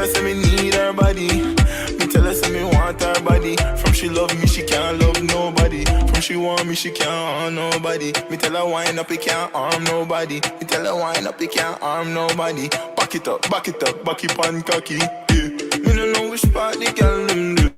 her say me need her body. Me tell her say me want her body. From she love me, she can't love nobody. From she want me, she can't harm nobody. Me tell her wind up, it can't harm nobody. Me tell her wind up, it can't harm nobody. Back it up, back it up, back it on cocky. Yeah. Me no know which part the girl them do.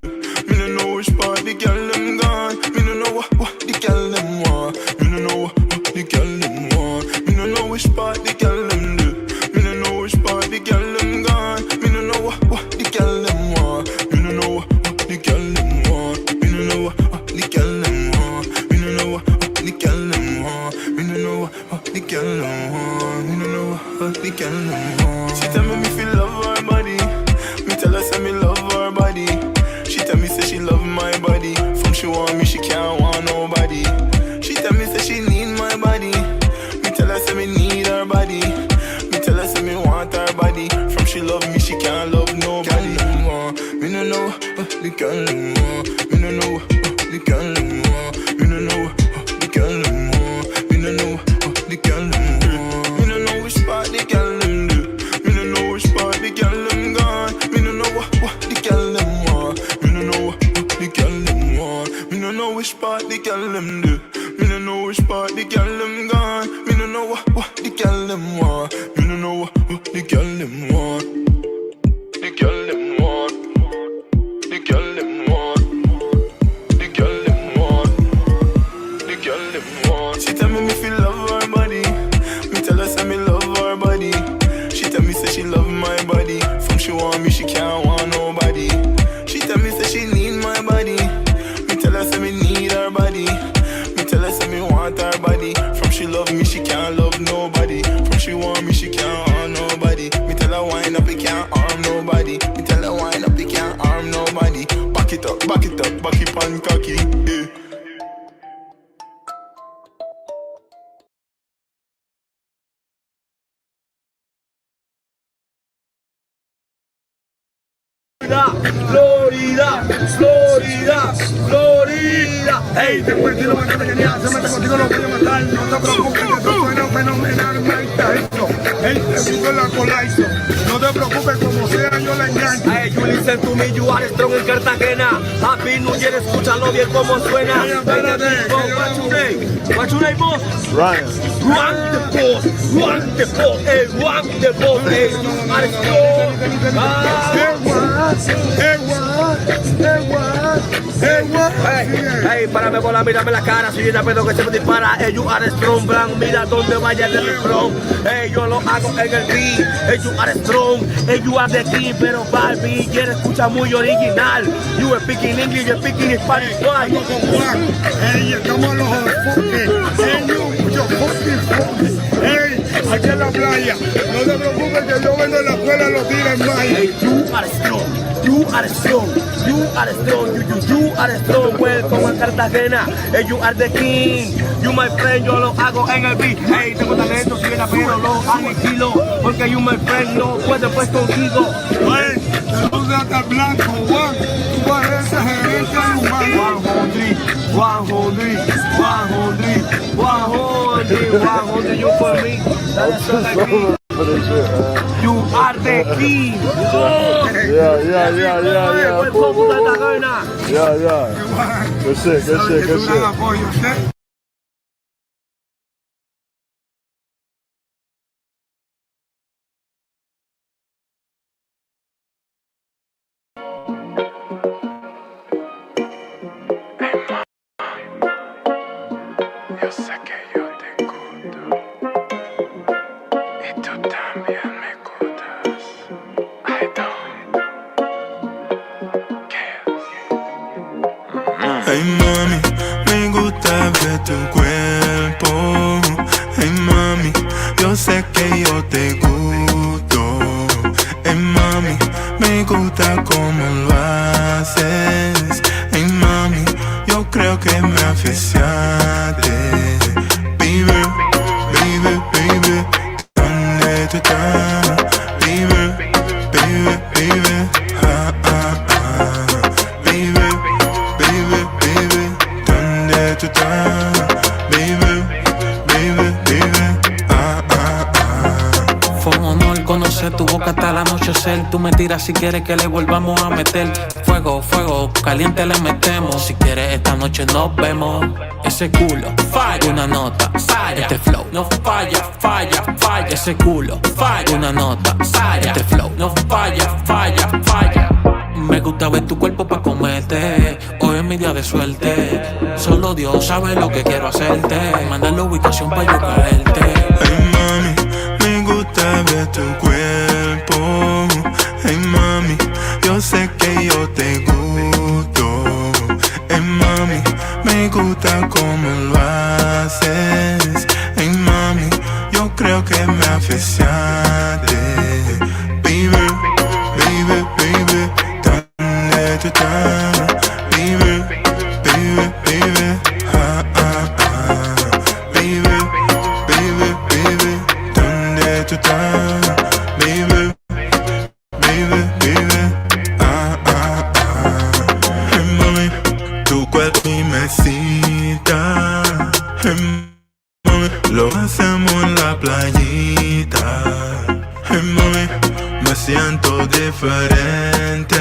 Me no know which part the girl them gone. Me no know what the girl them want. Me no know what the girl them want. Me no know which part the girl them do. Me no know which part the girl them gone. Me no know what the girl them want. Me no know what the girl them want. Me no know what the girl them want. Me no know what the girl them want. Me no know what the girl them want. Me no know what the girl them want. She tell me feel love her body. Me tell her say me love her body. She tell me say she love my body. From she want me, she can't want nobody. She tell me say she need my body. Me tell her say me need her body. Me tell her say me want her body. From she love me, she can't love nobody. Me no know what the girl them want. Me no know what the girl them want. Me no know what the girl them want. Me no know what the girl them want. Me no know which part the girl them do. Me no know which part the girl them gone. Me no know what the girl them want. Me no know what the girl them want. Me no know which part the girl them do. Me no know which part the girl them gone. Me no know what the girl them want. Me no know what the girl them want. The girl them want. The girl them want. The girl them want. The girl them want. She tell me feel love her body. Me tell her say me love her body. She tell me say she love my body. From she want me, she can't want nobody. She tell me say she need my body. Me tell her say me need her body. Me tell her say me want her body. From she love me, she can't love nobody. From she want me, she can't harm nobody. Me tell her wind up, it can't harm nobody. Me tell her wind up, it can't harm nobody. Back it up, back it up, back it on cocky. Yeah. Florida, Florida, Florida. Hey, después de lo que te quería hacer, contigo lo voy a matar. No te preocupes, que esto suena fenomenalmente esto. Hey, te digo la colaizo. No te preocupes, como sea, yo la engancho. Hey, you listen to me, you are strong en Cartagena. Happy New Year, escúchalo bien como suena. Hey, espérate. What's your name? What's your name, boss? Ryan. Run the boss, run the boss, hey, run the boss, hey, you are strong. Hey, párame bola, mírame la cara, soy una pedo que se me dispara. Hey, you are strong, blanc, mira donde vaya el refrón. Hey, yo lo hago en el beat. Hey, you are strong, hey, you are the king, pero Barbie quiere escuchar muy original. You speaking English, you speaking Spanish, why? Hey, estamos a los enfoques. Hey, yo fucking. Hey, aquí en la playa. No te preocupes que yo vengo en la escuela los tiros en mayo. Hey, you are strong, you are strong, you are strong, you are strong. Welcome a Cartagena, hey, you are the king. You my friend, yo lo hago en el beat. Hey, tengo talento, soy una pero lo aniquilo. Porque you my friend, no puedo pues contigo. Hey, te gusta estar blanco, Juan. Tú pareces gerente humano. 100, you for me. That's so like me. You are the king. Yeah. Welcome to Cartagena. Yeah. Good shit. Yo sé que yo te gusto y tú también me gustas. I don't care. Ay mami, me gusta ver tu cuerpo. Ay mami, yo sé que yo te gusto. Ay mami, me gusta cómo lo haces. Ay mami, yo creo que me aficiaste. Baby, ¿dónde tú estás? Baby, Baby, ¿dónde tú estás? Baby, Fue un honor conocer tu boca hasta el anochecer. tú me tiras si quieres que le volvamos a meter. Fuego, fuego, caliente le metemos. Si quieres esta noche nos vemos. Ese culo, falla, una nota, falla. Este flow, no falla, falla, falla. Ese culo, falla, una nota, falla. Este flow, no falla, falla, falla. Me gusta ver tu cuerpo pa' comerte. Hoy es mi día de suerte. Solo Dios sabe lo que quiero hacerte. Manda la ubicación pa' yo caerte. Hey mami, me gusta ver tu cuerpo. Hey mami, yo sé que yo te gusto. Hey mami, me gusta cómo lo haces. Hey mami, yo creo que me aficiaste. Baby, baby, baby, ¿dónde tú estás? Baby, baby, baby, ah, ah, ah. Baby, baby, baby, ¿dónde tú estás? Baby, baby, baby, ah, ah, ah. Hey mami, tu cuerpo y me cita. Hey mami, lo hacemos en la playita. Hey mami, me siento diferente.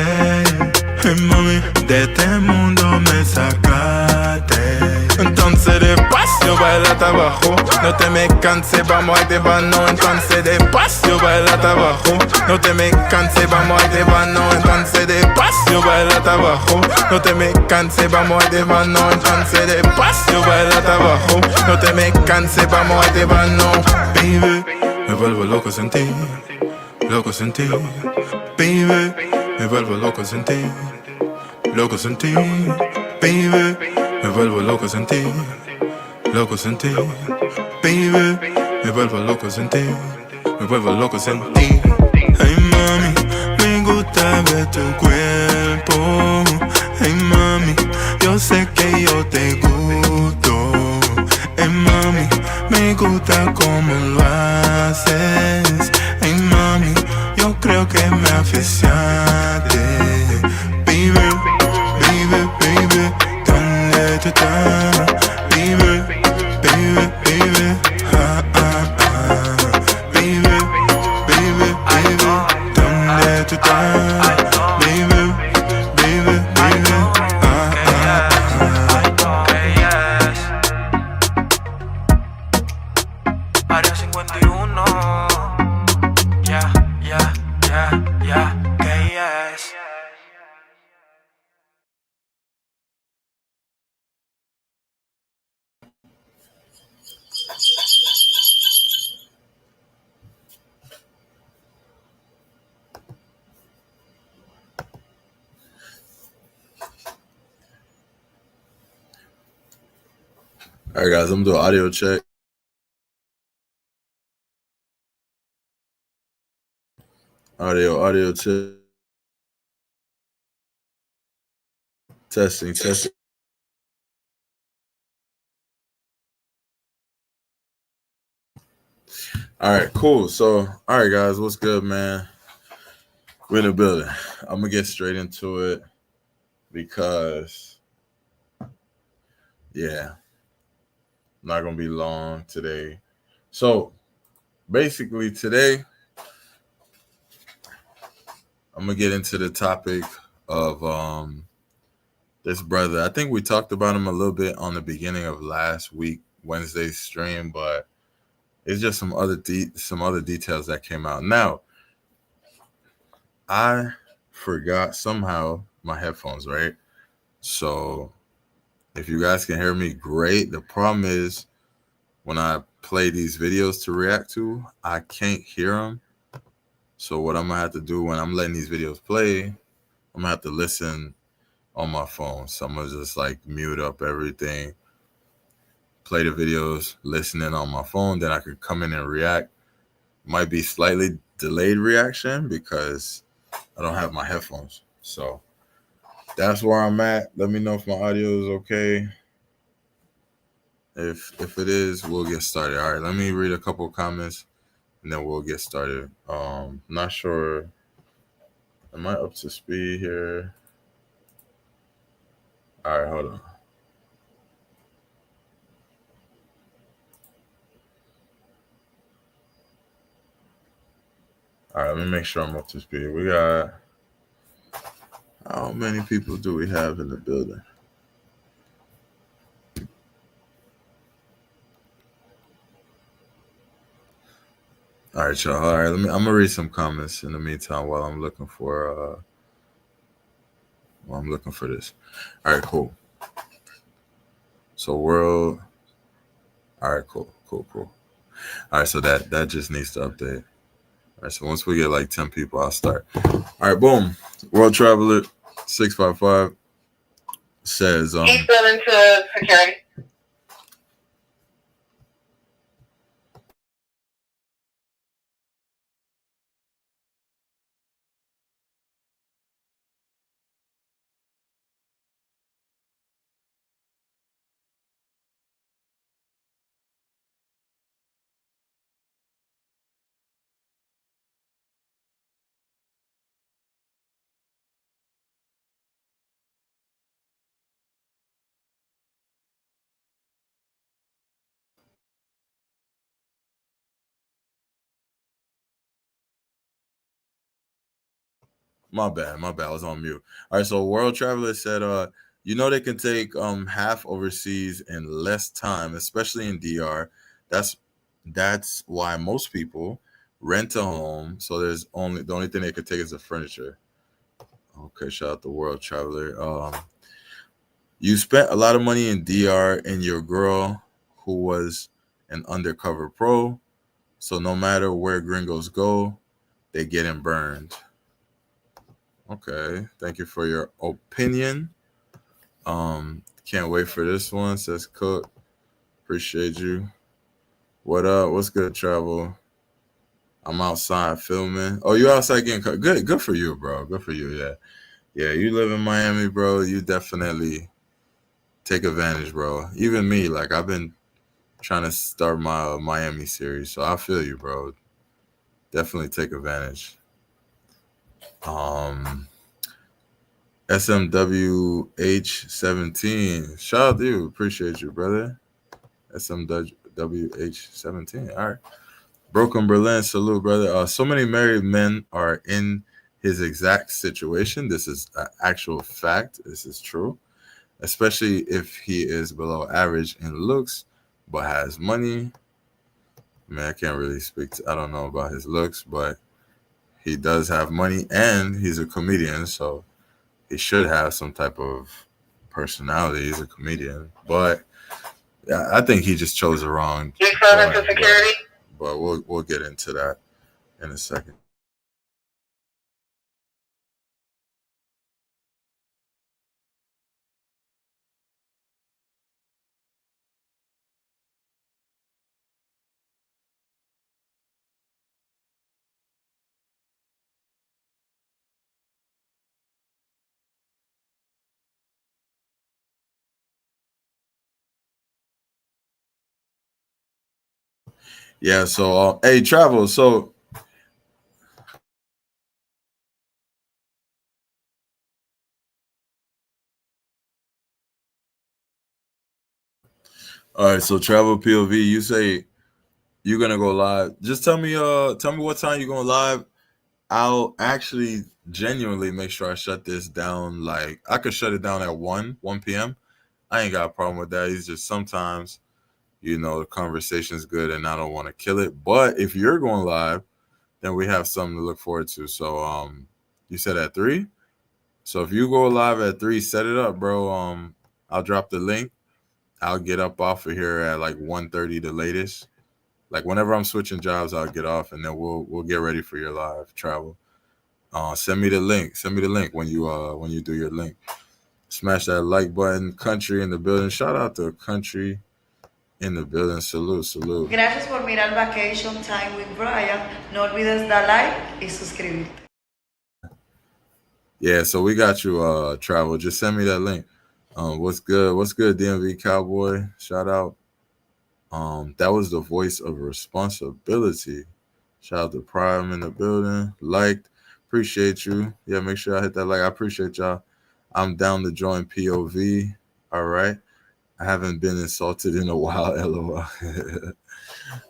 Hey mami, de este mundo me sacaste. Entonces despacio, baila hasta abajo. No te me canses, vamos a vano. Entonces despacio, baila hasta abajo. No te me canses, vamos a vano. Entonces despacio, baila hasta abajo. No te me canses, vamos a vano. Entonces despacio, baila hasta abajo. No te me canses, vamos a vano. Baby, me vuelvo loco sin ti. Loco sin ti. Baby, me vuelvo loco sin ti. Loco sin ti. Baby, me vuelvo loco sin ti. Loco sin ti. Baby, me vuelvo loco sin ti. Me vuelvo loco sin ti. Hey mami, me gusta ver tu cuerpo. Hey mami, yo sé que yo te gusto. Hey mami, me gusta cómo lo haces. Hey mami, yo creo que me aficiaste. Baby, baby, baby, ¿dónde tú estás? Baby, baby, baby, ah, ah, ah. Baby, baby, baby, ¿dónde tú estás? Baby, baby, baby, ah, ah, ah. Área 51. Ya, ya, ya, ya, que yes. All right, guys, I'm doing audio check. Audio check. Testing, testing. All right, cool. So, all right, guys, what's good, man? We're in the building. I'm gonna get straight into it because, yeah, not gonna be long today. So, basically, today I'm gonna get into the topic of this brother. I think we talked about him a little bit on the beginning of last week, Wednesday's stream, but it's just some other details that came out. Now, I forgot somehow my headphones, right? So if you guys can hear me, great. The problem is when I play these videos to react to, I can't hear them. So what I'm gonna have to do when I'm letting these videos play, I'm gonna have to listen on my phone. So I'm gonna just like mute up everything, play the videos, listening on my phone, then I could come in and react. Might be slightly delayed reaction because I don't have my headphones. So that's where I'm at. Let me know if my audio is okay. If it is, we'll get started. All right, let me read a couple of comments and then we'll get started. Not sure. Am I up to speed here? All right, hold on. All right, let me make sure I'm up to speed. We got how many people do we have in the building? All right, y'all. All right, I'm gonna read some comments in the meantime while I'm looking for this. All right, cool. So world. All right, cool. All right, so that just needs to update. All right, so once we get like 10 people, I'll start. All right, boom. World Traveler 655 says He's been into security. my bad. I was on mute. All right, so World Traveler said they can take half overseas in less time, especially in DR. That's why most people rent a home. So the only thing they could take is the furniture. Okay, shout out to World Traveler. You spent a lot of money in DR and your girl who was an undercover pro. So no matter where gringos go, they getting burned. Okay, thank you for your opinion. Can't wait for this one, says Cook. Appreciate you. What up? What's good, Travel? I'm outside filming. Oh, you outside getting cut. Good for you, bro. Good for you, yeah. Yeah, you live in Miami, bro. You definitely take advantage, bro. Even me, like I've been trying to start my Miami series, so I feel you, bro. Definitely take advantage. SMWH17. Shout out to you. Appreciate you, brother. SMWH17. All right. Broken Berlin. Salute, brother. So many married men are in his exact situation. This is an actual fact. This is true. Especially if he is below average in looks, but has money. Man, I can't really I don't know about his looks, but he does have money and he's a comedian. So he should have some type of personality. He's a comedian, but yeah, I think he just chose the wrong. He's been into security. But we'll get into that in a second. Yeah. So hey, Travel. So all right. So Travel POV. You say you're gonna go live. Just tell me what time you're going live. I'll actually genuinely make sure I shut this down. Like I could shut it down at 1 p.m. I ain't got a problem with that. It's just sometimes, the conversation's good and I don't want to kill it. But if you're going live, then we have something to look forward to. So you said at 3? So if you go live at 3, set it up, bro. I'll drop the link. I'll get up off of here at like 1:30 the latest. Like whenever I'm switching jobs, I'll get off and then we'll get ready for your live Travel. Send me the link. Send me the link when you do your link. Smash that like button. Country in the building. Shout out to Country in the building. Salute. Gracias por mirar Vacation Time with Brian. No olvides dar like y suscribirte. Yeah, so we got you, Travel. Just send me that link. What's good? What's good, DMV Cowboy? Shout out. That was the voice of responsibility. Shout out to Prime in the building. Liked. Appreciate you. Yeah, make sure I hit that like. I appreciate y'all. I'm down to join POV. All right. I haven't been insulted in a while, LOL.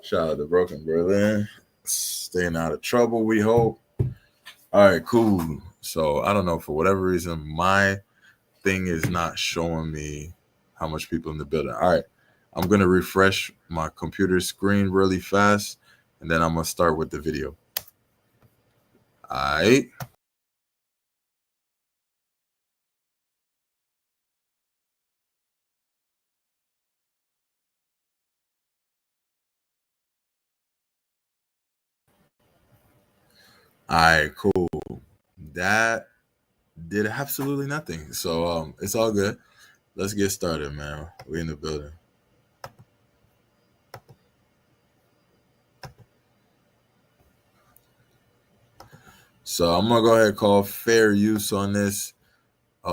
Shout out to Broken Berlin. staying out of trouble, we hope. All right, cool. So I don't know, for whatever reason, my thing is not showing me how much people in the building. All right, I'm gonna refresh my computer screen really fast, and then I'm gonna start with the video. All right. All right, cool. That did absolutely nothing. So it's all good. Let's get started, man. We in the building. So I'm gonna go ahead and call fair use on this.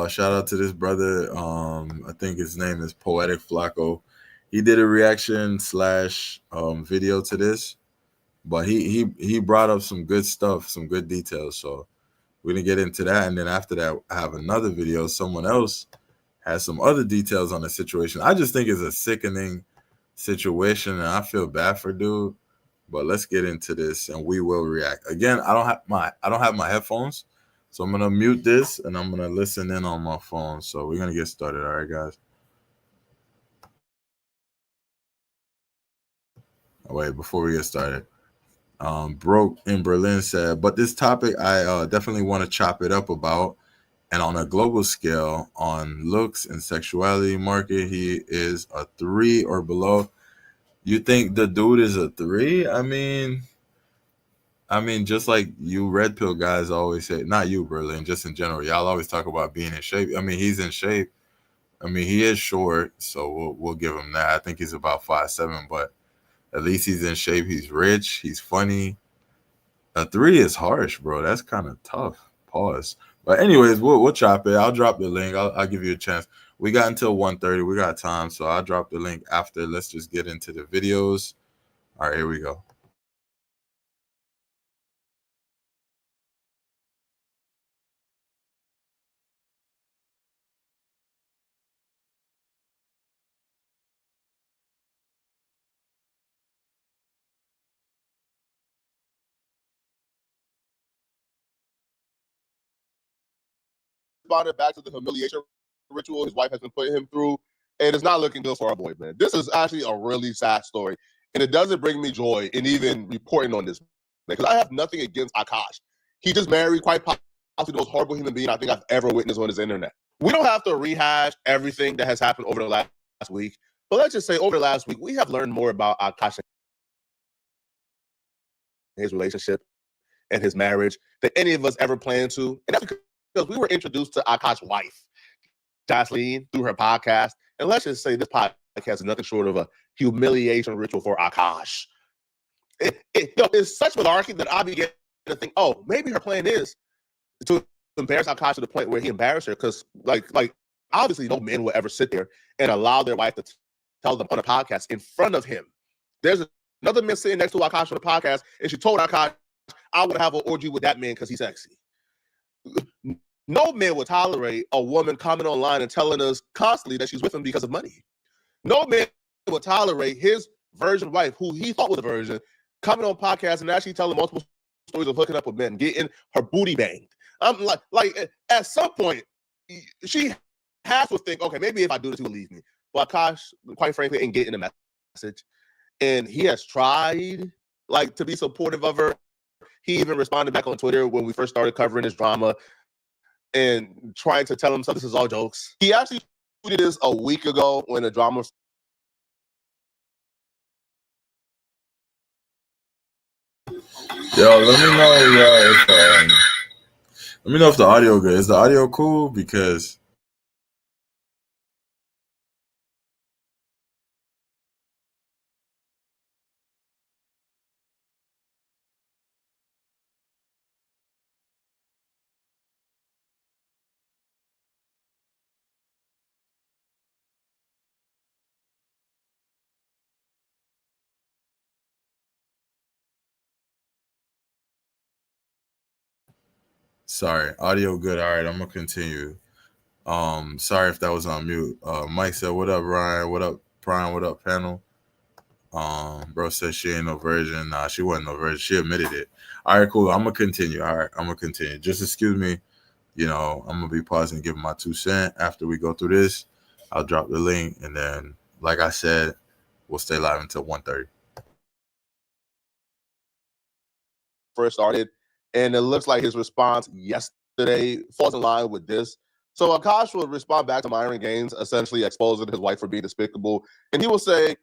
Shout out to this brother. I think his name is Poetic Flacco. He did a reaction slash video to this, but he brought up some good stuff, some good details. So we're gonna get into that, and then after that, I have another video. Someone else has some other details on the situation. I just think it's a sickening situation, and I feel bad for dude. But let's get into this, and we will react. Again, I don't have my headphones, so I'm gonna mute this, and I'm gonna listen in on my phone. So we're gonna get started. All right, guys. Oh, wait, before we get started, Broke in Berlin said, but this topic I definitely want to chop it up about. And on a global scale, on looks and sexuality market, he is a 3 or below. You think the dude is a 3? I mean, just like you red pill guys always say, not you, Berlin, just in general, y'all always talk about being in shape. I mean, he's in shape. I mean, he is short, so we'll give him that. I think he's about 5'7", but at least he's in shape. He's rich. He's funny. A 3 is harsh, bro. That's kind of tough. Pause. But anyways, we'll chop it. I'll drop the link. I'll give you a chance. We got until 1:30. We got time, so I'll drop the link after. Let's just get into the videos. All right, here we go. Responded back to the humiliation ritual his wife has been putting him through, and it's not looking good for our boy, man. This is actually a really sad story, and it doesn't bring me joy in even reporting on this, because I have nothing against Akash. He just married quite possibly the most horrible human being I think I've ever witnessed on this internet. We don't have to rehash everything that has happened over the last week, but let's just say over the last week, we have learned more about Akash and his relationship and his marriage than any of us ever planned to, and that's because we were introduced to Akash's wife, Jocelyn, through her podcast. And let's just say this podcast is nothing short of a humiliation ritual for Akash. It's such malarkey that I began to think, oh, maybe her plan is to embarrass Akash to the point where he embarrassed her. Because, like obviously, no man will ever sit there and allow their wife to tell them on a podcast in front of him. There's another man sitting next to Akash on the podcast, and she told Akash, I would have an orgy with that man because he's sexy. No man would tolerate a woman coming online and telling us constantly that she's with him because of money. No man would tolerate his virgin wife, who he thought was a virgin, coming on podcasts and actually telling multiple stories of hooking up with men, getting her booty banged. I'm like at some point, she has to think, okay, maybe if I do this, he will leave me. But Akash, quite frankly, ain't getting the message. And he has tried to be supportive of her. He even responded back on Twitter when we first started covering this drama and trying to tell him, so this is all jokes. He actually tweeted this a week ago when the drama. Yo, let me know if the audio good. Is the audio cool? Because sorry, audio good. All right, I'm gonna continue. Sorry if that was on mute. Mike said, "What up, Ryan? What up, Prime? What up, panel?" Bro said she ain't no virgin. Nah, she wasn't no virgin. She admitted it. All right, cool. I'm gonna continue. All right, I'm gonna continue. Just excuse me. You know, I'm gonna be pausing and giving my 2 cents after we go through this. I'll drop the link, and then, like I said, we'll stay live until 1:30. First started, and it looks like his response yesterday falls in line with this. So Akash will respond back to Myron Gaines, essentially exposing his wife for being despicable, and he will say,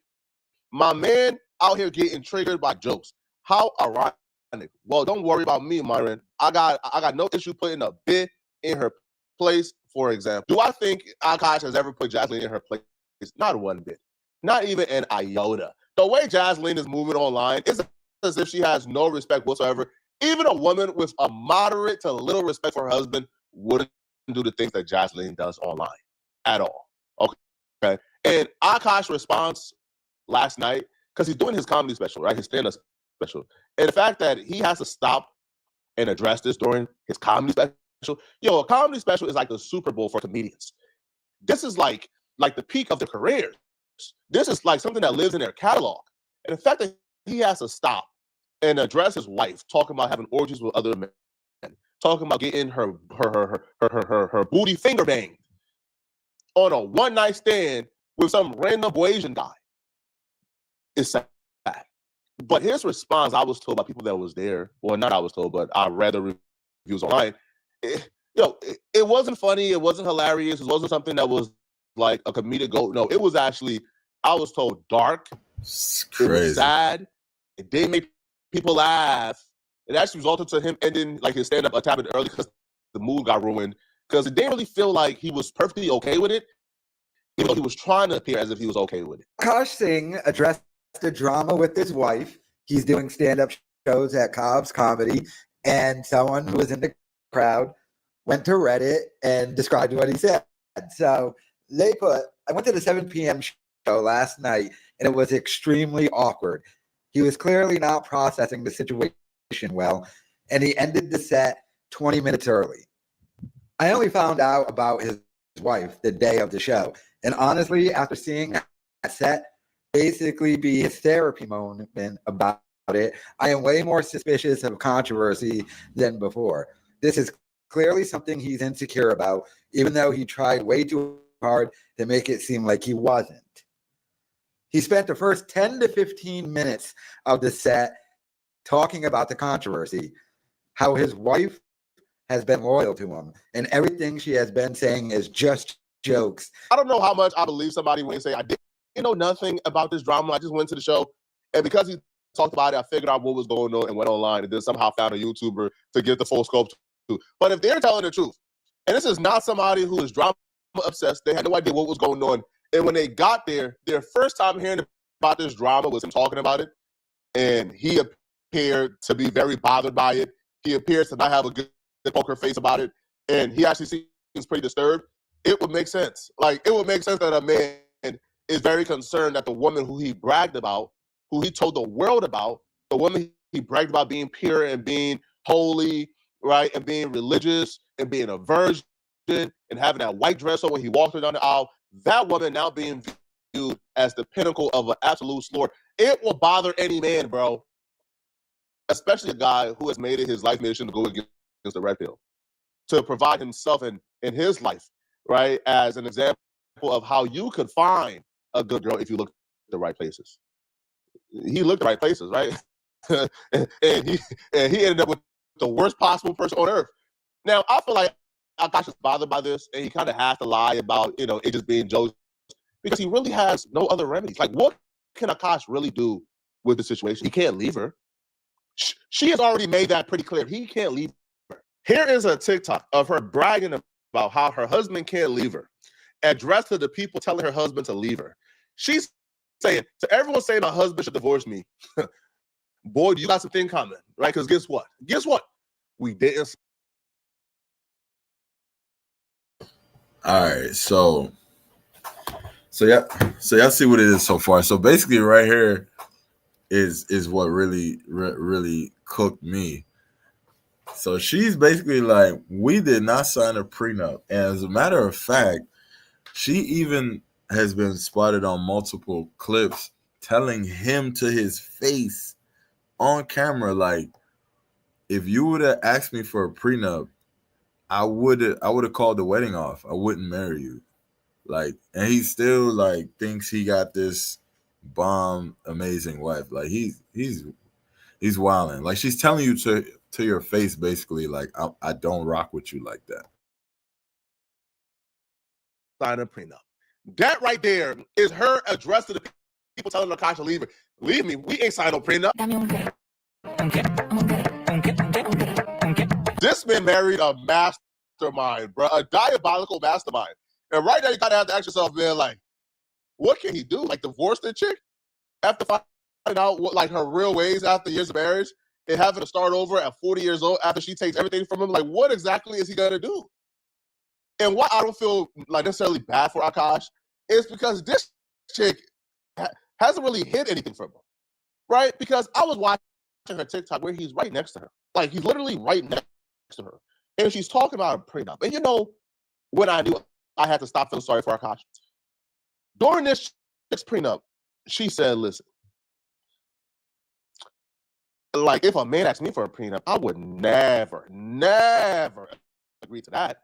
"My man out here getting triggered by jokes. How ironic. Well, don't worry about me, Myron. I got no issue putting a bit in her place. For example, do I think Akash has ever put Jasmine in her place? Not one bit. Not even an iota. The way Jasmine is moving online is as if she has no respect whatsoever. Even a woman with a moderate to little respect for her husband wouldn't do the things that Jasmine does online at all. Okay. And Akash responds last night because he's doing his comedy special, right? His stand-up special. And the fact that he has to stop and address this during his comedy special. A comedy special is like the Super Bowl for comedians. This is like the peak of their careers. This is like something that lives in their catalog. And the fact that he has to stop and address his wife, talking about having orgies with other men, talking about getting her booty finger banged on a one-night stand with some random Asian guy, is sad. But his response, I was told by people that was there, well, not I was told, but I read the reviews online. It wasn't funny. It wasn't hilarious. It wasn't something that was like a comedic goat. No, it was actually, I was told, dark. It's crazy. It was sad. It didn't make people laugh. It actually resulted to him ending like his stand-up a tad bit early because the mood got ruined. Because it didn't really feel like he was perfectly okay with it, even though he was trying to appear as if he was okay with it. Akash Singh addressed the drama with his wife. He's doing stand-up shows at Cobb's Comedy, and someone who was in the crowd went to Reddit and described what he said. So they put, I went to the 7 p.m. show last night, and it was extremely awkward. He was clearly not processing the situation well, and he ended the set 20 minutes early. I only found out about his wife the day of the show, and honestly, after seeing that set basically be his therapy moment about it, I am way more suspicious of controversy than before. This is clearly something he's insecure about, even though he tried way too hard to make it seem like he wasn't. He spent the first 10 to 15 minutes of the set talking about the controversy, how his wife has been loyal to him, and everything she has been saying is just jokes. I don't know how much I believe somebody when they say, I didn't know nothing about this drama. I just went to the show. And because he talked about it, I figured out what was going on and went online and then somehow found a YouTuber to give the full scope to. But if they're telling the truth, and this is not somebody who is drama obsessed, they had no idea what was going on. And when they got there, their first time hearing about this drama was him talking about it. And he appeared to be very bothered by it. He appears to not have a good poker face about it. And he actually seems pretty disturbed. It would make sense. Like, it would make sense that a man is very concerned that the woman who he bragged about, who he told the world about, the woman he bragged about being pure and being holy, right, and being religious and being a virgin and having that white dress on when he walked her down the aisle, that woman now being viewed as the pinnacle of an absolute slur. It will bother any man, bro, especially a guy who has made it his life mission to go against the red pill, to provide himself and his life, right, as an example of how you could find a good girl if you look at the right places. He looked at the right places, right? and he ended up with the worst possible person on earth. Now, I feel like Akash is bothered by this, and he kind of has to lie about, it just being jokes, because he really has no other remedies. Like, what can Akash really do with the situation? He can't leave her. She has already made that pretty clear. He can't leave her. Here is a TikTok of her bragging about how her husband can't leave her, addressed to the people telling her husband to leave her. She's saying, to everyone saying my husband should divorce me, boy, you got something coming, right? Because guess what? Guess what? We didn't. All right, so y'all see what it is so far. So basically, right here is what really cooked me. So she's basically like, we did not sign a prenup, and as a matter of fact, she even has been spotted on multiple clips telling him to his face on camera, like, if you would have asked me for a prenup, I would have called the wedding off. I wouldn't marry you. Like, and he still like thinks he got this bomb amazing wife. Like he's wilding. Like she's telling you to your face basically, like I don't rock with you like that. Sign a prenup. That right there is her address to the people telling Natasha to leave her. Leave me. We ain't signed no prenup. This man married a mastermind, bro, a diabolical mastermind. And right now, you gotta have to ask yourself, man, like, what can he do? Like, divorce the chick after finding out what like her real ways after years of marriage and having to start over at 40 years old after she takes everything from him? Like, what exactly is he gonna do? And why I don't feel like necessarily bad for Akash is because this chick hasn't really hid anything from him, right? Because I was watching her TikTok where he's right next to her. Like, he's literally right next to her. And she's talking about a prenup. And you know, when I knew I had to stop feeling sorry for Akash. During this chick's prenup, she said, listen, like, if a man asked me for a prenup, I would never agree to that.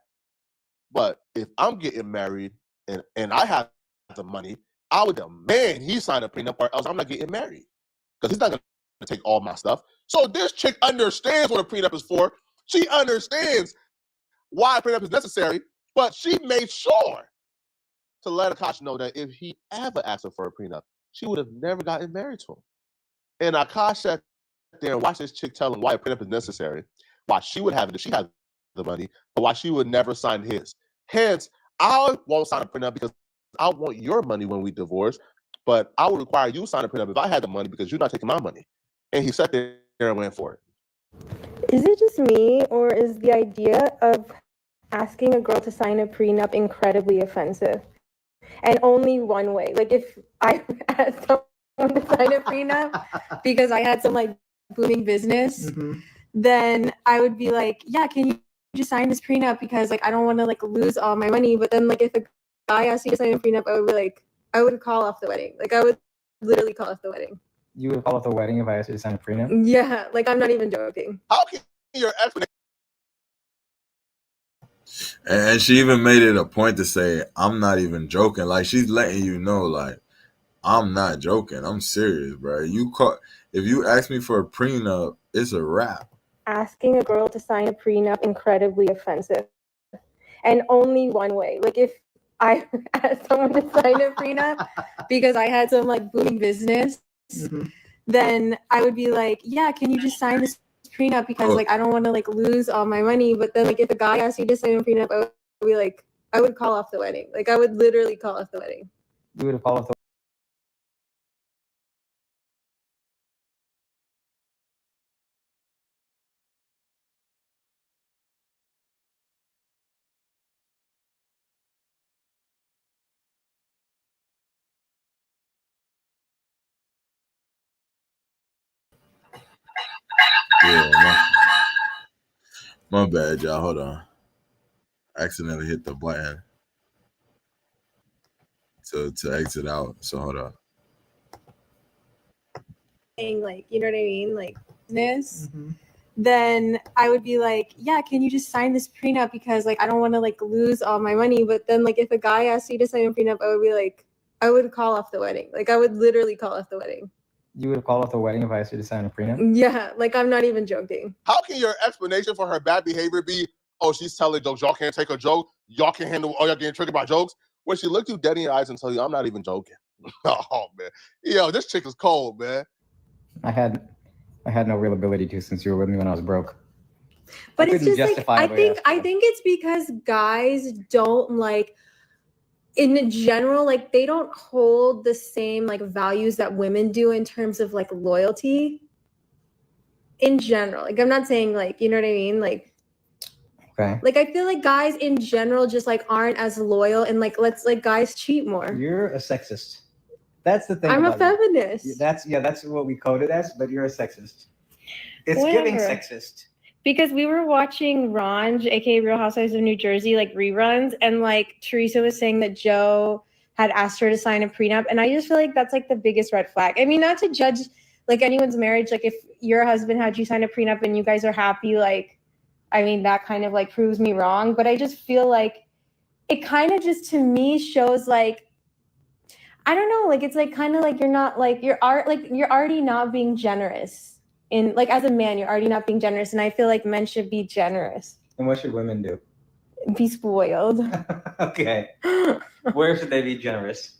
But if I'm getting married and I have the money, I would demand he sign a prenup or else I'm not getting married. Because he's not going to take all my stuff. So this chick understands what a prenup is for. She understands why a prenup is necessary, but she made sure to let Akash know that if he ever asked her for a prenup, she would have never gotten married to him. And Akash sat there and watched this chick tell him why a prenup is necessary, why she would have it if she had the money, but why she would never sign his. Hence, I won't sign a prenup because I want your money when we divorce, but I would require you to sign a prenup if I had the money because you're not taking my money. And he sat there and went for it. Is it just me, or is the idea of asking a girl to sign a prenup incredibly offensive? And only one way. Like, if I asked someone to sign a prenup because I had some like booming business, then I would be like, yeah, can you just sign this prenup because like I don't want to like lose all my money. But then like if a guy asked me to sign a prenup, I would be like, I would call off the wedding. Like I would literally call off the wedding. You would call off the wedding if I asked you to sign a prenup? Yeah, like I'm not even joking. How can your explanation? And she even made it a point to say, I'm not even joking. Like, she's letting you know, like, I'm not joking. I'm serious, bro. If you ask me for a prenup, it's a wrap. Asking a girl to sign a prenup incredibly offensive. And only one way. Like if I asked someone to sign a prenup because I had some like booming business, then I would be like, yeah, can you just sign this prenup because like I don't want to like lose all my money. But then like if a guy asked me to sign a prenup, I would be like, I would call off the wedding. Like I would literally call off the wedding. You would have called off the Yeah, my bad, y'all. Hold on. I accidentally hit the button to exit out. So hold on. Like, you know what I mean? Like business. Then I would be like, yeah, can you just sign this prenup because like I don't want to like lose all my money. But then like if a guy asked me to sign a prenup, I would be like, I would call off the wedding. Like I would literally call off the wedding. You would have called off the wedding if I asked you to sign a prenup? Yeah, like I'm not even joking. How can your explanation for her bad behavior be, oh, she's telling jokes, y'all can't take a joke, y'all can't handle, oh, y'all getting triggered by jokes? When she looked you dead in your eyes and tell you, I'm not even joking. Oh, man. Yo, this chick is cold, man. I had no real ability to since you were with me when I was broke. But it's just like, I think it's because guys don't like, in general, like they don't hold the same like values that women do in terms of like loyalty in general. Like I'm not saying like, you know what I mean? Like, okay. Like I feel like guys in general just like aren't as loyal and like let's like guys cheat more. You're a sexist. That's the thing. I'm a feminist. That's what we code it as, but you're a sexist. It's giving sexist. Because we were watching Ranj, aka Real Housewives of New Jersey, like reruns, and like Teresa was saying that Joe had asked her to sign a prenup. And I just feel like that's like the biggest red flag. I mean, not to judge like anyone's marriage. Like if your husband had you sign a prenup and you guys are happy, like, I mean, that kind of like proves me wrong. But I just feel like it kind of just to me shows like, I don't know, like it's like kind of like you're not like you're already not being generous in like as a man, you're already not being generous. And I feel like men should be generous. And what should women do? Be spoiled. Okay. Where should they be generous?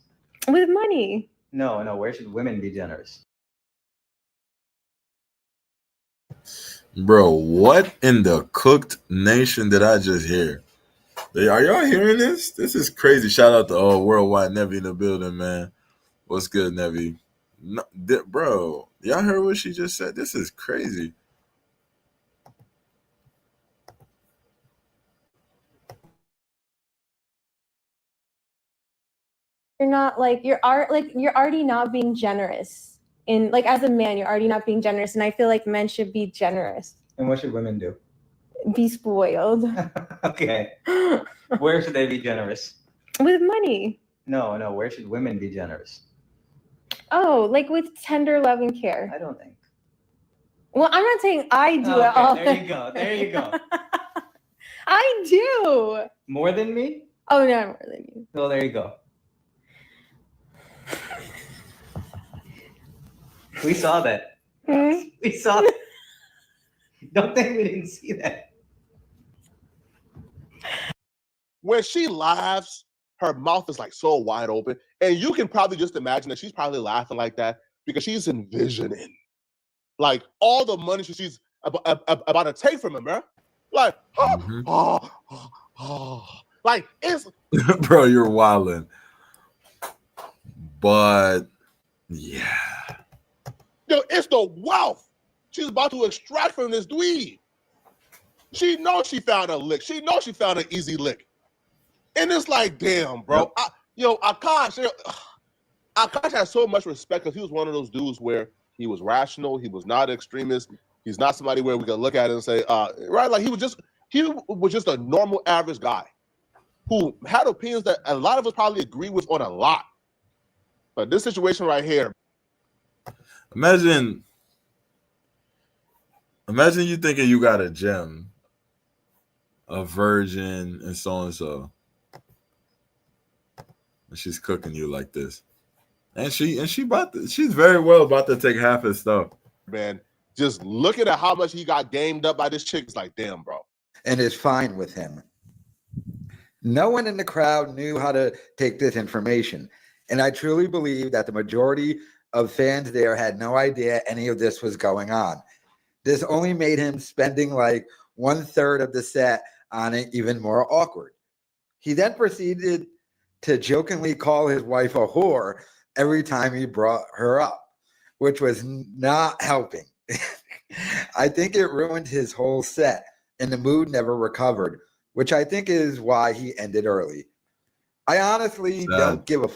With money. No. Where should women be generous? Bro, what in the cooked nation did I just hear? Are y'all hearing this? This is crazy. Shout out to Worldwide Nevi in the building, man. What's good, Nevi? No, bro, y'all heard what she just said? This is crazy. You're not like you're already not being generous in like as a man, you're already not being generous. And I feel like men should be generous. And what should women do? Be spoiled. Okay. Where should they be generous? With money. No. Where should women be generous? Oh, like with tender love and care. I don't think. Well, I'm not saying I do at all. There you go. I do. More than me? Oh, no, more than you. Well, there you go. We saw that. Hmm? We saw that. Don't think we didn't see that. When she laughs, her mouth is like so wide open. And you can probably just imagine that she's probably laughing like that because she's envisioning like all the money she's about to take from him, man. Like, like it's Bro, you're wildin'. But yeah. Yo, it's the wealth she's about to extract from this dweeb. She knows she found a lick. She knows she found an easy lick. And it's like, damn, bro. Akash has so much respect because he was one of those dudes where he was rational. He was not an extremist. He's not somebody where we can look at it and say, right? Like he was just a normal, average guy who had opinions that a lot of us probably agree with on a lot. But this situation right here. Imagine you thinking you got a gem, a virgin, and so and so. And she's cooking you like this. And she's very well about to take half his stuff. Man, just looking at how much he got gamed up by this chick, it's like, damn, bro. And is fine with him. No one in the crowd knew how to take this information. And I truly believe that the majority of fans there had no idea any of this was going on. This only made him spending like 1/3 of the set on it even more awkward. He then proceeded to jokingly call his wife a whore every time he brought her up, which was not helping. I think it ruined his whole set, and the mood never recovered, which I think is why he ended early. I honestly don't give a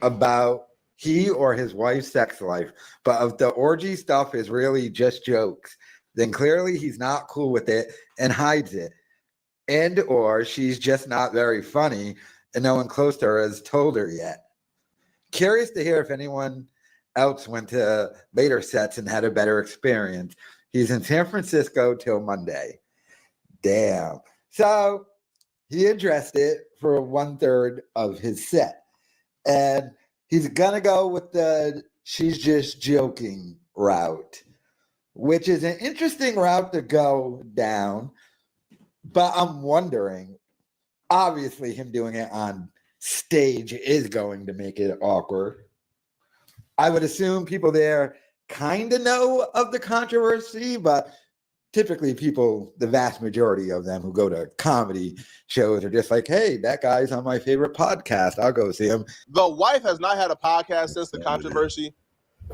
about he or his wife's sex life, but if the orgy stuff is really just jokes, then clearly he's not cool with it and hides it. And or she's just not very funny and no one close to her has told her yet. Curious to hear if anyone else went to later sets and had a better experience. He's in San Francisco till Monday. Damn. So he addressed it for 1/3 of his set. And he's going to go with the she's just joking route, which is an interesting route to go down. But I'm wondering, obviously him doing it on stage is going to make it awkward. I would assume people there kind of know of the controversy, but typically people, the vast majority of them who go to comedy shows are just like, hey, that guy's on my favorite podcast. I'll go see him. The wife has not had a podcast since the controversy.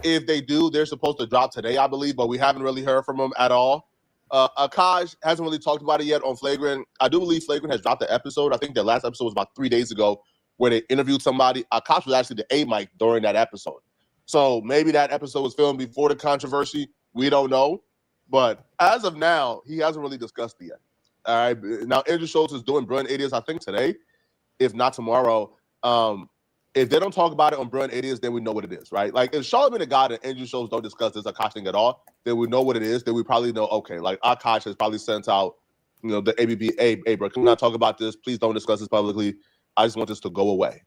If they do, they're supposed to drop today, I believe, but we haven't really heard from them at all. Akash hasn't really talked about it yet on Flagrant. I do believe Flagrant has dropped the episode. I think the last episode was about 3 days ago where they interviewed somebody. Akash was actually the A-mic during that episode. So maybe that episode was filmed before the controversy. We don't know. But as of now, he hasn't really discussed it yet. All right. Now, Andrew Schultz is doing Brilliant Idiots, I think, today, if not tomorrow. If they don't talk about it on Brilliant Idiots, then we know what it is, right? Like if Charlamagne the God and Andrew Schultz don't discuss this Akash thing at all, then we know what it is. Then we probably know, okay, like Akash has probably sent out, the ABB, hey, bro, can we not talk about this? Please don't discuss this publicly. I just want this to go away.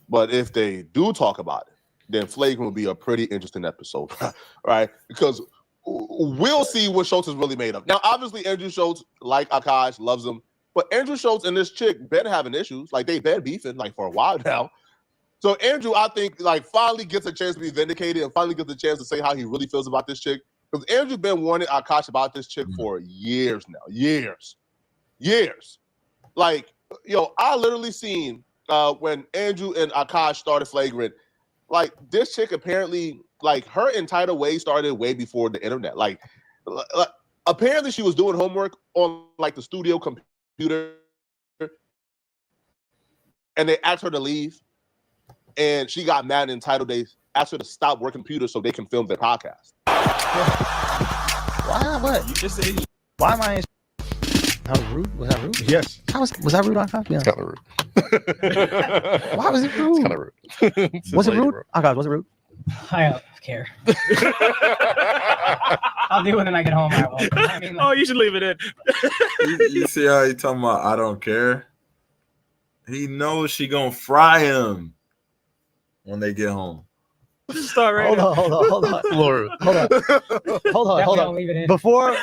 But if they do talk about it, then Flagrant will be a pretty interesting episode, right? Because we'll see what Schultz is really made of. Now, obviously, Andrew Schultz, like Akash, loves him. But Andrew Schultz and this chick been having issues. Like, they've been beefing, like, for a while now. So Andrew, I think, like, finally gets a chance to be vindicated and finally gets a chance to say how he really feels about this chick. Because Andrew been warning Akash about this chick for years now. Years. Like, I literally seen when Andrew and Akash started Flagrant, like, this chick apparently, like, her entitled way started way before the internet. Like apparently she was doing homework on, like, the studio computer, and they asked her to leave, and she got mad and entitled. They asked her to stop working computer so they can film their podcast. Why? What? You just said. Why am I? That was rude. Was that rude? Yes. Was that rude? Akash? Yeah. It's kind of rude. Why was it rude? It's kind of rude. Was it rude? Akash, was it rude? I don't care. I'll do it when I get home. I won't. I mean, like, you should leave it in. You see how he talking about I don't care? He knows she gonna fry him when they get home. Start right Hold now. on. Lord. Hold on. leave it in. Before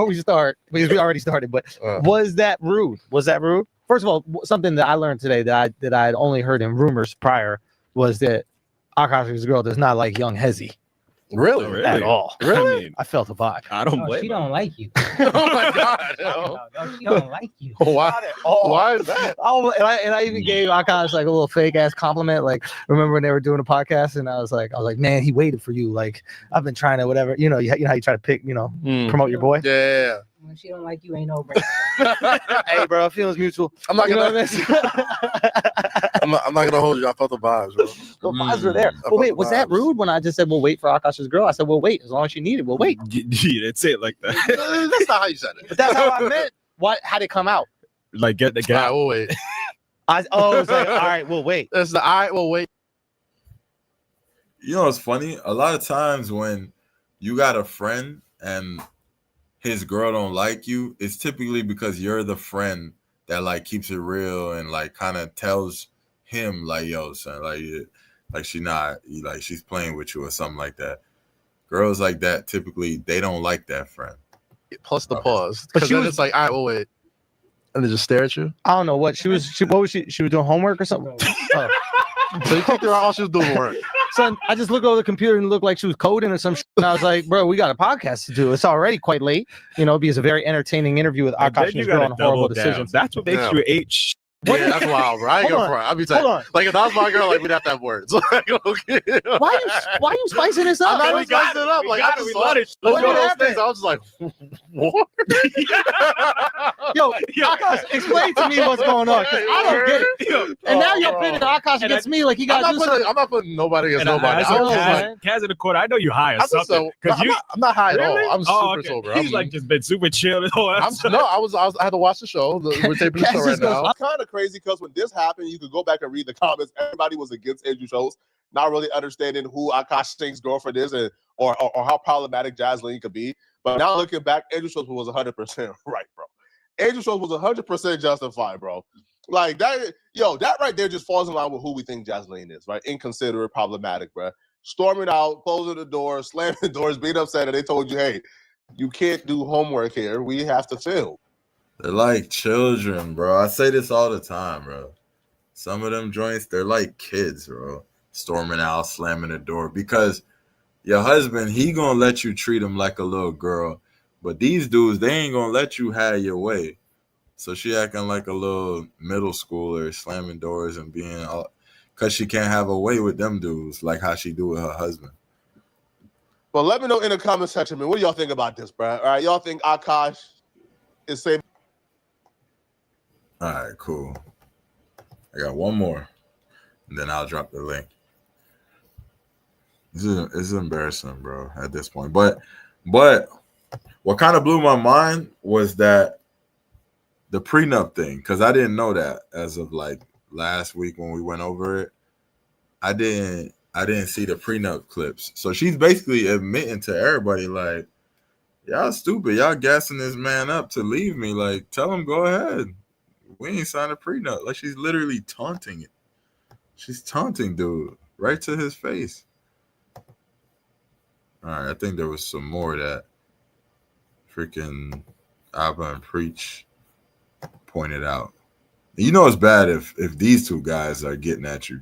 we start, because we already started, but was that rude? First of all, something that I learned today that I had only heard in rumors prior was that Akash's girl does not like young Hezzy. Really? At all. Really? I felt a vibe. I don't no, blame she her. don't like you. Oh my God. No, she don't like you. Why? Why is that? Oh, and I even gave Akash like a little fake ass compliment. Like, remember when they were doing a podcast, and I was like, man, he waited for you. Like, I've been trying to whatever. You know how you try to pick, promote your boy. Yeah. When she don't like you, ain't no break. Hey, bro, feelings mutual. I'm not gonna. I'm not gonna hold you. I felt the vibes, bro. The vibes were there. Well, wait, was that rude when I just said we'll wait for Akash's girl? I said we'll wait as long as she needed. We'll wait. You didn't say it like that. That's not how you said it. But that's how I meant. How'd it come out? Like get the guy. We'll wait. It's like, all right, we'll wait. That's the all right. We'll wait. You know what's funny? A lot of times when you got a friend and his girl don't like you, it's typically because you're the friend that like keeps it real and like kind of tells him like, yo, son, like she not like she's playing with you or something like that. Girls like that typically they don't like that friend. Plus the pause, But because she then was- it's like, all right, we'll wait, and they just stare at you. I don't know what she was. What was she? She was doing homework or something. Oh. So you kicked her out while she was doing work. Son, I just looked over the computer and it looked like she was coding or some shit. And I was like, bro, we got a podcast to do. It's already quite late. It'd be a very entertaining interview with And then Akash and you his girl gotta on horrible double down. decisions. That's what makes Yeah. you H. Yeah, that's wild, bro. I ain't Hold gonna on. front. I'll be saying, Hold on. like if that was my girl, like we'd have to have words. Like, okay. Why you spicing this up? I'm not bro? even spicing it up. Like I just saw it. That's What one of those happened? things. I was just like, what? Yo, Akash, explain to me what's going on. 'Cause I don't get it. And now you're pitting Akash against me like he got to do something. I'm not putting nobody against nobody. I I was like, Kaz in the corner. I know you high or I'm just something. so, I'm not high at all. I'm super okay. sober. He's like just been super chill. I had to watch the show. We're taping the show right now. It's kind of crazy because when this happened, you could go back and read the comments. Everybody was against Andrew Schultz, not really understanding who Akash Singh's girlfriend is and or how problematic Jaslene could be. But now looking back, Andrew Schultz was 100% right, bro. Andrew Schultz was 100% justified, bro. Like that, that right there just falls in line with who we think Jaslene is, right? Inconsiderate, problematic, bro. Storming out, closing the door, slamming the doors, being upset, and they told you, hey, you can't do homework here. We have to film. They're like children, bro. I say this all the time, bro. Some of them joints, they're like kids, bro. Storming out, slamming the door. Because your husband, he gonna let you treat him like a little girl. But these dudes, they ain't gonna let you have your way. So she acting like a little middle schooler, slamming doors and being all... Because she can't have a way with them dudes like how she do with her husband. Well, let me know in the comment section, man. What do y'all think about this, bro? All right, y'all think Akash is saving? All right, cool. I got one more, and then I'll drop the link. This is embarrassing, bro, at this point. But what kind of blew my mind was that the prenup thing, because I didn't know that as of like last week when we went over it, I didn't see the prenup clips. So she's basically admitting to everybody, like, y'all stupid. Y'all gassing this man up to leave me. Like, tell him go ahead. We ain't signed a prenup. Like, she's literally taunting it. She's taunting dude right to his face. All right, I think there was some more that freaking Abba and Preach pointed out. You know it's bad if these two guys are getting at you.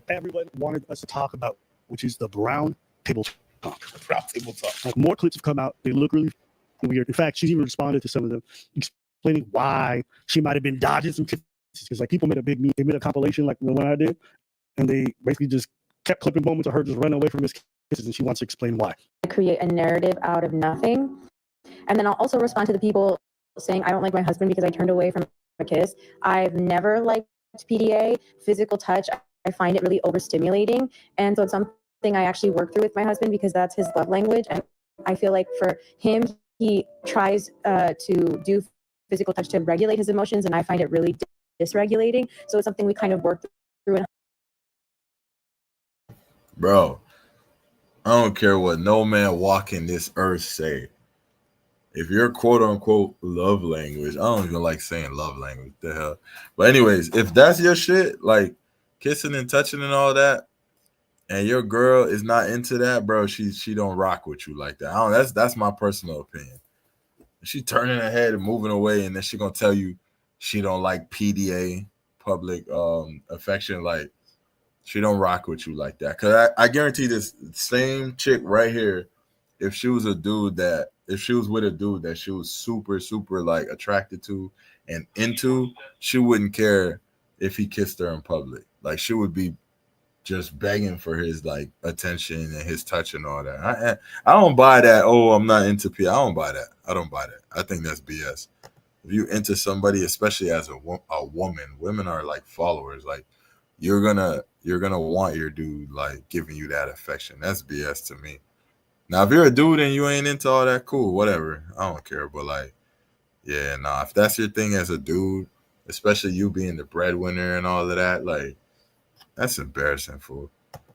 Everyone wanted us to talk about, which is the brown table talk. Brown table talk. Like, more clips have come out. They look really weird. In fact, she's even responded to some of them, explaining why she might have been dodging some kisses. Because like people made they made a compilation like the one I did, and they basically just kept clipping moments of her just running away from his kisses, and she wants to explain why. Create a narrative out of nothing. And then I'll also respond to the people saying, I don't like my husband because I turned away from a kiss. I've never liked PDA, physical touch. I find it really overstimulating. And so it's something I actually work through with my husband because that's his love language. And I feel like for him, he tries to do physical touch to regulate his emotions. And I find it really dysregulating. So it's something we kind of work through. Bro, I don't care what no man walking this earth say. If your quote unquote love language, I don't even like saying love language, the hell. But anyways, if that's your shit, like kissing and touching and all that, and your girl is not into that, bro, she don't rock with you like that. That's my personal opinion. She turning her head and moving away, and then she gonna tell you she don't like PDA, public affection, like she don't rock with you like that. Cause I guarantee this same chick right here, if she was with a dude that she was super, super like attracted to and into, she wouldn't care if he kissed her in public. Like she would be just begging for his like attention and his touch and all that. I don't buy that. Oh, I'm not into P. I don't buy that. I think that's BS. If you into somebody, especially as a woman, women are like followers. Like you're gonna want your dude like giving you that affection. That's BS to me. Now, if you're a dude and you ain't into all that, cool, whatever. I don't care. But like, yeah, nah. If that's your thing as a dude, especially you being the breadwinner and all of that, like, that's embarrassing, fool.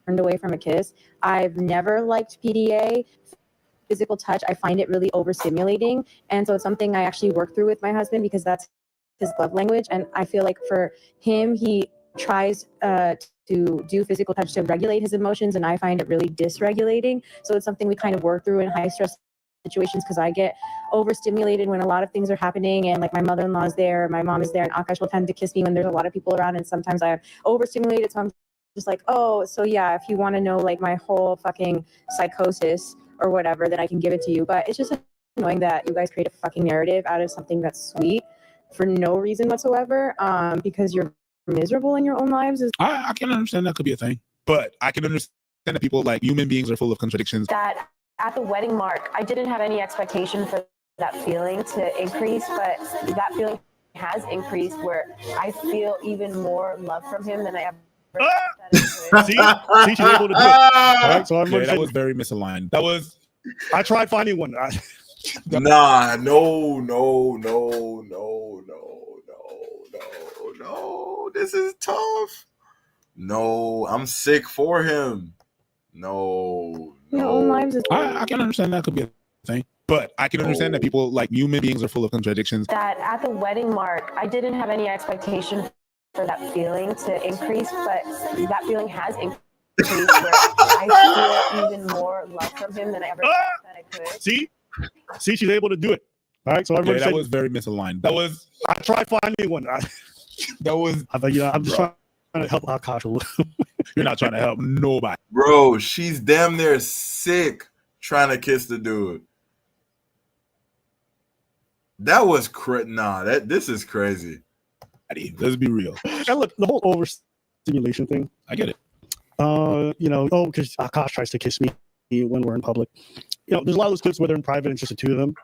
Turned away from a kiss. I've never liked PDA, physical touch. I find it really overstimulating. And so it's something I actually work through with my husband because that's his love language. And I feel like for him, he tries to do physical touch to regulate his emotions. And I find it really dysregulating. So it's something we kind of work through in high stress situations because I get overstimulated when a lot of things are happening and like my mother-in-law is there, my mom is there, and Akash will tend to kiss me when there's a lot of people around, and sometimes I'm overstimulated, so I'm just like, oh, so yeah, if you want to know like my whole fucking psychosis or whatever, then I can give it to you. But it's just annoying that you guys create a fucking narrative out of something that's sweet for no reason whatsoever, because you're miserable in your own lives. I can understand that could be a thing, but I can understand that people, like, human beings are full of contradictions. That at the wedding mark, I didn't have any expectation for that feeling to increase, but that feeling has increased where I feel even more love from him than I ever See, she's able to do it. All right, so that was very misaligned. I tried finding one. Nah, no. This is tough. No, I'm sick for him. No. I can understand that could be a thing, but I can understand that people, like, human beings are full of contradictions. That at the wedding mark, I didn't have any expectation for that feeling to increase, but that feeling has increased where I feel even more love from him than I ever thought that I could. See, she's able to do it. All right, so that was very misaligned. I tried finding one. I'm just trying to help Akash a little. You're not trying to help nobody, bro. She's damn near sick trying to kiss the dude. That was this is crazy. Let's be real. And look, the whole overstimulation thing. I get it. Because Akash tries to kiss me when we're in public. There's a lot of those clips where they're in private and it's just the two of them.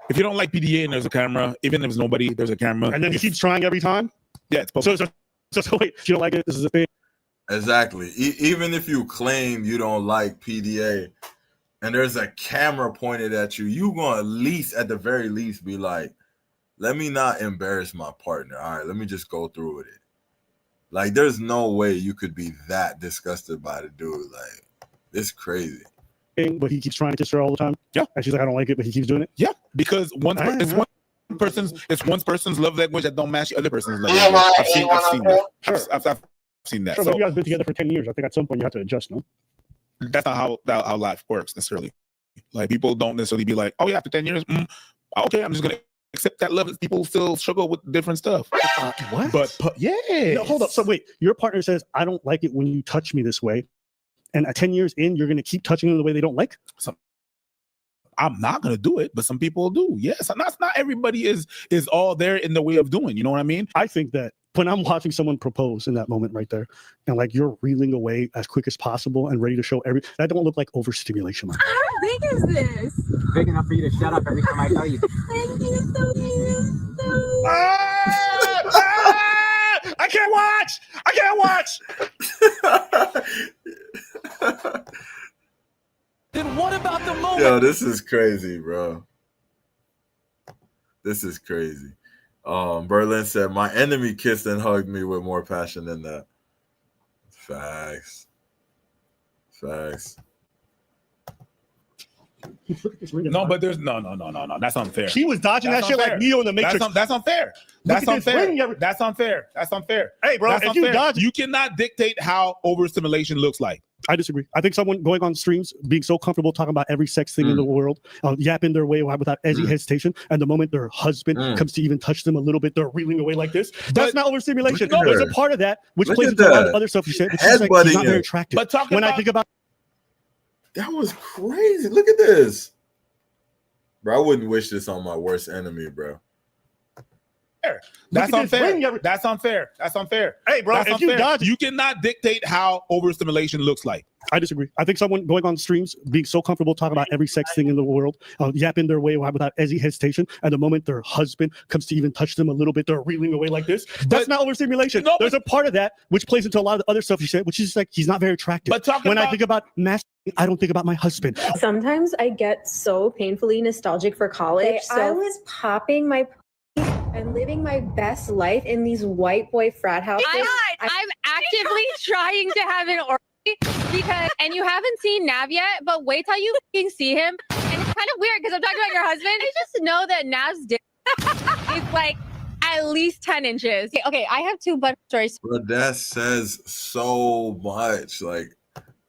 If you don't like PDA and there's a camera, even if there's nobody, there's a camera. And then he keeps trying every time? Yeah, it's so wait, you don't like it? This is a thing? Exactly. Even if you claim you don't like PDA and there's a camera pointed at you, you gonna at the very least be like, let me not embarrass my partner. All right, let me just go through with it. Like, there's no way you could be that disgusted by the dude. Like, it's crazy. But he keeps trying to kiss her all the time. Yeah. And she's like, I don't like it, but he keeps doing it. Yeah, because it's one person's love language that don't match the other person's love Yeah, language. well, I've seen that. Sure. I've seen that. Sure, So but you guys been together for 10 years. I think at some point you have to adjust, no? that's not how life works necessarily. Like, people don't necessarily be like, oh yeah, after 10 years, okay, I'm just gonna accept that love. People still struggle with different stuff. What? But yeah. No, hold up. So wait, your partner says, I don't like it when you touch me this way. And at 10 years in, you're going to keep touching them the way they don't like? I'm not going to do it, but some people do. Yes. Not everybody is all there in the way of doing. You know what I mean? I think that when I'm watching someone propose in that moment right there, and like you're reeling away as quick as possible and ready to show that don't look like overstimulation. How big is this? Big enough for you to shut up every time I tell you. Thank you so much. I can't watch. Then what about the moment? Yo, this is crazy, bro. This is crazy. Berlin said, my enemy kissed and hugged me with more passion than that. Facts. No, but there's no. That's unfair. She was dodging that shit like Neo in the Matrix. That's unfair. That's unfair. Hey, bro, if you dodge, you cannot dictate how overstimulation looks like. I disagree. I think someone going on streams, being so comfortable talking about every sex thing in the world, yapping their way without any hesitation, and the moment their husband comes to even touch them a little bit, they're reeling away like this. That's not overstimulation. There's a part of that which plays into a lot of other stuff you said, which is like, he's not very attractive. But I think about that was crazy. Look at this. Bro, I wouldn't wish this on my worst enemy, bro. That's unfair. That's unfair. Hey, bro, if you dodge, you cannot dictate how overstimulation looks like. I disagree. I think someone going on streams, being so comfortable talking about every sex thing in the world, yapping their way without any hesitation, and the moment their husband comes to even touch them a little bit, they're reeling away like this. That's not overstimulation. There's a part of that which plays into a lot of the other stuff you said, which is like he's not very attractive. But I think about masturbating, I don't think about my husband. Sometimes I get so painfully nostalgic for college. I was popping my and living my best life in these white boy frat houses. I'm actively trying to have an orgy because, and you haven't seen Nav yet, but wait till you see him. And it's kind of weird because I'm talking about your husband. I just know that Nav's dick is like at least 10 inches. Okay, I have two butt stories. But that says so much. Like,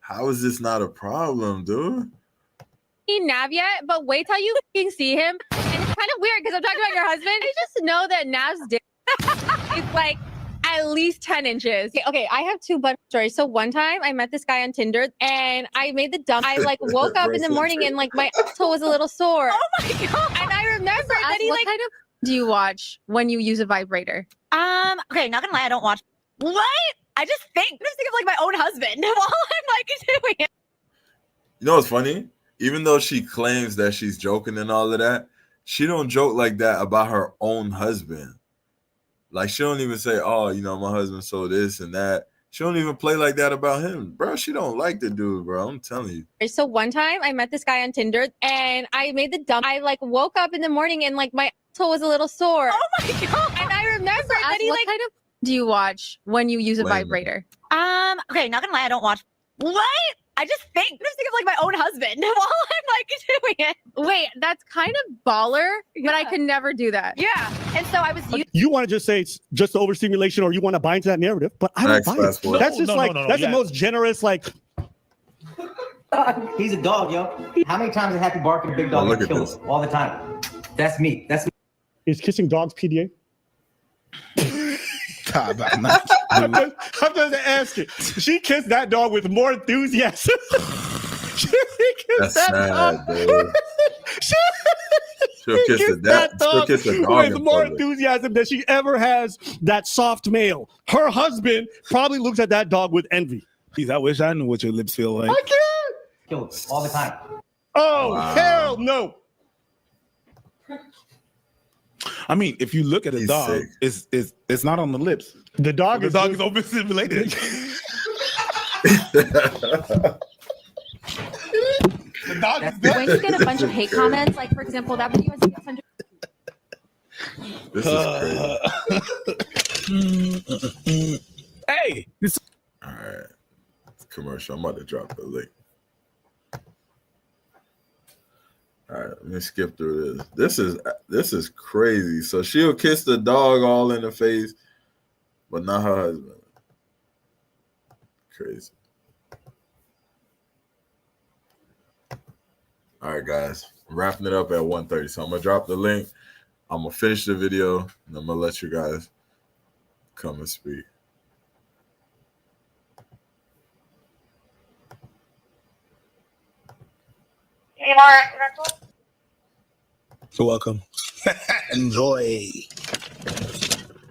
how is this not a problem, dude? Nav yet, but wait till you see him. And it's kind of weird because I'm talking about your husband. I just know that Nav's dick is like at least 10 inches. Okay, I have two butt stories. So one time I met this guy on Tinder and I made the dump. I like woke up in the morning and like my asshole was a little sore. Oh my God. And I remember that he like, what kind of do you watch when you use a vibrator? Okay, not gonna lie, I don't watch. What? I just think of like my own husband while I'm like doing it. You know what's funny? Even though she claims that she's joking and all of that, she don't joke like that about her own husband. Like, she don't even say, oh, you know, my husband sold this and that. She don't even play like that about him. Bro, she don't like the dude, bro. I'm telling you. So one time I met this guy on Tinder and I made the dump. I like woke up in the morning and like my asshole was a little sore. Oh my God. And I remember that he what kind of do you watch when you use a vibrator? Okay, not gonna lie, I don't watch. What? I just think of like my own husband while I'm like doing it. Wait, that's kind of baller, but I could never do that. Yeah. And so I was You want to just say it's just overstimulation or you want to buy into that narrative, but I don't buy it. That's just that's the most generous, like. He's a dog, yo. How many times has Happy barking a big dog and kill him? All the time. That's me. Is kissing dogs PDA? I'm just asking. She kissed that dog with more enthusiasm. She kissed that dog. She'll kiss that dog with more enthusiasm than she ever has that soft male. Her husband probably looks at that dog with envy. I wish I knew what your lips feel like. I can't. Kill him all the time. Oh, hell no. I mean, if you look at a dog, it's not on the lips. The dog is overstimulated. When you get a bunch of hate comments, like for example, that video has 600. This is crazy. Hey, all right. Commercial. I'm about to drop the link. All right, let me skip through this. This is crazy. So she'll kiss the dog all in the face, but not her husband. Crazy. All right, guys. I'm wrapping it up at 1:30. So I'm gonna drop the link. I'm gonna finish the video, and I'm gonna let you guys come and speak. Any more? You're welcome. Enjoy.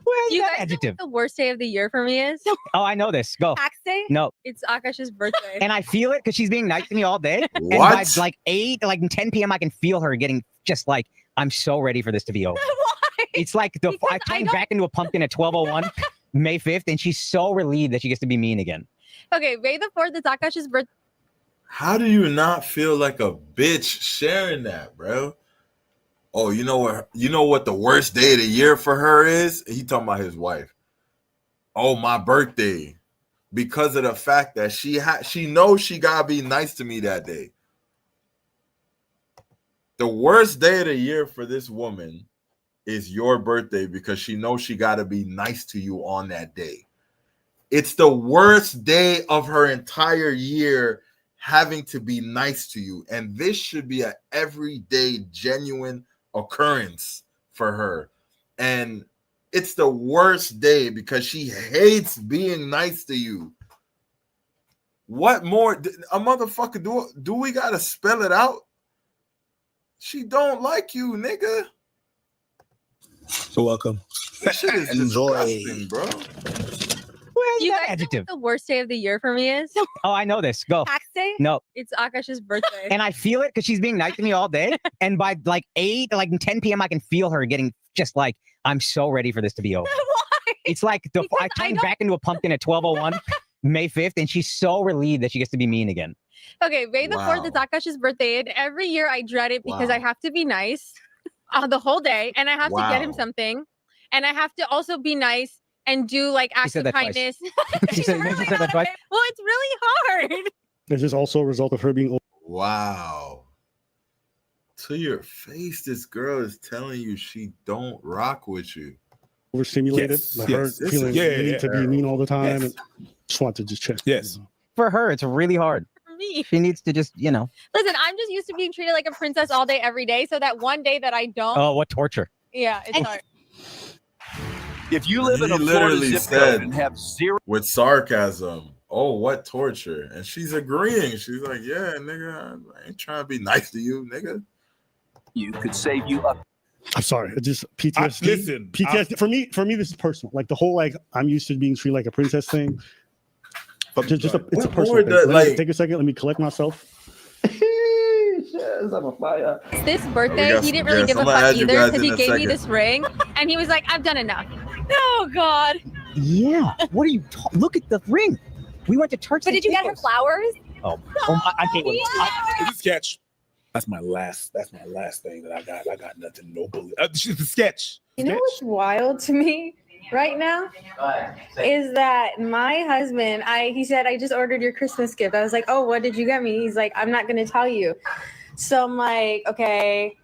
Where's You that guys know adjective? what the worst day of the year for me is? Oh, I know this. Go. Tax day? No. It's Akash's birthday. And I feel it because she's being nice to me all day. And What? by like 8, like 10 p.m., I can feel her getting just like, I'm so ready for this to be over. Why? It's like I turned back into a pumpkin at 12:01, May 5th, and she's so relieved that she gets to be mean again. Okay, May the 4th is Akash's birthday. How do you not feel like a bitch sharing that, bro? Oh, you know what the worst day of the year for her is? He talking about his wife. Oh, my birthday. Because of the fact that she knows she gotta be nice to me that day. The worst day of the year for this woman is your birthday because she knows she gotta be nice to you on that day. It's the worst day of her entire year having to be nice to you. And this should be an everyday, genuine occurrence for her. And it's the worst day because she hates being nice to you. What more? A motherfucker, do we gotta spell it out? She don't like you, nigga. You're welcome. That shit is disgusting, bro. Where's You that guys know adjective? what the worst day of the year for me is? Oh, I know this. Go. Tax day? No. It's Akash's birthday. And I feel it because she's being nice to me all day. And by like 8, like 10 p.m., I can feel her getting just like, I'm so ready for this to be over. Why? It's like I turned back into a pumpkin at 12:01, May 5th, and she's so relieved that she gets to be mean again. Okay, May the 4th is Akash's birthday, and every year I dread it because I have to be nice the whole day, and I have to get him something, and I have to also be nice and do like acts said of that twice. kindness. She said that twice. Well, it's really hard. Is this also a result of her being Wow. To your face, this girl is telling you she don't rock with you. overstimulated? Yes, Like yes. her feeling Yeah, you need to be mean all the time. Yes. And just want to just check. Yes. For her, it's really hard. For me. She needs to just, Listen, I'm just used to being treated like a princess all day, every day. So that one day that I don't, Oh, what torture. yeah, it's hard. If you live in He a Florida literally zip code said and have zero with sarcasm, oh, what torture. And she's agreeing. She's like, yeah, nigga, I ain't trying to be nice to you, nigga. you could save you up. I'm sorry. It's just PTSD. Listen, PTSD. For me, this is personal. Like the whole like I'm used to being treated like a princess thing. It's a What personal more thing. does- Let me like- take a second. Let me collect myself. I'm a fire. This birthday, got he some didn't really guests. give a I'm gonna fuck add you either guys because in he a gave me second. this ring and he was like, I've done enough. Oh, God. Yeah. What are you look at the ring. We went to Turks. But and did you get her Caicos. flowers? Oh, I can't wait. It's a sketch. That's my last thing that I got. I got nothing. No bullet. It's a sketch. You know what's wild to me right now is that my husband, he said, I just ordered your Christmas gift. I was like, oh, what did you get me? He's like, I'm not going to tell you. So I'm like, okay,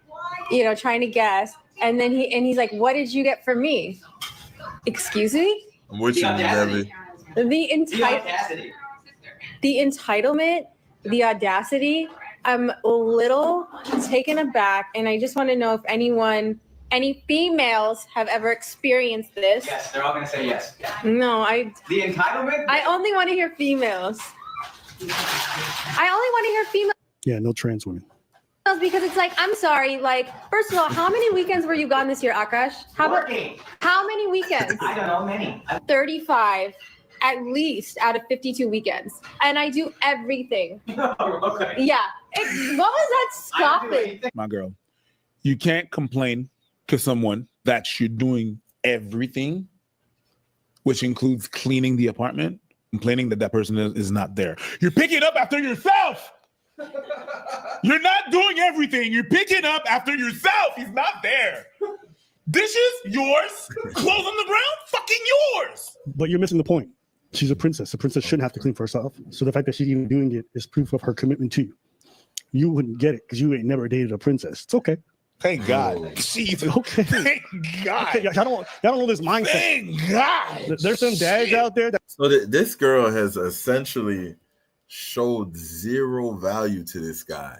trying to guess. And then he's like, what did you get for me? Excuse me? I'm with you, Debbie. The entitlement, the audacity. I'm a little taken aback, and I just want to know if any females have ever experienced this. Yes, they're all gonna say yes. No, The entitlement? I only want to hear females. I only want to hear females Yeah, no trans women. because it's like, I'm sorry, like, first of all, how many weekends were you gone this year, Akash? How many weekends? I don't know, many. 35 at least out of 52 weekends. And I do everything. Okay. Yeah. What was that stopping? My girl, you can't complain to someone that you're doing everything, which includes cleaning the apartment, complaining that person is not there. You're picking up after yourself. You're not doing everything. You're picking up after yourself. He's not there. Dishes, yours. Clothes on the ground, fucking yours. But you're missing the point. She's a princess. A princess shouldn't have to clean for herself. So the fact that she's even doing it is proof of her commitment to you. You wouldn't get it because you ain't never dated a princess. It's okay. Thank God. Jesus. Okay. Thank God. Okay, y'all don't know this mindset. Thank God. There's some dads out there that So this girl has essentially showed zero value to this guy.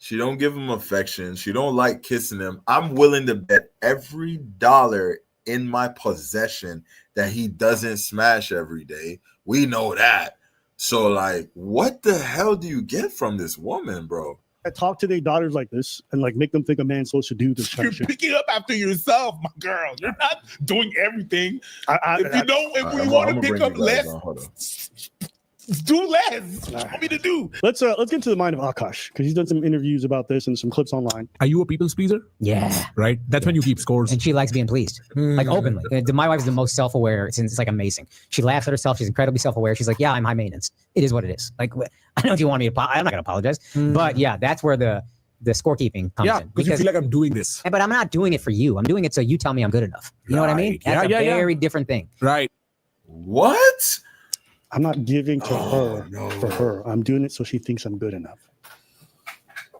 She don't give him affection. She don't like kissing him. I'm willing to bet every dollar in my possession that he doesn't smash every day. We know that. So, like, what the hell do you get from this woman, bro? talk to their daughters like this and like make them think a man's supposed to do this kind You're of shit. picking up after yourself, my girl. You're not doing everything. If we I'm want to gonna pick bring up you guys less, on. Hold on. do less. What do you want me to do? Let's get into the mind of Akash because he's done some interviews about this and some clips online. Are you a people's pleaser? Yeah. Right? That's when you keep scores. And she likes being pleased, like openly. My wife is the most self-aware. It's like amazing. She laughs at herself. She's incredibly self-aware. She's like, yeah, I'm high maintenance. It is what it is. Like, I don't know if you want me to, I'm not going to apologize. But yeah, that's where the scorekeeping comes in. Because you feel like I'm doing this. But I'm not doing it for you. I'm doing it so you tell me I'm good enough. You know what I mean? That's a very different thing. Right. What? I'm not giving to her for her. I'm doing it so she thinks I'm good enough.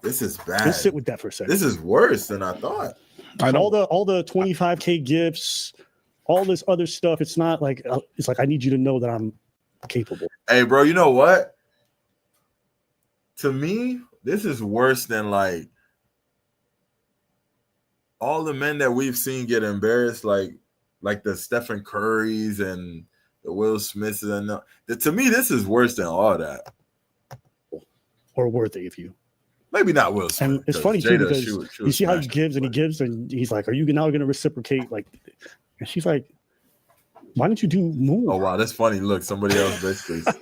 This is bad. Let's sit with that for a second. This is worse than I thought. All the 25K gifts, all this other stuff. It's not like it's like I need you to know that I'm capable. Hey, bro, you know what? To me, this is worse than like all the men that we've seen get embarrassed, like the Stephen Currys and the Will Smiths. And to me, this is worse than all that. Or worthy if you. Maybe not Will Smith. And it's funny too Jada, because she you see how he gives and he gives and he's like, "Are you now going to reciprocate?" Like, and she's like, "Why don't you do more?" Oh wow, that's funny. Look, somebody else basically.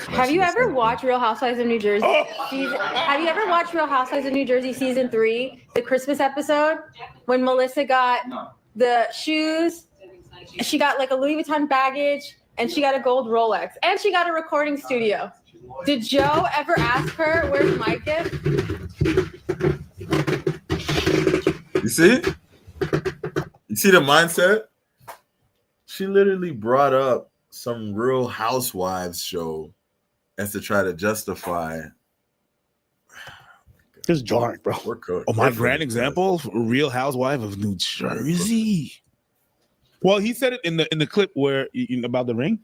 Have you ever watched Real Housewives of New Jersey? Have you ever watched Real Housewives of New Jersey season 3, the Christmas episode, when Melissa got the shoes, she got like a Louis Vuitton baggage, and she got a gold Rolex, and she got a recording studio. Did Joe ever ask her, "Where's my gift?" You see? You see the mindset? She literally brought up some Real Housewives show as to try to justify. This is jarring, bro. We're cooked. Oh, my grand example: Real Housewife of New Jersey. Well, he said it in the clip where about the ring.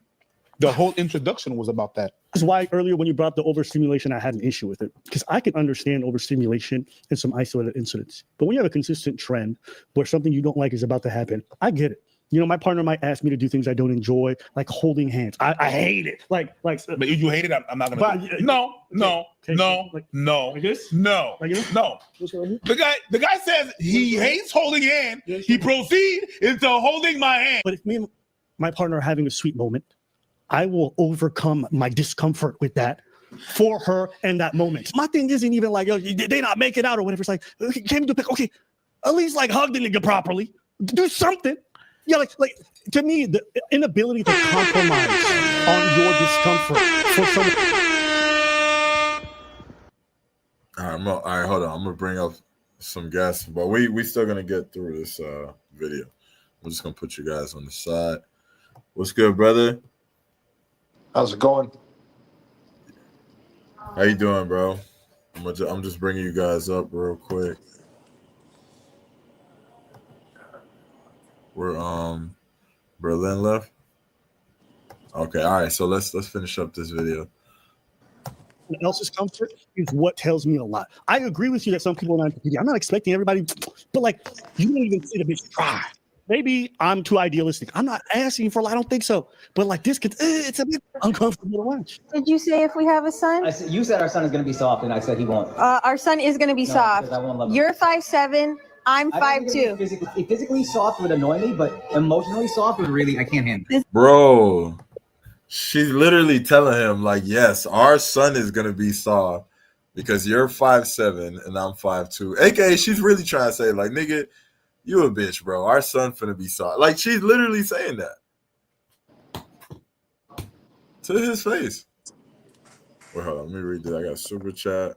The whole introduction was about that. That's why earlier when you brought up the overstimulation, I had an issue with it because I can understand overstimulation in some isolated incidents. But when you have a consistent trend where something you don't like is about to happen, I get it. You know, my partner might ask me to do things I don't enjoy, like holding hands. I hate it. Like. But you hate it. I'm not gonna. Do it. No. Like this? No. Like this? No. The guy says he hates holding hand. He proceed into holding my hand. But if me and my partner are having a sweet moment, I will overcome my discomfort with that for her and that moment. My thing isn't even like, yo, they not make it out or whatever. It's like, okay, came to pick. Okay, at least like hug the nigga properly. Do something. Yeah, like to me, the inability to compromise on your discomfort for someone. All right, hold on. I'm gonna bring up some guests, but we still gonna get through this video. I'm just gonna put you guys on the side. What's good, brother? How's it going? How you doing, bro? I'm just bringing you guys up real quick. We're Berlin left. Okay, all right. So let's finish up this video. Someone else's comfort is what tells me a lot. I agree with you that some people are not. I'm not expecting everybody, but like you don't even see the bitch try. Maybe I'm too idealistic. I'm not asking for. I don't think so. But like this could, it's a bit uncomfortable to watch. Did you say if we have a son? You said our son is going to be soft, and I said he won't. Our son is going to be soft. because I won't love him. You're 5'7". I'm I don't think 5'2". physically soft would annoy me, but emotionally soft would really, I can't handle it. Bro, she's literally telling him, like, yes, our son is going to be soft because you're 5'7" and I'm 5'2". AKA, she's really trying to say, like, nigga, you a bitch, bro. Our son finna be soft. Like, she's literally saying that to his face. Wait, hold on. Let me read this. I got super chat.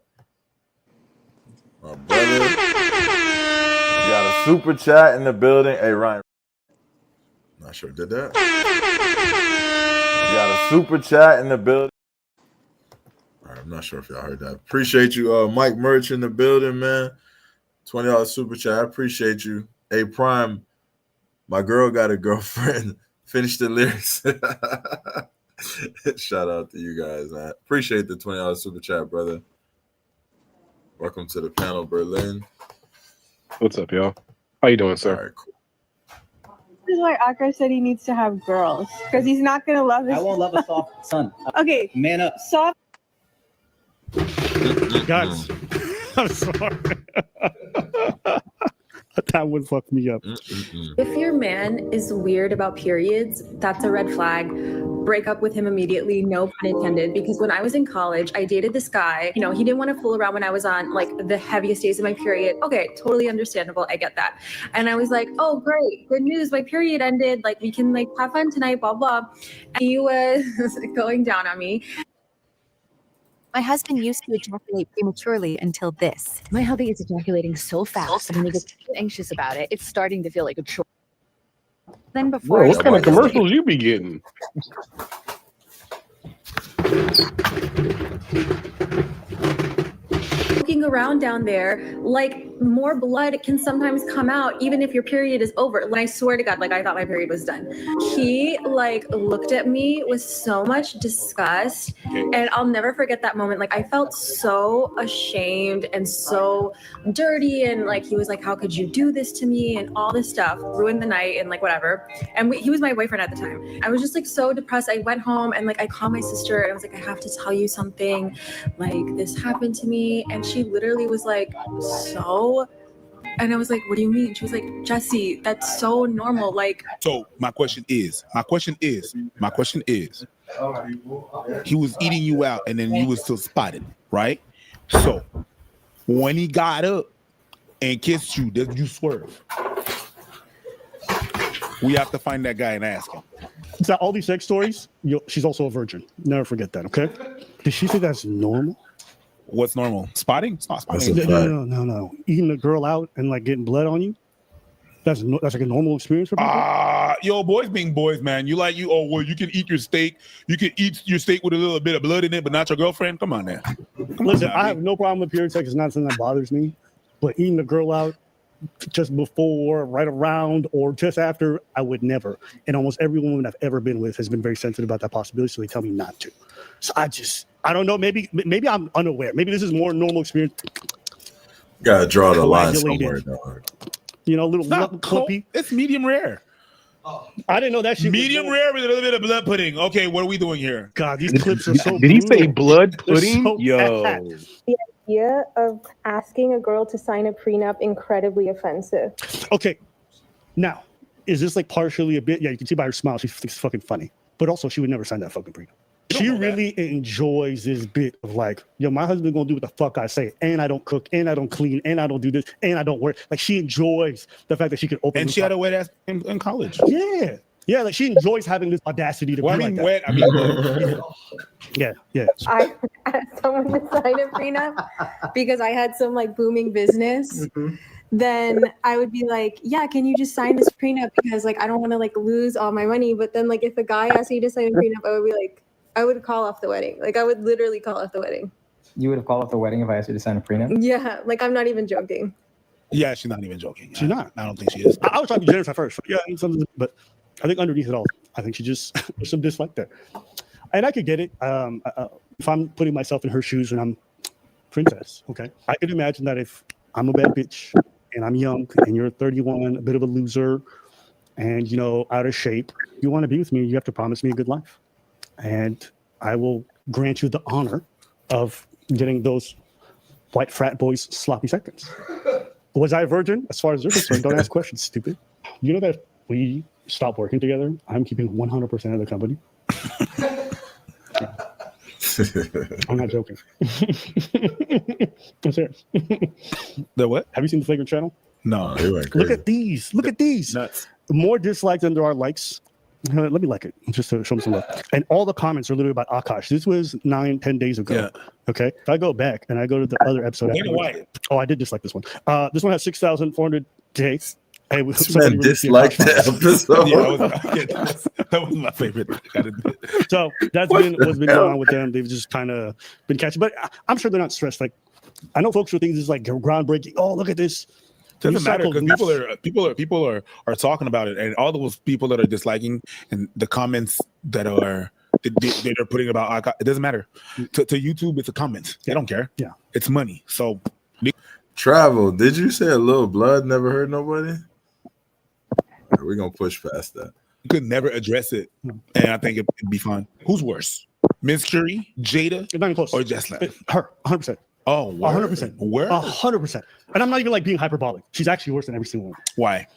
My brother. You got a a super chat in the building. Hey, Ryan. Not sure did that. We got a super chat in the building. All right, I'm not sure if y'all heard that. Appreciate you, Mike Merch in the building, man. $20 super chat. I appreciate you. Hey, Prime, my girl got a girlfriend. Finish the lyrics. Shout out to you guys, man. Appreciate the $20 super chat, brother. Welcome to the panel, Berlin. What's up, y'all? How you doing, sir? All right, cool. This is why Akar said he needs to have girls, because he's not gonna love his. I won't love a soft son. Okay, Man up. soft. Guys, I'm sorry. That would fuck me up. If your man is weird about periods, that's a red flag. Break up with him immediately, no pun intended. Because when I was in college, I dated this guy. You know, he didn't want to fool around when I was on like the heaviest days of my period. Okay, totally understandable. I get that. And I was like, oh, great, good news. My period ended. Like, we can like have fun tonight, blah, blah. And he was going down on me. My husband used to ejaculate prematurely until this. My hubby is ejaculating so fast, and when he gets too anxious about it, it's starting to feel like a chore. Then before Bro, what kind of commercials you be getting? Looking around down there, like more blood can sometimes come out even if your period is over. When I swear to God, like I thought my period was done. He like looked at me with so much disgust, and I'll never forget that moment. Like I felt so ashamed and so dirty, and like he was like, "How could you do this to me?" and all this stuff, ruined the night and like whatever. And he was my boyfriend at the time. I was just like so depressed. I went home and like I called my sister and I was like, "I have to tell you something. Like this happened to me," and she literally was like, "So?" And I was like, "What do you mean?" She was like, "Jesse, that's so normal." Like, so my question is, he was eating you out and then you was still spotted, right? So when he got up and kissed you, did you swerve? We have to find that guy and ask him. So all these sex stories, she's also a virgin. Never forget that, okay? Did she say that's normal? What's normal? Spotting? It's not spotting. No. Eating a girl out and like getting blood on you. That's like a normal experience for people. Yo, boys being boys, man. You can eat your steak. You can eat your steak with a little bit of blood in it, but not your girlfriend. Come on, now. Listen, I have no problem with period sex. It's not something that bothers me. But eating a girl out just before, right around, or just after, I would never. And almost every woman I've ever been with has been very sensitive about that possibility, so they tell me not to. So I don't know. Maybe I'm unaware. Maybe this is more normal experience. Gotta draw the line somewhere, dog. You know, little clumpy. It's medium rare. I didn't know that shit. Medium rare with a little bit of blood pudding. Okay, what are we doing here? God, these clips are so. Did he say blood pudding? So Yo. The idea of asking a girl to sign a prenup incredibly offensive. Okay, now is this like partially a bit? Yeah, you can see by her smile, she's fucking funny. But also, she would never sign that fucking prenup. She really enjoys this bit of like, yo, my husband gonna do what the fuck I say, and I don't cook, and I don't clean, and I don't do this, and I don't work. Like she enjoys the fact that she can open. And she had a wet ass in college. Yeah, like she enjoys having this audacity to be like that. Yeah. I asked someone to sign a prenup because I had some like booming business. Then I would be like, yeah, can you just sign this prenup? Because like, I don't want to like lose all my money. But then like, if a guy asked me to sign a prenup, I would be like, I would call off the wedding. Like I would literally call off the wedding. You would have called off the wedding if I asked you to sign a prenup? Yeah, like I'm not even joking. Yeah, she's not even joking. She's not. I don't think she is. I was talking to Jennifer first. Yeah, but I think underneath it all, I think she just there's some dislike there. And I could get it. If I'm putting myself in her shoes and I'm princess, okay, I could imagine that if I'm a bad bitch and I'm young and you're 31, a bit of a loser, and you know out of shape, you want to be with me, you have to promise me a good life, and I will grant you the honor of getting those white frat boys sloppy seconds. Was I a virgin? As far as they're concerned, don't ask questions, stupid. You know that we stopped working together, I'm keeping 100% of the company. I'm not joking. I'm serious. The what? Have you seen the Flagrant Channel? No. Look at these. Look at these. Nuts. More dislikes than there are likes. Let me like it just to show them some love. And all the comments are literally about Akash. This was 9-10 days ago. Yeah. Okay. If I go back and I go to the other episode. White. Oh, I did dislike this one. This one has 6,400 Jay, hey, This somebody man released the disliked the Akash episode. That was my favorite. So that's been what's been going on with them. They've just kind of been catching, but I'm sure they're not stressed. Like, I know folks who think this is like groundbreaking. Oh, look at this. Doesn't matter because people are talking about it, and all those people that are disliking and the comments that are they're putting about it doesn't matter to YouTube. It's a comment. They don't care. Yeah, it's money. So Travel. Did you say a little blood never hurt nobody? We're gonna push past that. You could never address it, and I think it'd be fine. Who's worse, Miss Curie, Jada, or Jesslyn? Her, 100%. Oh, 100%. Where? 100%. And I'm not even like being hyperbolic. She's actually worse than every single one. Why?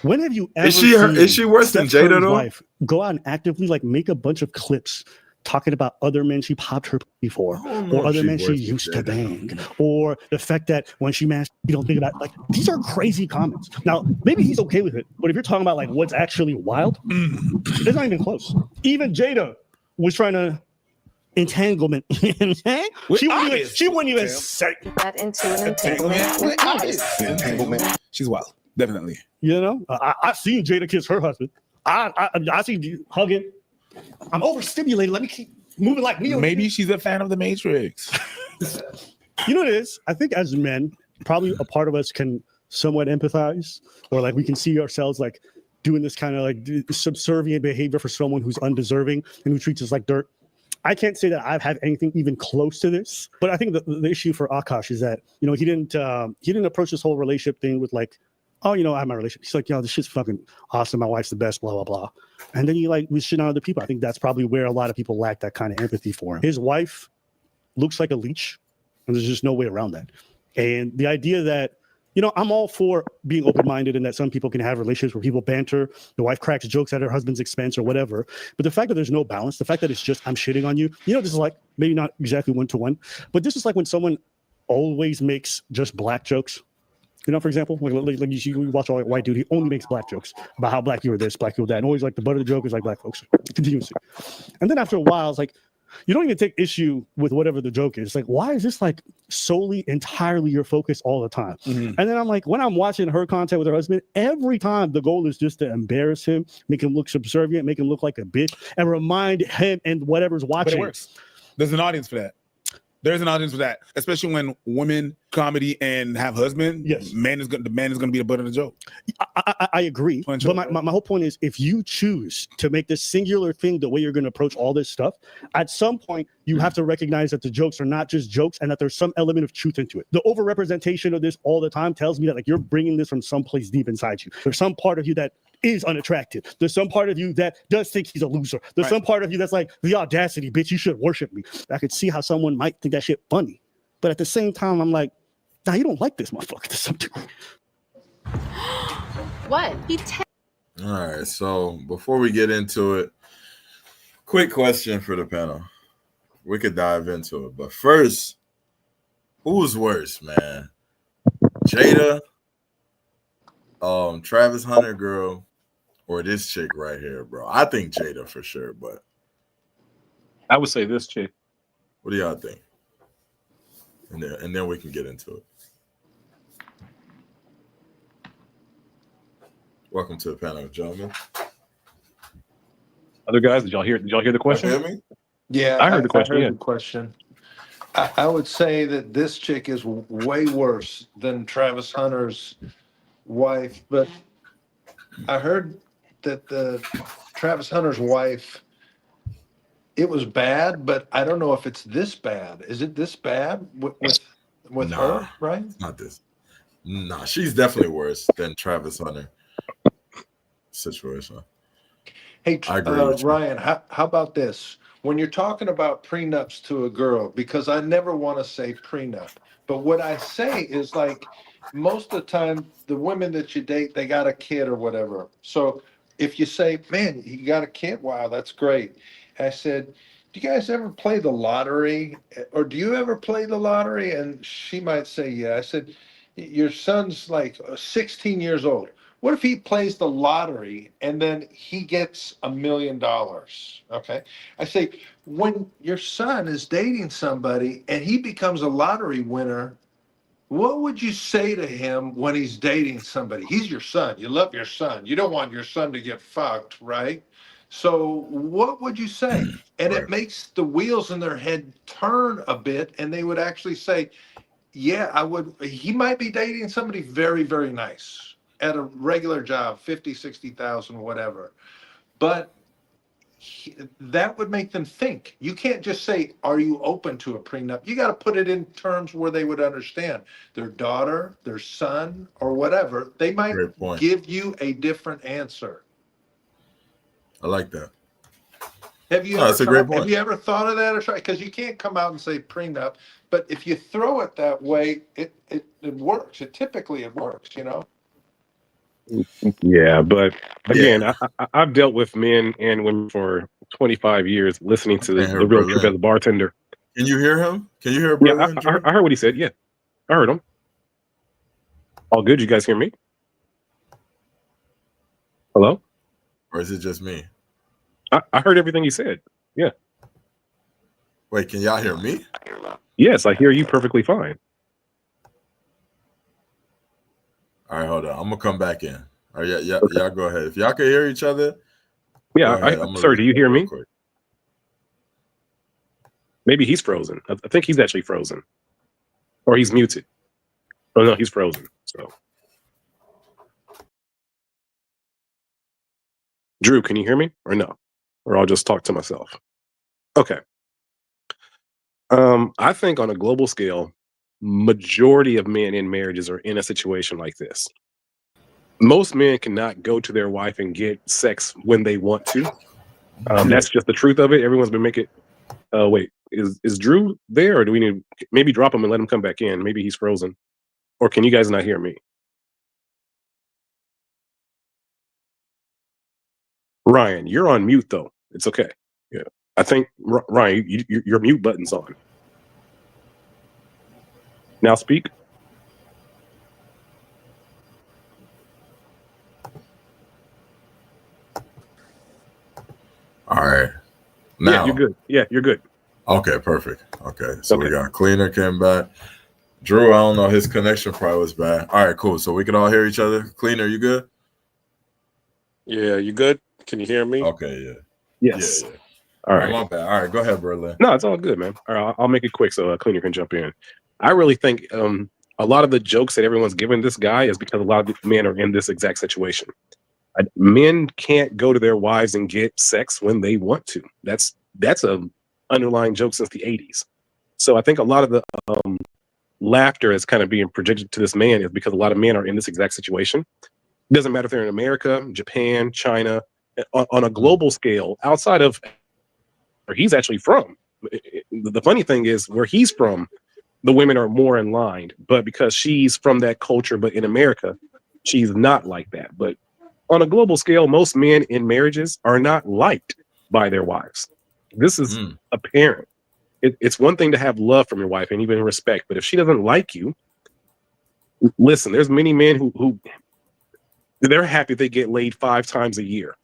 When have you ever Is she worse than Steph Jada Curry's though? wife go out and actively like make a bunch of clips talking about other men she popped her before, know or if other she's men she worse than used to Jada. bang, or the fact that when she mashed, you don't think about like these are crazy comments. Now maybe he's okay with it, but if you're talking about like what's actually wild, it's not even close. Even Jada was trying to entanglement. She wouldn't even say That into an entanglement. Entanglement. She's wild, definitely. You know, I seen Jada kiss her husband. I seen you hugging. I'm overstimulated. Let me keep moving like me. Maybe she's a fan of the Matrix. You know what it is? I think as men, probably a part of us can somewhat empathize, or like we can see ourselves like doing this kind of like subservient behavior for someone who's undeserving and who treats us like dirt. I can't say that I've had anything even close to this, but I think the issue for Akash is that, you know, he didn't approach this whole relationship thing with like, oh, you know, I have my relationship. He's like, yo, this shit's fucking awesome. My wife's the best, blah, blah, blah. And then he like was shitting on other people. I think that's probably where a lot of people lack that kind of empathy for him. His wife looks like a leech, and there's just no way around that. And the idea that, you know, I'm all for being open-minded and that some people can have relationships where people banter, the wife cracks jokes at her husband's expense or whatever. But the fact that there's no balance, the fact that it's just I'm shitting on you, you know, this is like maybe not exactly one-to-one, but this is like when someone always makes just black jokes. You know, for example, like you watch all white dude, he only makes black jokes about how black you were this, black you were that, and always like the butt of the joke is like black folks continuously. And then after a while, it's like you don't even take issue with whatever the joke is. It's like, why is this like solely entirely your focus all the time? And then I'm like, when I'm watching her content with her husband, every time the goal is just to embarrass him, make him look subservient, make him look like a bitch, and remind him and whatever's watching. But it works. There's an audience for that. There's an audience for that, especially when women comedy and have husband. Yes, the man is going to be the butt of the joke. I agree, but my whole point is, if you choose to make this singular thing the way you're going to approach all this stuff, at some point you have to recognize that the jokes are not just jokes and that there's some element of truth into it. The overrepresentation of this all the time tells me that like you're bringing this from someplace deep inside you. There's some part of you that is unattractive. There's some part of you that does think he's a loser. There's some part of you that's like, the audacity, bitch, you should worship me. I could see how someone might think that shit funny. But at the same time, I'm like, nah, you don't like this motherfucker to some degree. What? All right, so before we get into it, quick question for the panel. We could dive into it, but first, who's worse, man? Jada, Travis Hunter girl, or this chick right here, bro? I think Jada for sure, but I would say this chick. What do y'all think? And then we can get into it. Welcome to the panel, gentlemen. Other guys, did y'all hear the question? You hear me? Yeah, I heard the question. I heard Yeah. the question. I would say that this chick is way worse than Travis Hunter's wife, but I heard that the Travis Hunter's wife, it was bad, but I don't know if it's this bad. Is it this bad with her, right? It's not this. Nah, she's definitely worse than Travis Hunter situation. Hey, I agree with you. Ryan, how about this? When you're talking about prenups to a girl, because I never want to say prenup, but what I say is like most of the time, the women that you date, they got a kid or whatever. So if you say, man, you got a kid, wow, that's great. I said, do you guys ever play the lottery? Or do you ever play the lottery? And she might say, yeah. I said, your son's like 16 years old. What if he plays the lottery and then he gets $1 million? Okay. I say, when your son is dating somebody and he becomes a lottery winner, what would you say to him when he's dating somebody? He's your son. You love your son. You don't want your son to get fucked, right? So what would you say? And it makes the wheels in their head turn a bit, and they would actually say, yeah, I would. He might be dating somebody very, very nice at a regular job, 50, 60,000, whatever. But that would make them think. You can't just say, are you open to a prenup? You got to put it in terms where they would understand. Their daughter, their son, or whatever, they might give you a different answer. I like that. Have you have you ever thought of that or tried? Because you can't come out and say prenup, but if you throw it that way, it works. Typically it works, you know. Yeah, but again, I've dealt with men and women for 25 years, listening to the real truth as a bartender. Can you hear him? Can you hear Yeah, Berlin? I heard what he said. Yeah, I heard him. All good. You guys hear me? Hello? Or is it just me? I heard everything he said. Yeah. Wait, can y'all hear me? Yes, I hear you perfectly fine. All right, hold on. I'm gonna come back in. All right, y'all go ahead. If y'all can hear each other, yeah. Sir, do you hear me? Maybe he's frozen. I think he's actually frozen, or he's muted. Oh no, he's frozen. So, Drew, can you hear me or no? Or I'll just talk to myself. Okay. I think on a global scale, majority of men in marriages are in a situation like this. Most men cannot go to their wife and get sex when they want to. That's just the truth of it. Everyone's been making. Wait, is Drew there, or do we need maybe drop him and let him come back in? Maybe he's frozen, or can you guys not hear me? Ryan, you're on mute though. It's okay. Yeah, I think Ryan, your mute button's on. Now speak. All right. Now yeah, you're good. Yeah, you're good. Okay, perfect. Okay, so we got Cleaner came back. Drew, I don't know, his connection probably was bad. All right, cool. So we can all hear each other. Cleaner, you good? Yeah, you good? Can you hear me? Okay, yeah. Yes. Yeah. All right. My bad. All right, go ahead, Berlin. No, it's all good, man. All right, I'll make it quick so Cleaner can jump in. I really think a lot of the jokes that everyone's giving this guy is because a lot of men are in this exact situation. Men can't go to their wives and get sex when they want to. That's a underlying joke since the 80s. So I think a lot of the laughter is kind of being projected to this man is because a lot of men are in this exact situation. It doesn't matter if they're in America, Japan, China, on a global scale, outside of where he's actually from. The funny thing is where he's from, the women are more in line, but because she's from that culture, but in America, she's not like that. But on a global scale, most men in marriages are not liked by their wives. This is apparent. It's one thing to have love from your wife and even respect, but if she doesn't like you, listen, there's many men who they're happy they get laid 5 times a year.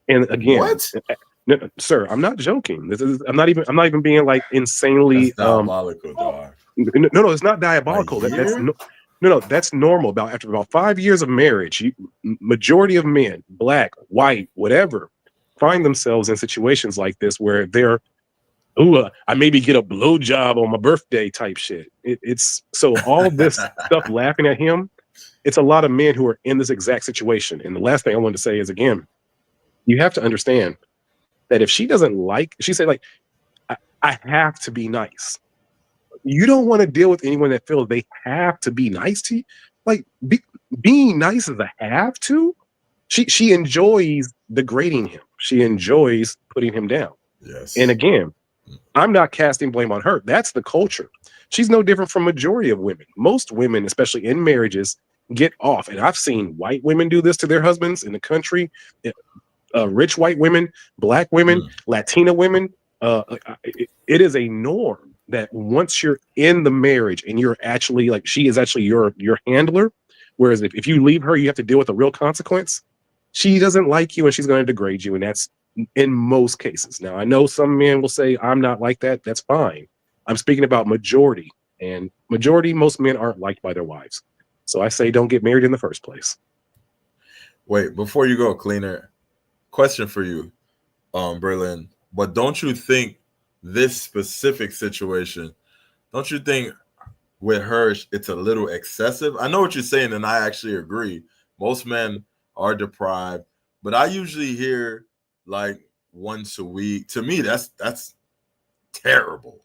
And again, no, sir, I'm not joking. I'm not even being like insanely diabolical, dog. No, it's not diabolical. That's normal. After about 5 years of marriage, majority of men, black, white, whatever, find themselves in situations like this where they're, I maybe get a blowjob on my birthday type shit. It's so all this stuff laughing at him. It's a lot of men who are in this exact situation. And the last thing I wanted to say is, again, you have to understand that if she doesn't she said, like, I have to be nice. You don't want to deal with anyone that feels they have to be nice to you. Like, being nice is a have to. She enjoys degrading him. She enjoys putting him down. Yes. And again, I'm not casting blame on her. That's the culture. She's no different from majority of women. Most women, especially in marriages, get off. And I've seen white women do this to their husbands in the country. Rich white women, black women, Latina women. It is a norm that once you're in the marriage and you're actually like, she is actually your handler. Whereas if you leave her, you have to deal with a real consequence. She doesn't like you and she's going to degrade you. And that's in most cases. Now, I know some men will say, I'm not like that. That's fine. I'm speaking about majority. And most men aren't liked by their wives. So I say don't get married in the first place. Wait, before you go, Cleaner, question for you, Berlin. But don't you think this specific situation, don't you think with her it's a little excessive? I know what you're saying, and I actually agree. Most men are deprived, but I usually hear like once a week. To me, that's terrible.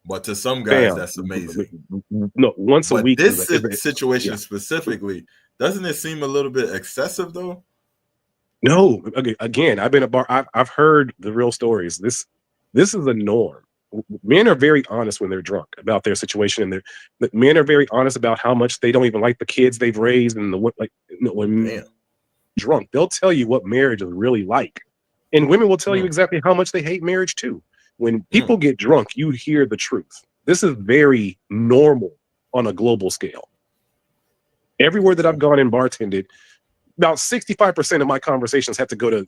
But to some guys, Bam. that's amazing. No, once a But week. this situation specifically, doesn't it seem a little bit excessive though? No, again, I've been a bar. I've heard the real stories. This is the norm. Men are very honest when they're drunk about their situation, and men are very honest about how much they don't even like the kids they've raised, and when drunk, they'll tell you what marriage is really like, and women will tell you exactly how much they hate marriage too. When people get drunk, you hear the truth. This is very normal on a global scale. Everywhere that I've gone and bartended, about 65% of my conversations have to go to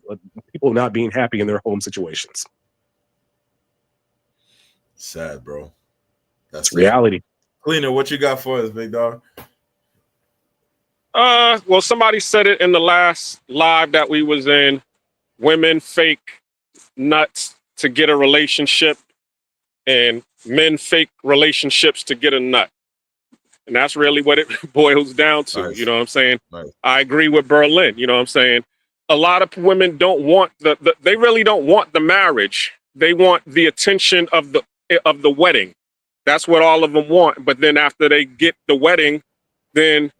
people not being happy in their home situations. Sad, bro. That's reality. Cleaner, what you got for us, big dog? Well, somebody said it in the last live that we was in. Women fake nuts to get a relationship, and men fake relationships to get a nut. And that's really what it boils down to. Nice. You know what I'm saying? Nice. I agree with Berlin. You know what I'm saying? A lot of women don't want they really don't want the marriage. They want the attention of the wedding. That's what all of them want. But then after they get the wedding, then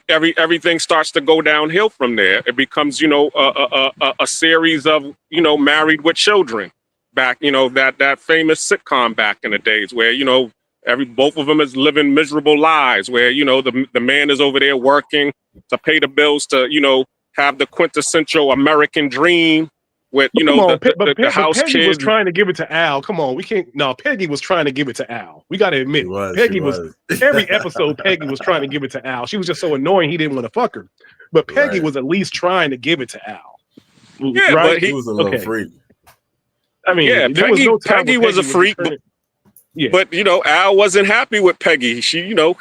everything starts to go downhill from there. It becomes, a series of, Married with Children. Back, that famous sitcom back in the days where, both of them is living miserable lives where, the man is over there working to pay the bills to, have the quintessential American dream with, the house Peggy kids. was trying to give it to Al. Come on, we can't. No, Peggy was trying to give it to Al. We got to admit, Peggy was every episode. Peggy was trying to give it to Al. She was just so annoying. He didn't want to fuck her, but Peggy was at least trying to give it to Al. Yeah, right? but he was a little freak. I mean, Yeah, there was no time Peggy when was a freak, turning- but Al wasn't happy with Peggy. She, he was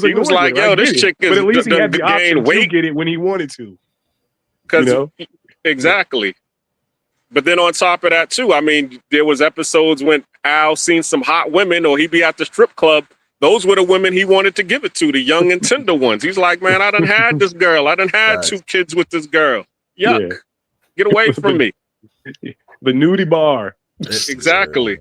he was like, "Yo, this chick is but at least he had the gain option to weight get it when he wanted to." because exactly." But then on top of that too, I mean, there was episodes when Al seen some hot women, or he'd be at the strip club. Those were the women he wanted to give it to, the young and tender ones. He's like, "Man, I done had this girl. I done had 2 kids with this girl. Yuck, get away from me." The nudie bar. Exactly.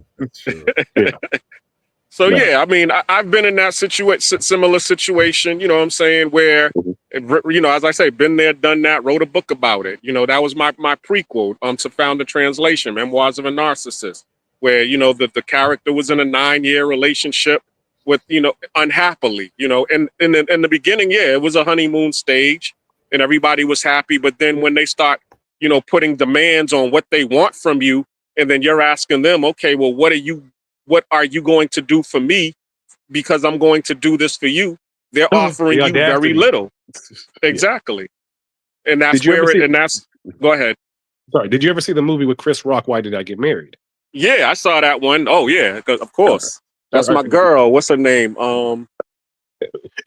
So yeah, I mean, I've been in that similar situation, you know what I'm saying, where, as I say, been there, done that, wrote a book about it. That was my prequel to Found the Translation, Memoirs of a Narcissist, where, the character was in a 9-year relationship with, unhappily, and in the beginning, it was a honeymoon stage and everybody was happy. But then when they start, putting demands on what they want from you, and then you're asking them, okay, well, what are you going to do for me? Because I'm going to do this for you. They're offering you very little. Exactly. And that's go ahead. Sorry. Did you ever see the movie with Chris Rock, Why Did I Get Married? Yeah, I saw that one. Oh yeah, of course. That's my girl. What's her name?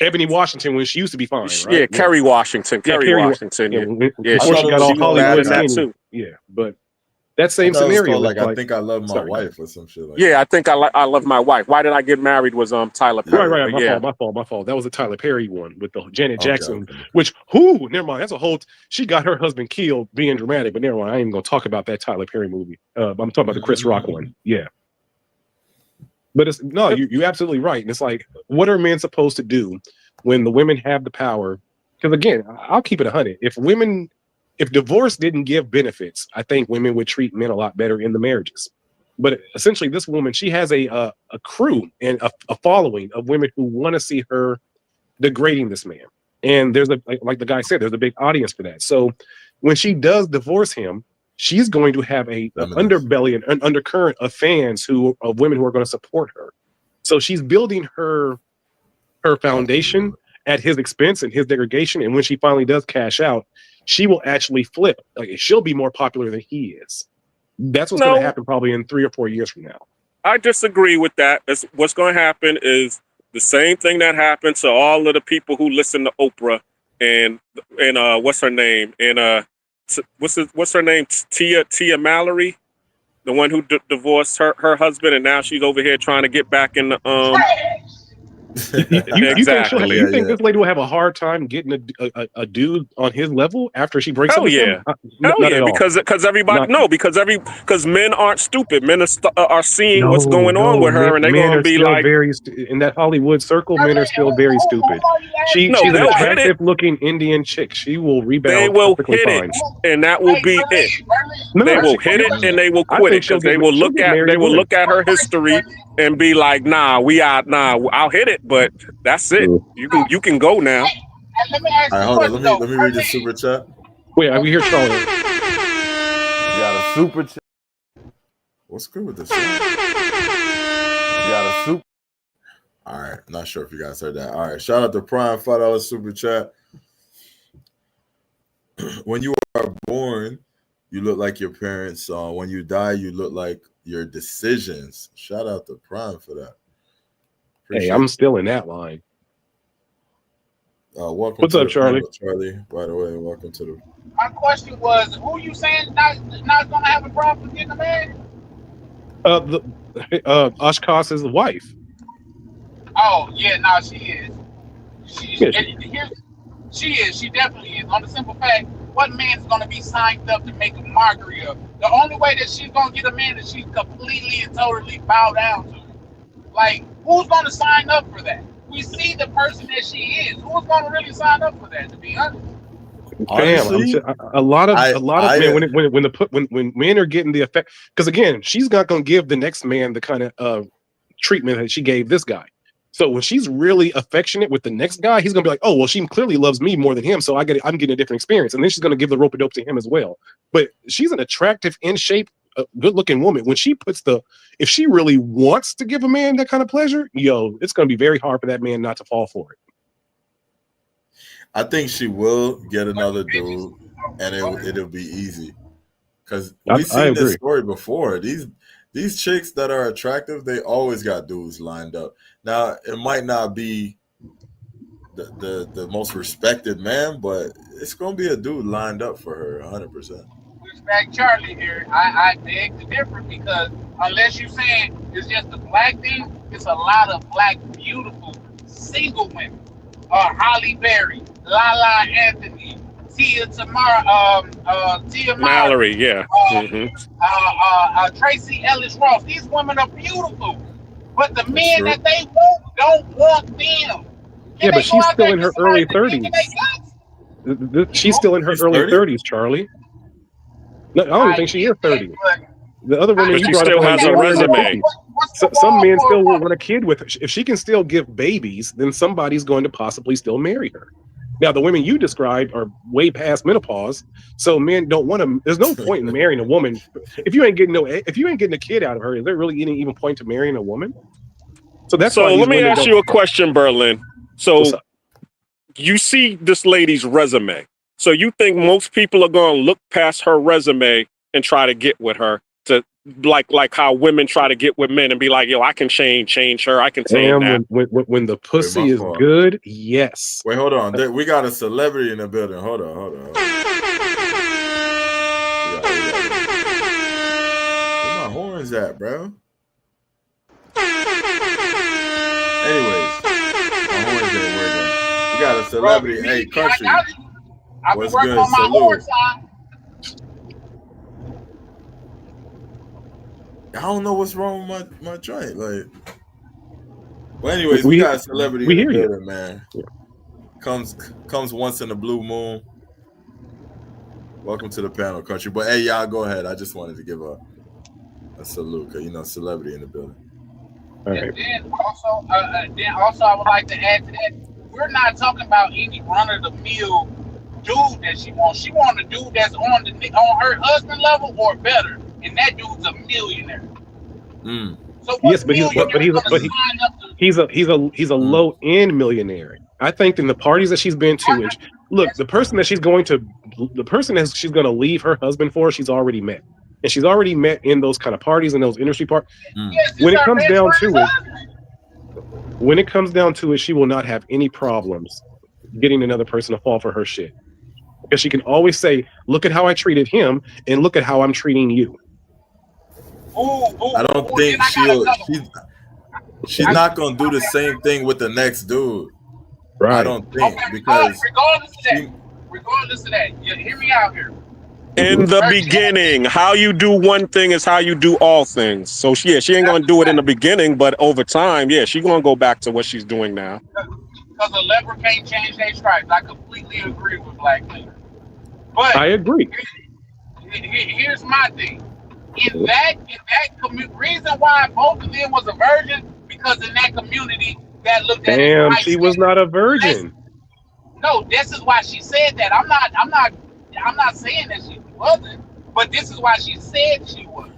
Ebony Washington, when she used to be fine, right? Yeah, Kerry Washington. Kerry Washington. Yeah, she got all Hollywood that skinny. too. Yeah, but that same I thought it was scenario. called, I think I love my wife or some shit like that. I think I love my wife. Why Did I Get Married was Tyler Perry. Right. My fault. That was the Tyler Perry one with the Janet Jackson, which never mind. That's a whole. She got her husband killed being dramatic, but never mind. I ain't even gonna talk about that Tyler Perry movie. I'm talking about the Chris Rock one. Yeah. But you're absolutely right. And it's like, what are men supposed to do when the women have the power? Because again, I'll keep it 100. If divorce didn't give benefits, I think women would treat men a lot better in the marriages. But essentially, this woman, she has a crew and a following of women who want to see her degrading this man. And there's like the guy said, there's a big audience for that. So when she does divorce him, she's going to have a underbelly and an undercurrent of fans of women who are going to support her. So she's building her foundation at his expense and his degradation. And when she finally does cash out, she will actually flip. Like she'll be more popular than he is. That's what's going to happen probably in 3 or 4 years from now. I disagree with that. What's going to happen is the same thing that happened to all of the people who listen to Oprah and what's her name and what's her name, Tia Mallory, the one who divorced her husband, and now she's over here trying to get back in the You think exactly. you think this lady will have a hard time getting a dude on his level after she breaks up Hell with yeah. him? Hell Not yeah, at all. because everybody because men aren't stupid. Men are seeing what's going on with her, and they're men going to are be still like, very in that Hollywood circle. Men are still very stupid. She's an they'll hit it. attractive looking Indian chick. She will rebound. They will perfectly hit fine. it, and that will be it. They will hit it and they will I quit it think she'll because they get- will she'll look get at married they will again. look at her history and be like, I'll hit it, but that's it. You can go now. Let me ask All right, you hold a on. question. Let me read the super chat. Wait, we hear Charlie. You got a super chat. What's good with this? You got a super. All right, not sure if you guys heard that. All right, shout out to Prime $5 super chat. When you are born, you look like your parents. When you die, you look like your decisions. Shout out to Prime for that. Hey, I'm still in that line. Welcome What's to up, the Charlie? panel, Charlie. By the way, welcome to the. My question was, who you saying not gonna have a problem getting a man? Oshkosh's wife. Oh yeah, no, she is. Yeah, She definitely is. On the simple fact, what man's gonna be signed up to make a mockery of? The only way that she's gonna get a man is she's completely and totally bow down to him. Like, who's gonna sign up for that? We see the person that she is. Who's gonna really sign up for that? To be honest. Honestly, a lot of men when men are getting the effect, because again, she's not going to give the next man the kind of treatment that she gave this guy. So when she's really affectionate with the next guy, he's going to be like, oh well, she clearly loves me more than him, so I'm getting a different experience, and then she's going to give the rope a dope to him as well. But she's an attractive, in shape, good looking woman. When she if she really wants to give a man that kind of pleasure, it's going to be very hard for that man not to fall for it. I think she will get another dude, and it'll be easy. Because we've seen this story before. These chicks that are attractive, they always got dudes lined up. Now, it might not be the most respected man, but it's gonna be a dude lined up for her, 100%. Respect Charlie here. I beg to differ because unless you're saying it's just a black thing, it's a lot of black beautiful single women. Holly Berry, Lala Anthony, Tia Mallory, yeah. Tracy Ellis Ross. These women are beautiful, but the men that they want don't want them. Yeah, but she's still in her early 30s. She's still in her early 30s, Charlie. No, I don't even think she is 30. The other women you brought up has a resume. Some men still will want a kid with her. If she can still give babies, then somebody's going to possibly still marry her. Now, the women you described are way past menopause, so men don't want to. There's no point in marrying a woman if you ain't getting a kid out of her. Is there really any even point to marrying a woman? So that's why. Let me ask you a question, Berlin. So you see this lady's resume. So you think most people are going to look past her resume and try to get with her, to like how women try to get with men and be like, yo, I can change her, I can tame that. When the pussy is good, yes. Wait, hold on. We got a celebrity in the building. Hold on. Where my horns at, bro? Anyways, my horns ain't working. We got a celebrity. Hey, country. What's good? Salute. I don't know what's wrong with my joint. Like, well, anyways, we got a celebrity in the building, man. Yeah. Comes once in a blue moon. Welcome to the panel, country. But hey, y'all go ahead. I just wanted to give a salute, cause celebrity in the building. All right. Then also, I would like to add to that. We're not talking about any run-of-the-mill dude that she wants. She wants a dude that's on her husband level or better, and that dude's a millionaire. So yes, but he's a low end millionaire. I think in the parties that she's been to, and the person that she's going to leave her husband for, she's already met. and she's already met in those kind of parties and those industry parties. Yes, When this it her comes best down friend's to it, husband. she will not have any problems getting another person to fall for her shit. Because she can always say, look at how I treated him and look at how I'm treating you. I don't think she's not gonna do the same thing with the next dude. Right. I don't think because regardless of that, you hear me out here. In the beginning, how you do one thing is how you do all things. So she ain't gonna do it in the beginning, but over time, she gonna go back to what she's doing now. Because a leopard can't change their stripes. I completely agree with Black Cleaner. But I agree. Here's my thing. In that reason why both of them was a virgin, because in that community that looked at it. Damn, she was not a virgin. No, this is why she said that. I'm not saying that she wasn't, but this is why she said she was.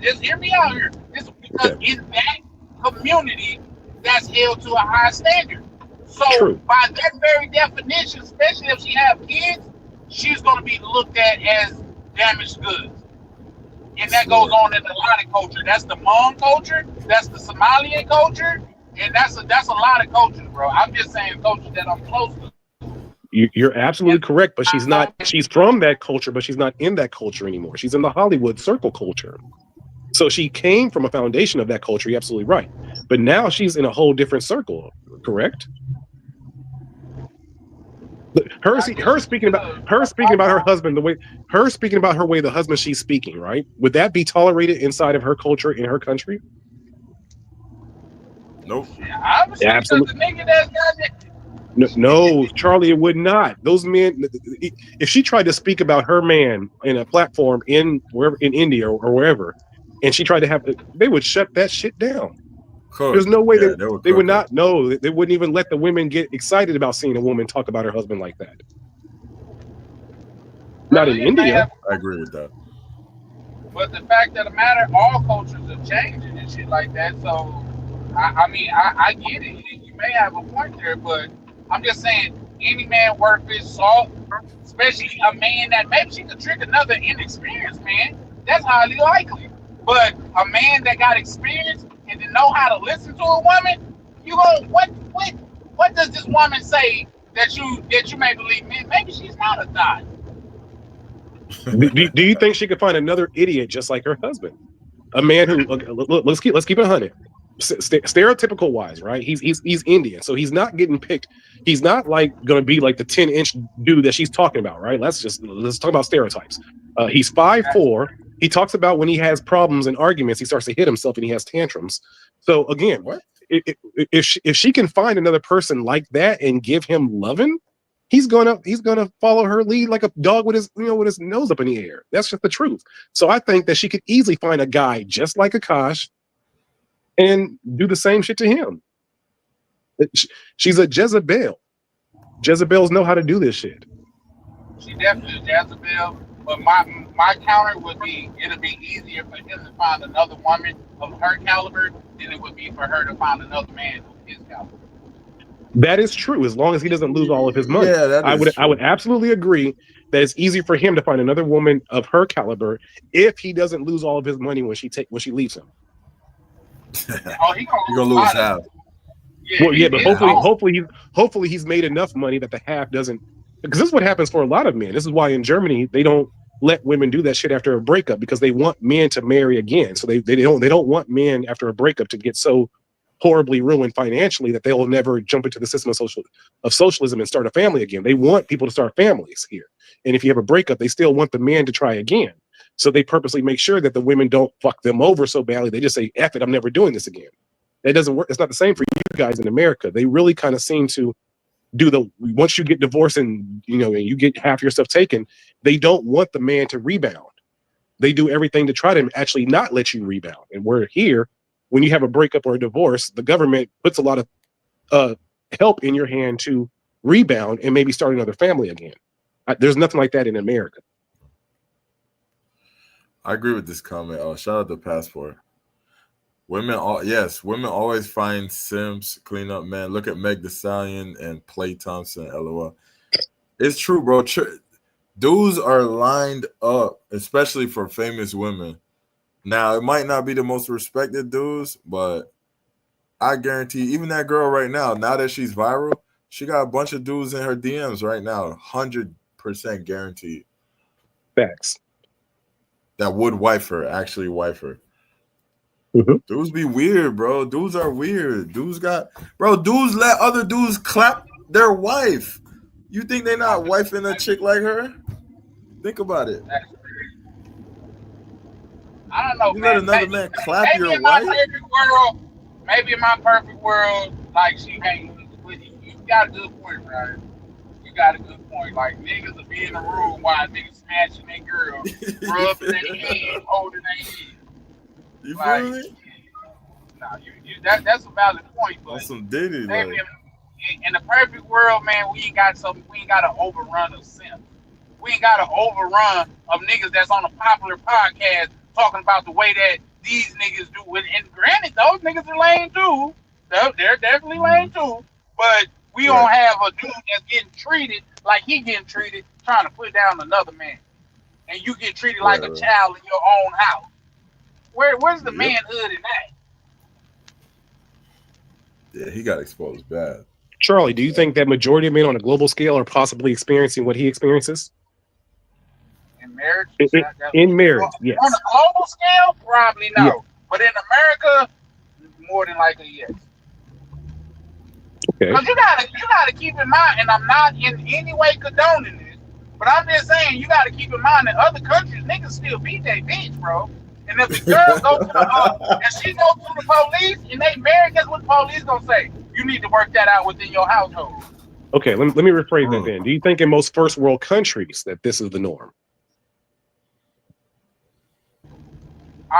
Just hear me out here. This because in that community, that's held to a high standard. So by that very definition, especially if she have kids, she's going to be looked at as damaged goods. And that goes on in a lot of culture. That's the Hmong culture, that's the Somalian culture, and that's a lot of cultures, bro. I'm just saying cultures that I'm close to. You're absolutely correct, but she's not. She's from that culture, but she's not in that culture anymore. She's in the Hollywood circle culture. So she came from a foundation of that culture. You're absolutely right. But now she's in a whole different circle, correct? Her speaking about her husband, speaking about her way the husband she's speaking, right? Would that be tolerated inside of her culture in her country? Nope. Obviously, absolutely. The nigga that's got it. No, Charlie, it would not. Those men, if she tried to speak about her man in a platform in India or wherever, and she tried to have, they would shut that shit down. There's no way they would not. No, they wouldn't even let the women get excited about seeing a woman talk about her husband like that. Not in India. I agree with that. But the fact of the matter, all cultures are changing and shit like that. So, I get it. You may have a point there, but I'm just saying, any man worth his salt, especially a man that maybe she could trick another inexperienced man, that's highly likely. But a man that got experience and to know how to listen to a woman, you go, what does this woman say that you may believe? Man, maybe she's not a thought. Do you think she could find another idiot just like her husband? A man who let's keep it 100. Stereotypical wise, right? He's Indian, so he's not getting picked. He's not like going to be like the 10-inch dude that she's talking about, right? Let's talk about stereotypes. He's 5'4". He talks about when he has problems and arguments, he starts to hit himself and he has tantrums. So again, if she can find another person like that and give him loving, he's gonna follow her lead like a dog with his nose up in the air. That's just the truth. So I think that she could easily find a guy just like Akash and do the same shit to him. She's a Jezebel. Jezebels know how to do this shit. She definitely is Jezebel. But my counter would be, it'll be easier for him to find another woman of her caliber than it would be for her to find another man of his caliber. That is true, as long as he doesn't lose all of his money. Yeah, I would absolutely agree that it's easy for him to find another woman of her caliber if he doesn't lose all of his money when she leaves him. He gonna lose half. But hopefully he's made enough money that the half doesn't. Because this is what happens for a lot of men. This is why in Germany they don't let women do that shit after a breakup, because they want men to marry again. So they don't want men after a breakup to get so horribly ruined financially that they'll never jump into the system of socialism and start a family again. They want people to start families here. And if you have a breakup, they still want the man to try again. So they purposely make sure that the women don't fuck them over so badly. They just say, F it, I'm never doing this again. That doesn't work. It's not the same for you guys in America. They really kind of seem to do once you get divorced and you get half your stuff taken, they don't want the man to rebound. They do everything to try to actually not let you rebound. And we're here, when you have a breakup or a divorce, the government puts a lot of help in your hand to rebound and maybe start another family again. There's nothing like that in America. I agree with this comment. Shout out to Passport. Women always find simps, clean up men. Look at Meg Thee Stallion and Klay Thompson. LOL. It's true, bro. dudes are lined up, especially for famous women. Now, it might not be the most respected dudes, but I guarantee even that girl right now that she's viral, she got a bunch of dudes in her DMs right now, 100% guaranteed. Facts. That would actually wife her. Mm-hmm. Dudes be weird, bro. Dudes are weird. Dudes let other dudes clap their wife. You think they're not wifing a chick like her? Think about it. I don't know, You let man. another man clap Maybe your in my wife? perfect world, like she ain't. But you got a good point, right? You got a good point. Like niggas will be in the room while niggas smashing their girl, rubbing their head, holding their head. You Like, feel me? nah, that's a valid point, On but some Diddy, maybe like. in the perfect world, man, we ain't got to overrun of simp. We ain't got to overrun of niggas that's on a popular podcast talking about the way that these niggas do it. And granted, those niggas are lame too. They're definitely lame too. But we don't have a dude that's getting treated like he getting treated, trying to put down another man, and you get treated like a child in your own house. Where's the manhood in that? Yeah, he got exposed bad. Charlie, do you think that majority of men on a global scale are possibly experiencing what he experiences? In marriage? In marriage, yes. On a global scale, probably no. Yeah. But in America, more than likely, yes. Okay. Because you gotta keep in mind, and I'm not in any way condoning this, but I'm just saying you gotta keep in mind that other countries niggas still beat their bitch, bro. And if the girl go to the and she go to the police and they married, guess what the police gonna say? You need to work that out within your household. Okay, let me rephrase that then. Do you think in most first world countries that this is the norm?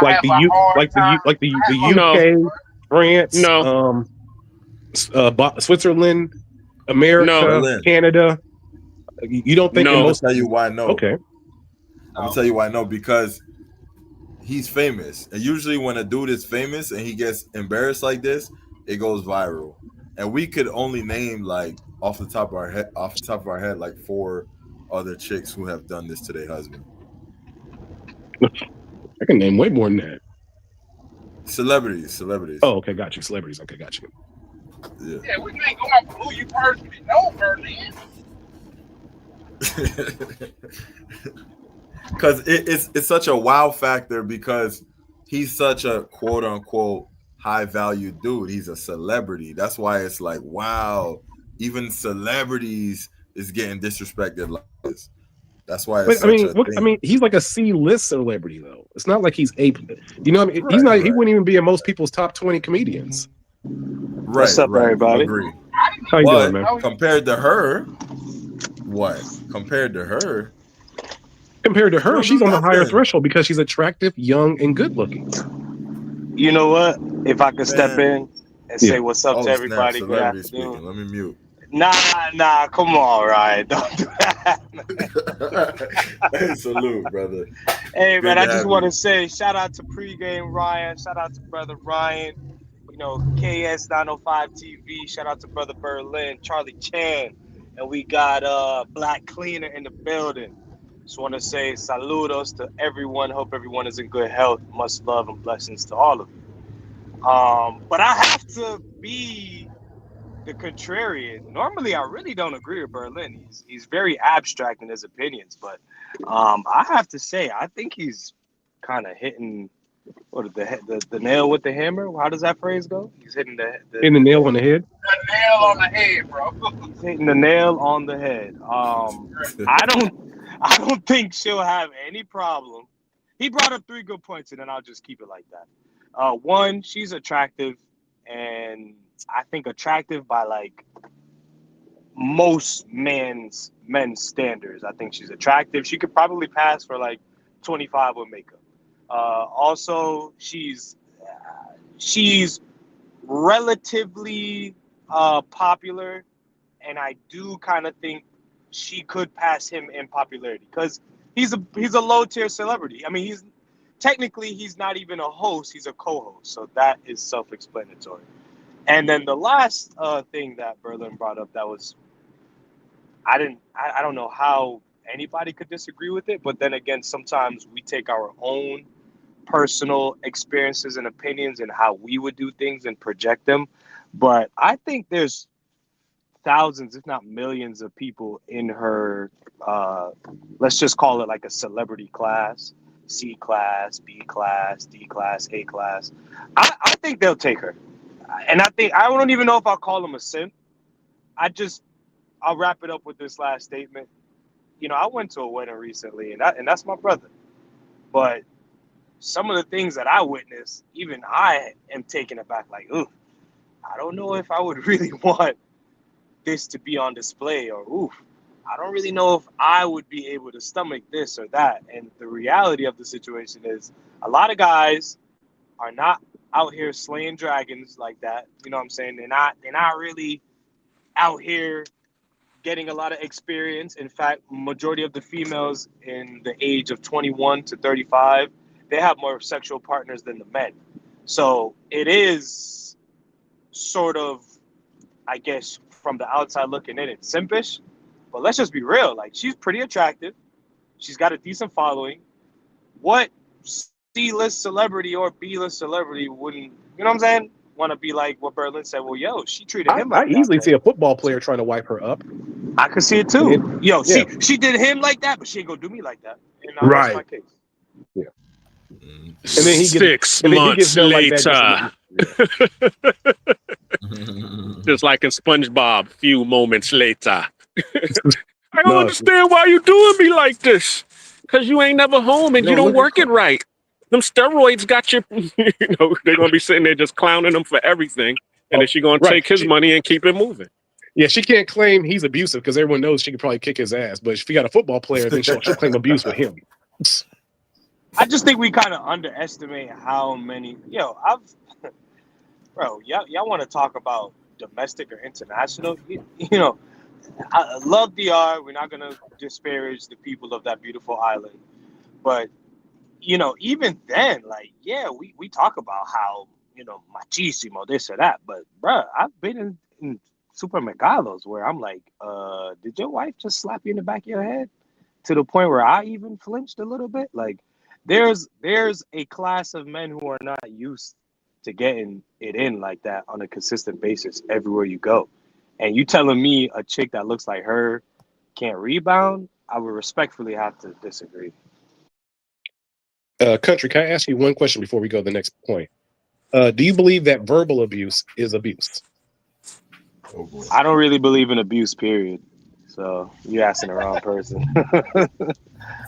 Like the UK, France, Switzerland, America, Canada. You don't think in most? I'm gonna tell you why no. Okay. I'm gonna tell you why no, because he's famous, and usually when a dude is famous and he gets embarrassed like this, it goes viral. And we could only name like off the top of our head like 4 other chicks who have done this to their husband. I can name way more than that. Celebrities. Oh, okay, got you. Celebrities. Okay, got you. Yeah, we can't go off who you personally know, Berlin. Because it's such a wow factor because he's such a quote unquote high value dude. He's a celebrity. That's why it's like, wow, even celebrities is getting disrespected like this. That's why it's But such a thing. I mean, he's like a C-list celebrity though. It's not like he's he wouldn't even be in most people's top 20 comedians. Right. What's up, everybody? Agree. How you doing, man? Compared to her, she's on the higher threshold because she's attractive, young, and good looking. You know what? If I could step in and say what's up to everybody, good Celebrity afternoon. speaking. Let me mute. Nah, come on, Ryan. Don't do that. Hey, salute, brother. Hey, Good man, to I just have want you. to say shout out to pregame Ryan. Shout out to brother Ryan. You know, KS905 TV. Shout out to brother Berlin, Charlie Chan. And we got Black Cleaner in the building. Just want to say saludos to everyone. Hope everyone is in good health. Much love and blessings to all of you. But I have to be the contrarian. Normally, I really don't agree with Berlin. He's very abstract in his opinions, but I have to say, I think he's kind of hitting the nail with the hammer. How does that phrase go? He's hitting the nail on the head. The nail on the head, bro. He's hitting the nail on the head. I don't think she'll have any problem. He brought up 3 good points, and then I'll just keep it like that. One, she's attractive, and I think attractive by like most men's standards. I think she's attractive. She could probably pass for like 25 with makeup. Also, she's relatively popular, and I do kind of think she could pass him in popularity because he's a low tier celebrity. I mean, he's not even a host; he's a co-host, so that is self-explanatory. And then the last thing that Berlin brought up that was I don't know how anybody could disagree with it. But then again, sometimes we take our own personal experiences and opinions and how we would do things and project them. But I think there's thousands, if not millions, of people in her, let's just call it like a celebrity class, C class, B class, D class, A class. I think they'll take her. And I don't even know if I'll call them a simp. I'll wrap it up with this last statement. You know, I went to a wedding recently, and that's my brother. But some of the things that I witnessed, even I am taken aback. Like, ooh, I don't know if I would really want this to be on display, or ooh, I don't really know if I would be able to stomach this or that. And the reality of the situation is, a lot of guys are not out here slaying dragons like that. You know what I'm saying? They're not really out here getting a lot of experience. In fact, majority of the females in the age of 21 to 35, they have more sexual partners than the men. So it is sort of, I guess, from the outside looking in, it's simpish. But let's just be real. Like, she's pretty attractive. She's got a decent following. What C-list celebrity or B-list celebrity wouldn't, you know what I'm saying, want to be like what Berlin said? Well, yo, she treated him I like that. easily see a football player trying to wipe her up. I could see it too. Yo, she did him like that, but she ain't gonna do me like that. And I rest my case. Yeah. And then he gets 6 months done like later. that, Just like in SpongeBob, few moments later. I don't understand why you doing me like this. Because you ain't never home and you don't work it right. Them steroids got you, you know, they're going to be sitting there just clowning him for everything. And then she's going to take his money and keep it moving. Yeah, she can't claim he's abusive because everyone knows she could probably kick his ass. But if you got a football player, then she'll claim abuse with him. I just think we kind of underestimate how many, bro, y'all want to talk about domestic or international? You know, I love DR. We're not going to disparage the people of that beautiful island. But, you know, even then, like, yeah, we talk about how, you know, machismo, this or that. But, bro, I've been in supermercados where I'm like, did your wife just slap you in the back of your head? To the point where I even flinched a little bit. Like, there's a class of men who are not used to getting it in like that on a consistent basis everywhere you go. And you telling me a chick that looks like her can't rebound? I would respectfully have to disagree. Country, can I ask you one question before we go to the next point? Do you believe that verbal abuse is abuse? I don't really believe in abuse, period. So you're asking the wrong person.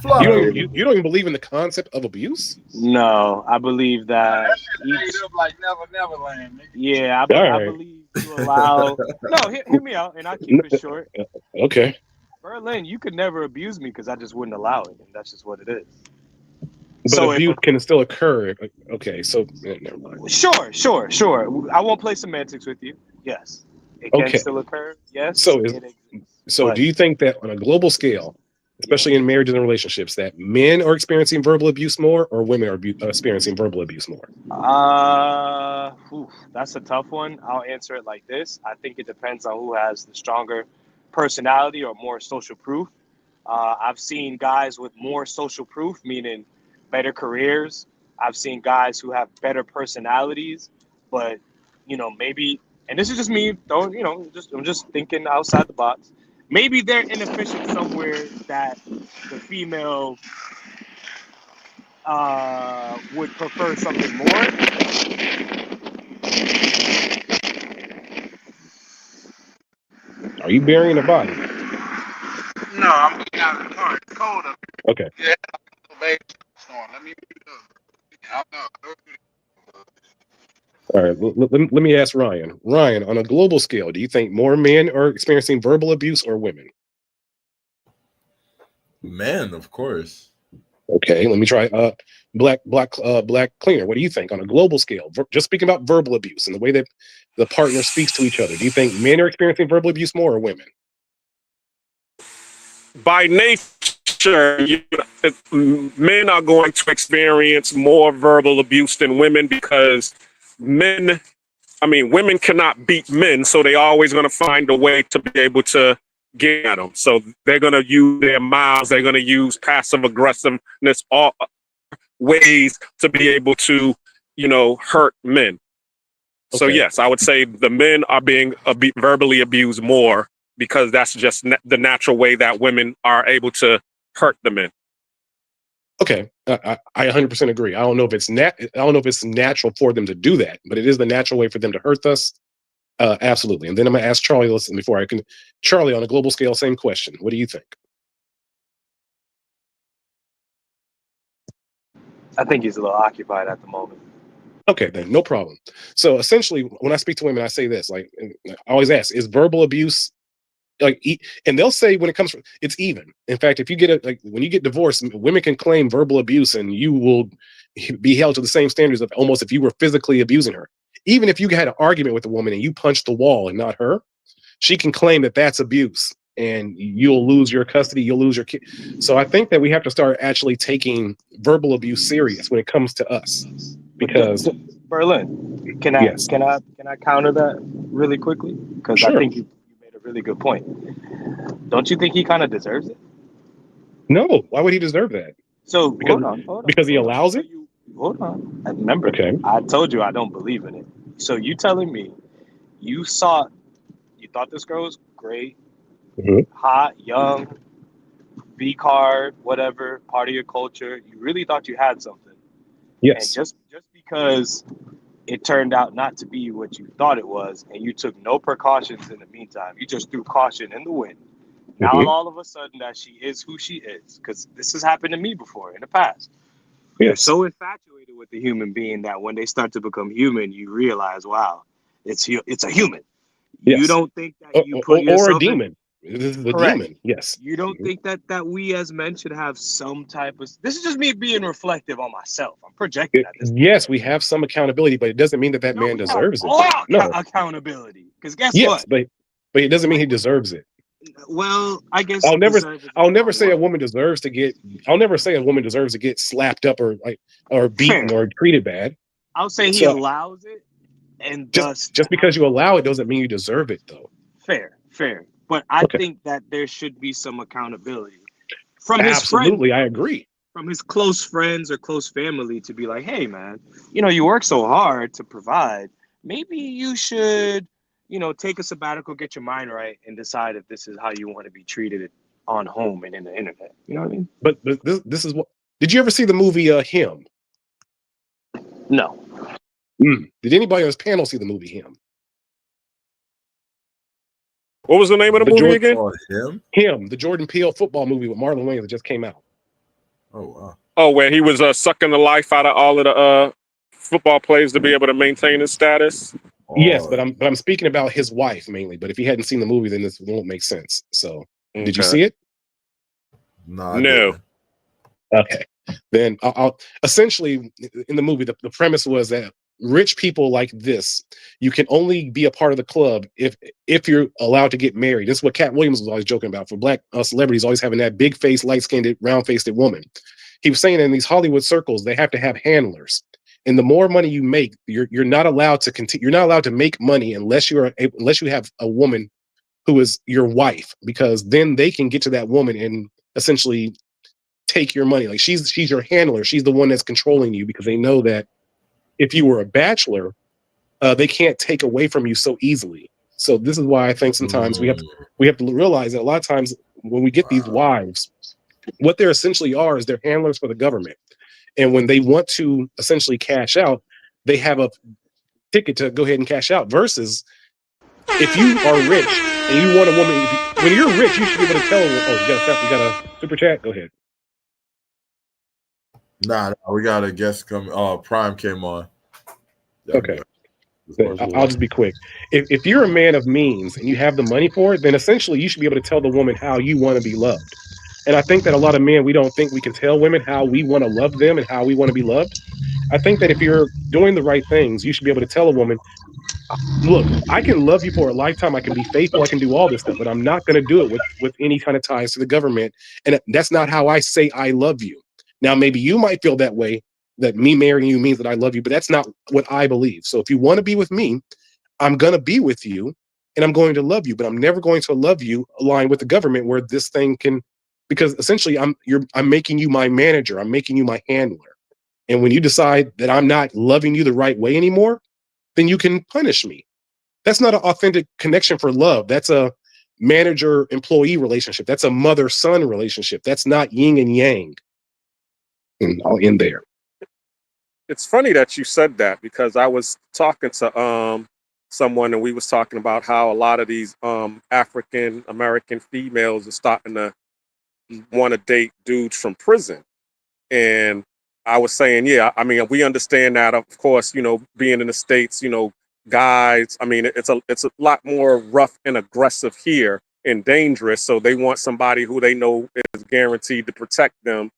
You don't even believe in the concept of abuse? No, I believe that like Never Land. Yeah, I believe you allow. No, hear me out, and I'll keep it short. Okay. Berlin, you could never abuse me because I just wouldn't allow it, and that's just what it is. But So abuse can still occur. Okay, so never mind. Sure. I won't play semantics with you. Yes, it can still occur. Yes. So do you think that on a global scale, especially in marriages and relationships, that men are experiencing verbal abuse more, or women are experiencing verbal abuse more? That's a tough one. I'll answer it like this. I think it depends on who has the stronger personality or more social proof. I've seen guys with more social proof, meaning better careers. I've seen guys who have better personalities, but, you know, maybe, and this is just me, I'm just thinking outside the box. Maybe they're inefficient somewhere that the female would prefer something more. Are you burying a body? No, I'm getting out of the car. It's cold up here. Okay. Yeah, baby storm. Let me All right. Let me ask Ryan. Ryan, on a global scale, do you think more men are experiencing verbal abuse or women? Men, of course. Okay. Let me try. Black Cleaner. What do you think on a global scale? Just speaking about verbal abuse and the way that the partner speaks to each other. Do you think men are experiencing verbal abuse more or women? By nature, men are going to experience more verbal abuse than women because women cannot beat men, so they're always going to find a way to be able to get at them. So they're going to use their mouths. They're going to use passive aggressiveness, all ways to be able to, hurt men. So Okay. yes, I would say the men are being verbally abused more because that's just the natural way that women are able to hurt the men. Okay, I 100% agree. I don't know if it's natural for them to do that, but it is the natural way for them to hurt us. Absolutely. And then I'm gonna ask Charlie. Listen, before I can, Charlie, on a global scale, same question. What do you think? I think he's a little occupied at the moment. Okay, then no problem. So essentially, when I speak to women, I say this: like, I always ask, is verbal abuse and they'll say when it comes from, it's even. In fact, if you get when you get divorced, women can claim verbal abuse and you will be held to the same standards of almost if you were physically abusing her. Even if you had an argument with a woman and you punched the wall and not her, she can claim that that's abuse and you'll lose your custody, you'll lose your kid. So I think that we have to start actually taking verbal abuse serious when it comes to us. Because Berlin, can I counter that really quickly? Because I think you made a really good point. Don't you think he kind of deserves it? No, why would he deserve that? So because, hold on. Because he allows it? Hold on. Remember, I told you I don't believe in it. So you telling me you thought this girl was great, hot, young, B card, whatever, part of your culture. You really thought you had something. Yes. And just because it turned out not to be what you thought it was, and you took no precautions in the meantime, you just threw caution in the wind. Now all of a sudden that she is who she is, because this has happened to me before in the past. Yes. You're so infatuated with the human being that when they start to become human, you realize, wow, it's a human. Yes. You don't think that you put yourself or a demon. This is a demon. Yes. You don't think that we as men should have some type of... This is just me being reflective on myself. I'm projecting at this point. Yes, we have some accountability, but it doesn't mean that man deserves it. No accountability. Because guess what? But it doesn't mean he deserves it. Well, I guess I'll never say a woman deserves to get slapped up or beaten or treated bad. I'll say he allows it, and just because you allow it doesn't mean you deserve it, though. Fair. But I think that there should be some accountability from his Absolutely, I agree. From his close friends or close family to be like, hey, man, you work so hard to provide. Maybe you should, take a sabbatical, get your mind right, and decide if this is how you want to be treated on home and in the internet. You know what I mean? But this is what. Did you ever see the movie Him? No. Did anybody on this panel see the movie Him? What was the name of the movie again? Him, the Jordan Peele football movie with Marlon Wayans that just came out. Oh wow! Oh, where he was sucking the life out of all of the football players to be able to maintain his status. Yes, but I'm speaking about his wife mainly. But if you hadn't seen the movie, then this won't make sense. So, Did you see it? No. Okay, then I'll essentially in the movie the premise was that rich people like this, you can only be a part of the club if you're allowed to get married. This is what Cat Williams was always joking about for black celebrities always having that big face, light skinned, round faced woman. He was saying in these Hollywood circles they have to have handlers, and the more money you make, you're not allowed to continue. You're not allowed to make money unless you have a woman who is your wife, because then they can get to that woman and essentially take your money. Like she's your handler. She's the one that's controlling you, because they know that if you were a bachelor, they can't take away from you so easily. So this is why I think sometimes we have to realize that a lot of times when we get these wives, what they're essentially are is they're handlers for the government. And when they want to essentially cash out, they have a ticket to go ahead and cash out. Versus if you are rich and you want a woman, when you're rich, you should be able to tell them, oh, you got a super chat? Go ahead. Nah, we got a guest come. Prime came on. Okay. I'll just be quick. If you're a man of means and you have the money for it, then essentially you should be able to tell the woman how you want to be loved. And I think that a lot of men, we don't think we can tell women how we want to love them and how we want to be loved. I think that if you're doing the right things, you should be able to tell a woman, look, I can love you for a lifetime. I can be faithful. I can do all this stuff, but I'm not going to do it with any kind of ties to the government. And that's not how I say I love you. Now, maybe you might feel that way, that me marrying you means that I love you, but that's not what I believe. So if you want to be with me, I'm going to be with you, and I'm going to love you, but I'm never going to love you aligned with the government where this thing can, because essentially I'm making you my manager, I'm making you my handler. And when you decide that I'm not loving you the right way anymore, then you can punish me. That's not an authentic connection for love. That's a manager-employee relationship. That's a mother-son relationship. That's not yin and yang. And I'll end there. It's funny that you said that, because I was talking to someone, and we was talking about how a lot of these African American females are starting to want to date dudes from prison. And I was saying, yeah, I mean, we understand that, of course, being in the States, guys, I mean, it's a lot more rough and aggressive here and dangerous. So they want somebody who they know is guaranteed to protect them,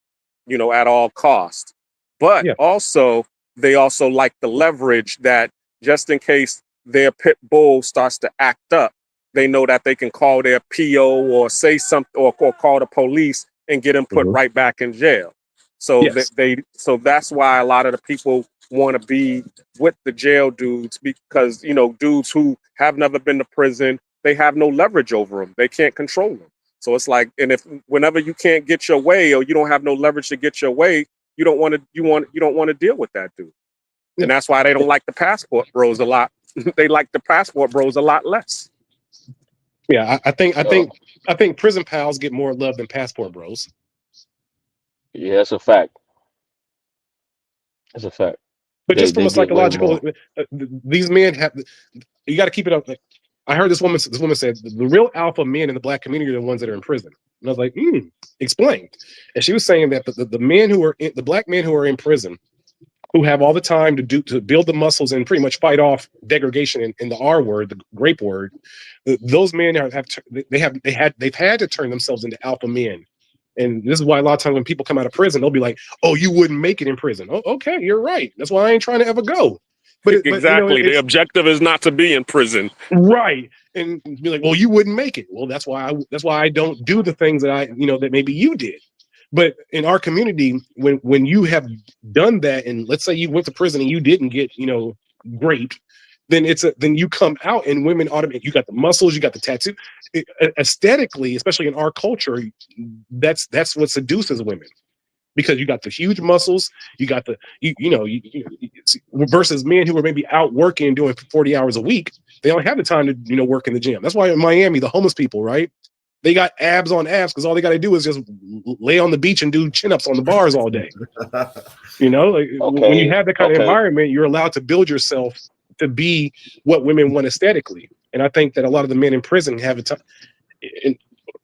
at all costs. But also, they also like the leverage that just in case their pit bull starts to act up, they know that they can call their PO or say something, or call the police and get them put right back in jail. So so that's why a lot of the people want to be with the jail dudes, because dudes who have never been to prison, they have no leverage over them. They can't control them. So it's like, and whenever you can't get your way, or you don't have no leverage to get your way, you don't want to deal with that dude. And that's why they don't like the passport bros a lot. They like the passport bros a lot less. Yeah, I think prison pals get more love than passport bros. Yeah, that's a fact. That's a fact. But just from They a get way psychological, more. these men have. You got to keep it up. Like, I heard this woman said the real alpha men in the black community are the ones that are in prison. And I was like, explain. And she was saying that the men who are the black men who are in prison, who have all the time to build the muscles and pretty much fight off degradation in the R word, the grape word, those men they've had to turn themselves into alpha men. And this is why a lot of times when people come out of prison, they'll be like, "Oh, you wouldn't make it in prison." Oh, okay, you're right. That's why I ain't trying to ever go. Exactly. The objective is not to be in prison. Right. And be like, well, you wouldn't make it. Well, that's why I don't do the things that that maybe you did. But in our community, when you have done that, and let's say you went to prison and you didn't get, great, then then you come out and women automatically, you got the muscles, you got the tattoo. Aesthetically, especially in our culture, that's what seduces women. Because you got the huge muscles, you got the versus men who are maybe out working and doing 40 hours a week. They don't have the time to work in the gym. That's why in Miami, the homeless people, right? They got abs on abs because all they got to do is just lay on the beach and do chin-ups on the bars all day. When you have that kind of environment, you're allowed to build yourself to be what women want aesthetically. And I think that a lot of the men in prison have a time.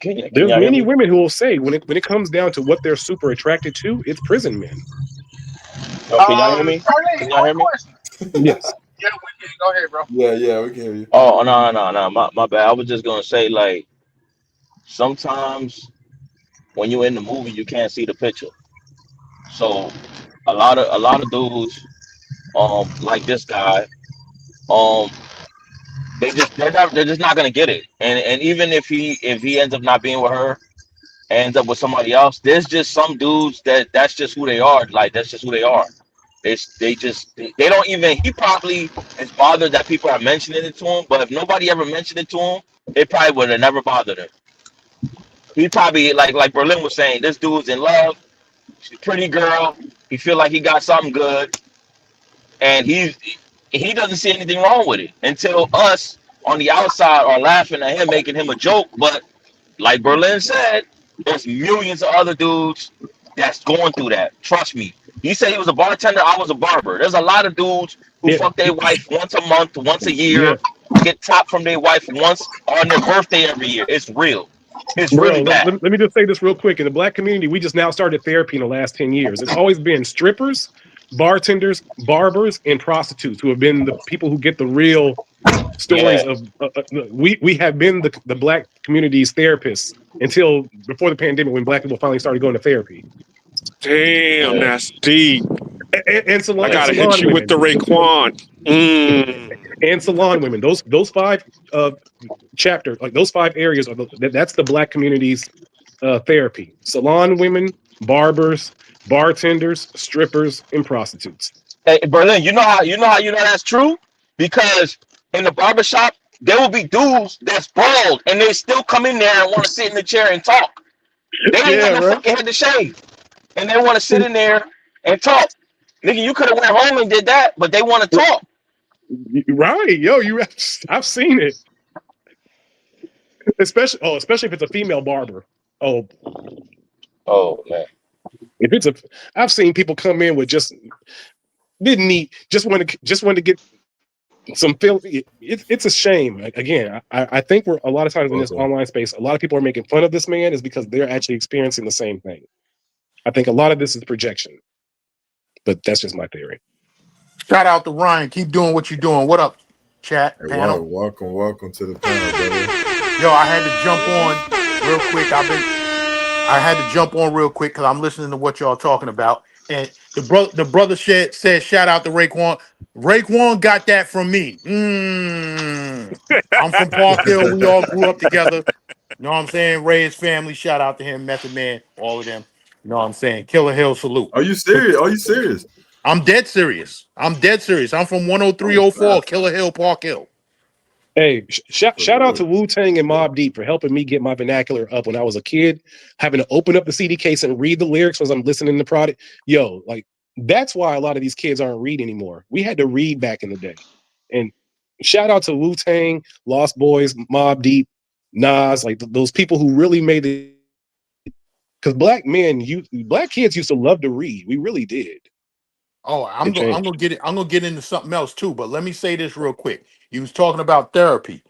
There's many women who will say when it comes down to what they're super attracted to, it's prison men. Oh, can y'all hear me? Can y'all hear me? Yes. Yeah, we can. Go ahead, bro. Yeah, we can hear you. Oh, no, my bad. I was just gonna say, like, sometimes when you're in the movie, you can't see the picture. So a lot of dudes, like this guy, um, they're just not gonna get it. And even if he ends up not being with her, ends up with somebody else, there's just some dudes that's just who they are. Like, that's just who they are. They don't even. He probably is bothered that people are mentioning it to him, but if nobody ever mentioned it to him, it probably would have never bothered him. He probably, like Berlin was saying, this dude's in love. She's a pretty girl. He feel like he got something good, and he doesn't see anything wrong with it until us on the outside are laughing at him, making him a joke. But like Berlin said, there's millions of other dudes that's going through that. Trust me. He said he was a bartender. I was a barber. There's a lot of dudes who fuck their wife once a month, once a year, get top from their wife once on their birthday every year. It's real. It's really Bro, bad. let me just say this real quick. In the black community, we just now started therapy in the last 10 years. It's always been strippers, bartenders, barbers, and prostitutes who have been the people who get the real stories of we have been the black community's therapists until before the pandemic, when black people finally started going to therapy. Damn, that's deep. And salon, I gotta salon hit you women. with the Raekwon. And salon women. Those 5 chapters, like those 5 areas, that's the black community's therapy. Salon women, barbers, bartenders, strippers, and prostitutes. Hey, Berlin, you know how that's true? Because in the barbershop, There will be dudes that's bald and they still come in there and want to sit in the chair and talk. They ain't got Yeah, no bro. fucking head to shave, and they want to sit in there and talk. Nigga, you could have went home and did that, but they want to talk. Right, yo, I've seen it. Especially if it's a female barber. Oh, Man. If it's I've seen people come in with didn't need, just want to get some feel. It's a shame. Again, I think we're a lot of times in this online space, a lot of people are making fun of this man is because they're actually experiencing the same thing. I think a lot of this is projection, but that's just my theory. Shout out to Ryan. Keep doing what you're doing. What up, chat Hey, panel? welcome to the panel, brother. Yo, I had to jump on real quick. I had to jump on real quick because I'm listening to what y'all talking about. And the brother said shout out to Raekwon. Raekwon got that from me. I'm from Park Hill. We all grew up together. You know what I'm saying? Ray, his family, shout out to him, Method Man, all of them. You know what I'm saying? Killer Hill salute. Are you serious? Are you serious? I'm dead serious. I'm from 10304 Killer Hill, Park Hill. Hey, shout out to Wu-Tang and Mobb Deep for helping me get my vernacular up when I was a kid, having to open up the CD case and read the lyrics as I'm listening to product. Yo, like, that's why a lot of these kids aren't reading anymore. We had to read back in the day. And shout out to Wu-Tang, Lost Boys, Mobb Deep, Nas, like those people who really made it. Because black kids used to love to read. We really did. Oh, I'm gonna get into something else too, but let me say this real quick. You was talking about therapy.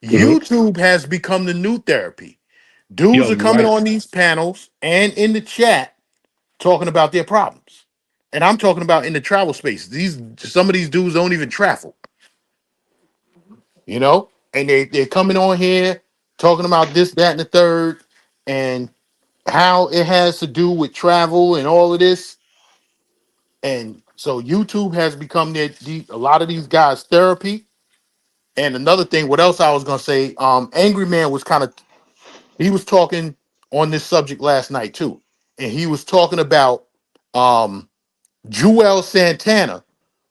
YouTube has become the new therapy. Dudes Yo, are you're coming right. on these panels and in the chat talking about their problems. And I'm talking about in the travel space. Some of these dudes don't even travel, you know? And they're coming on here talking about this, that, and the third, and how it has to do with travel and all of this. And so YouTube has become a lot of these guys' therapy. And another thing, what else I was gonna say, Angry Man was he was talking on this subject last night too. And he was talking about Joel Santana,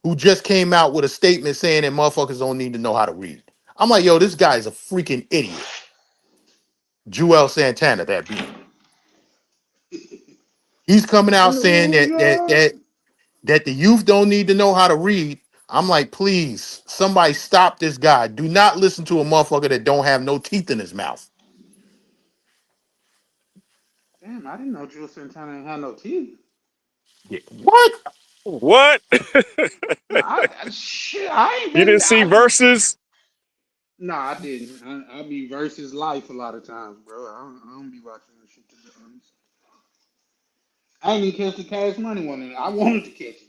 who just came out with a statement saying that motherfuckers don't need to know how to read. I'm like, yo, this guy is a freaking idiot. Joel Santana, that being. He's coming out saying that the youth don't need to know how to read. I'm like, please, somebody stop this guy. Do not listen to a motherfucker that don't have no teeth in his mouth. Damn, I didn't know Drew Santana ain't had no teeth. Yeah. What? What? No, I ain't You been. didn't see Versus? No, I didn't. I be versus life a lot of times, bro. I don't be watching that shit, to be honest. I ain't even catch the Cash Money one, and I wanted to catch it.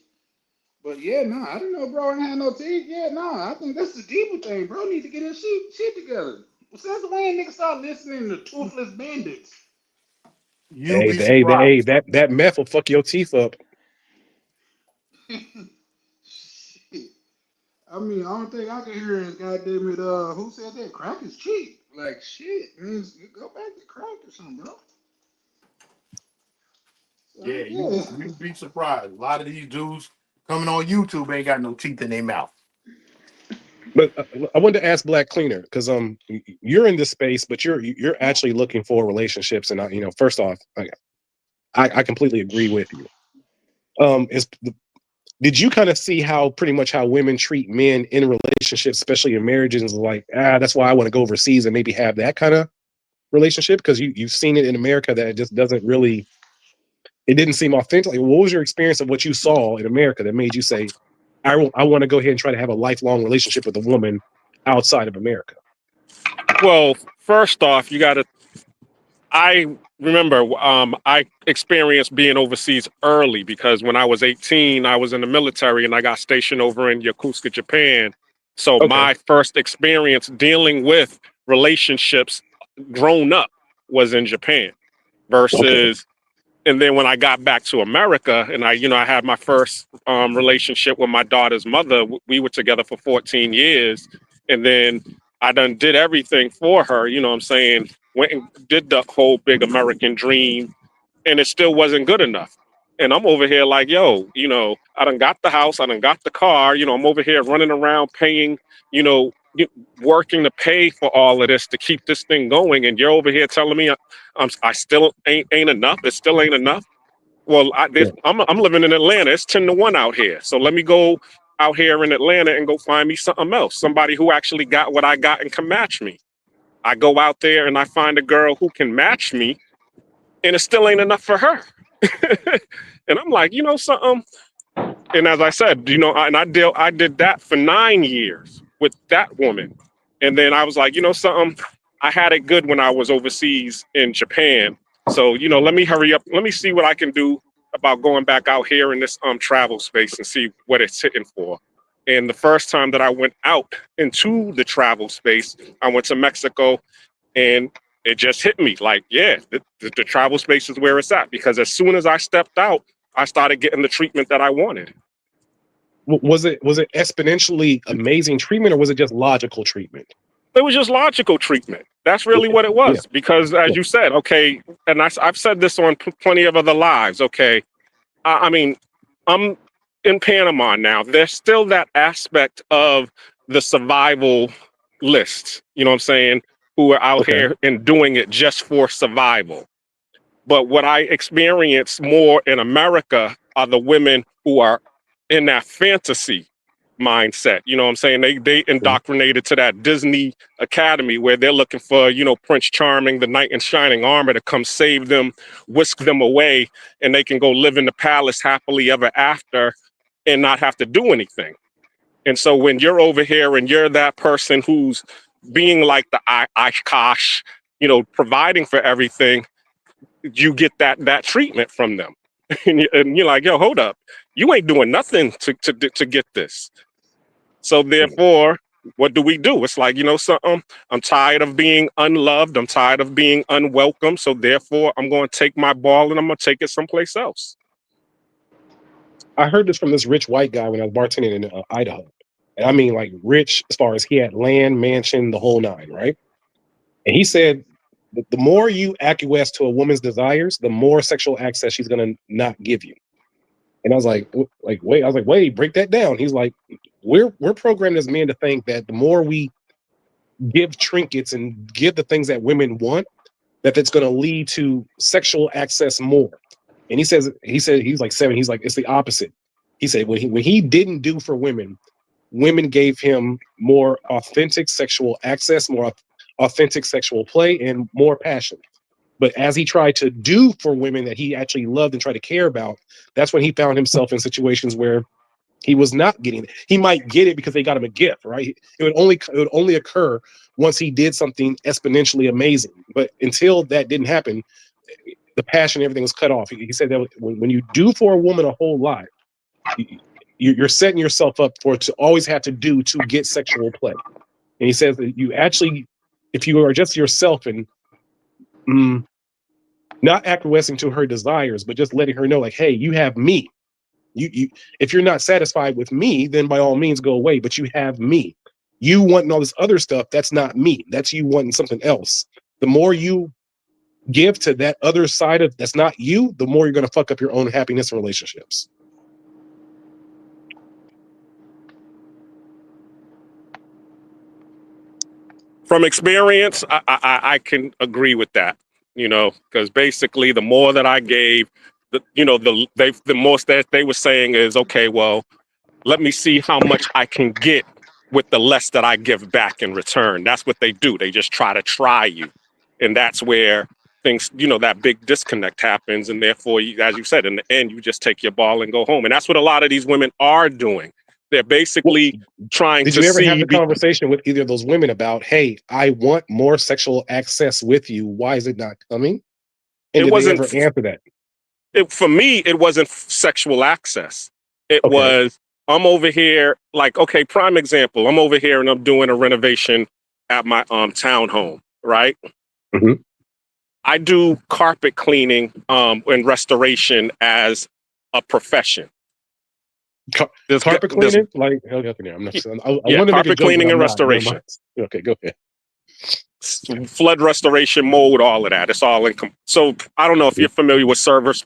But yeah, no, I didn't know bro ain't had no teeth. Yeah, no, I think that's the deeper thing. Bro need to get his shit together. Since when niggas start listening to Toothless Bandits? You'll be surprised. That meth will fuck your teeth up. Shit. I mean, I don't think I can hear his goddamn it. Who said that? Crack is cheap. Like shit, man. Go back to crack or something, bro. Yeah, you'd be surprised. A lot of these dudes coming on YouTube ain't got no teeth in their mouth. But I wanted to ask Black Cleaner because you're in this space, but you're actually looking for relationships, and first off, I completely agree with you. Did you kind of see how women treat men in relationships, especially in marriages? Like, that's why I want to go overseas and maybe have that kind of relationship, because you've seen it in America that it just doesn't really. It didn't seem authentic. Like, what was your experience of what you saw in America that made you say, I want to go ahead and try to have a lifelong relationship with a woman outside of America? Well, first off, I remember I experienced being overseas early because when I was 18, I was in the military and I got stationed over in Yokosuka, Japan. So my first experience dealing with relationships grown up was in Japan versus. And then when I got back to America and I had my first relationship with my daughter's mother, we were together for 14 years. And then I done did everything for her, you know what I'm saying? Went and did the whole big American dream, and it still wasn't good enough. And I'm over here like, yo, I done got the house, I done got the car, I'm over here running around paying, working to pay for all of this to keep this thing going, and you're over here telling me I still ain't enough. It still ain't enough. Well, I'm living in Atlanta. It's 10-1 out here. So let me go out here in Atlanta and go find me something else. Somebody who actually got what I got and can match me. I go out there and I find a girl who can match me, and it still ain't enough for her. And I'm like, you know something? And as I said, I did that for 9 years with that woman. And then I was like, you know something? I had it good when I was overseas in Japan. So, let me hurry up. Let me see what I can do about going back out here in this travel space and see what it's hitting for. And the first time that I went out into the travel space, I went to Mexico, and it just hit me like, yeah, the travel space is where it's at. Because as soon as I stepped out, I started getting the treatment that I wanted. Was it exponentially amazing treatment, or was it just logical treatment? It was just logical treatment. That's really what it was. Yeah. Because as you said, okay, and I've said this on plenty of other lives, okay, I mean, I'm in Panama now. There's still that aspect of the survival list, you know what I'm saying, who are out here and doing it just for survival. But what I experience more in America are the women who are in that fantasy mindset. You know what I'm saying? They indoctrinated to that Disney Academy where they're looking for, Prince Charming, the knight in shining armor to come save them, whisk them away, and they can go live in the palace happily ever after and not have to do anything. And so when you're over here and you're that person who's being like the Akash, providing for everything, you get that treatment from them. And you're like, yo, hold up. You ain't doing nothing to get this. So therefore, what do we do? It's like, something, I'm tired of being unloved. I'm tired of being unwelcome. So therefore, I'm going to take my ball and I'm going to take it someplace else. I heard this from this rich white guy when I was bartending in Idaho. And I mean, like, rich as far as he had land, mansion, the whole nine, right? And he said, the more you acquiesce to a woman's desires, the more sexual access she's going to not give you. And I was like, wait. I was like, wait, break that down. He's like, we're programmed as men to think that the more we give trinkets and give the things that women want, that's going to lead to sexual access more. And he said he's like 7. He's like, it's the opposite. He said when he didn't do for women, women gave him more authentic sexual access, more authentic sexual play, and more passion. But as he tried to do for women that he actually loved and tried to care about, that's when he found himself in situations where he was not getting it. He might get it because they got him a gift, right? It would only occur once he did something exponentially amazing. But until that didn't happen, the passion, everything was cut off. He said that when you do for a woman a whole lot, you're setting yourself up for it to always have to do to get sexual play. And he says that you actually, if you are just yourself and not acquiescing to her desires, but just letting her know, like, hey, you have me. You if you're not satisfied with me, then by all means go away. But you have me. You wanting all this other stuff, that's not me. That's you wanting something else. The more you give to that other side of that's not you, the more you're going to fuck up your own happiness and relationships. From experience, I can agree with that, because basically the more that I gave, the most that they were saying is, okay, well, let me see how much I can get with the less that I give back in return. That's what they do. They just try you. And that's where things, that big disconnect happens. And therefore, as you said, in the end, you just take your ball and go home. And that's what a lot of these women are doing. They're basically trying to see. Did you ever have the conversation with either of those women about, hey, I want more sexual access with you. Why is it not coming? And did they ever answer that? For me, it wasn't sexual access. It was, I'm over here, like, okay, prime example. I'm over here and I'm doing a renovation at my townhome, right? Mm-hmm. I do carpet cleaning and restoration as a profession. Carpet cleaning? Like, okay, I'm not. I want to carpet cleaning and restoration. Okay, go ahead. Flood restoration, mold, all of that. It's all income. So I don't know if you're familiar with Service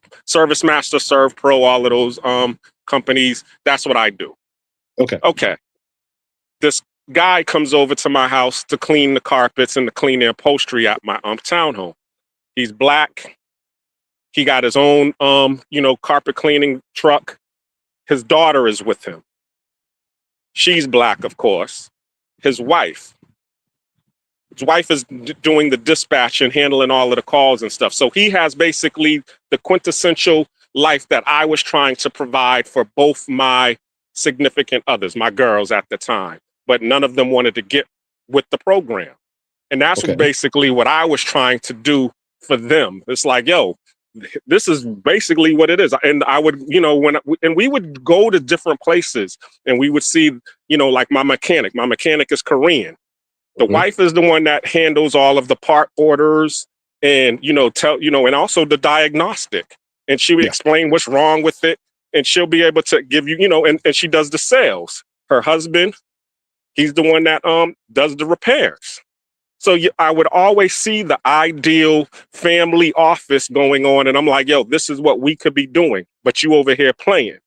Master, Serve Pro, all of those companies. That's what I do. Okay. This guy comes over to my house to clean the carpets and to clean the upholstery at my townhome. He's black. He got his own, carpet cleaning truck. His daughter is with him. She's black, of course. His wife is doing the dispatch and handling all of the calls and stuff. So he has basically the quintessential life that I was trying to provide for both my significant others, my girls at the time. But none of them wanted to get with the program. And that's Okay. basically what I was trying to do for them. It's like, yo, this is basically what it is. And I would, and we would go to different places and we would see, like my mechanic is Korean. The wife is the one that handles all of the part orders and, and also the diagnostic. And she would explain what's wrong with it. And she'll be able to give you, and she does the sales. Her husband, he's the one that does the repairs. So I would always see the ideal family office going on. And I'm like, yo, this is what we could be doing. But you over here playing.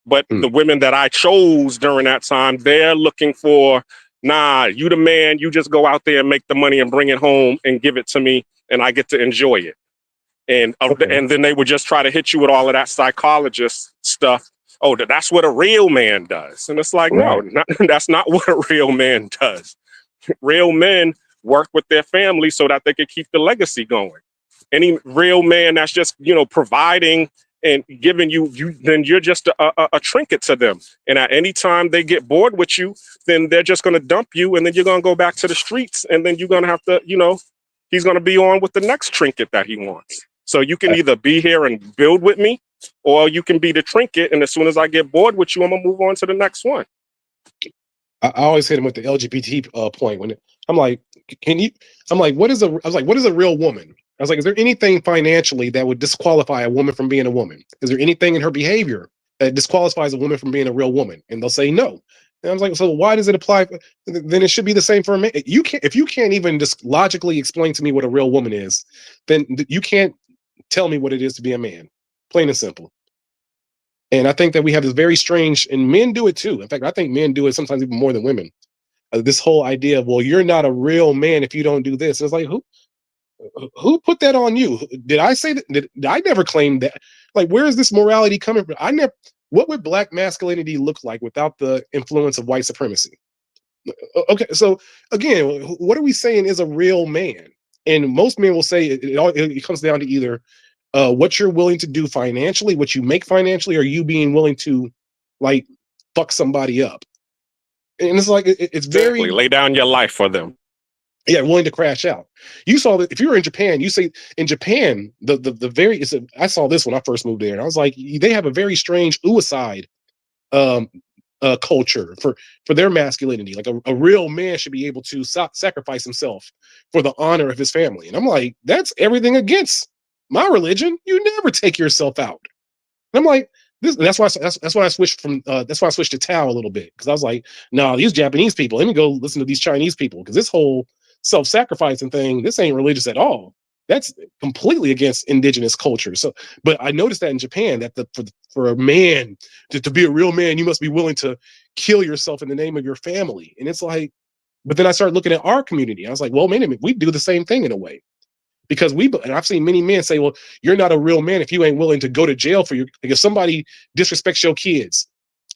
But the women that I chose during that time, they're looking for, nah, you the man, you just go out there and make the money and bring it home and give it to me and I get to enjoy it. And and then they would just try to hit you with all of that psychologist stuff. Oh, that's what a real man does. And it's like, no, that's not what a real man does. Real men work with their family so that they can keep the legacy going. Any real man that's just, providing and giving you, then you're just a trinket to them. And at any time they get bored with you, then they're just going to dump you. And then you're going to go back to the streets. And then you're going to have to, he's going to be on with the next trinket that he wants. So you can either be here and build with me, or you can be the trinket. And as soon as I get bored with you, I'm going to move on to the next one. I always hit him with the LGBT point when I'm like, what is a real woman? I was like, is there anything financially that would disqualify a woman from being a woman? Is there anything in her behavior that disqualifies a woman from being a real woman? And they'll say no. And I was like, so why does it apply? Then it should be the same for a man. If you can't even just logically explain to me what a real woman is, then you can't tell me what it is to be a man. Plain and simple. And I think that we have this very strange, and men do it too. In fact, I think men do it sometimes even more than women. This whole idea of, well, you're not a real man if you don't do this. It's like, who put that on you? Did I say that? Did I never claim that? Like, where is this morality coming from? What would black masculinity look like without the influence of white supremacy? Okay, so again, what are we saying is a real man? And most men will say it comes down to either what you're willing to do financially, what you make financially, or you being willing to like fuck somebody up. And it's like it's very lay down your life for them. Yeah, willing to crash out. You saw that if you were in Japan, you say in Japan, I saw this when I first moved there, and I was like, they have a very strange uicide culture for their masculinity. Like a real man should be able to sacrifice himself for the honor of his family. And I'm like, that's everything against my religion. You never take yourself out. And I'm like, that's why I switched to Tao a little bit, because I was like, no, these Japanese people, let me go listen to these Chinese people, because this whole self-sacrificing thing, this ain't religious at all. That's completely against indigenous culture. So, but I noticed that in Japan, that for a man to be a real man, you must be willing to kill yourself in the name of your family. And it's like, but then I started looking at our community. I was like, well, man, we do the same thing in a way. Because and I've seen many men say, well, you're not a real man if you ain't willing to go to jail for like if somebody disrespects your kids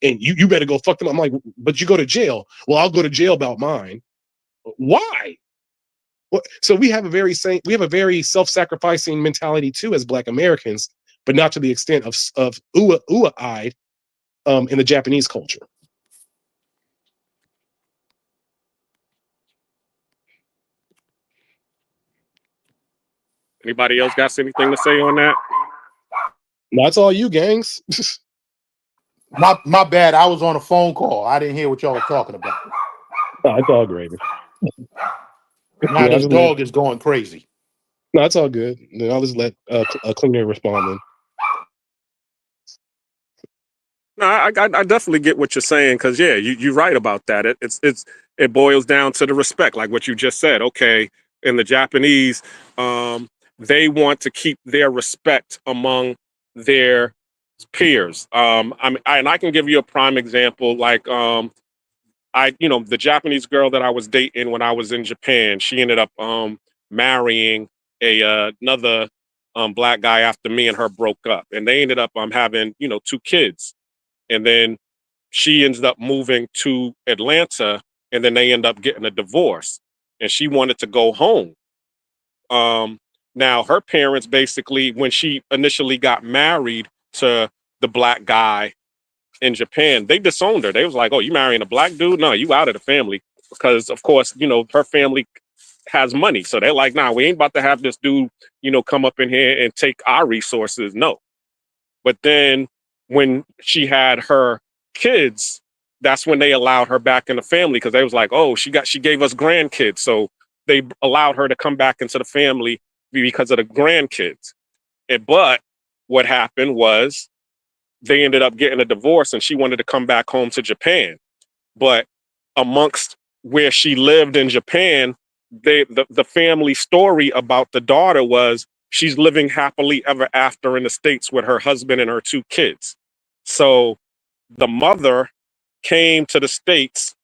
and you better go fuck them. I'm like, but you go to jail. Well, I'll go to jail about mine. Why? Well, so we have a very self-sacrificing mentality too as Black Americans, but not to the extent of ua-ide in the Japanese culture. Anybody else got anything to say on that? That's all you, gangs. My bad. I was on a phone call. I didn't hear what y'all were talking about. No, it's all gravy. Now this dog is going crazy. No, it's all good. Then I'll just let Cleaner respond then. No, I definitely get what you're saying, because yeah, you're right about that. It boils down to the respect, like what you just said. Okay, in the Japanese, they want to keep their respect among their peers. I can give you a prime example, like the Japanese girl that I was dating when I was in Japan, she ended up marrying another black guy after me and her broke up, and they ended up having 2 kids, and then she ends up moving to Atlanta, and then they end up getting a divorce, and she wanted to go home. Now her parents basically, when she initially got married to the black guy in Japan, they disowned her. They was like, "Oh, you marrying a black dude? No, you out of the family." Because of course, her family has money, so they're like, "Nah, we ain't about to have this dude, come up in here and take our resources." No. But then when she had her kids, that's when they allowed her back in the family, because they was like, "Oh, she gave us grandkids," so they allowed her to come back into the family because of the grandkids. But what happened was they ended up getting a divorce, and she wanted to come back home to Japan. But amongst where she lived in Japan, the family story about the daughter was she's living happily ever after in the States with her husband and her 2 kids. So the mother came to the States,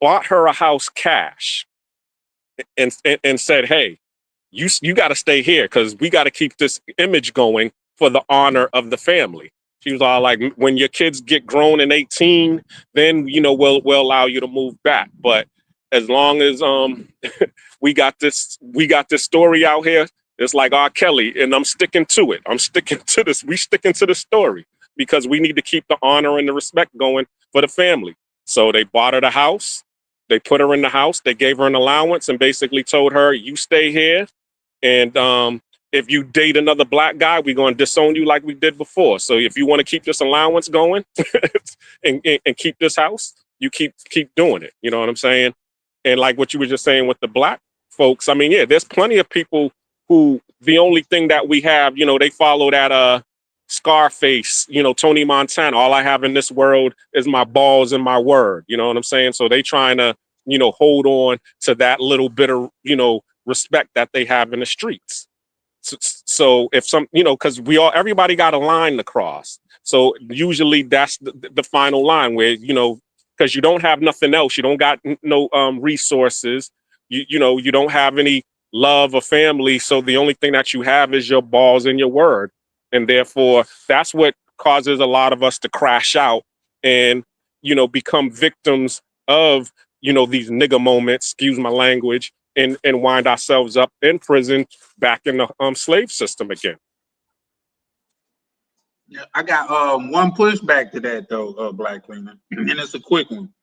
bought her a house cash, and said, "Hey, you got to stay here because we got to keep this image going for the honor of the family." She was all like, "When your kids get grown and 18, then we'll allow you to move back. But as long as we got this story out here, it's like R. Kelly, and I'm sticking to it. I'm sticking to this. We sticking to the story because we need to keep the honor and the respect going for the family." So they bought her the house. They put her in the house. They gave her an allowance and basically told her, "You stay here. And if you date another black guy, we're going to disown you like we did before. So if you want to keep this allowance going and keep this house, you keep doing it." You know what I'm saying? And like what you were just saying with the black folks, I mean, yeah, there's plenty of people who the only thing that we have, they follow that Scarface, Tony Montana. All I have in this world is my balls and my word. You know what I'm saying? So they trying to, hold on to that little bit of, respect that they have in the streets. So if because everybody got a line to cross. So usually that's the final line where, because you don't have nothing else. You don't got no resources. You don't have any love or family. So the only thing that you have is your balls and your word. And therefore, that's what causes a lot of us to crash out and, become victims of, these nigga moments, excuse my language, and wind ourselves up in prison back in the slave system again. Yeah, I got one pushback to that though, Black Cleaner, and it's a quick one.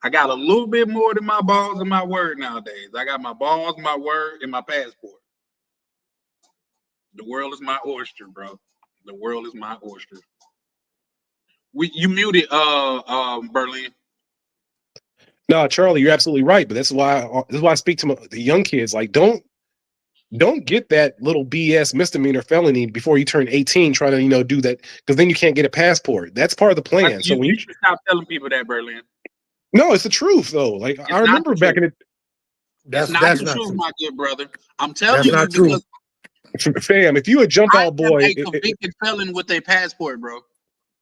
I got a little bit more than my balls and my word nowadays. I got my balls, my word, and my passport. The world is my oyster, bro. The world is my oyster. You muted, Berlin. No, Charlie, you're absolutely right. But that's why I speak to the young kids. Like, don't get that little BS misdemeanor felony before you turn 18. Try to do that, because then you can't get a passport. That's part of the plan. So when you should stop telling people that, Berlin. No, it's the truth though. Like, I remember back in the. That's not the truth, my good brother. I'm telling you because, fam, if you a jump out boy, a convicted felon with a passport, bro.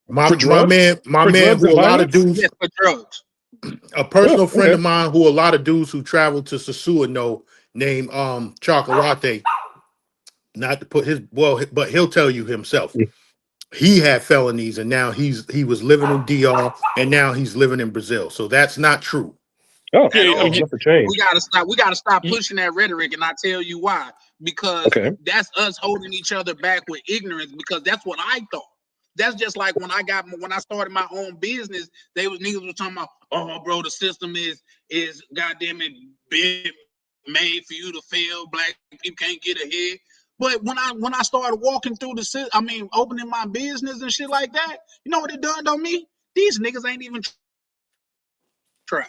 My man who a lot of dudes, for drugs. A personal friend of mine who a lot of dudes who travel to Sasua know, named Chocolate. Not to put but he'll tell you himself. He had felonies, and now he was living in DR, and now he's living in Brazil. So that's not true. Oh, we gotta stop pushing that rhetoric, and I tell you why. Because that's us holding each other back with ignorance. Because that's what I thought. That's just like when I started my own business, niggas was talking about, "Oh, bro, the system is goddamn it big, made for you to fail. Black people can't get ahead." But when I started walking through opening my business and shit like that, you know what it done on me? These niggas ain't even try.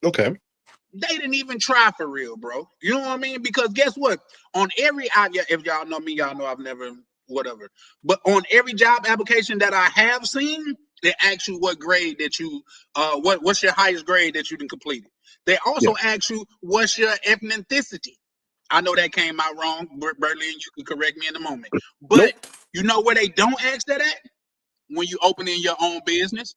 Okay. They didn't even try for real, bro. You know what I mean? Because guess what? On every if y'all know me, y'all know I've never whatever. But on every job application that I have seen, they ask you what grade that you what's your highest grade that you can complete it. They also ask you what's your ethnicity. I know that came out wrong, Berlin. You can correct me in a moment. But you know where they don't ask that at? When you open in your own business.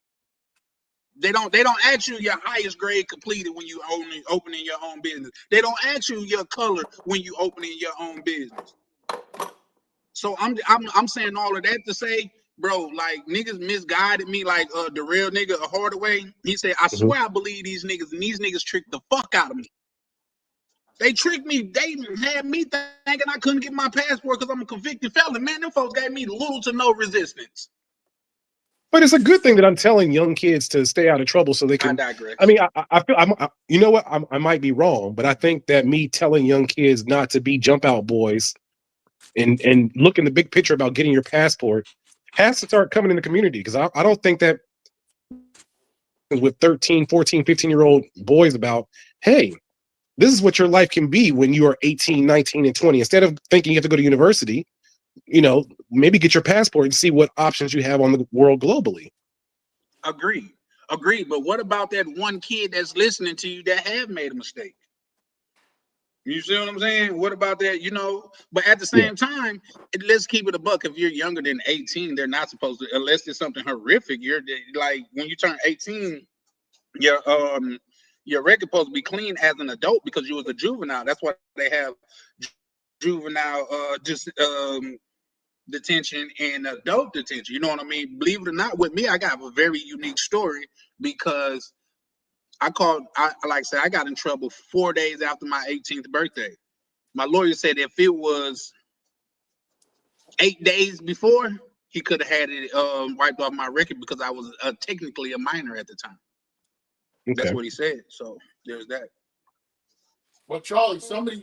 They don't ask you your highest grade completed when you opening your own business. They don't ask you your color when you opening your own business. So I'm saying all of that to say, bro, like niggas misguided me, like the real nigga Hardaway. He said, I swear I believe these niggas, and these niggas tricked the fuck out of me. They tricked me. They had me thinking I couldn't get my passport because I'm a convicted felon. Man, them folks gave me little to no resistance. But it's a good thing that I'm telling young kids to stay out of trouble so they can. I digress. I mean, I feel you know what? I might be wrong, but I think that me telling young kids not to be jump out boys and look in the big picture about getting your passport has to start coming in the community, because I don't think that with 13, 14, 15-year-old boys about, hey, this is what your life can be when you are 18, 19, and 20. Instead of thinking you have to go to university, you know, maybe get your passport and see what options you have on the world globally. Agreed. But what about that one kid that's listening to you that have made a mistake? You see what I'm saying? What about that? You know, but at the same time, let's keep it a buck. If you're younger than 18, they're not supposed to, unless it's something horrific. You're like, when you turn 18, your record supposed to be clean as an adult because you was a juvenile. That's why they have juvenile detention and adult detention. You know what I mean? Believe it or not, with me, I got a very unique story because I got in trouble 4 days after my 18th birthday. My lawyer said if it was 8 days before, he could have had it wiped off my record because I was technically a minor at the time. Okay. That's what he said. So there's that. Well, Charlie, some of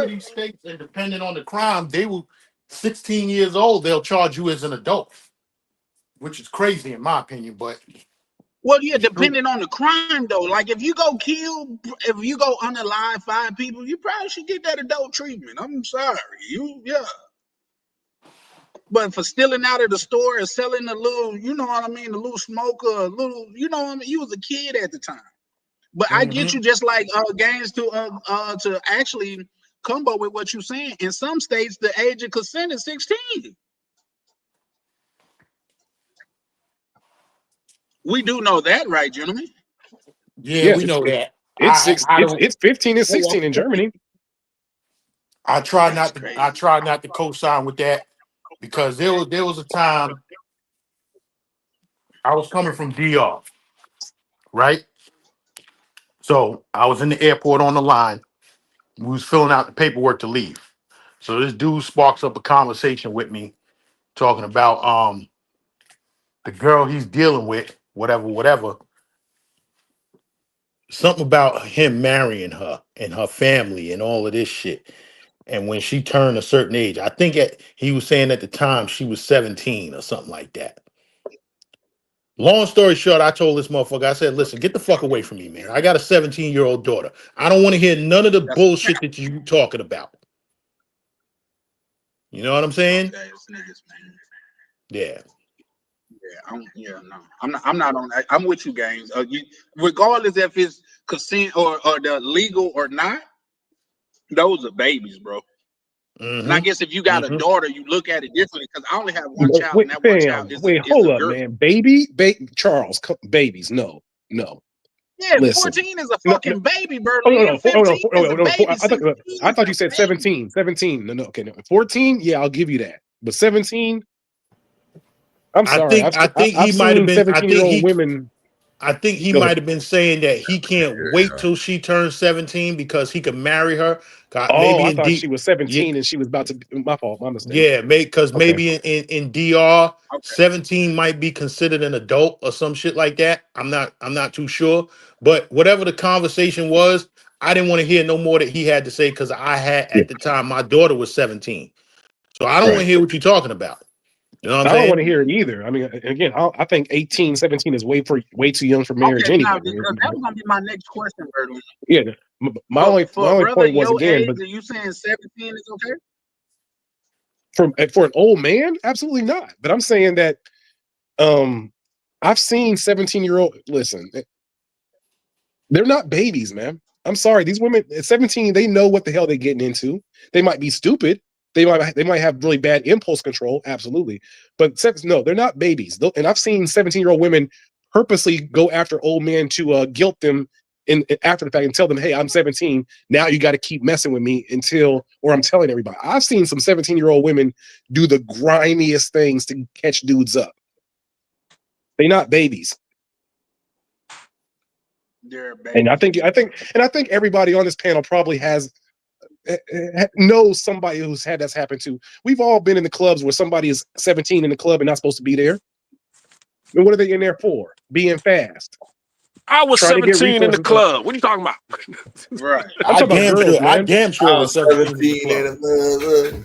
these states, and depending on the crime, they will 16 years old, they'll charge you as an adult, which is crazy in my opinion. But well, yeah, depending on the crime though. Like if you go unalive 5 people, you probably should get that adult treatment. I'm sorry, But for stealing out of the store and selling a little, you know what I mean, a little smoker, a little, you know what I mean, you was a kid at the time. But I get you, just like gangs to actually combo with what you're saying. In some states, the age of consent is 16. We do know that, right, gentlemen? Yeah, we know that. It's 15 and 16 in Germany. I try not to co-sign with that because there was a time I was coming from DR, right? So I was in the airport on the line. We was filling out the paperwork to leave. So this dude sparks up a conversation with me, talking about the girl he's dealing with, whatever. Something about him marrying her and her family and all of this shit. And when she turned a certain age, I think he was saying at the time she was 17 or something like that. Long story short, I told this motherfucker, I said, listen, get the fuck away from me, man. I got a 17-year-old daughter. I don't want to hear none of the bullshit that you talking about. You know what I'm saying? Okay, it's niggas, man. Yeah. I'm not on that. I'm with you, gangs. Regardless if it's consent or the legal or not, those are babies, bro. And I guess if you got a daughter, you look at it differently because I only have one child, and that one child is hold a up, girl. man. Charles, babies, no. Yeah, Listen, 14 is a fucking baby, Berlin. 15 is a baby. I thought you said 17. 17. No, okay, no. 14, yeah, I'll give you that. But 17, I'm sorry. I think he might have been 17-year-old women. I think he might have been saying that he can't wait till she turns 17 because he can marry her. I thought she was 17 and she was about to. My fault, my mistake. Yeah, because maybe in DR, 17 might be considered an adult or some shit like that. I'm not too sure. But whatever the conversation was, I didn't want to hear no more that he had to say because I had at the time my daughter was 17. So I don't want to hear what you're talking about. You know what I'm saying? I don't want to hear it either. I mean, again, I think 18, 17 is way too young for marriage anyway. Now, that was gonna be my next question, Berlin. Yeah, my only point was, again, age, are you saying 17 is okay? For an old man, absolutely not. But I'm saying that I've seen 17-year-old. Listen, they're not babies, man. I'm sorry. These women at 17, they know what the hell they're getting into. They might be stupid. They might have really bad impulse control, absolutely. But no, they're not babies. And I've seen 17-year-old women purposely go after old men to guilt them in after the fact and tell them, hey, I'm 17. Now you got to keep messing with me or I'm telling everybody. I've seen some 17-year-old women do the grimiest things to catch dudes up. They're not babies. They're babies. And I think everybody on this panel probably knows somebody who's had that's happened to. We've all been in the clubs where somebody is 17 in the club and not supposed to be there. And what are they in there for? Being fast. I was 17 in the club. What are you talking about? Right. I'm talking about girls, man. I damn sure was 17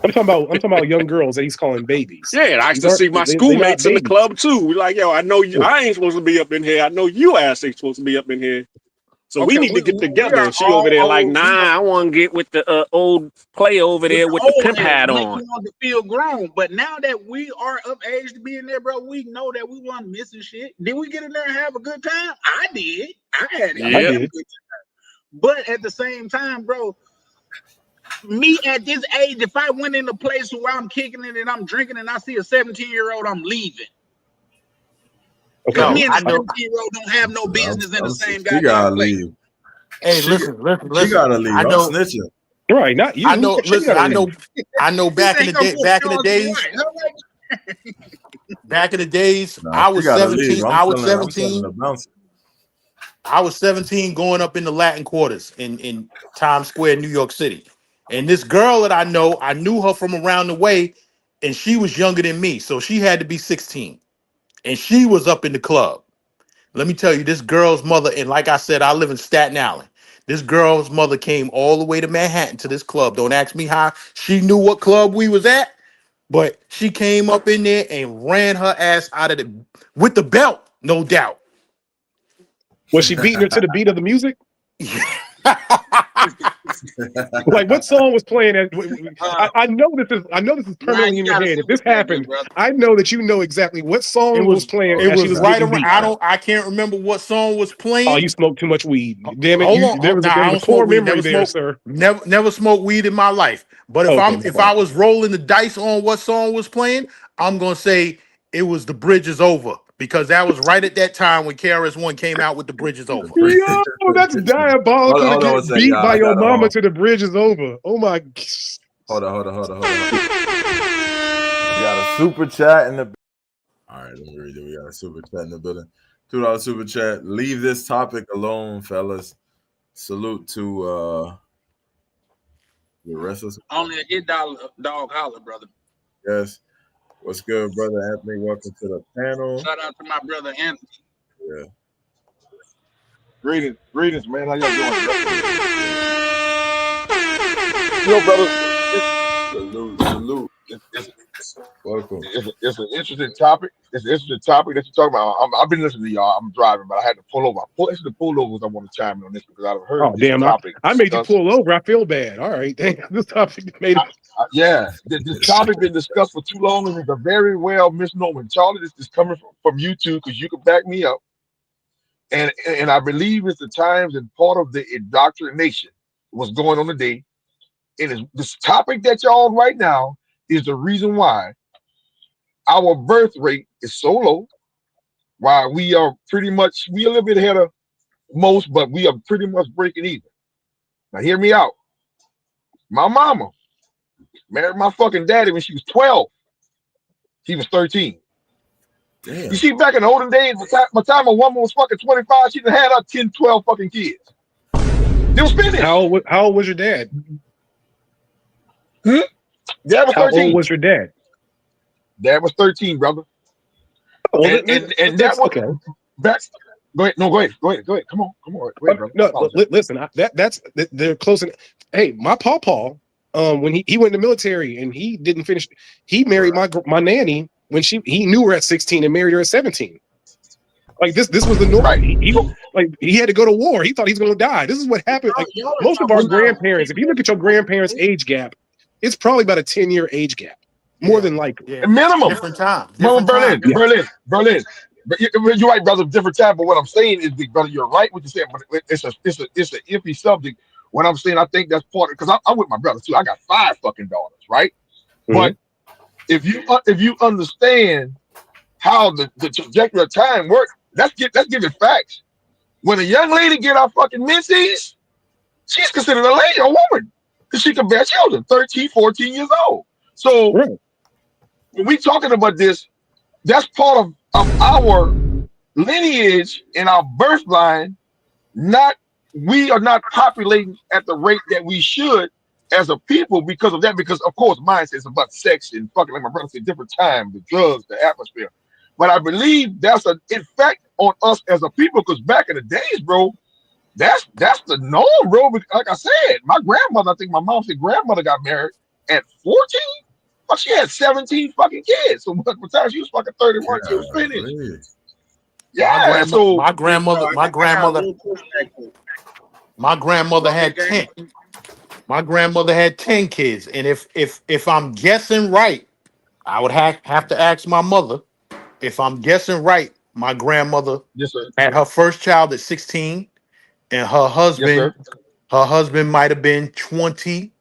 I'm talking about young girls that he's calling babies. Yeah, I used to see my schoolmates in the club too. We're like, yo, I know you. I ain't supposed to be up in here. I know you ass ain't supposed to be up in here. So we need to get together. And she over there like, nah, I want to get with the old player over there with the pimp hat on. You want to feel grown, but now that we are of age to be in there, bro, we know that we weren't missing shit. Did we get in there and have a good time? I did. I had a good time. But at the same time, bro, me at this age, if I went in a place where I'm kicking it and I'm drinking and I see a 17-year-old, I'm leaving. Because me and a 17-year-old don't have no business in the same goddamn place. Leave. Hey, listen. She gotta leave. I know. I'm snitching. Right, not you. I know. Listen, I know. Back in the days. Back in the days, I was 17. I was 17. I was 17 going up in the Latin quarters in Times Square, New York City. And this girl that I knew her from around the way, and she was younger than me. So she had to be 16. And she was up in the club. Let me tell you, this girl's mother, and like I said, I live in Staten Island. This girl's mother came all the way to Manhattan to this club. Don't ask me how she knew what club we was at, but she came up in there and ran her ass out of with the belt, no doubt. Was she beating her to the beat of the music? Like, what song was playing? I know this is permanently in your head. If this happened, I know that you know exactly what song was playing. It was right around. I can't remember what song was playing. Oh, you smoked too much weed. Damn it! Hold on. There was a core memory there, sir. Never smoked weed in my life. But if I was rolling the dice on what song was playing, I'm gonna say it was "The Bridge Is Over" because that was right at that time when KRS-One came out with "The Bridge Is Over." Yo, that's diabolical to get beat by your mama to "The Bridge Is Over." Oh my! Hold on. We got a super chat in the. All right, let me read it. We got a super chat in the building. $2 super chat. Leave this topic alone, fellas. Salute to the rest of. Only a hit dog holler, brother. Yes. What's good, brother Anthony? Welcome to the panel. Shout out to my brother Anthony. Yeah. Greetings, man. How y'all doing? Yo, brother. Salute. Welcome. It's an interesting topic. It's an interesting topic that you're talking about. I've been listening to y'all. I'm driving, but I had to pull over. It's the pullovers I want to chime in on this because I've heard. Oh damn! I made you pull over. I feel bad. All right, dang. This topic made it. Yeah, this topic been discussed for too long, and it's a very well misnomer. Charlie, this is coming from you too, because you can back me up. And I believe it's the times and part of the indoctrination what's going on today. And this topic that y'all on right now is the reason why our birth rate is so low. Why we are we a little bit ahead of most, but we are pretty much breaking even. Now hear me out. My mama married my fucking daddy when she was 12. He was 13. Damn. You see, back in the olden days, by the time a woman was fucking 25, she done had her 10, 12 fucking kids. They was finished. How old was your dad? Dad was 13. How old was your dad? Dad was 13, brother. Oh, and that was okay. Go ahead. No, go ahead. Come on. Go ahead, brother. No, listen. They're close. Hey, my pawpaw, when he went in the military and he didn't finish, he married my nanny when he knew her at 16 and married her at 17. Like this was the norm. Right. He had to go to war. He thought he was going to die. This is what happened. Like most of our grandparents, if you look at your grandparents' age gap, it's probably about a 10-year age gap, more than likely. Yeah. Minimum. Different time. Berlin. But you're right, brother. Different time. But what I'm saying is, brother, you're right what you said. But it's an iffy subject. What I'm saying, I think that's part of because I'm with my brother too. I got 5 fucking daughters, right? Mm-hmm. But if you understand how the trajectory of time works, let's give it facts. When a young lady get our fucking menses, she's considered a lady, a woman, because she can bear children, 13, 14 years old. So Right. when we talking about this, that's part of our lineage and our birth line. Not We are not populating at the rate that we should as a people because of that. Because of course, mindset is about sex and fucking, like my brother said, different time, the drugs, the atmosphere. But I believe that's an effect on us as a people. Because back in the days, bro, that's the norm, bro. Like I said, my grandmother, I think my mom said grandmother got married at 14. But she had 17 fucking kids. So by the time she was fucking 31, she was finished. Yeah. So My grandmother, I got a real question back there. my Go grandmother ahead, had gang. 10. My grandmother had 10 kids. And if I'm guessing right, I would have to ask my mother. If I'm guessing right, my grandmother yes, sir. had her first child at 16, and Yes, sir. her husband might have been 20,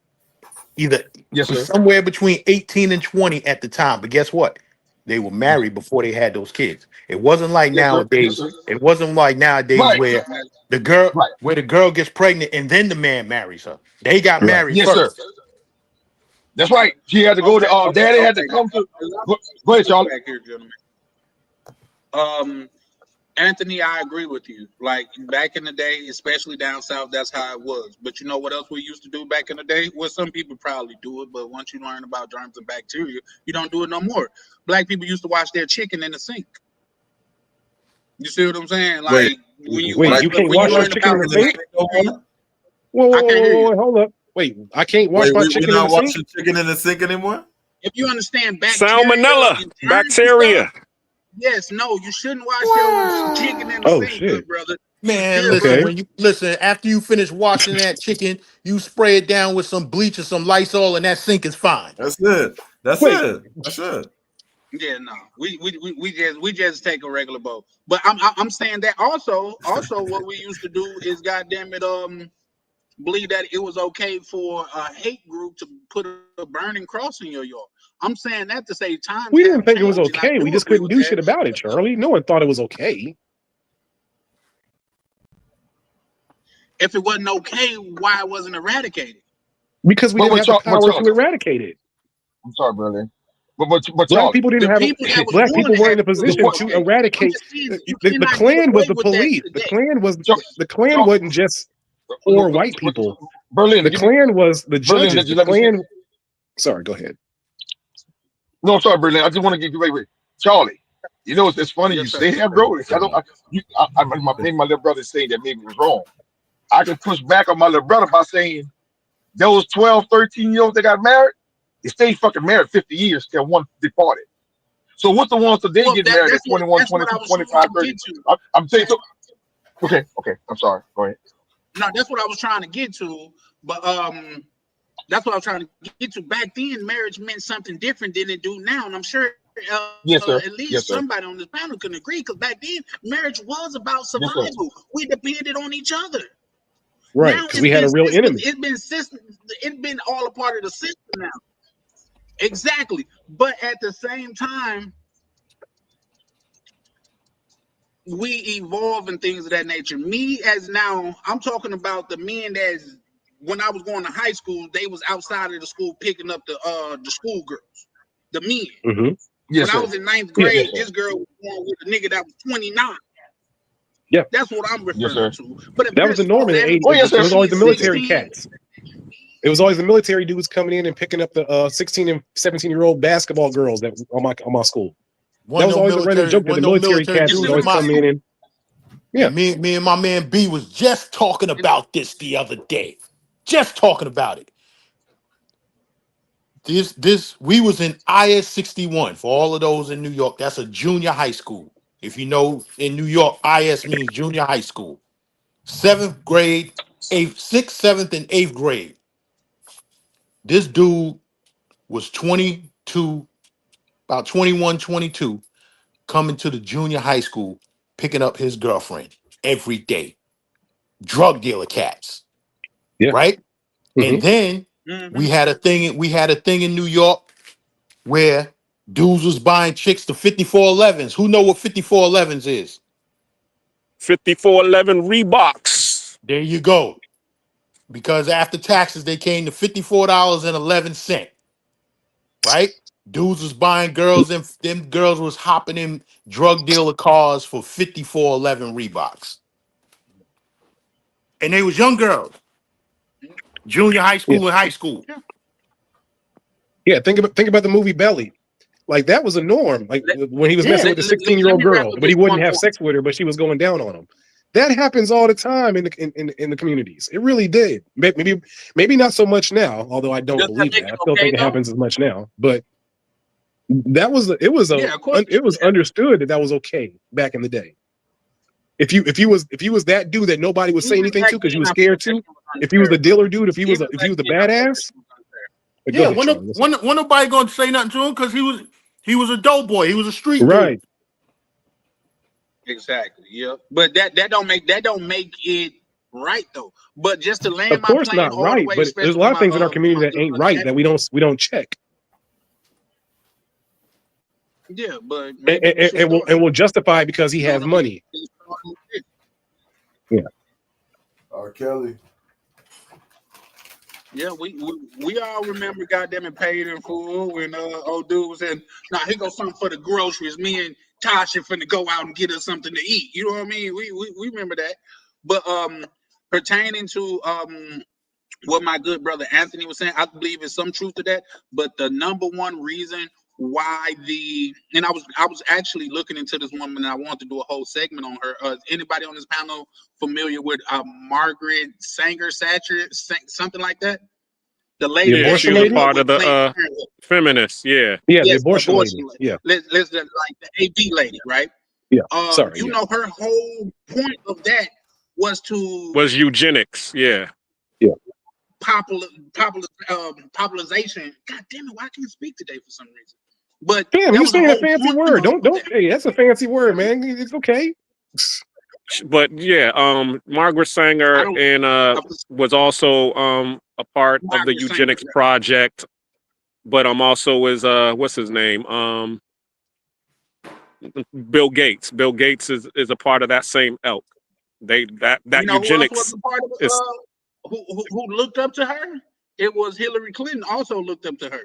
either Yes, sir. somewhere between 18 and 20 at the time. But guess what? They were married before they had those kids. It wasn't like Yes, sir. Yes, nowadays. sir. It wasn't like nowadays Right. where Right. the girl gets pregnant and then the man marries her. They got Right. married Yes, sir. first. That's right. She had to go Okay, to okay, daddy had to okay. come to Allow go, me to go ahead, push Charlie. back here, gentlemen. Anthony, I agree with you. Like back in the day, especially down south, that's how it was. But you know what else we used to do back in the day? Well, some people probably do it, but once you learn about germs and bacteria, you don't do it no more. Black people used to wash their chicken in the sink. You see what I'm saying? Wait, Like when you Wait, you can't when you wash your learn chicken in about the the sink? bacteria, Whoa, I can't hear you. hold up. Wait, I can't wash wait, my we're chicken in the not sink? washing chicken in the sink anymore? If you understand bacteria Salmonella, and germs and bacteria. stuff, yes, no, you shouldn't wash your chicken in the Oh sink, shit. good brother. Man, Good listen, brother. Okay. when you listen, after you finish washing that chicken, you spray it down with some bleach or some Lysol, and that sink is fine. That's it. That's Wait. it. That's it. Yeah, no, we just take a regular boat. But I'm saying that also what we used to do is goddamn it believe that it was okay for a hate group to put a burning cross in your yard. I'm saying that to say times We didn't have think it was changed, and I okay. We do just agree couldn't with do that. shit about it, Charlie. No one thought it was okay. If it wasn't okay, why it wasn't eradicated? Because we didn't have the power to Charlie, eradicate it. I'm sorry, brother. But Black Charlie, people didn't The have people that was black doing people it weren't had in a to do the position it point, to okay. I'm eradicate. just saying you The cannot get Klan was away the with that police. The today. Klan was Char- the Klan Char- wasn't just no, poor white people. Berlin, The Klan was the Berlin, judges. just The let me say. Klan. Sorry, go ahead. No, I'm sorry, Berlin. I just want to get you wait. Charlie, you know it's funny you Yes, sir. say that, bro. Maybe my little brother is saying that maybe it was wrong. I can push back on my little brother by saying those 12, 13-year-olds that got married, they stayed fucking married 50 years till one departed. So what's the ones that they Well, get married at 21, that's what I 22, was trying 25, to 30? get to. I'm saying so. Okay. I'm sorry. Go ahead. No, that's what I was trying to get to. But that's what I was trying to get to. Back then, marriage meant something different than it do now, and I'm sure Yes, sir. at least Yes, sir. somebody on this panel can agree. Because back then, marriage was about Yes, sir. survival. We depended on each other. Right, Now because we had a real enemy. it's been all a part of the system now. Exactly. But at the same time, we evolve and things of that nature. Me as now, I'm talking about the men that's when I was going to high school, they was outside of the school picking up the schoolgirls, the men. Mm-hmm. Yes, When I sir. was in ninth Yeah. grade, Yes, sir. this girl was going with a nigga that was 29. Yeah. That's what I'm Yes, referring sir. to. But if That you're was the norm in the that 80s. Oh, yes, It sir. was always the she's military 16, cats. It was always the military dudes coming in and picking up the 16 and 17-year-old basketball girls that on my school. That was always a running joke that the military cats you would see always what I'm come in saying? and yeah. And me and my man B was just talking about this the other day. Just talking about it. We was in IS 61 for all of those in New York. That's a junior high school. If you know, in New York, IS means junior high school. 7th grade, 6th, 7th, and 8th grade. This dude was 22, about 21, 22, coming to the junior high school, picking up his girlfriend every day. Drug dealer cats, Yeah. right? Mm-hmm. And then we had a thing. We had a thing in New York where dudes was buying chicks to 5411s. Who know what 5411s is? 5411 Reeboks. There you go. Because after taxes, they came to $54.11. Right? Dudes was buying girls, and them girls was hopping in drug dealer cars for 5411 Reeboks. And they was young girls, junior high Yeah, school and high school. yeah. Think about the movie Belly. Like that was a norm. Like when he was messing with the Let 16-year-old me wrap girl, up but he this wouldn't one have point. sex with her, but she was going down on him. That happens all the time in the communities. It really did. Maybe not so much now, although I don't Does that believe make that. I it still okay think it though? happens as much now. But Yeah, of course. it was understood that was okay back in the day. If you was that dude that nobody would say Even anything back to because you then, was I feel scared like to, it was if you was unfair. the dealer dude, if you was Even the back then, I feel like badass, it was unfair. go Yeah, ahead, Charlie. when nobody gonna say nothing to him because he was a dope boy. He was a street dude. Right. Exactly. Yeah. But that don't make it right though. But just to land Of my course plane not all the right, way, but there's a especially lot of things in our for community my that good ain't brother right that Anthony. we don't check. Yeah, but maybe we should And start. we'll justify it because he You know has what I mean? money. Yeah. R. Kelly. Yeah, we all remember goddamn it paid in full when old dude was saying, nah, here goes something for the groceries. Me and Tasha finna go out and get us something to eat. You know what I mean? We remember that. But pertaining to what my good brother Anthony was saying, I believe there's some truth to that. But the number one reason why and I was actually looking into this woman and I wanted to do a whole segment on her. Anybody on this panel familiar with Margaret Sanger Thatcher, something like that? The lady The Yeah, that she abortion was a came lady? up part with of the Planned Parenthood. feminists. Yeah. Yeah, the Yes, the abortion abortion lady. lady. Yeah. Let's like the AB lady, right? Yeah. Sorry. You Yeah. know, her whole point of that was to Was eugenics. Yeah. Yeah. popularization. God damn it, why can't I speak today for some reason? But Damn, that you was the saying a whole fancy point word. of Don't that. hey, that's a fancy word, man. It's okay. But yeah, Margaret I Sanger don't. and was also a part of the Margaret Sanger. eugenics project. But also was what's his name? Bill Gates. Bill Gates is a part of that same elk. That You know who else was eugenics a part of is who looked up to her? It was Hillary Clinton also looked up to her.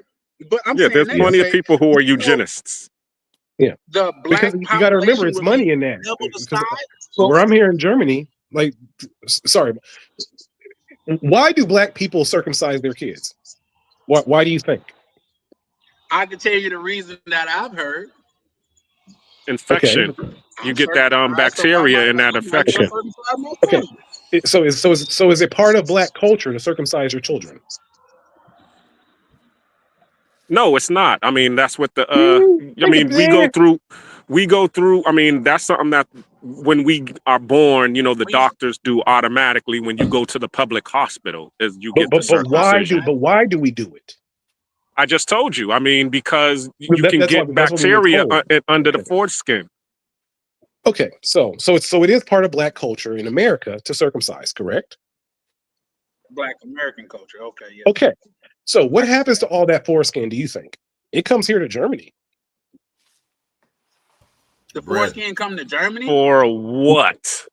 But I'm yeah. saying There's that to Yeah. plenty of say, people who are before eugenists. Yeah. the Because black you got to remember population it's was even money in that. double the Because size. where I'm here in Germany, like sorry, why do black people circumcise their kids? Why do you think? I can tell you the reason that I've heard. Okay. Infection. You I'm get that circumcised, so bacteria in that I might go infection. circumcise my Okay. son. So is it part of black culture to circumcise your children? No, it's not. I mean, that's what the I Think mean, of that. we go through, I mean, that's something that when we are born, the doctors do automatically when you go to the public hospital is you get the But circumcision. why do we do it? I just told you. I mean, because you can That's get what we were bacteria told. under the foreskin. Okay, so it is part of black culture in America to circumcise, correct? Black American culture. Okay, yeah. Okay, so what happens to all that foreskin? Do you think it comes here to Germany? The foreskin come to Germany For what?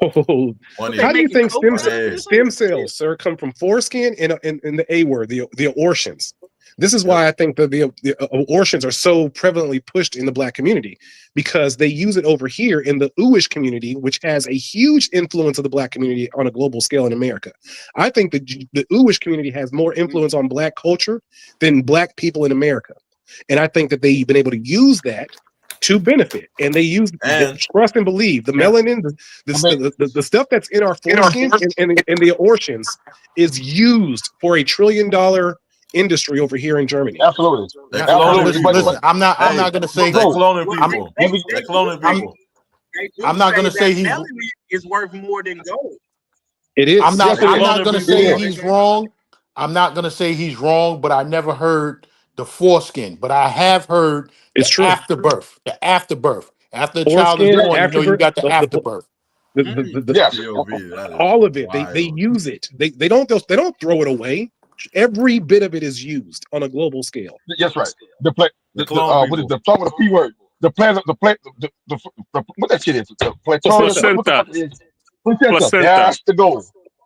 Oh, What they how do you making think coke out of it or stem something? cells, sir, come from foreskin and the A word, the abortions? This is why I think the abortions are so prevalently pushed in the black community, because they use it over here in the Uish community, which has a huge influence of the black community on a global scale in America. I think the Uish community has more influence on black culture than black people in America. And I think that they've been able to use that to benefit, and they use trust and believe the melanin, the stuff that's in our foreskin and the abortions is used for $1 trillion industry over here in Germany. Absolutely. Listen, I'm not gonna say They're I'm cloning people. They do I'm not gonna say that he's. melanin is worth more than gold. It is. I'm not Cloning gonna people. say he's wrong. I'm not gonna say he's wrong, but I never heard the foreskin. But I have heard It's the true. afterbirth. The afterbirth. After a child is Foreskin, born, you afterbirth, got the afterbirth. Yes. All of it. They use it. They don't throw it away. Every bit of it is used on a global scale. That's right. What is the talk with the P word? what that shit is? The plutonium. Placenta. What the fuck it is? Placenta. Placenta. That's the goal.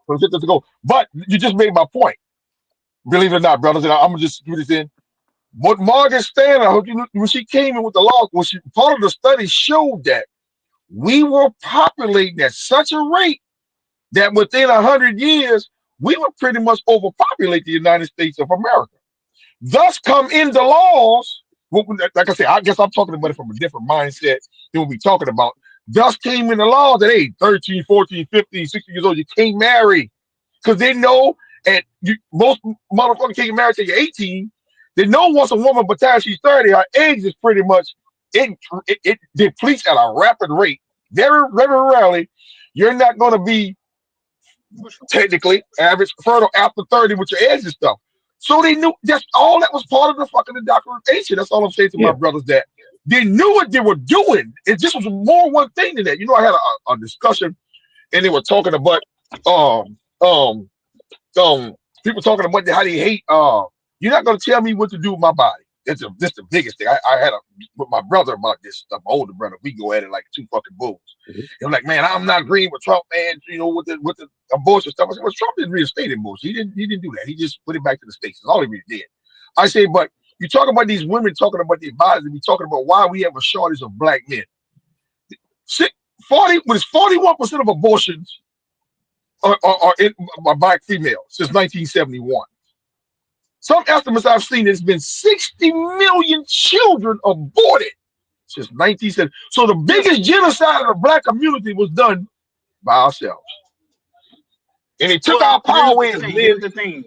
Placenta's the goal. But you just made my point. Believe it or not, brothers, and I'm gonna just do this in. What Margaret Stanner, when she came in with the law, part of the study showed that we were populating at such a rate that within 100 years, we would pretty much overpopulate the United States of America. Thus come in the laws, like I said, I guess I'm talking about it from a different mindset than what we're talking about. Thus came in the laws that, hey, 13, 14, 15, 16 years old, you can't marry. Because they know, and most motherfuckers can't marry till you're 18. They know once a woman, by the time she's 30, her eggs is pretty much, it depletes at a rapid rate. Very, very rarely, you're not going to be technically average fertile after 30 with your eggs and stuff. So they knew that's all that was part of the fucking indoctrination. That's all I'm saying to my brothers, that they knew what they were doing. It just was more one thing than that. You know, I had a discussion and they were talking about people talking about how they hate you're not gonna tell me what to do with my body. That's the biggest thing. I had with my brother about this stuff, my older brother. We go at it like two fucking bulls. I'm like, man, I'm not agreeing with Trump, man, you know, with the abortion stuff. I said, well, Trump didn't reinstate abortion. He didn't do that. He just put it back to the states. That's all he really did. I say, but you talk about these women talking about their bodies, and we talking about why we have a shortage of black men. 41% of abortions are by black females since 1971. Some estimates I've seen, there's been 60 million children aborted since 1970. So the biggest genocide of the black community was done by ourselves. And they took our power away. Here's the thing.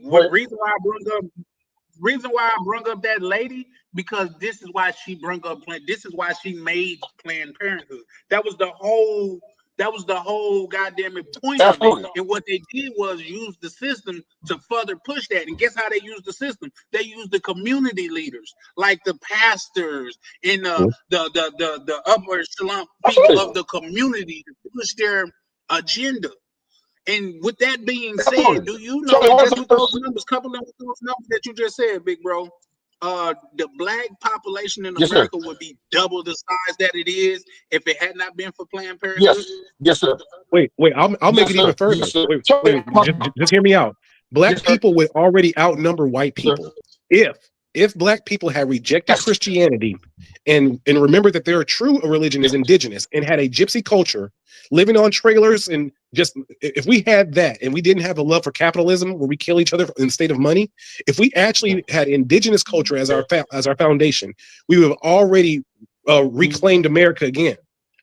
Reason why I brung up that lady, because this is why she brung up this is why she made Planned Parenthood. That was the whole goddamn point of it. And what they did was use the system to further push that. And guess how they used the system? They used the community leaders, like the pastors and the upper echelon people of the community to push their agenda. And with that being said, do you know just with those numbers, coupling with those numbers that you just said, big bro, the black population in America would be double the size that it is if it had not been for Planned Parenthood? Yes, sir. Wait, I'll make it even further. Wait, just hear me out. Black people would already outnumber white people if black people had rejected Christianity and remember that their true religion is indigenous and had a gypsy culture, living on trailers, and just if we had that and we didn't have a love for capitalism where we kill each other in the state of money, if we actually had indigenous culture as our foundation, we would have already reclaimed America again.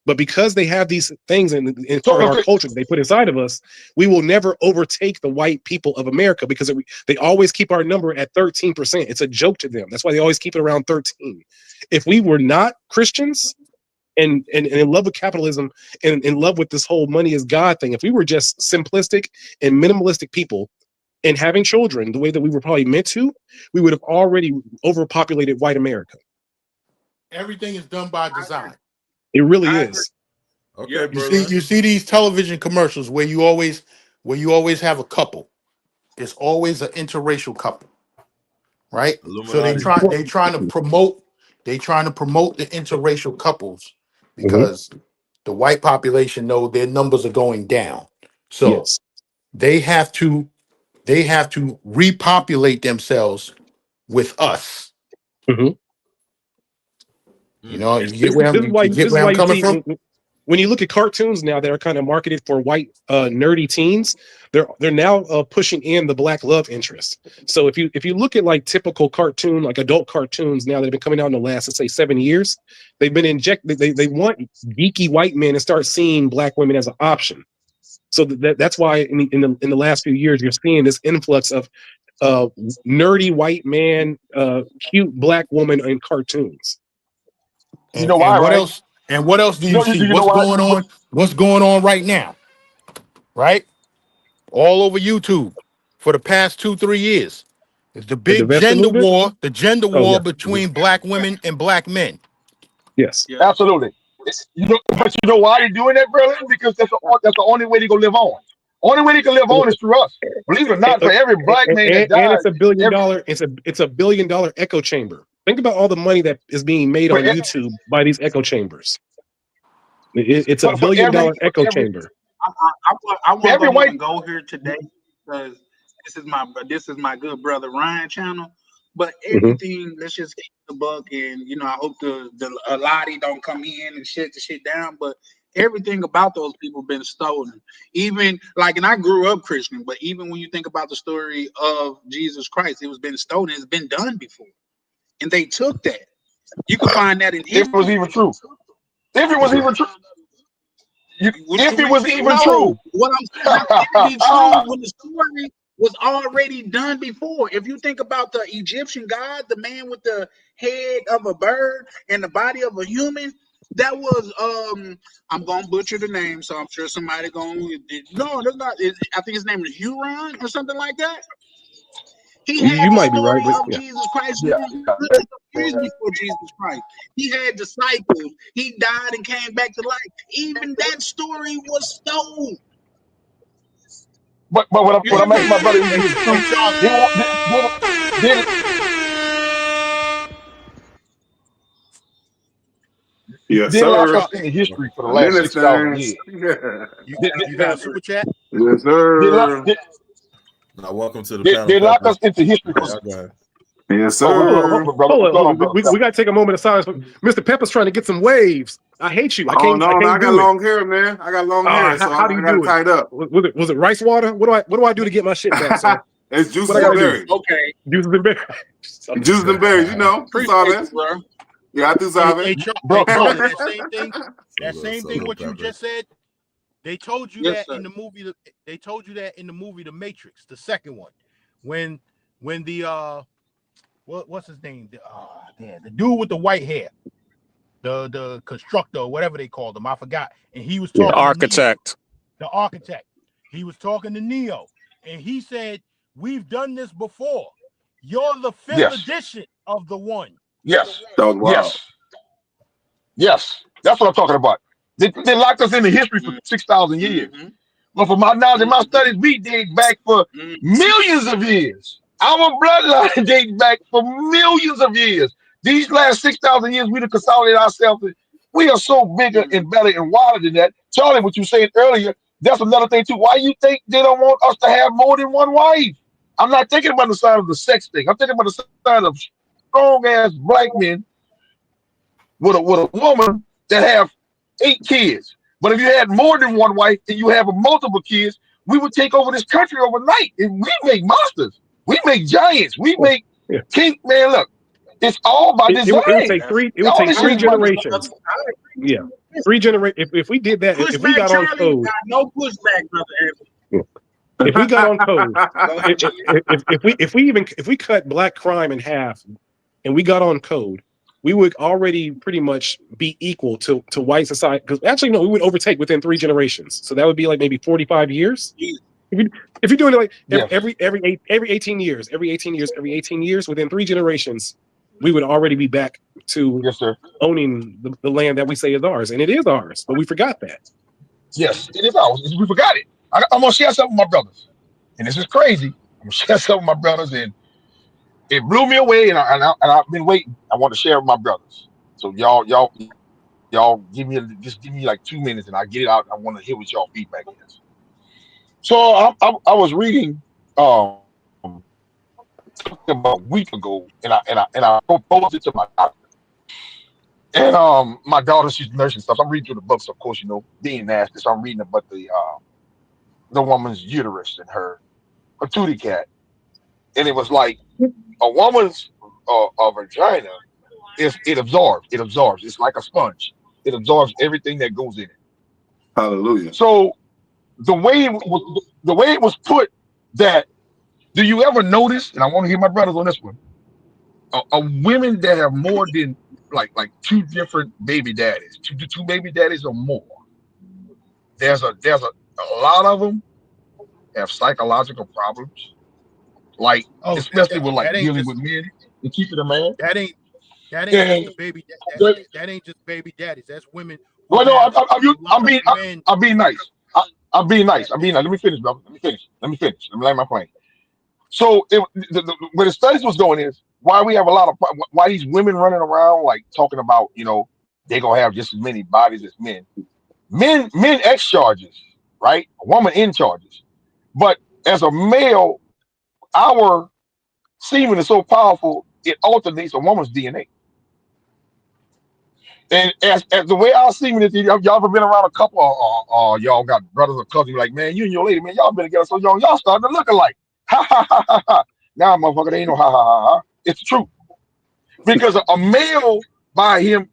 But because they have these things in part of our culture that they put inside of us, we will never overtake the white people of America because they always keep our number at 13%. It's a joke to them. That's why they always keep it around 13. If we were not Christians and in love with capitalism and in love with this whole money is God thing, if we were just simplistic and minimalistic people and having children the way that we were probably meant to, we would have already overpopulated white America. Everything is done by design. It really is. Okay, you see these television commercials where you always have a couple. It's always an interracial couple, right? So they're trying to promote the interracial couples because the white population know their numbers are going down. So they have to repopulate themselves with us. You know, you get where I'm coming from? When you look at cartoons now that are kind of marketed for white nerdy teens, they're now pushing in the black love interest. So if you look at like typical cartoon, like adult cartoons now that have been coming out in the last, let's say 7 years, they've been injected. They want geeky white men to start seeing black women as an option. So that's why in the last few years you're seeing this influx of nerdy white man, cute black woman in cartoons. And what else? And what else do you see? What's going on right now? Right? All over YouTube for the past 2-3 years. It's the big gender war, between black women and black men. Yes. Absolutely. But you know why they're doing that, brother? Because that's the only way they're gonna live on. Only way they can live on is through us. Believe it or not, for every black man that dies, and it's $1 billion. It's a $1 billion echo chamber. Think about all the money that is being made For on e- YouTube by these echo chambers. It's a for billion every dollar echo for every chamber. I for wasn't every gonna white even go here today because this is my good brother Ryan channel. But Mhm. everything, let's just keep the buck, and I hope the Aladi don't come in and shut the shit down. But everything about those people been stolen. Even like, and I grew up Christian, but even when you think about the story of Jesus Christ, it was been stolen. It's been done before, and they took that. You can find that in if it was history. even true. If it was even true. What If you it mean? was even No, true. what I'm saying, how can it be true when the story was already done before? If you think about the Egyptian god, the man with the head of a bird and the body of a human, that was I'm gonna butcher the name, so I'm sure somebody gonna no, that's not. I think his name is Huron or something like that. He had You the might be right, story but of yeah. Jesus Christ Yeah. hundreds of years before Jesus Christ. He had disciples. He died and came back to life. Even that story was stolen. But You what hear I'm asking my me? brother, if it was true, did Yes, did lock sir. us in history for the I'm in last this 6,000 thing. years. You Did, you got a super chat? Yes, did, lock, sir. Now, welcome to the did, panel, did lock Pepper. us into history for Yeah, go ahead. Yes, oh what's going sir. on, brother? Hold What's on, going hold on, on. brother? We got to take a moment of silence. Mr. Pepper's trying to get some waves. I hate you. I Oh can't. I no, no, I can't got do it. long hair, man. I got long hair, so How do I you got do it it? tied up. Was it rice water? What do I do to get my shit back, sir? It's What I juices got and to do? berries. Okay, Juices and berries. Juices and berries, you know. Tú appreciate you, sabes. bro. Yeah, tú sabes. Bro, Charlie, bro. that same thing what you just said, they told you Yes, that sir. in the movie. They told you that in the movie The Matrix, the second one, when the what's his name? The dude with the white hair, the constructor, whatever they called him, I forgot. And he was The talking to Neo, architect. the architect. He was talking to Neo, and he said, "We've done this before. You're the fifth Yes. edition of the one." Yes. That was wild. Yes. Yes. That's what I'm talking about. They locked us into history for 6,000 years. Mm-hmm. But for my knowledge and my studies, we dig back for millions of years. Our bloodline dates back for millions of years. These last 6,000 years, we have consolidated ourselves. We are so bigger and better and wilder than that. Charlie, what you said earlier, that's another thing too. Why you think they don't want us to have more than one wife? I'm not thinking about the side of the sex thing. I'm thinking about the side of strong ass black men with a woman that have 8 kids. But if you had more than one wife and you have multiple kids, we would take over this country overnight. And we make monsters. We make giants. We make Yeah. king. Man, look, it's all by It would design. take three. It would All take this shit three is by design. generations. Yeah, if we did that, if we Pushback, got on Charlie. code, No pushback, brother Anthony. if we got on code, Go ahead, if we cut black crime in half, and we got on code, we would already pretty much be equal to white society. Because actually, no, we would overtake within 3 generations. So that would be like maybe 45 years. If you're doing it like Yes. every 18 years, every 18 years, within 3 generations, we would already be back to Yes, sir. owning the land that we say is ours, and it is ours, but we forgot that. Yes, it is ours. We forgot it. I'm gonna share something with my brothers, and this is crazy. I'm gonna share something with my brothers, and it blew me away. And I've been waiting. I want to share with my brothers. So y'all give me like 2 minutes, and I get it out. I want to hear what y'all feedback is. So I was reading about a week ago, and I proposed it to my doctor. And my daughter, she's nursing stuff. I'm reading through the books, of course, being nasty. So I'm reading about the woman's uterus and her patootie cat, and it was like a woman's vagina it absorbs. It absorbs. It's like a sponge. It absorbs everything that goes in it. Hallelujah. So the way it was put that, do you ever notice? And I want to hear my brothers on this one. Women that have more than like 2 different baby daddies, two baby daddies or more. There's a lot of them have psychological problems, like Oh, especially with like that ain't dealing just with men and keeping a man. that ain't just And the baby. the- That ain't just baby daddies. That's women who well, no, have a lot I'm of being men. I'm being nice. I'm being nice. I'm That, being nice. Let me finish, brother. Let me finish. Let me land my plane. So where the studies was going is why we have a lot of why these women running around like talking about, you know, they gonna have just as many bodies as men. Men X charges, right? A woman in charges. But as a male, our semen is so powerful, it alternates a woman's DNA. And as the way our semen is, y'all ever been around a couple, or y'all got brothers or cousins, like, man, you and your lady, man, y'all been together so young, y'all starting to look alike. Ha ha ha ha ha. Now, motherfucker, there ain't no ha ha ha ha. It's true. Because a male, by him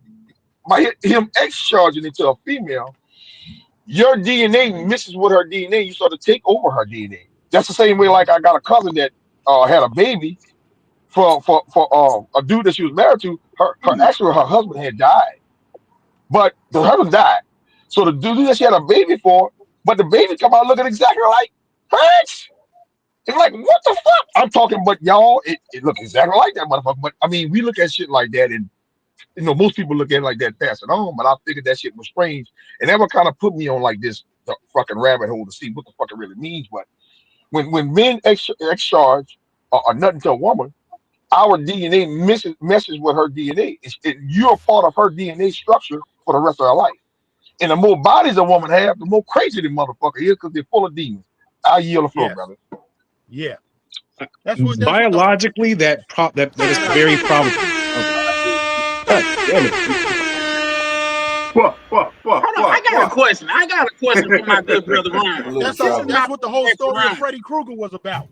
X charging into a female, your DNA misses with her DNA. You start to take over her DNA. That's the same way. Like I got a cousin that had a baby for a dude that she was married to. Her husband had died, but the husband died. So the dude that she had a baby for, but the baby come out looking exactly like her ex. It's like, what the fuck? I'm talking, but y'all, it looks exactly like that motherfucker. But I mean, we look at shit like that, and you know, most people look at it like that, pass it on. But I figured that shit was strange, and that would kind of put me on like this fucking rabbit hole to see what the fuck it really means. But when men X charge are nothing to a woman, our DNA messes with her DNA. You're a part of her DNA structure for the rest of her life. And the more bodies a woman have, the more crazy the motherfucker is because they're full of demons. I yield the floor, brother. Yeah. Biologically, that is very probable. God damn it. Hold on, I got a question. For my good brother Ryan. That's what the whole story of Freddy Krueger was about.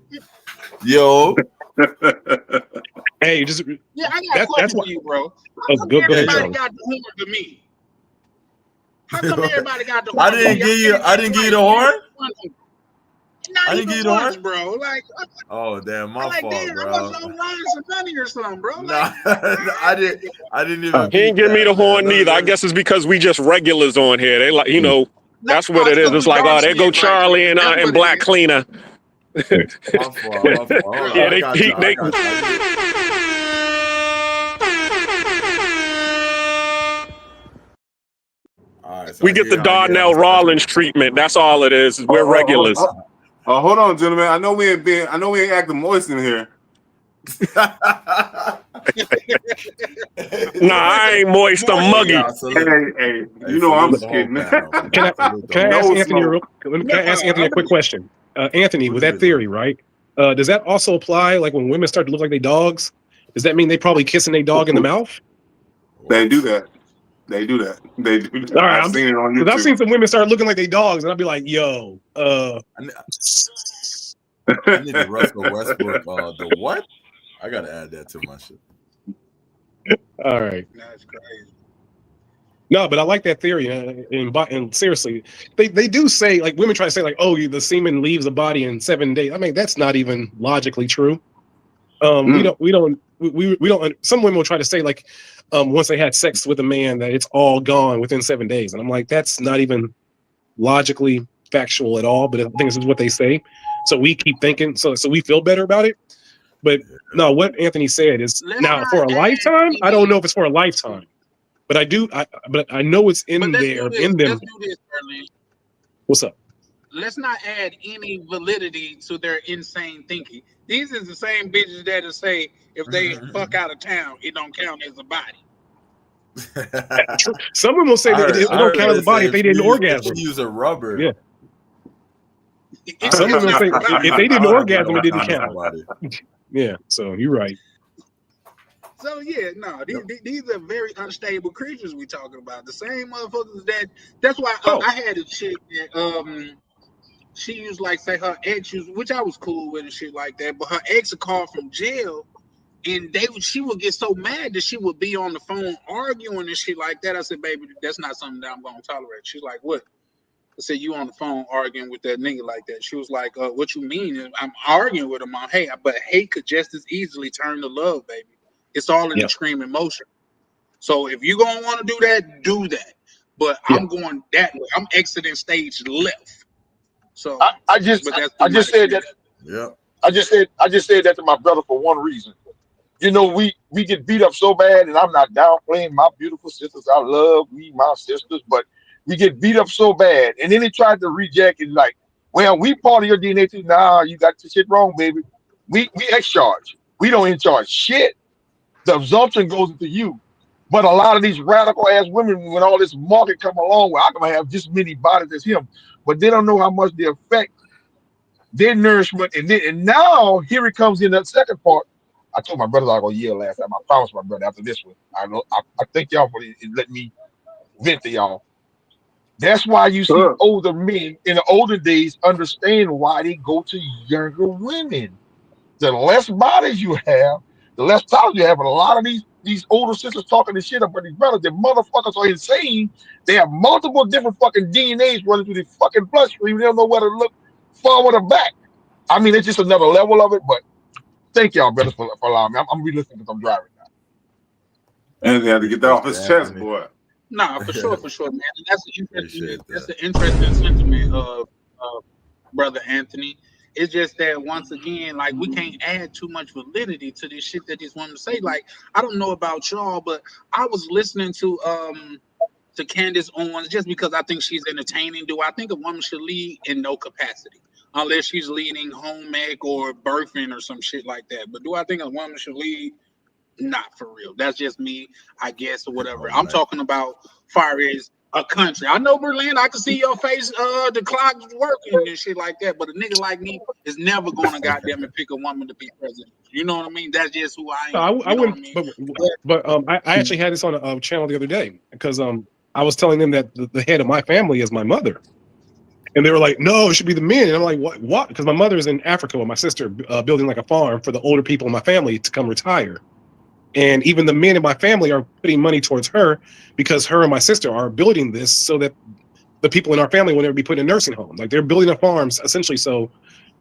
Yo. Hey, just yeah, I got a question for you, bro. How come go ahead, everybody got the horn to me? How come everybody got the horn? I didn't give you the horn. Not I didn't even give you the once, horn, bro. Like, oh damn, my like, fault, damn, bro. I must know Ryan's some money or something, bro. Nah, I didn't even. He ain't give me the horn neither. I guess it's because we just regulars on here. They like, you know, that's what it is. It's like, oh, there go Charlie and Black Cleaner. My fault. Hold on, Yeah, I got you. All right, so we get the Darnell Rollins treatment. That's all it is. We're regulars. Hold on, gentlemen. I know we ain't acting moist in here. Nah, I ain't moist. I'm muggy. Hey, you know I'm just kidding. Can I ask Anthony a quick question? Anthony, with that theory, right? Does that also apply like when women start to look like they dogs? Does that mean they probably kissing their dog in the mouth? They do that. They do that. All right, I've seen it on YouTube. I've seen some women start looking like they dogs, and I'll be like, "Yo, I need the Russell Westbrook. The what? I gotta add that to my shit. All right. That's crazy. No, but I like that theory, and seriously, they do say like women try to say like, "Oh, the semen leaves the body in 7 days." I mean, that's not even logically true. We don't. Some women will try to say like, once they had sex with a man, that it's all gone within 7 days, and I'm like, that's not even logically factual at all. But I think this is what they say, so we keep thinking, so we feel better about it. But no, what Anthony said is now for a lifetime. I don't know if it's for a lifetime, but but I know it's in there. In them. Let's do this, Berlin. What's up? Let's not add any validity to their insane thinking. These is the same bitches that'll say if they fuck out of town, it don't count as a body. Some women will say that it don't count as a body if they didn't orgasm. Use a rubber. Yeah. Some women will say if they didn't orgasm, it didn't count. Yeah. So you're right. So yeah, no, these are very unstable creatures we talking about. The same motherfuckers that's why I had a chick that she used like say her ex used, which I was cool with and shit like that, but her ex would call from jail and she would get so mad that she would be on the phone arguing and shit like that. I said, baby, that's not something that I'm gonna tolerate. She's like, what? I said, you on the phone arguing with that nigga like that. She was like, what you mean? And I'm arguing with him on hate, but hate could just as easily turn to love, baby. It's all in extreme emotion. So if you gonna want to do that, do that. But I'm going that way. I'm exiting stage left. So I just said that. Yeah. I just said that to my brother for one reason. You know, we get beat up so bad, and I'm not downplaying my beautiful sisters. I love my sisters, but we get beat up so bad, and then they tried to reject it like, well, we part of your DNA too. Nah, you got the shit wrong, baby. We X charge. We don't in charge shit. The assumption goes into you. But a lot of these radical ass women, when all this market come along, well, I can have just many bodies as him, but they don't know how much they affect their nourishment. And now here it comes in that second part. I told my brothers I was gonna yell last time. I promised my brother after this one. I thank y'all for letting me vent to y'all. That's why you see Sure. older men in the older days understand why they go to younger women. The less bodies you have, the less talent you have. And a lot of these older sisters talking this shit about these brothers, the motherfuckers are insane. They have multiple different fucking DNAs running through the fucking bloodstream. They don't know where to look forward or back. I mean, it's just another level of it. But thank y'all, brothers, for allowing me. I'm re-listening because I'm driving now. And he had to get that off his chest, boy. Nah, for sure, man. And that's the interesting. Appreciate That's that. the interesting sentiment of brother Anthony. It's just that once again, like we can't add too much validity to this shit that these women say. Like I don't know about y'all, but I was listening to Candace Owens just because I think she's entertaining. Do I think a woman should lead? In no capacity, unless she's leading home ec or birthing or some shit like that. But do I think a woman should lead? Not for real. That's just me, I guess, or whatever. I'm talking about far as a country. I know, Berlin, I can see your face, the clock's working and shit like that, but a nigga like me is never gonna goddamn it pick a woman to be president. You know what I mean? That's just who I No, am. I You know what I wouldn't, mean? but I actually had this on a channel the other day because I was telling them that the head of my family is my mother, and they were like, "No, it should be the men." And I'm like, "What? What?" Because my mother is in Africa with my sister, building like a farm for the older people in my family to come retire, and even the men in my family are putting money towards her because her and my sister are building this so that the people in our family will never be put in a nursing home. Like they're building a farms essentially so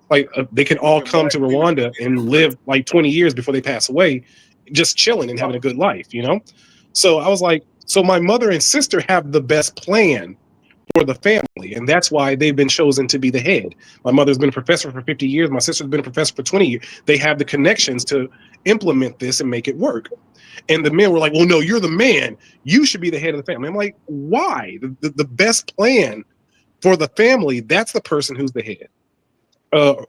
like they can all come to Rwanda and live like 20 years before they pass away, just chilling and having a good life, you know? So I was like, so my mother and sister have the best plan for the family, and that's why they've been chosen to be the head. My mother's been a professor for 50 years. My sister's been a professor for 20 years. They have the connections to implement this and make it work. And the men were like, well, no, you're the man. You should be the head of the family. I'm like, why? The best plan for the family, that's the person who's the head.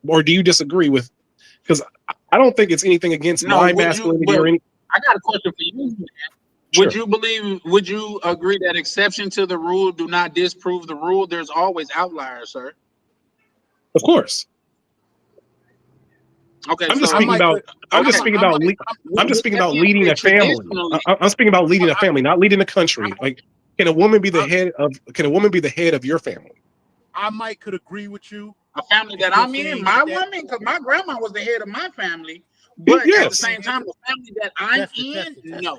Or do you disagree with? Because I don't think it's anything against No, my would you? masculinity But or any. I got a question for you, man. Sure. Would you agree that exception to the rule do not disprove the rule? There's always outliers, sir. Of course. Okay, I'm just so speaking about. I'm just speaking about. I'm just speaking about leading a family. traditionally. I'm speaking about leading a family, not leading a country. Like, can a woman be the head of? Can a woman be the head of your family? I might could agree with you. A family that I'm in, my woman, because my grandma was the head of my family. But at the Yes. same time, the family that I'm in, no.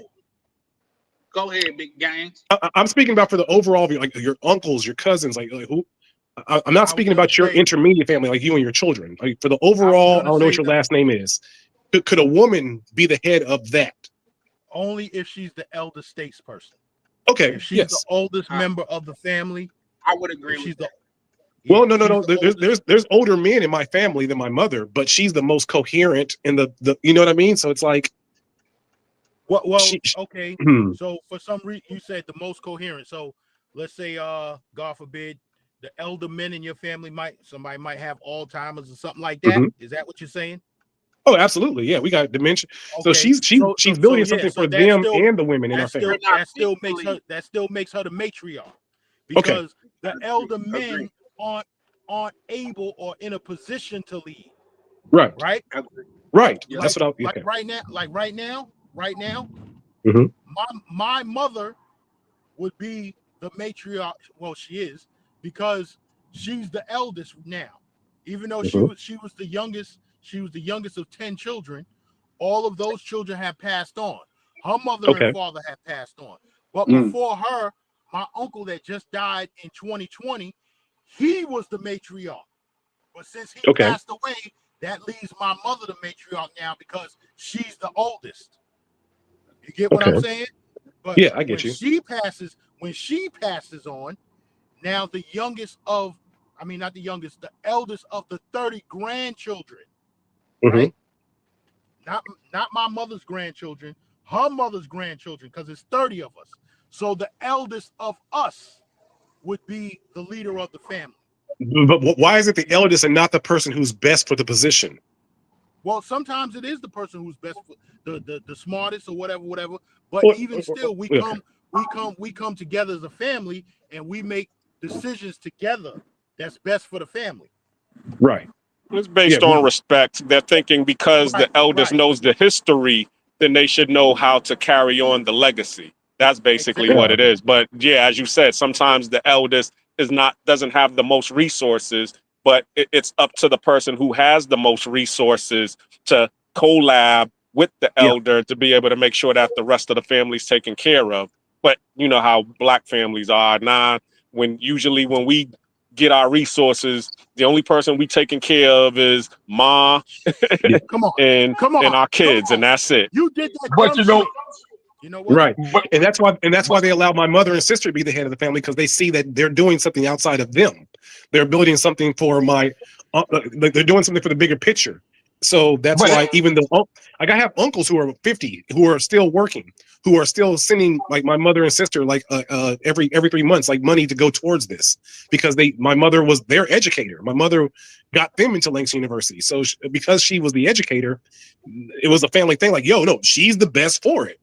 Go ahead, big gangs. I'm speaking about for the overall, like your uncles, your cousins, like who. I'm not speaking about your intermediate family, like you and your children. Like for the overall, I don't know what your last name is. Could a woman be the head of that? Only if she's the eldest statesperson. Okay. If she's the oldest member of the family, I would agree with that. Well, no. There's older men in my family than my mother, but she's the most coherent in the you know what I mean? So it's like well, okay. So for some reason you said the most coherent. So let's say God forbid the elder men in your family somebody might have Alzheimer's or something like that. Is that what you're saying? Oh, absolutely. Yeah, we got dementia. Okay. So she's building something for them and the women in our family. That still makes her the matriarch. Because the elder men aren't able or in a position to lead. Right. Like, That's what I right now. My mother would be the matriarch. Well, she is because she's the eldest now. Even though she was the youngest, of 10 children. All of those children have passed on. Her mother and father have passed on. But before her, my uncle that just died in 2020, he was the matriarch. But since he passed away, that leaves my mother the matriarch now because she's the oldest. You get what I'm saying? But yeah, I get you. When she passes on, now the eldest of the 30 grandchildren, right? Not my mother's grandchildren, her mother's grandchildren, because it's 30 of us. So the eldest of us would be the leader of the family. But why is it the eldest and not the person who's best for the position? Well, sometimes it is the person who's best, for the smartest or whatever. But Or- even still, we come together as a family and we make decisions together that's best for the family. Right. It's based on respect. They're thinking because the eldest knows the history, then they should know how to carry on the legacy. That's basically what it is. But yeah, as you said, sometimes the eldest doesn't have the most resources, but it's up to the person who has the most resources to collab with the elder to be able to make sure that the rest of the family's taken care of. But you know how black families are. When we get our resources, the only person we taking care of is ma Come on, and our kids, and that's it. You did that But dumb shit. You know what? Right. And that's why they allow my mother and sister to be the head of the family, because they see that they're doing something outside of them. They're building something for they're doing something for the bigger picture. So that's why even though I have uncles who are 50 who are still working, who are still sending like my mother and sister like every 3 months like money to go towards this, because my mother was their educator. My mother got them into Langston University. So because she was the educator, it was a family thing. Like, yo, no, she's the best for it.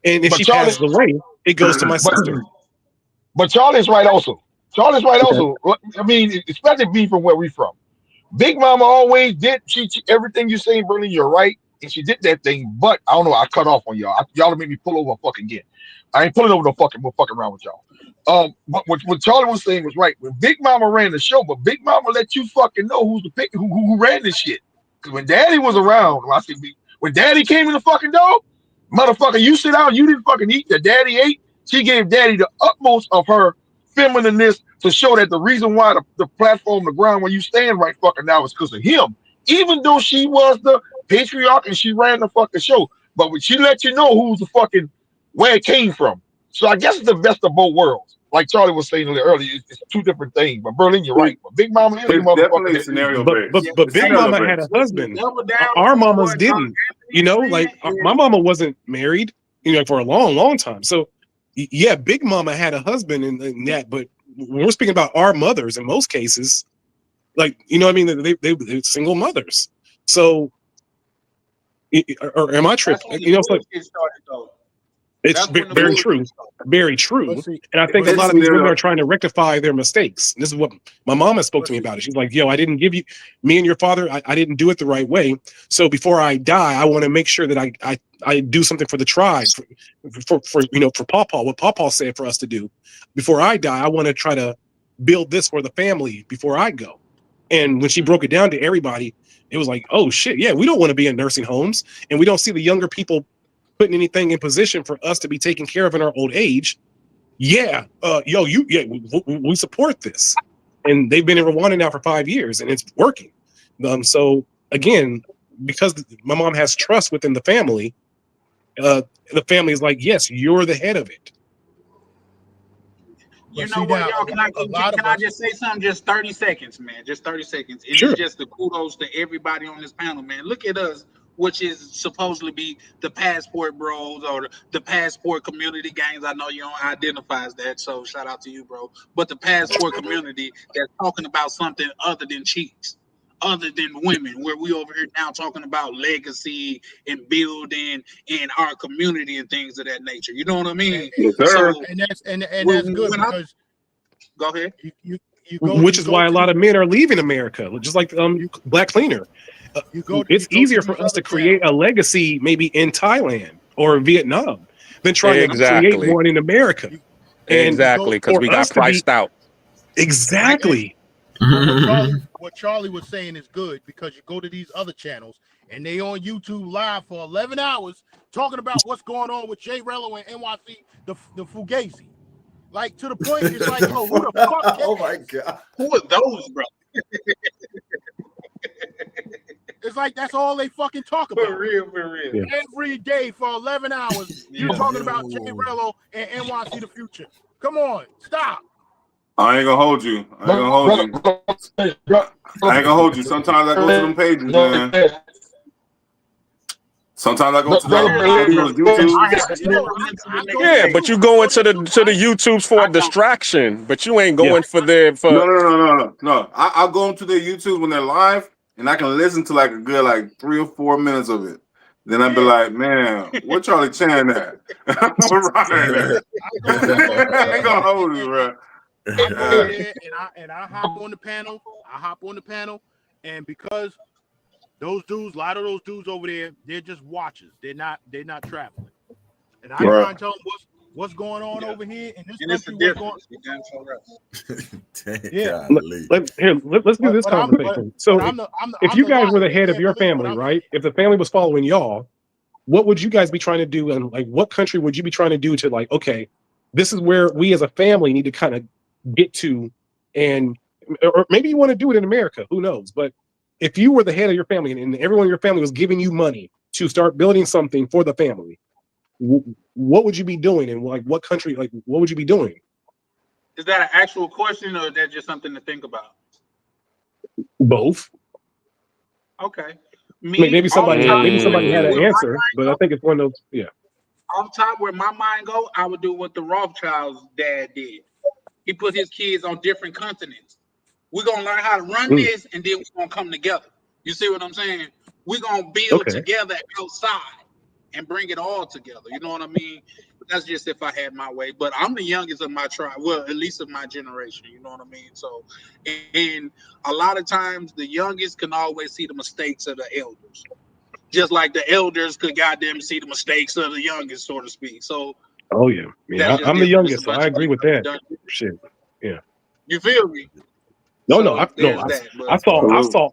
And if she passes away, it goes to my sister. But Charlie's right also. Charlie's right also. I mean, especially being from where we from. Big Mama always did she everything you saying, Berlin, you're right. And she did that thing, but I don't know. I cut off on y'all. Y'all made me pull over fucking again. I ain't pulling over no fucking. We'll fuck around with y'all. But what Charlie was saying was right. When Big Mama ran the show, but Big Mama let you fucking know who's the pick, who ran this shit. Because when Daddy was around, when Daddy came in the fucking door, motherfucker, you sit down, you didn't fucking eat. The Daddy ate. She gave Daddy the utmost of her feminineness to show that the reason why the platform, the ground where you stand right fucking now is because of him. Even though she was the patriarch and she ran the fucking show, but when she let you know who's the fucking where it came from. So I guess it's the best of both worlds. Like Charlie was saying earlier, it's two different things. But Berlin, you're right. But Big Mama is the motherfucker. Scenario But Big Mama had a husband. Our mamas didn't. You know, like my mama wasn't married, for a long, long time. So yeah, Big Mama had a husband in that, but when we're speaking about our mothers in most cases, like, you know what I mean? They're single mothers. So, or am I tripping? It's very true. Very true. And I think a lot of these women are trying to rectify their mistakes. And this is what my mama spoke to me about it. She's like, yo, I didn't give you, me and your father, I didn't do it the right way. So before I die, I want to make sure that I do something for the tribe, for Pawpaw, what Pawpaw said for us to do. Before I die, I want to try to build this for the family before I go. And when she broke it down to everybody, it was like, oh shit, yeah, we don't want to be in nursing homes, and we don't see the younger people putting anything in position for us to be taken care of in our old age. Yeah, we support this, and they've been in Rwanda now for 5 years, and it's working. So again, because my mom has trust within the family is like, yes, you're the head of it. You know what, y'all? Can I just say something? Just 30 seconds, man. Just 30 seconds. And it's just the kudos to everybody on this panel, man. Look at us, which is supposedly be the passport bros or the passport community gangs. I know you don't identify as that, so shout out to you, bro. But the passport community that's talking about something other than cheeks, other than women, where we over here now talking about legacy and building in our community and things of that nature. You know what I mean? So, and that's good because go ahead. Which is why a lot of men are leaving America, just like Black Cleaner. It's easier for us to create a legacy maybe in Thailand or Vietnam than trying to create one in America. Exactly, because we got priced out. Exactly. What Charlie was saying is good, because you go to these other channels and they on YouTube live for 11 hours talking about what's going on with J Rello and NYC, the Fugazi. Like, to the point, it's like, yo, who the fuck? Oh my God. Who are those, bro? It's like that's all they fucking talk about. For real. Yeah. Every day for 11 hours, you're talking about J Rello and NYC the Future. Come on, stop. I ain't gonna hold you. Sometimes I go to them pages, man. Sometimes I go to YouTube. Yeah, but you go into the YouTubes for a distraction, but you ain't going for their. No. I'll go into their YouTube when they're live, and I can listen to like a good like 3 or 4 minutes of it. Then I'd be like, man, what Charlie Chan at? I'm right. I ain't gonna hold you, bro. I go over there and I hop on the panel. I hop on the panel, and because those dudes, a lot of those dudes over there, they're just watchers. They're not traveling. And I try and tell them what's going on over here in this country. What's going Yeah. Let's do this conversation. So if you guys were the head of your family, right? If the family was following y'all, what would you guys be trying to do? And like, what country would you be trying to do to like, okay, this is where we as a family need to kind of get to, and or maybe you want to do it in America, who knows? But if you were the head of your family and everyone in your family was giving you money to start building something for the family, what would you be doing? And like, what country, like, what would you be doing? Is that an actual question or is that just something to think about? Both. Okay. Maybe somebody had an answer, but I think it's one of those, yeah. Off top where my mind go, I would do what the Rothschild's dad did. He put his kids on different continents. We're gonna learn how to run this, and then we're gonna come together. You see what I'm saying? We're gonna build together outside and bring it all together. You know what I mean? That's just if I had my way. But I'm the youngest of my tribe, well, at least of my generation. You know what I mean? So, and a lot of times the youngest can always see the mistakes of the elders, just like the elders could goddamn see the mistakes of the youngest, so to speak. So, oh yeah, I'm the youngest, so I agree with that. Shit, yeah. You feel me? I saw.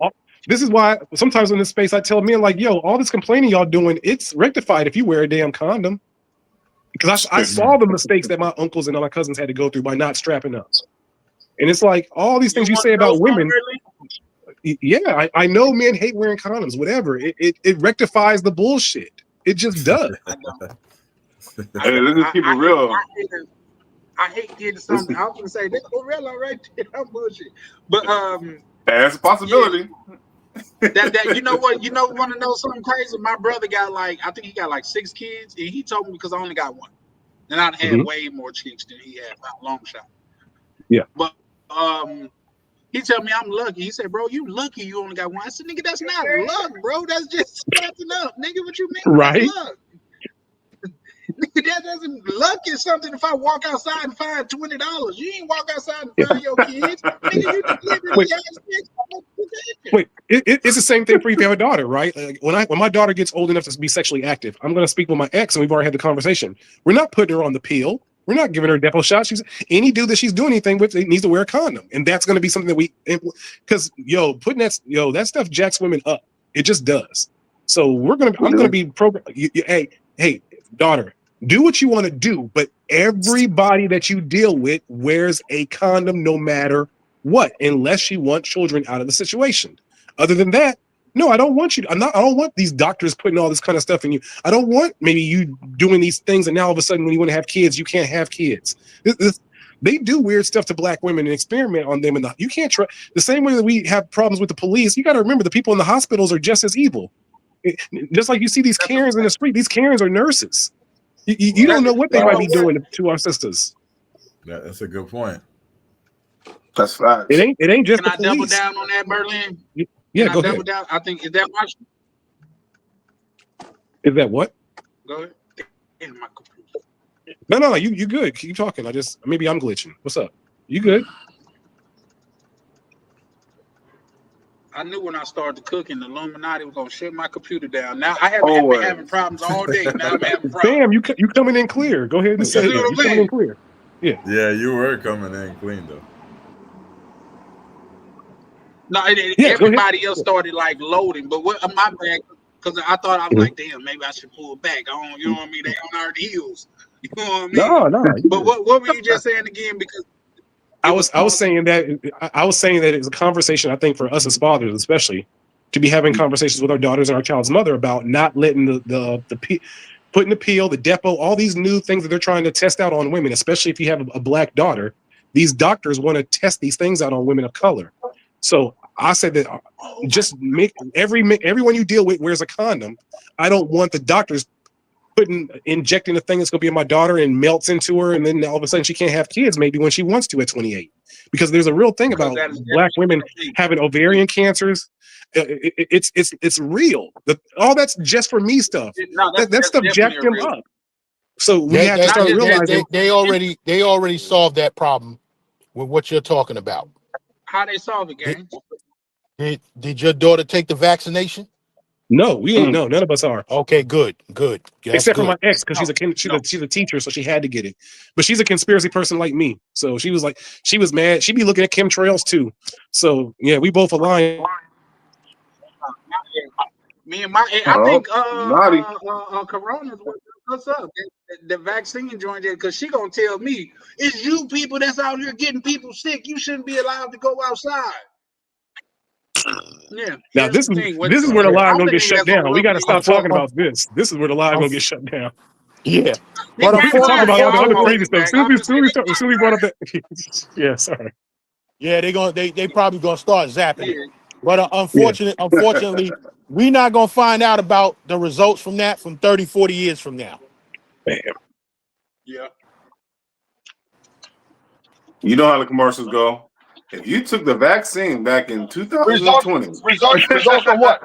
This is why sometimes in this space I tell men like, yo, all this complaining y'all doing, it's rectified if you wear a damn condom. Because I saw the mistakes that my uncles and my cousins had to go through by not strapping up. And it's like all these things you say about women. Yeah, I know men hate wearing condoms, whatever. It rectifies the bullshit. It just does. Hey, let's just keep it real. I hate getting something. I was gonna say that's gorilla right there. I'm bullshit. But that's a possibility. Yeah. That you know what? You know, want to know something crazy? My brother got I think he got 6 kids, and he told me because I only got one. And I'd had way more chicks than he had by a long shot. Yeah. But he told me I'm lucky. He said, bro, you lucky you only got one. I said, nigga, that's not luck, bro. That's just strapping up. Nigga, what you mean? Right. That's luck. That doesn't luck is something. If I walk outside and find $20, you ain't walk outside and find your kids. Nigga, you delivered Wait, it's the same thing for you if you have a daughter, right? Like when my daughter gets old enough to be sexually active, I'm going to speak with my ex, and we've already had the conversation. We're not putting her on the pill. We're not giving her a depot shot. Any dude that she's doing anything with needs to wear a condom, and that's going to be something that because that stuff jacks women up. It just does. So I'm going to be programmed. Hey, daughter, do what you want to do, but everybody that you deal with wears a condom no matter what, unless you want children out of the situation. Other than that, no, I don't want you. I don't want these doctors putting all this kind of stuff in you. I don't want maybe you doing these things, and now all of a sudden, when you want to have kids, you can't have kids. They do weird stuff to black women and experiment on them, and you can't try. The same way that we have problems with the police, you got to remember the people in the hospitals are just as evil. Just like you see these Karens in the street, these Karens are nurses. You don't know what they might be doing to our sisters. Yeah, that's a good point. That's facts. It ain't just Can the I police. double down on that, Berlin? Yeah, go ahead. Down? I think is that my. Is that what? Go ahead. In my computer. No, you good. Keep talking. Maybe I'm glitching. What's up? You good? I knew when I started cooking, the Illuminati was gonna shut my computer down. Now I have been having problems all day. Now I'm having problems. Sam, you coming in clear. Go ahead and say it. You coming in clear. Yeah. Yeah, you were coming in clean though. No, everybody else started loading, but what my bad, because I thought I was like, damn, maybe I should pull back. You know what I mean? They on our heels. You know what I mean? No. But what were you just saying again? Because I was saying that it's a conversation, I think, for us as fathers, especially, to be having conversations with our daughters and our child's mother about not letting the putting the peel, the depot, all these new things that they're trying to test out on women, especially if you have a black daughter. These doctors want to test these things out on women of color. So I said that just make everyone you deal with wears a condom. I don't want the doctors injecting the thing that's going to be in my daughter and melts into her, and then all of a sudden she can't have kids maybe when she wants to at 28. Because there's a real thing about black women having ovarian cancers. It's real. All that's just for me stuff. No, That stuff jacked them real. up. So we have to start realizing they already solved that problem with what you're talking about. How they solve it, gang? Did your daughter take the vaccination? No, we ain't. No, none of us are. Okay, good. That's except for good. my ex, because she's a teacher, so she had to get it. But she's a conspiracy person like me, so she was mad. She'd be looking at chemtrails too. So yeah, we both align. Me and my, I think Corona's what's up. The vaccine joint there, because she gonna tell me it's you people that's out here getting people sick. You shouldn't be allowed to go outside. Yeah. Now this is where the live gonna get shut down. We got to stop talking about this. This is where the live gonna get shut down. Yeah, but talk about all the other crazy stuff. As soon as we brought up that, yeah, sorry. Yeah, they probably gonna start zapping it. But unfortunately, we're not gonna find out about the results from that from 30, 40 years from now. Bam. Yeah. You know how the commercials go. If you took the vaccine back in 2020, results on what?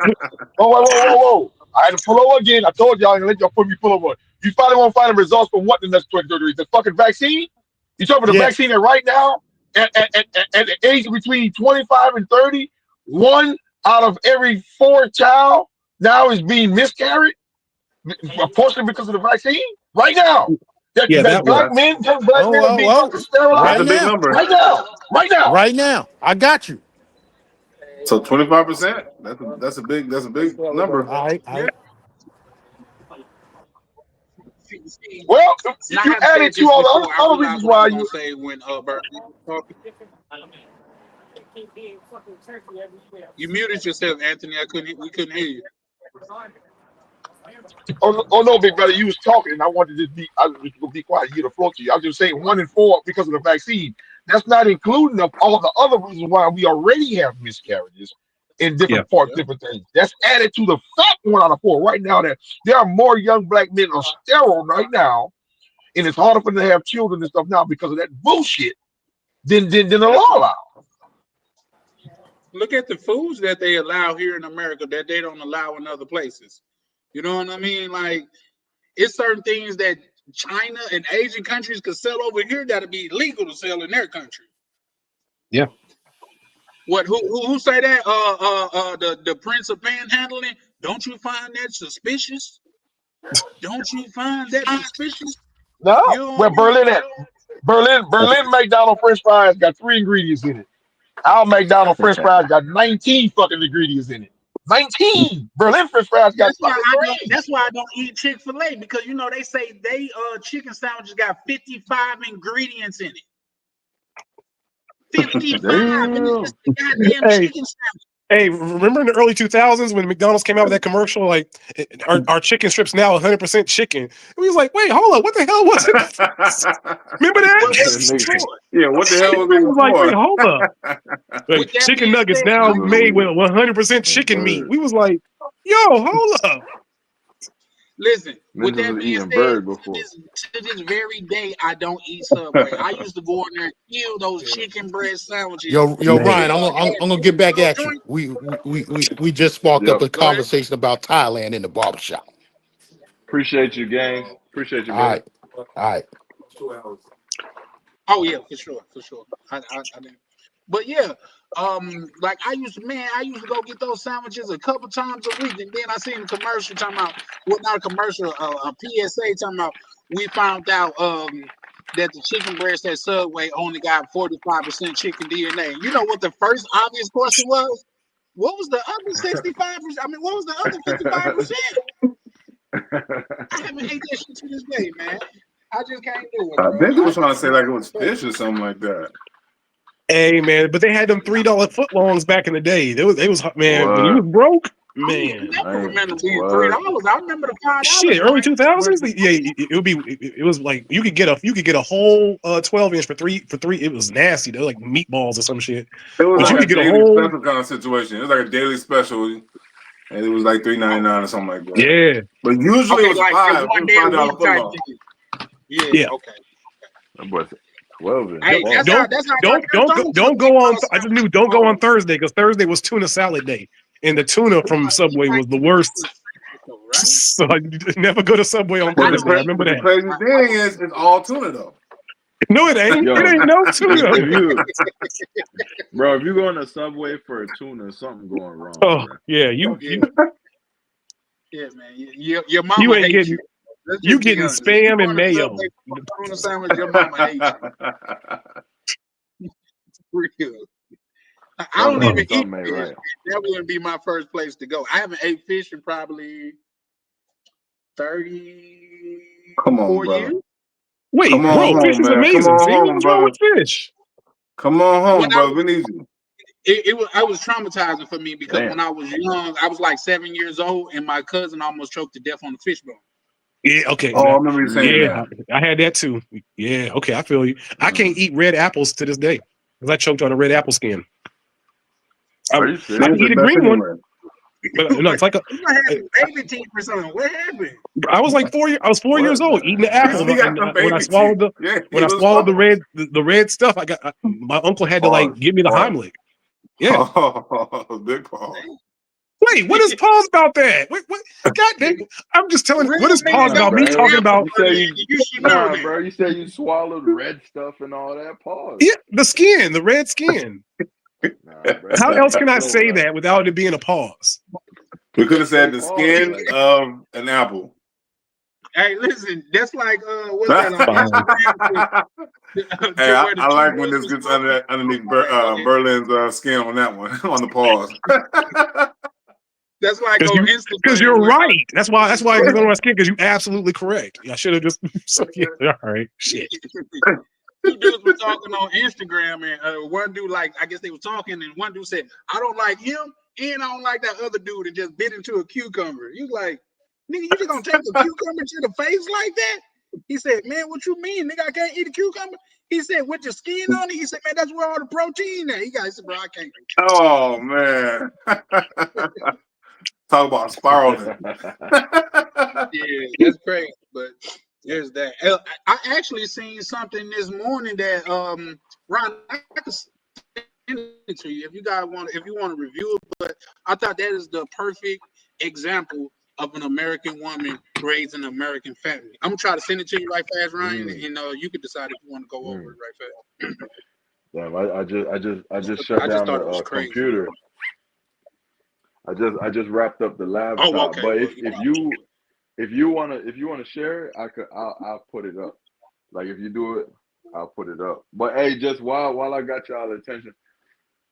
Whoa! I had to pull over again. I told y'all, let y'all put me pull over. You probably won't find the results from what the next 20 degrees. The fucking vaccine? You talking about the vaccine that right now, at the age between 25 and 30, 1 out of every 4 child now is being miscarried, unfortunately because of the vaccine. Right now. That black men are being fucking sterilized. That's a big number. Right now. I got you. So 25%. That's a big number. All right. Well, you added to all the other reasons why you say when you muted yourself, Anthony. We couldn't hear you. Oh no, big brother, you was talking, and I was just gonna be quiet. You the floor to you. I was just saying 1 in 4 because of the vaccine. That's not including of all the other reasons why we already have miscarriages in different parts, different things. That's added to the fact 1 out of 4 right now that there are more young black men on steroid right now, and it's harder for them to have children and stuff now because of that bullshit than the law allows. Look at the foods that they allow here in America that they don't allow in other places. You know what I mean? Like, it's certain things that China and Asian countries could sell over here that'll be legal to sell in their country. Yeah. What? Who say that? The Prince of Panhandling. Don't you find that suspicious? Don't you find that suspicious? No. Where Berlin at? Berlin McDonald's French fries got 3 ingredients in it. Our McDonald's French fries got 19 fucking ingredients in it. 19. Berlin French fries got that's why I don't eat Chick-fil-A, because you know they say they chicken sandwiches got 55 ingredients in it. 55, and it's just a goddamn chicken sandwich. Hey, remember in the early 2000s when McDonald's came out with that commercial, like our chicken strips now 100% chicken? And we was like, wait, hold up, what the hell was it? Remember that? Yeah, what the hell was it? it Was like, wait, hold up. Like, chicken nuggets now made with 100% chicken meat. We was like, yo, hold up. Listen, with that being said, to this very day, I don't eat Subway. I used to go in there and kill those chicken breast sandwiches. Yo, Ryan, I'm gonna get back at you. We just sparked up a conversation about Thailand in the barbershop. Appreciate you, gang. Appreciate you, man. All right. Oh yeah, for sure. I didn't. But yeah, like I used to go get those sandwiches a couple times a week, and then I seen a commercial talking about, well, not a commercial, a PSA talking about, we found out that the chicken breast at Subway only got 45% chicken DNA. You know what the first obvious question was? What was the other 65%? I mean, what was the other 55%? I haven't ate that shit to this day, man. I just can't do it. I think they were trying to say like it was fish or something like that. Hey man, but they had them $3 footlongs back in the day. They was man, when you was broke, man. I remember being $3. I remember the $5. Shit, early 2000s. Yeah, it was like you could get a whole 12-inch for three. It was nasty though, like meatballs or some shit. It was but like you could a get a daily whole special kind of situation. It was like a daily special. and it was like $3.99 or something like that. Yeah. But usually it was like $5. the It one was day a $5 week foot type long. thing. Yeah. Yeah. Okay. That boy said 12 in Hey, pause. that's how I Don't go on. I just knew don't go on Thursday because Thursday was tuna salad day, and the tuna from Subway was the worst. Right? So I never go to Subway on But Thursday. I remember the that. crazy thing is, it's all tuna though. No, it ain't. Yo, It ain't no tuna. if you, bro, if you go on a Subway for a tuna, something going wrong, Oh bro. yeah, you Man. Your mama ain't hates getting. you. Let's You just be getting honest. If you spam and going to mayo. Subway for a tuna sandwich, your mama hates you. Real. I don't even eat something ain't fish. right. That wouldn't be my first place to go. I haven't ate fish in probably 34 Come on, brother. years. Wait, Come on bro, home, fish is man. Come amazing. on See, home, what's wrong brother. with fish? Come on home, When I brother. was- We need you. It was traumatizing for me because Damn. when I was young, I was like 7 years old, and my cousin almost choked to death on the fishbone. Yeah, okay. Oh, I remember you saying Yeah, that. I had that too. Yeah, okay, I feel you. I can't eat red apples to this day because I choked on a red apple skin. Are you I serious? can eat a green one, anyway. but no, it's like a. You might have some baby teeth or something. What happened? I was like 4 years. I was 4 years old eating the apple, He got and some when I baby swallowed teeth. the Yeah, when I he was swallowed the fine. red stuff, I got my uncle had to like Pause. give me the Pause. Heimlich. Yeah. Oh, big pause. Wait, what is pause about that? What? God dang! I'm just telling. Real What is pause niggas about? don't Me eat talking about? apples, but you should know that. bro. You said you swallowed red stuff and all that. Pause. Yeah, the skin, the red skin. Nah, bro. How else can I So, say that without it being a pause? We could have said the Pause, skin like- of an apple. Hey, listen, that's like what's that on Instagram? Hey, I like when this gets underneath Berlin's skin on that one, on the pause. That's like on Instagram. Because you're right. That's why it's going on my skin. Because you're absolutely correct. I should have just. So, yeah, all right. Shit. Two dudes were talking on Instagram, and one dude, like, I guess they were talking, and one dude said, "I don't like him, and I don't like that other dude," and just bit into a cucumber. He was like, "Nigga, you just gonna take a cucumber to the face like that?" He said, "Man, what you mean, nigga? I can't eat a cucumber." He said, "With the skin on it." He said, "Man, that's where all the protein at." He said, "Bro, I can't." Oh man, talk about spiraling. Yeah, that's crazy, but there's that. I actually seen something this morning that Ron, I could send it to you if you guys want, if you want to review it. But I thought that is the perfect example of an American woman raising an American family. I'm gonna try to send it to you right fast, Ryan, and you can decide if you want to go over it right fast. Damn, I just shut down the computer. I just wrapped up the laptop. Oh, okay. But if you wanna share it, I'll put it up. Like if you do it, I'll put it up. But hey, just while I got y'all attention,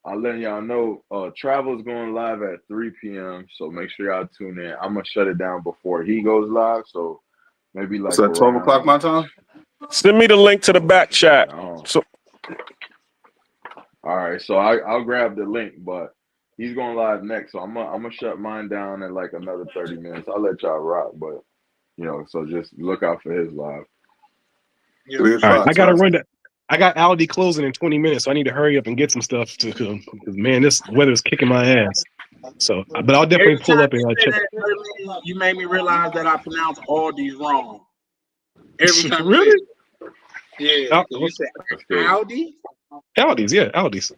I'll let y'all know Travel's going live at 3 p.m. So make sure y'all tune in. I'm gonna shut it down before he goes live. So maybe like So 12 o'clock my time. Send me the link to the back chat. So all right, so I'll grab the link, but he's going live next, so I'm gonna shut mine down in like another 30 minutes. I'll let y'all rock, but so just look out for his live. All right, I gotta run that. I got Aldi closing in 20 minutes, so I need to hurry up and get some stuff to because man, this weather is kicking my ass. So, but I'll definitely pull up and check. That, you made me realize that I pronounce all these wrong. Every time. Really? Yeah. You said Aldi. Aldi's, yeah, Aldi's.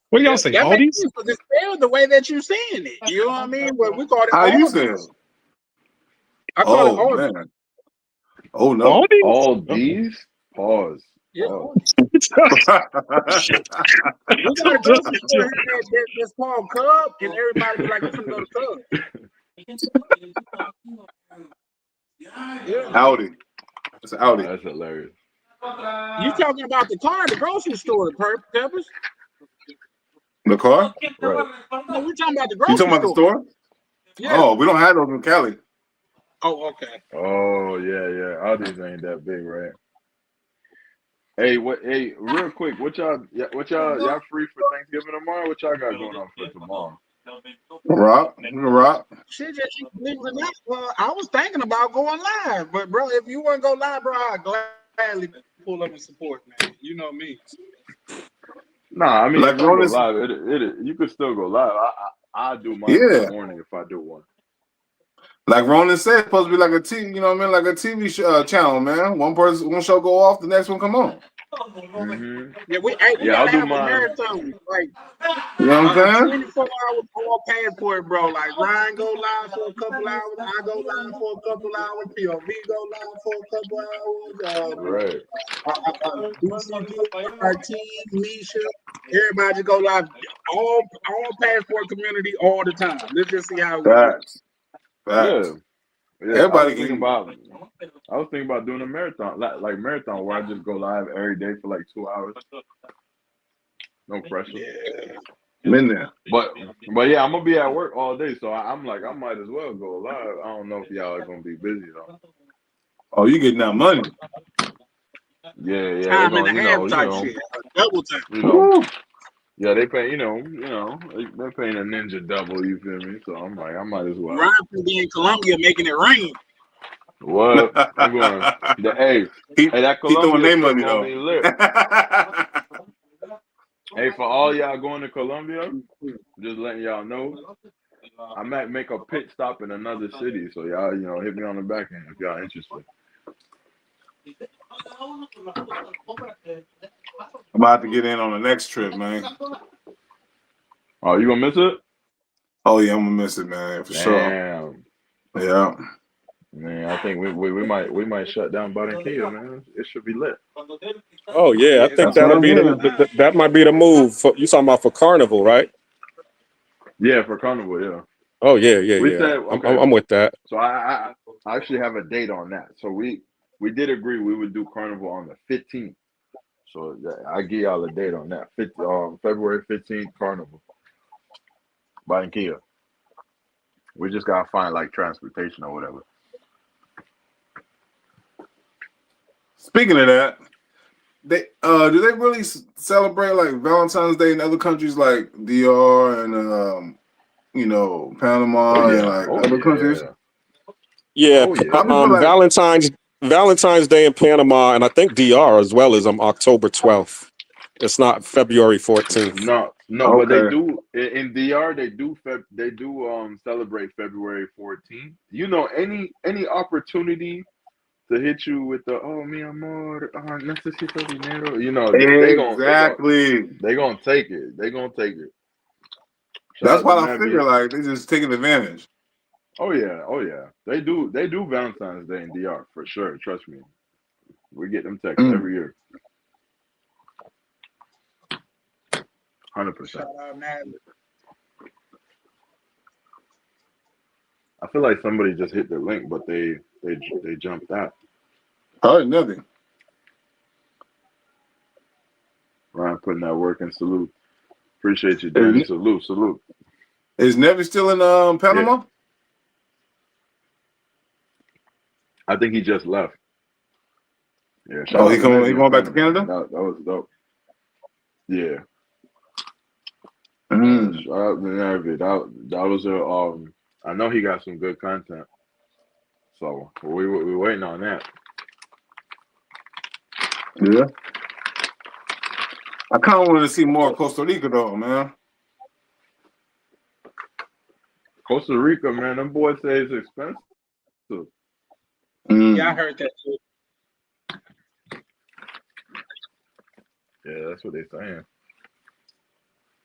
What do y'all say? That Aldi's? makes sense because it's spelled the way that you're saying it. You know what I mean? But we call it How you Aldi's. say it? I call it Aldi's. Man. Oh no. All these? Pause. Yeah. Pause. We got a grocery store here that's called Cub, and everybody be like, "I'm gonna go to Cub." Yeah. Audi. It's an Audi. That's hilarious. You talking about the car at the grocery store, Peppers? The car? Right. No, we're talking about the You grocery talking about the store? Yeah. Oh, we don't have those in Cali. Oh, okay. Oh yeah. Aldi's ain't that big, right? Hey, real quick, what y'all free for Thanksgiving tomorrow? What y'all got going on for tomorrow? Rock. Shit, just believe it or not, I was thinking about going live, but bro, if you want to go live, bro, I'd gladly pull up and support, man. You know me. Nah, I mean, Like if I go live, you could still go live. I'll do mine in the Yeah. morning if I do one. Like Ronan said, it's supposed to be like a TV, you know what I mean? Like a TV channel, man. One show go off, the next one come on. Mm-hmm. Yeah, we Yeah, I'll gotta do have a mine. marathon, like You know what a I'm saying? 24-hour all passport, bro. Like Ryan go live for a couple hours, I go live for a couple hours, POV go live for a couple hours, Right. BCPR team, Misha, everybody just go live, all passport community all the time. Let's just see how it works. Facts. Yeah. Facts. Yeah. Everybody can. I was thinking about doing a marathon, like marathon, where I just go live every day for like 2 hours. No pressure. Yeah. Been there. But yeah, I'm gonna be at work all day, so I'm like, I might as well go live. I don't know if y'all are gonna be busy though. Oh, you getting that money? Yeah, they're Time and gonna, a half type shit, double time. Woo. Yeah, they pay, they're paying a ninja double. You feel me? So I'm like, I might as well. Ryan can be in Colombia making it rain. What? I'm going. Hey, that he throwing Colombia their trip money gonna though. be lit. Hey, for all y'all going to Colombia, just letting y'all know, I might make a pit stop in another city. So y'all, hit me on the back end if y'all interested. I'm about to get in on the next trip, man. Oh, you gonna miss it? Oh yeah, I'm gonna miss it, man, for sure. Damn. Yeah. Man, I think we might shut down Barranquilla, man. It should be lit. Oh yeah, I think That's what that'll I'm be hearing. that might be the move. You talking about for Carnival, right? Yeah, for Carnival, yeah. Oh yeah. We said okay. I'm with that. So I actually have a date on that. So we did agree we would do Carnival on the 15th. So I give y'all a date on that. February 15th, Carnival, Barranquilla. We just gotta find like transportation or whatever. Speaking of that, they do they really celebrate like Valentine's Day in other countries like DR and Panama and like other countries? Yeah, I just feel like Valentine's Day in Panama, and I think DR as well is October 12th. It's not February 14th. No, but they do in DR. They do celebrate February 14th. Any opportunity to hit you with the mi amor, necesito dinero. They gonna take it. They gonna take it. Shout that's out to why I figure Navi. like they just taking advantage. Oh yeah. They do Valentine's Day in DR for sure. Trust me. We get them texts every year. 100%. I feel like somebody just hit the link, but they jumped out. Probably nothing. Ryan putting that work in. Salute. Appreciate you, Danny. Salute. Is Nevi still in Panama? Yeah. I think he just left. Yeah. He going back to Canada? That was dope. Yeah. Mm. Shout out to Navi. That was I know he got some good content. So we're waiting on that. Yeah. I kind of want to see more of Costa Rica though, man. Costa Rica, man, them boys say it's expensive. Yeah, I heard that too. Yeah, that's what they're saying.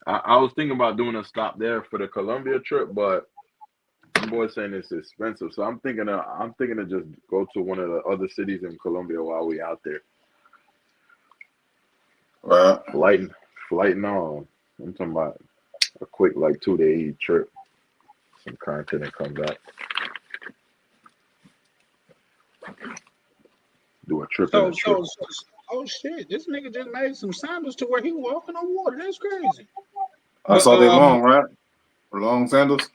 I was thinking about doing a stop there for the Colombia trip, but them boys saying it's expensive. So I'm thinking to just go to one of the other cities in Colombia while we out there. Right. Flight and all. I'm talking about a quick 2-day trip. Some content that comes out. Do a trip and a trip. Oh shit! This nigga just made some sandals to where he walking on water. That's crazy. That's all day long, right? Long sandals.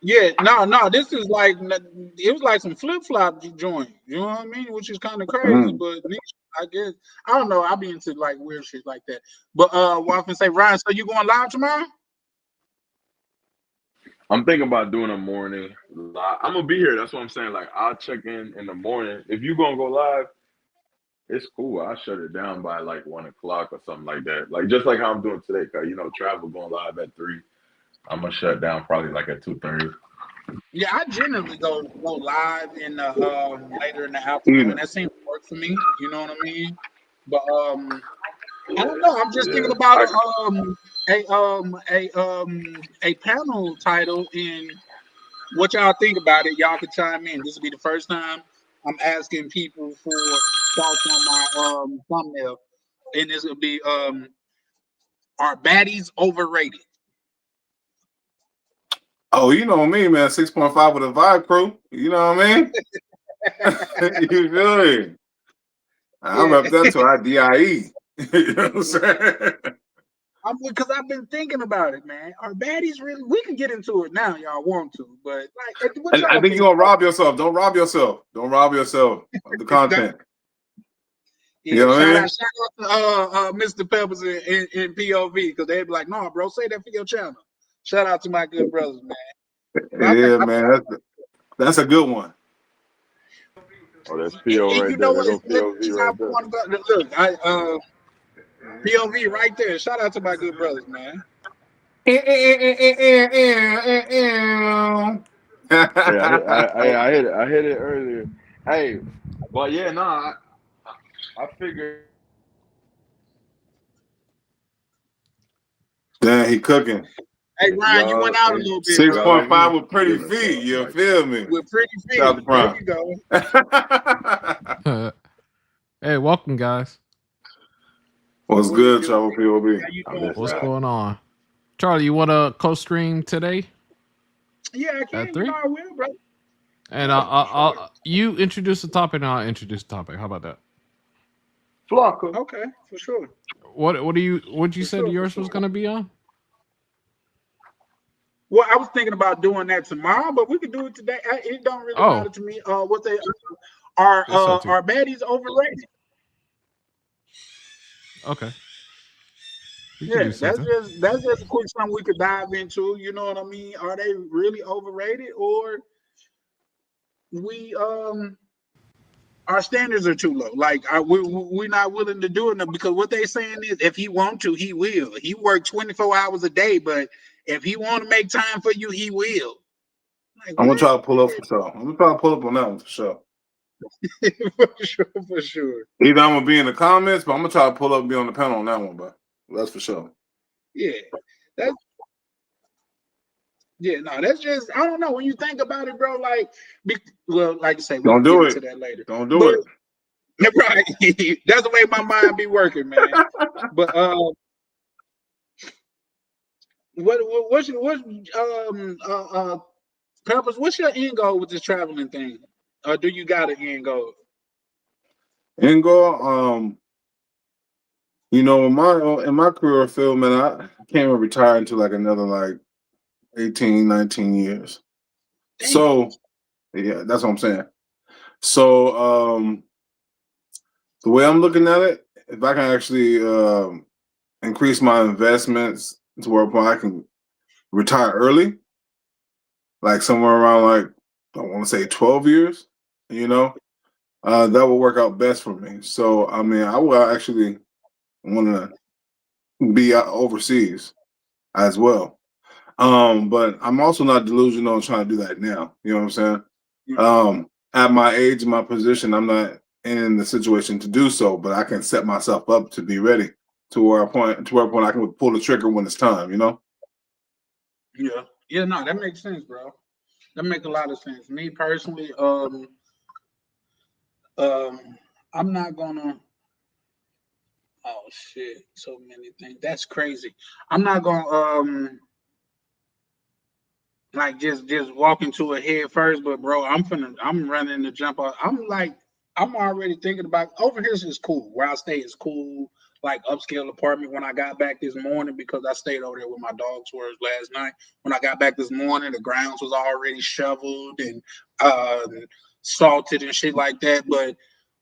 Yeah, no. This is it was like some flip flop joint. You know what I mean? Which is kind of crazy, but I guess I don't know. I be into weird shit like that. But what I can say, Ryan. So you going live tomorrow? I'm thinking about doing a morning live. I'm gonna be here. That's what I'm saying. I'll check in the morning. If you gonna go live, it's cool. I'll shut it down by 1 o'clock or something like that. Just like how I'm doing today. Cause travel going live at 3. I'm gonna shut down probably like at 2:30. Yeah, I generally go live in the later in the afternoon. Evening. That seems to work for me. You know what I mean? But I don't know. I'm just thinking Yeah, about I a panel title, and what y'all think about it. Y'all can chime in. This will be the first time I'm asking people for thoughts on my thumbnail, and this will be are baddies overrated? Oh, you know me, man. 6.5 with a vibe crew. You know what I mean? You feel me? I Yeah. rep that to our DIE. You know what I'm saying? Because I've been thinking about it, man. Are baddies really? We can get into it now, y'all want to, but like, what I y'all think think? you're gonna rob yourself. Don't rob yourself. Don't rob yourself of the content. You Yeah, know what I shout mean? out to Mr. Peppers in POV, because they'd be like, "No, bro, say that for your channel." Shout out to my good brothers, man. But Yeah, man. That's a good one. Oh, that's PO and right you know there. There what? go This POV is how right we there. want to go. Look, POV right there. Shout out to my good brothers, man. Hey, I hit it. I hit it earlier. Hey, but yeah, I figured. Damn, he cooking. Hey, If Ryan, you went y'all, out a if, little bit, if bro. y'all like 6.5 me, with pretty give us feet. You like. feel me? With pretty Shout out feet. to There Prime. you go. Hey, welcome, guys. What's What it good, do? Trouble POB? How you I doing, missed What's bro? that. going on? Charlie, you want to co-stream today Yeah, I at can. 3? I will, bro. And Yeah, for sure. you introduce the topic and I'll introduce the topic. How about that? Flocka. Okay, for sure. What you For said sure, for yours was sure. going to be on? Well, I was thinking about doing that tomorrow, but we could do it today. It don't really matter Oh, to me. What they are it's up to you. are baddies overrated? Okay. We could Yeah, do something. that's just a quick something we could dive into. You know what I mean? Are they really overrated, or we our standards are too low? Like, we're not willing to do it because what they saying is, if he want to, he will. He work 24 hours a day, but if he want to make time for you, he will. Like, I'm gonna what? try to pull up for sure. I'm gonna try to pull up on that one for sure. For sure, for sure. Either I'm gonna be in the comments, but I'm gonna try to pull up and be on the panel on that one, but that's for sure. Yeah, that's no, that's just, I don't know. When you think about it, bro, like, well, like I say, we Don't can get do into it. that later. Don't do But it. right, that's the way my mind be working, man. But Peppers, what's your end goal with this traveling thing? Or do you got an end goal? And go, in my career field, man, I can't even retire until like another like 18, 19 years. Damn. So yeah, that's what I'm saying. So the way I'm looking at it, if I can actually increase my investments to where I can retire early, like somewhere around like I want to say 12 years, that will work out best for me. So I mean, I will actually want to be out overseas as well. But I'm also not delusional in trying to do that now. You know what I'm saying? At my age and my position, I'm not in the situation to do so, but I can set myself up to be ready to where a point I can pull the trigger when it's time, Yeah, no, that makes sense, bro. That makes a lot of sense. Me personally, I'm not gonna. Oh shit, so many things. That's crazy. I'm not gonna like just walk into a head first, but bro, I'm running to jump out. I'm already thinking about over here is cool. Where I stay is cool, like upscale apartment. When I got back this morning, because I stayed over there with my dogs for last night. When I got back this morning, the grounds was already shoveled and salted and shit like that. But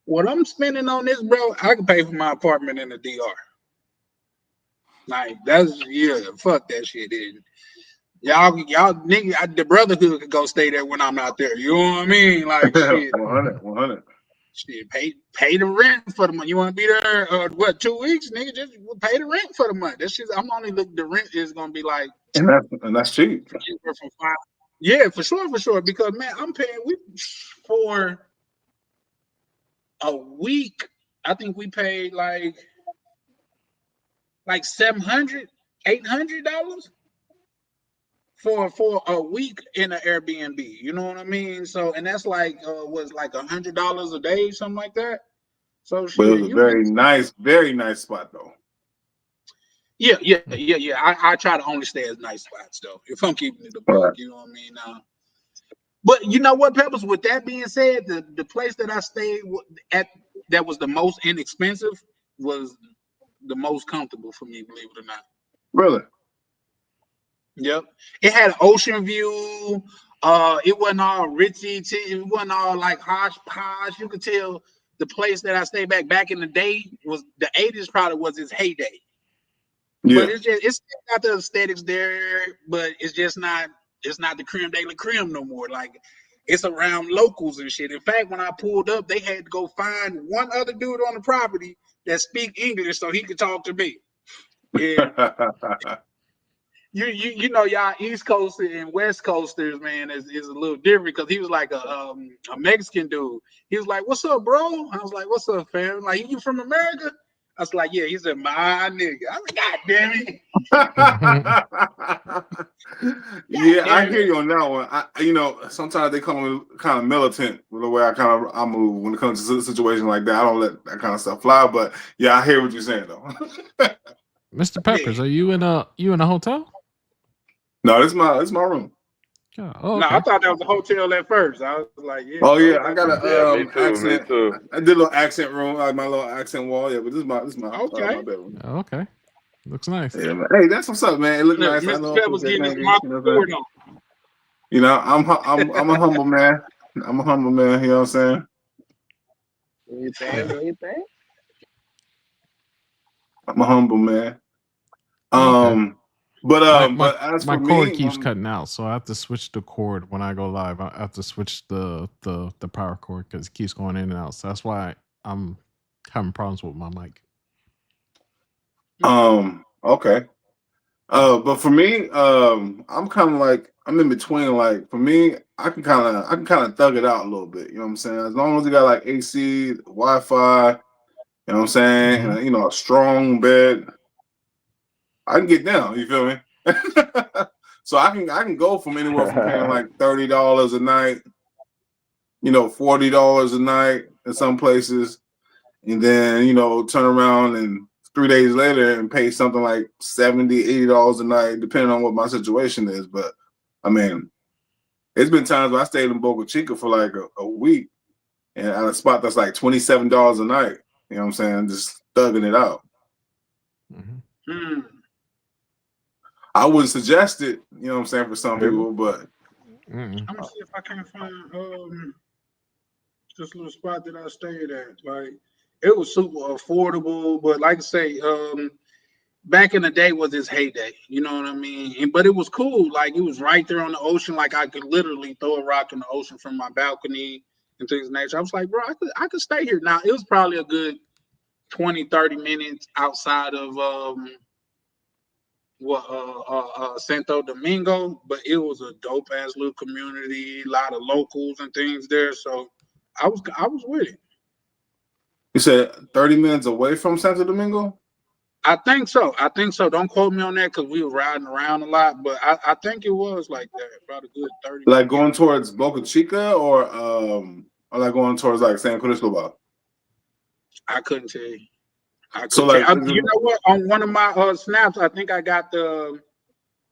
what I'm spending on this, bro, I can pay for my apartment in the DR. Like, fuck that shit. Y'all nigga, the brotherhood could go stay there when I'm not there. You know what I mean? Like, shit. 100. Shit, pay the rent for the month. You want to be there? What 2 weeks, nigga? Just pay the rent for the month. That's just. I'm only looking. The rent is gonna be like and that's cheap. anywhere from 5. Yeah, for sure. Because man, I'm paying for a week. I think we paid like $700, $800 for a week in an Airbnb. You know what I mean? So, and that's like was like $100 a day, something like that. So But it shit, was a you get very nice spot though. yeah. I try to only stay at nice spots though. If I'm keeping it a All buck, right. you know what I mean. But you know what, Peppers? With that being said, the place that I stayed at that was the most inexpensive was the most comfortable for me, believe it or not. Really? Yep. It had an ocean view. It wasn't all ritzy. It wasn't all like hodgepodge. You could tell the place that I stayed back in the day was the 80s probably was its heyday. Yeah. But it's still got the aesthetics there, but it's not the creme de la creme no more. Like it's around locals and shit. In fact, when I pulled up, they had to go find one other dude on the property that speak English so he could talk to me. And you know y'all East Coasters and West Coasters, man, is a little different because he was like a Mexican dude. He was like, "What's up, bro?" I was like, "What's up, fam?" Like, "You from America?" I was like, "Yeah." He said, "My nigga." I was like, "God damn it." Yeah, I Damn hear it. you on that one. Sometimes they call me kind of militant with the way I move when it comes to situations like that. I don't let that kind of stuff fly. But yeah, I hear what you're saying though. Mr. Peppers, are you in a hotel? No, this is my room. Yeah. Oh, No, okay. I thought that was a hotel at first. I was like, yeah. Oh yeah, I Okay. got Yeah, a me too. Me accent. too. I did a little accent room, like my little accent wall. Yeah, but this is my Okay. my bedroom. Oh, okay. Looks nice. Yeah, man. Hey, that's what's up, man. It look nice. I Mr. know. I Pep was appreciate it. getting his Thank you. mouth You know what I'm saying? poured on. I'm a humble man. I'm a humble man. You know what I'm saying? Anything? I'm a humble man. Okay. But as My for cord me, keeps cutting out, so I have to switch the cord when I go live. I have to switch the power cord because it keeps going in and out. So that's why I'm having problems with my mic. okay. But for me, I'm kind of like I'm in between. Like for me, I can kind of thug it out a little bit. You know what I'm saying? As long as you got like AC, Wi-Fi, you know what I'm saying, and a strong bed, I can get down. You feel me? So I can go from anywhere from paying like $30 a night, $40 a night in some places, and then turn around and 3 days later and pay something like $70, $80 a night, depending on what my situation is. But I mean, it's been times where I stayed in Boca Chica for like a week and at a spot that's like $27 a night. You know what I'm saying? Just thugging it out. I wouldn't suggest it, you know what I'm saying, for some people, but I'm gonna see if I can find this little spot that I stayed at. Like it was super affordable, but like I say, back in the day was its heyday. You know what I mean? But it was cool. Like it was right there on the ocean. Like I could literally throw a rock in the ocean from my balcony and things of nature. I was like, bro, I could stay here. Now it was probably a good 20, 30 minutes outside of Santo Domingo, but it was a dope ass little community, a lot of locals and things there. So I was with it. you said 30 minutes away from Santo Domingo? I think so. Don't quote me on that because we were riding around a lot, but I think it was like that, about a good 30 Like minutes. going towards Boca Chica or like going towards like San Cristobal? I couldn't tell you. So like, You know what? On one of my snaps, I think I got the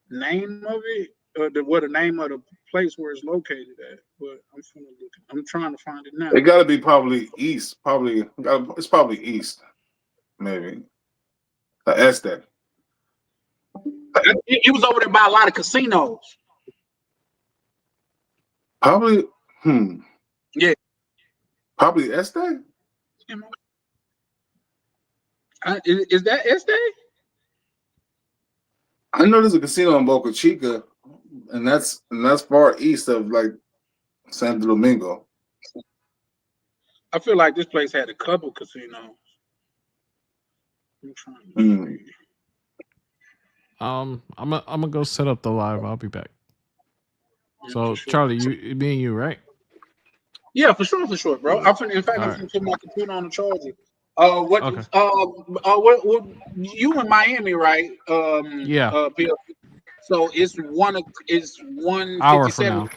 name of it, the name of the place where it's located at. But I'm trying to find it now. it got to be probably east. It's probably east, maybe. Este. It was over there by a lot of casinos. Probably. Yeah. Probably Este. Is that Este? I know there's a casino in Boca Chica, and that's far east of like Santo Domingo. I feel like this place had a couple casinos. I'm trying to Mm. see. I'm gonna go set up the live. I'll be back. Yeah, So for sure. Charlie, me and you, right? Yeah, for sure, bro. In fact, All I'm right. gonna put my computer on the charger. Okay. What you in Miami, right? Yeah. PLC. So it's one Hour from 57. now.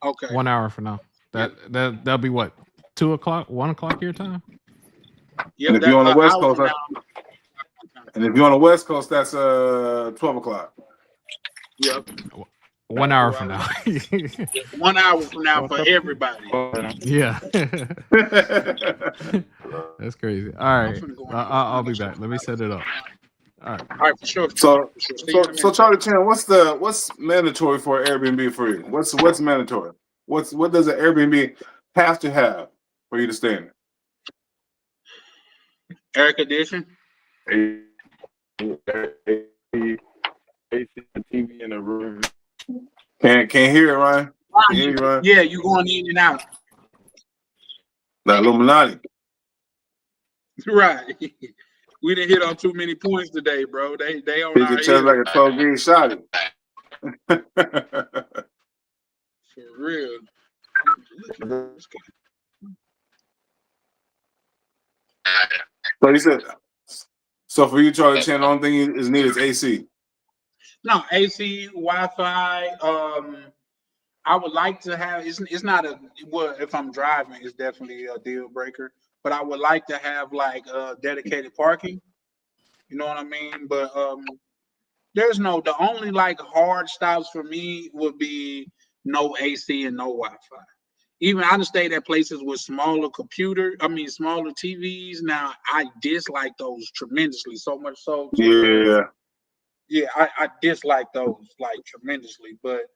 Okay. 1 hour from now. Yep. That'll be what? 2 o'clock? 1 o'clock your time? And Yep. if you're on the West Hour Coast, from now. and if you're on the West Coast, that's 12 o'clock. Yep. 1 hour from now. 1 hour from now for everybody. Yeah. That's crazy. All I'm right. finna go in I'll be back. Let me set it up. All right. All right, for sure. So, See you in a minute. Charlie Chan, what's mandatory for Airbnb for you? What's mandatory? What does an Airbnb have to have for you to stay in Air condition. TV in the room. Can't hear it, Ryan. Can't hear you, Ryan. Yeah, you going in and out. The Illuminati. Right. We didn't hit on too many points today, bro. They on Hit our your chest like head. a 12 gauge shot. For real. So you said. So for you, Charlie Chan, the only thing is needed is AC. No, AC, Wi-Fi. I would like to have. It's not a well. If I'm driving, it's definitely a deal breaker. But I would like to have like dedicated parking. You know what I mean? But the only like hard stops for me would be no AC and no Wi-Fi. Even I done stayed at places with smaller smaller TVs. Now I dislike those tremendously, so much so to where I dislike those like tremendously. But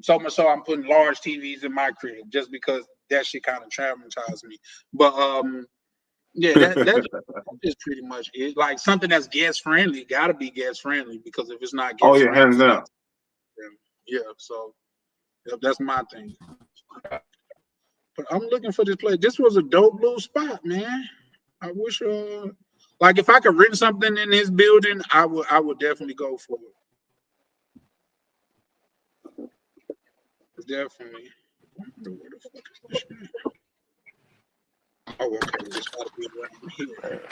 so much so I'm putting large TVs in my crib just because that shit kind of traumatized me. But yeah, that is pretty much it. Like something that's guest friendly, gotta be guest friendly because if it's not Oh guest yeah, hands friendly, down. yeah. So that's my thing. But I'm looking for this place. This was a dope little spot, man. I wish like if I could rent something in this building, I would definitely go for it. Definitely. Where the fuck is this shit? Oh, okay. It's gotta be around here.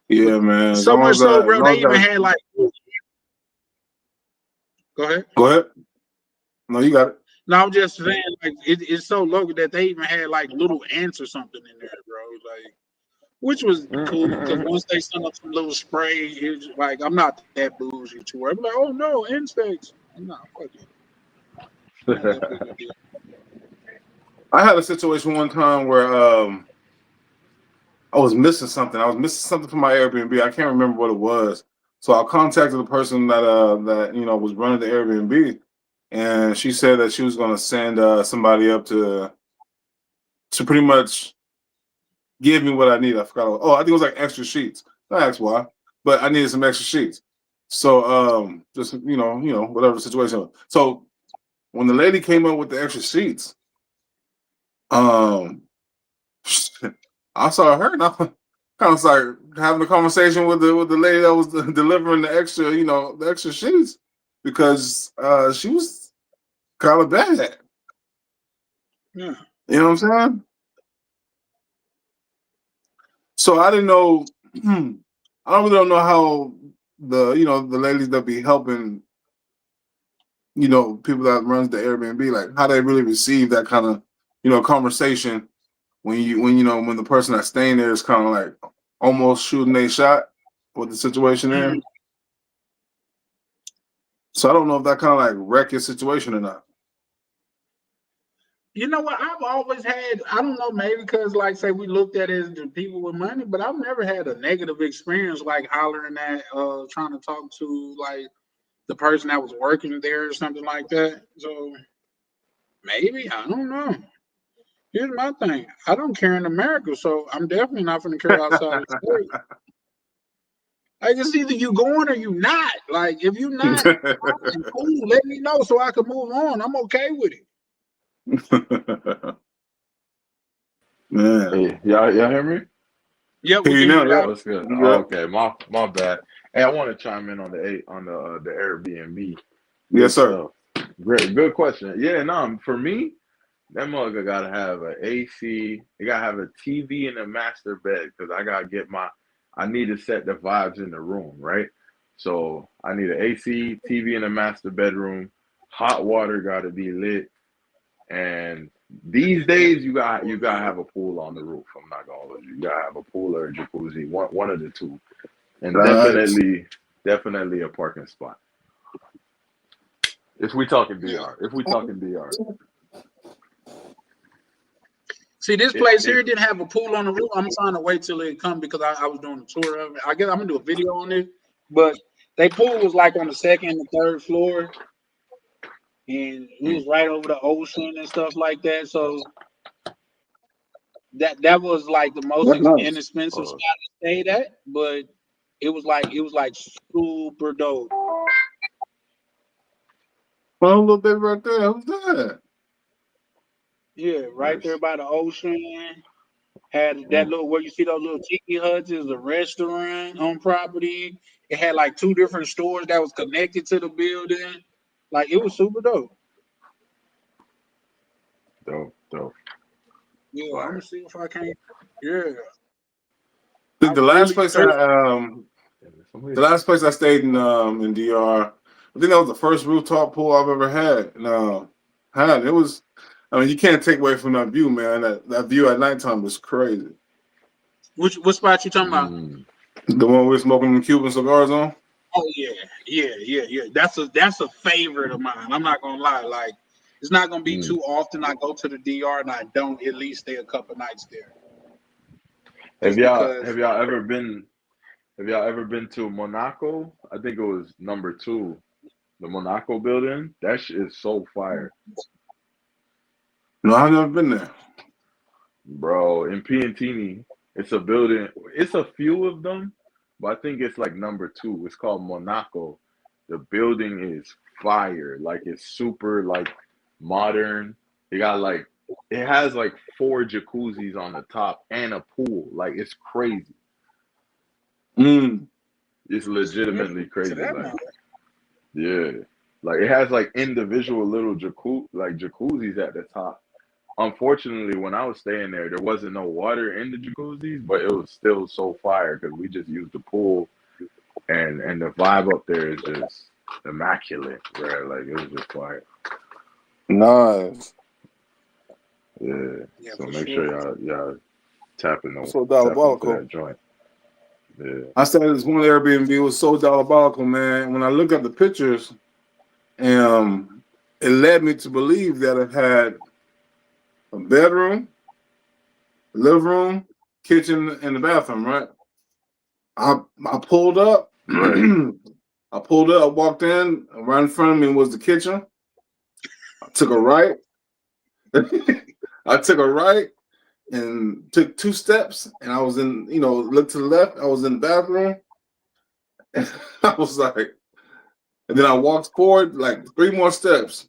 Yeah, man. As So long much as so, as bro, long they as even had like go ahead. Go ahead. No, you got it. No, I'm just saying, like it's so local that they even had like little ants or something in there, bro. Like, which was cool because once they sent up some little spray, it's like I'm not that bougie to where I'm like, oh no, insects. No, fuck it. Not that big of a deal. I had a situation one time where I was missing something. I was missing something from my Airbnb. I can't remember what it was. So I contacted the person that was running the Airbnb, and she said that she was going to send somebody up to pretty much give me what I need. I forgot. I think it was like extra sheets. I asked why, but I needed some extra sheets. So just whatever the situation was. So when the lady came up with the extra sheets, I saw her and I kind of started having a conversation with the lady that was delivering the extra sheets because she was kind of bad. Yeah. You know what I'm saying? So I didn't know. I really don't know how the ladies that be helping people that runs the Airbnb, like how they really receive that kind of conversation when the person that's staying there is kind of like almost shooting a shot with the situation there. Mhm. So I don't know if that kind of like wreck your situation or not. You know what? I've always had, I don't know, maybe because, like, say, we looked at it as the people with money, but I've never had a negative experience like hollering at, trying to talk to, like, the person that was working there or something like that. So maybe, I don't know. Here's my thing. I don't care in America, so I'm definitely not going to care outside of the state. Like it's either you going or you not. Like if you not, fine, cool, let me know so I can move on. I'm okay with it. Man. Hey, y'all hear me? Yeah, we Here you can hear know, you yeah. loud. What's good? You Oh, got okay, my bad. Hey, I want to chime in on the Airbnb. yes, Good sir. stuff. Great, good question. Yeah, no, for me, that mother gotta have an AC. They gotta have a TV and a master bed because I need to set the vibes in the room, right? So I need an AC, TV in a master bedroom. Hot water gotta be lit, and these days you gotta have a pool on the roof. I'm not gonna hold you. You gotta have a pool or a jacuzzi, one of the two, and Nice. definitely a parking spot. If we talking Yeah. DR, if we talking DR, See, this it, place it here didn't have a pool on the roof. I'm trying to wait till it come because I was doing a tour of it. I guess I'm gonna do a video on it. But they pool was like on the second and the third floor, and we was right over the ocean and stuff like that. So that was like the most That's nice. inexpensive spot I stayed at, but it was like super dope. Well, a little bit right there. Who's that? Yeah, right there nice. by the ocean. Had that little where you see those little tiki huts is a restaurant on property. It had like two different stores that was connected to the building. Like it was super dope. Dope. Yeah, I'm gonna Fire. see if I can. Yeah, The, I the last really place thirsty. the last place I stayed in DR, I think that was the first rooftop pool I've ever had. And it was, I mean, you can't take away from that view, man. That view at nighttime was crazy. What spot you talking about? The one we're smoking them Cuban cigars on. Oh yeah. That's a favorite of mine. I'm not gonna lie. Like it's not gonna be too often I go to the DR and I don't at least stay a couple nights there. Have Just y'all because have y'all ever been have y'all ever been to Monaco? I think it was number 2, the Monaco building. That shit is so fire, No, I've never been there. bro. In Piantini, it's a building. It's a few of them, but I think it's like number 2. It's called Monaco. The building is fire. Like it's super like modern. It has like 4 jacuzzis on the top and a pool. Like it's crazy. It's legitimately to crazy. that Like, matter. yeah. Like it has like individual little jacuzzis at the top. Unfortunately, when I was staying there, there wasn't no water in the jacuzzis, but it was still so fire because we just used the pool and the vibe up there is just immaculate, right? Like it was just fire. Nice. Yeah. Yeah, So for make sure. sure y'all tap into So diabolical. that joint. Yeah. I stayed at this one Airbnb. It was so diabolical, man. When I look at the pictures, it led me to believe that it had a bedroom, living room, kitchen, and the bathroom. Right. I pulled up. Right. I pulled up. I walked in. Right in front of me was the kitchen. I took a right. I took a right and took 2 steps, and I was in. Looked to the left. I was in the bathroom. And I was like. And then I walked forward like 3 more steps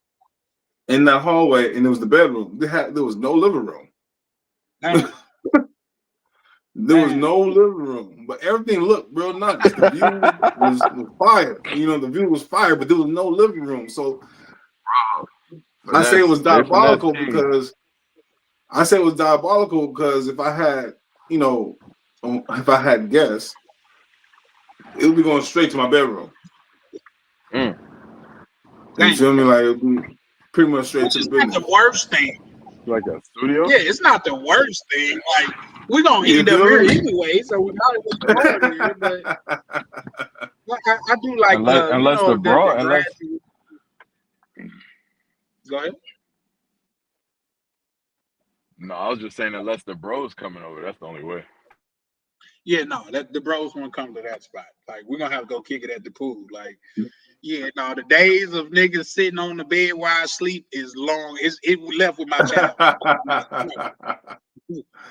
in that hallway, and it was the bedroom. There was no living room. There was no living room, but everything looked real nice. The view was fire. The view was fire, but there was no living room. So I say it was diabolical because if I had, if I had guests, it would be going straight to my bedroom. You feel me? Like it would be pretty much straight Which to the is not business. the worst thing. Like a studio? Yeah, it's not the worst thing. Like we're gonna You end up feel here me? anyway, so we might as well record here. But I do like Unless the bro, the unless grassy. Go ahead. no, I was just saying unless the bro's coming over, that's the only way. Yeah, no, that the bros won't come to that spot. Like we're gonna have to go kick it at the pool. Like, yeah, no, the days of niggas sitting on the bed while I sleep is long. It left with my child.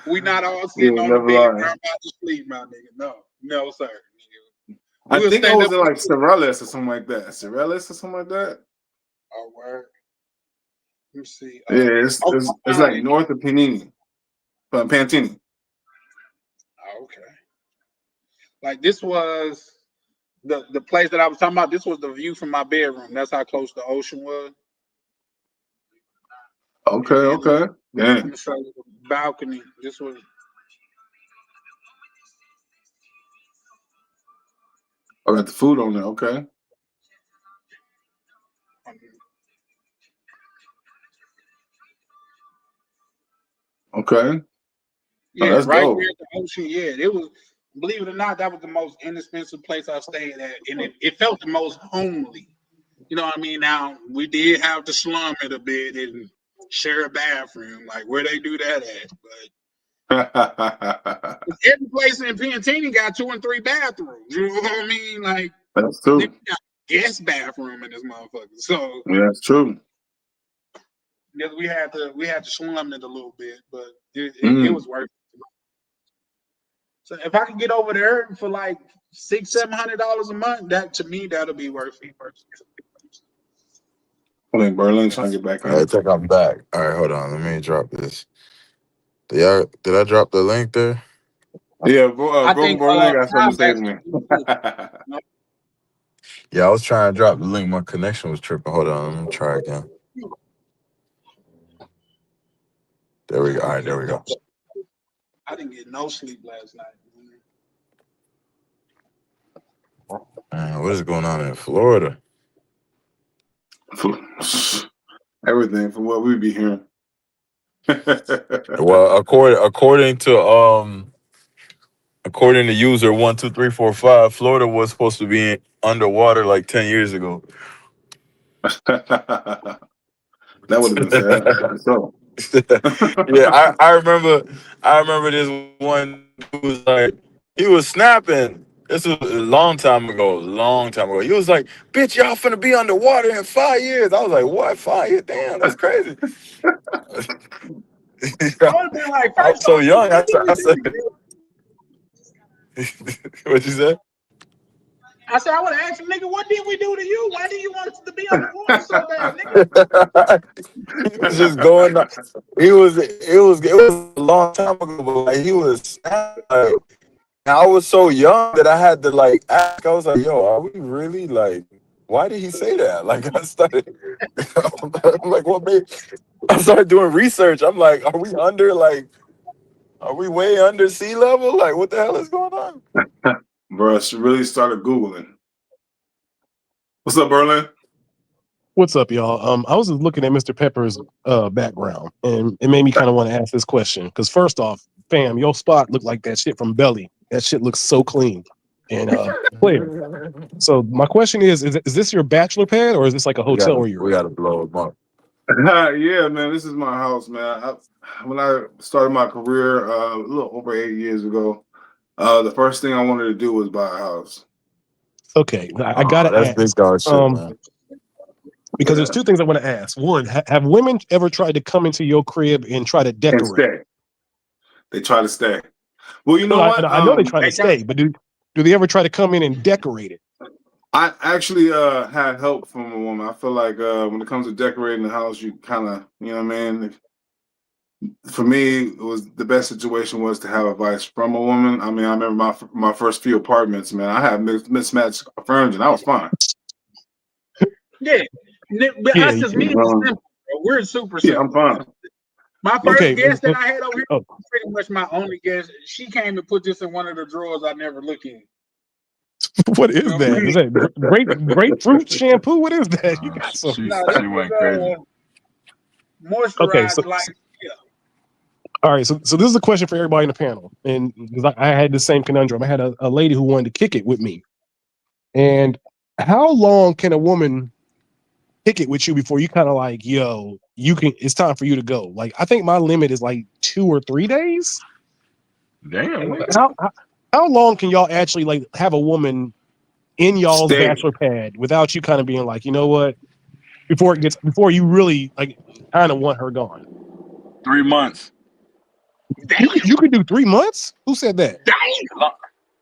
We not all sitting You'll on the never bed lie. where I'm about to sleep, my nigga. No, sir. Nigga. I We'll think I stand was up. in like Sorellis or something like that. Sorellis or something like that. Oh, word. Let me see. Yeah, it's like County. north of Panini, Pantini. Oh, okay. Like this was the place that I was talking about. This was the view from my bedroom. That's how close the ocean was. Okay, And then okay. I'm Yeah. gonna show you the balcony. This was I got the food on there. Okay. Okay. Oh, yeah, that's right dope. there at the ocean. Yeah, it was. Believe it or not, that was the most inexpensive place I stayed at, and it felt the most homely. You know what I mean? Now we did have to slum it a bit and share a bathroom, like where they do that at. But every place in Piantini got 2 and 3 bathrooms. You know what I mean? Like That's then we true. got guest bathroom in this motherfucker. So Yeah, that's true. yes, we had to slum it a little bit, but it Mm. was worth it. So if I could get over there for like $600-700 a month, that to me that'll be worth it. I think Berlin trying to get back All right, I in. think I'm back. All right, hold on. Let me drop this. Did I drop the link there? Yeah, I Broken think Berlin got something to Tom's say to actually me. Yeah, I was trying to drop the link. My connection was tripping. Hold on. Let me try again. There we go. All right, there we go. I didn't get no sleep last night. Man, what is going on in Florida? Everything from what we be hearing. Well, according to user 12345, Florida was supposed to be underwater like 10 years ago. That would have been sad. So Yeah, I remember this one who was like, he was snapping. This was a long time ago. He was like, bitch, y'all finna be underwater in 5 years. I was like, what, 5 years? Damn, that's crazy. I would have been like, I was first so off, young. what did we I do said, to you? what you said? I said I would have asked him, nigga, what did we do to you? Why do you want us to be underwater so bad, nigga? He was just going. It was a long time ago, but like, he was like, I was so young that I had to like ask. I was like, "Yo, are we really like? Why did he say that?" Like, I started. I'm like, "What made?" I started doing research. I'm like, "Are we under? Like, are we way under sea level? Like, what the hell is going on?" bro, she really started Googling. What's up, Berlin? What's up, y'all? I was just looking at Mr. Pepper's background, and it made me kind of want to ask this question. Because first off, fam, your spot looked like that shit from Belly. That shit looks so clean and clear. So my question is this your bachelor pad or is this like a hotel where you're We at? gotta blow him up. Yeah, man, this is my house, man. When I started my career a little over 8 years ago, the first thing I wanted to do was buy a house. Okay, I Oh, gotta that's big ask. dog shit, man. Because there's Yeah, two things I want to ask. One, have women ever tried to come into your crib and try to and decorate? stay. They try to stay. Well, you No, know what? I know they try to stay, but do they ever try to come in and decorate it? I actually had help from a woman. I feel like when it comes to decorating the house, you kind of, you know what I mean? For me, it was the best situation was to have advice from a woman. I mean, I remember my first few apartments, man. I had mismatched furniture, and I was fine. Yeah, but Yeah, us as men is simple, bro. We're super Yeah, I'm simple. fine. My okay. first guest that I had over here was pretty much my only guest. She came and put this in one of the drawers I never look in. What is that? Is that grapefruit shampoo? What is that? You got some. No, this was Okay, moisturized like all right. So this is a question for everybody in the panel, and because I had the same conundrum. I had a lady who wanted to kick it with me, and how long can a woman kick it with you before you kind of like, yo, you can? It's time for you to go. Like, I think my limit is like 2 or 3 days. Damn. How long can y'all actually like have a woman in y'all's Stay. bachelor pad without you kind of being like, you know what? Before you really like kind of want her gone. 3 months. You could do 3 months. Who said that?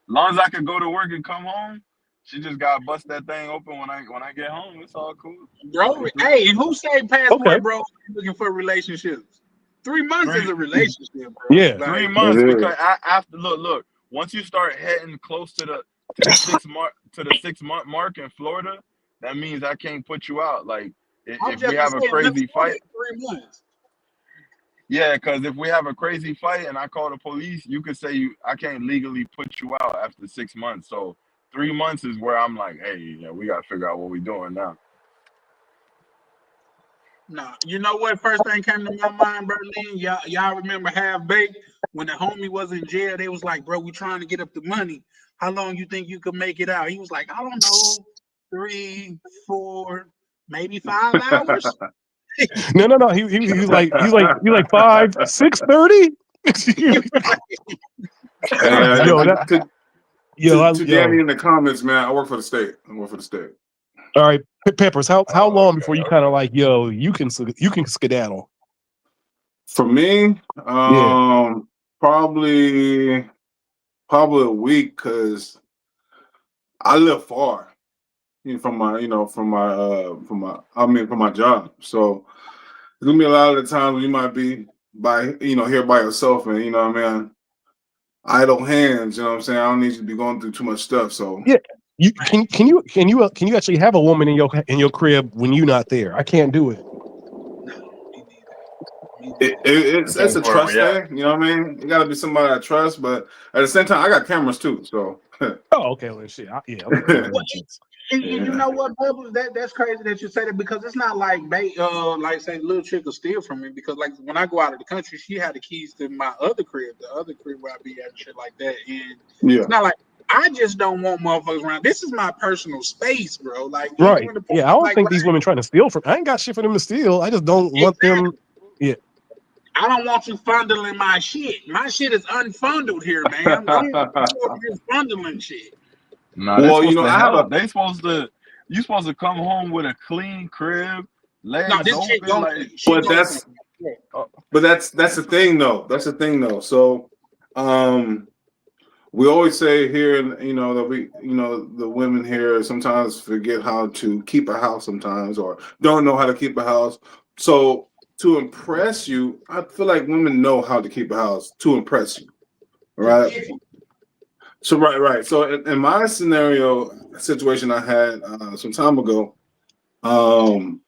Long as I could go to work and come home. She just got to bust that thing open when I get home. It's all cool. Bro, It's hey, and who say Okay. passport, bro? Looking for relationships. 3 months is three a relationship, bro. Yeah. Like, 3 months because after look, once you start heading close to the 6 month mark in Florida, that means I can't put you out. Like I'm if we just have a saying, let's crazy start fight, at 3 months. yeah, because if we have a crazy fight and I call the police, you could say I can't legally put you out after 6 months. So 3 months is where I'm like, hey, yeah, we gotta figure out what we're doing now. Nah, you know what? First thing came to my mind, Berlin. Y'all remember Half Baked when the homie was in jail? They was like, bro, we trying to get up the money. How long you think you could make it out? He was like, I don't know, 3, 4, maybe 5 hours. No. He's like 5, 6:30. Yo, that to Danny in the comments, man. I work for the state. All right, Peppers. How long before you kind of like, yo, you can skedaddle? For me, Yeah. probably a week because I live far from my job. So there's gonna be a lot of the times when you might be here by yourself, and what I mean, idle hands. You know what I'm saying? I don't need you to be going through too much stuff. So Yeah. Can you actually have a woman in your crib when you're not there? I can't do it. It's a trust thing. You know what I mean? It got to be somebody I trust, but at the same time, I got cameras too. So oh, okay, well, shit. Okay. And you know what, Bubbles? That's crazy that you say that because it's not like like say little chick will steal from me because like when I go out of the country, she had the keys to my other crib, the other crib where I be at and shit like that. And it's not like I just don't want motherfuckers around. This is my personal space, bro. Like right. Yeah, I don't think these women trying to steal from. I ain't got shit for them to steal. I just don't want them. Yeah. I don't want you fundling my shit. My shit is unfundled here, man. Don't just fundling shit. Nah, they're supposed to help. You supposed to come home with a clean crib, legs open. Like, but that's the thing though. That's the thing though. So, we always say here, that the women here sometimes forget how to keep a house sometimes, or don't know how to keep a house. So to impress you, I feel like women know how to keep a house to impress you, right? So right. So in my situation I had some time ago, I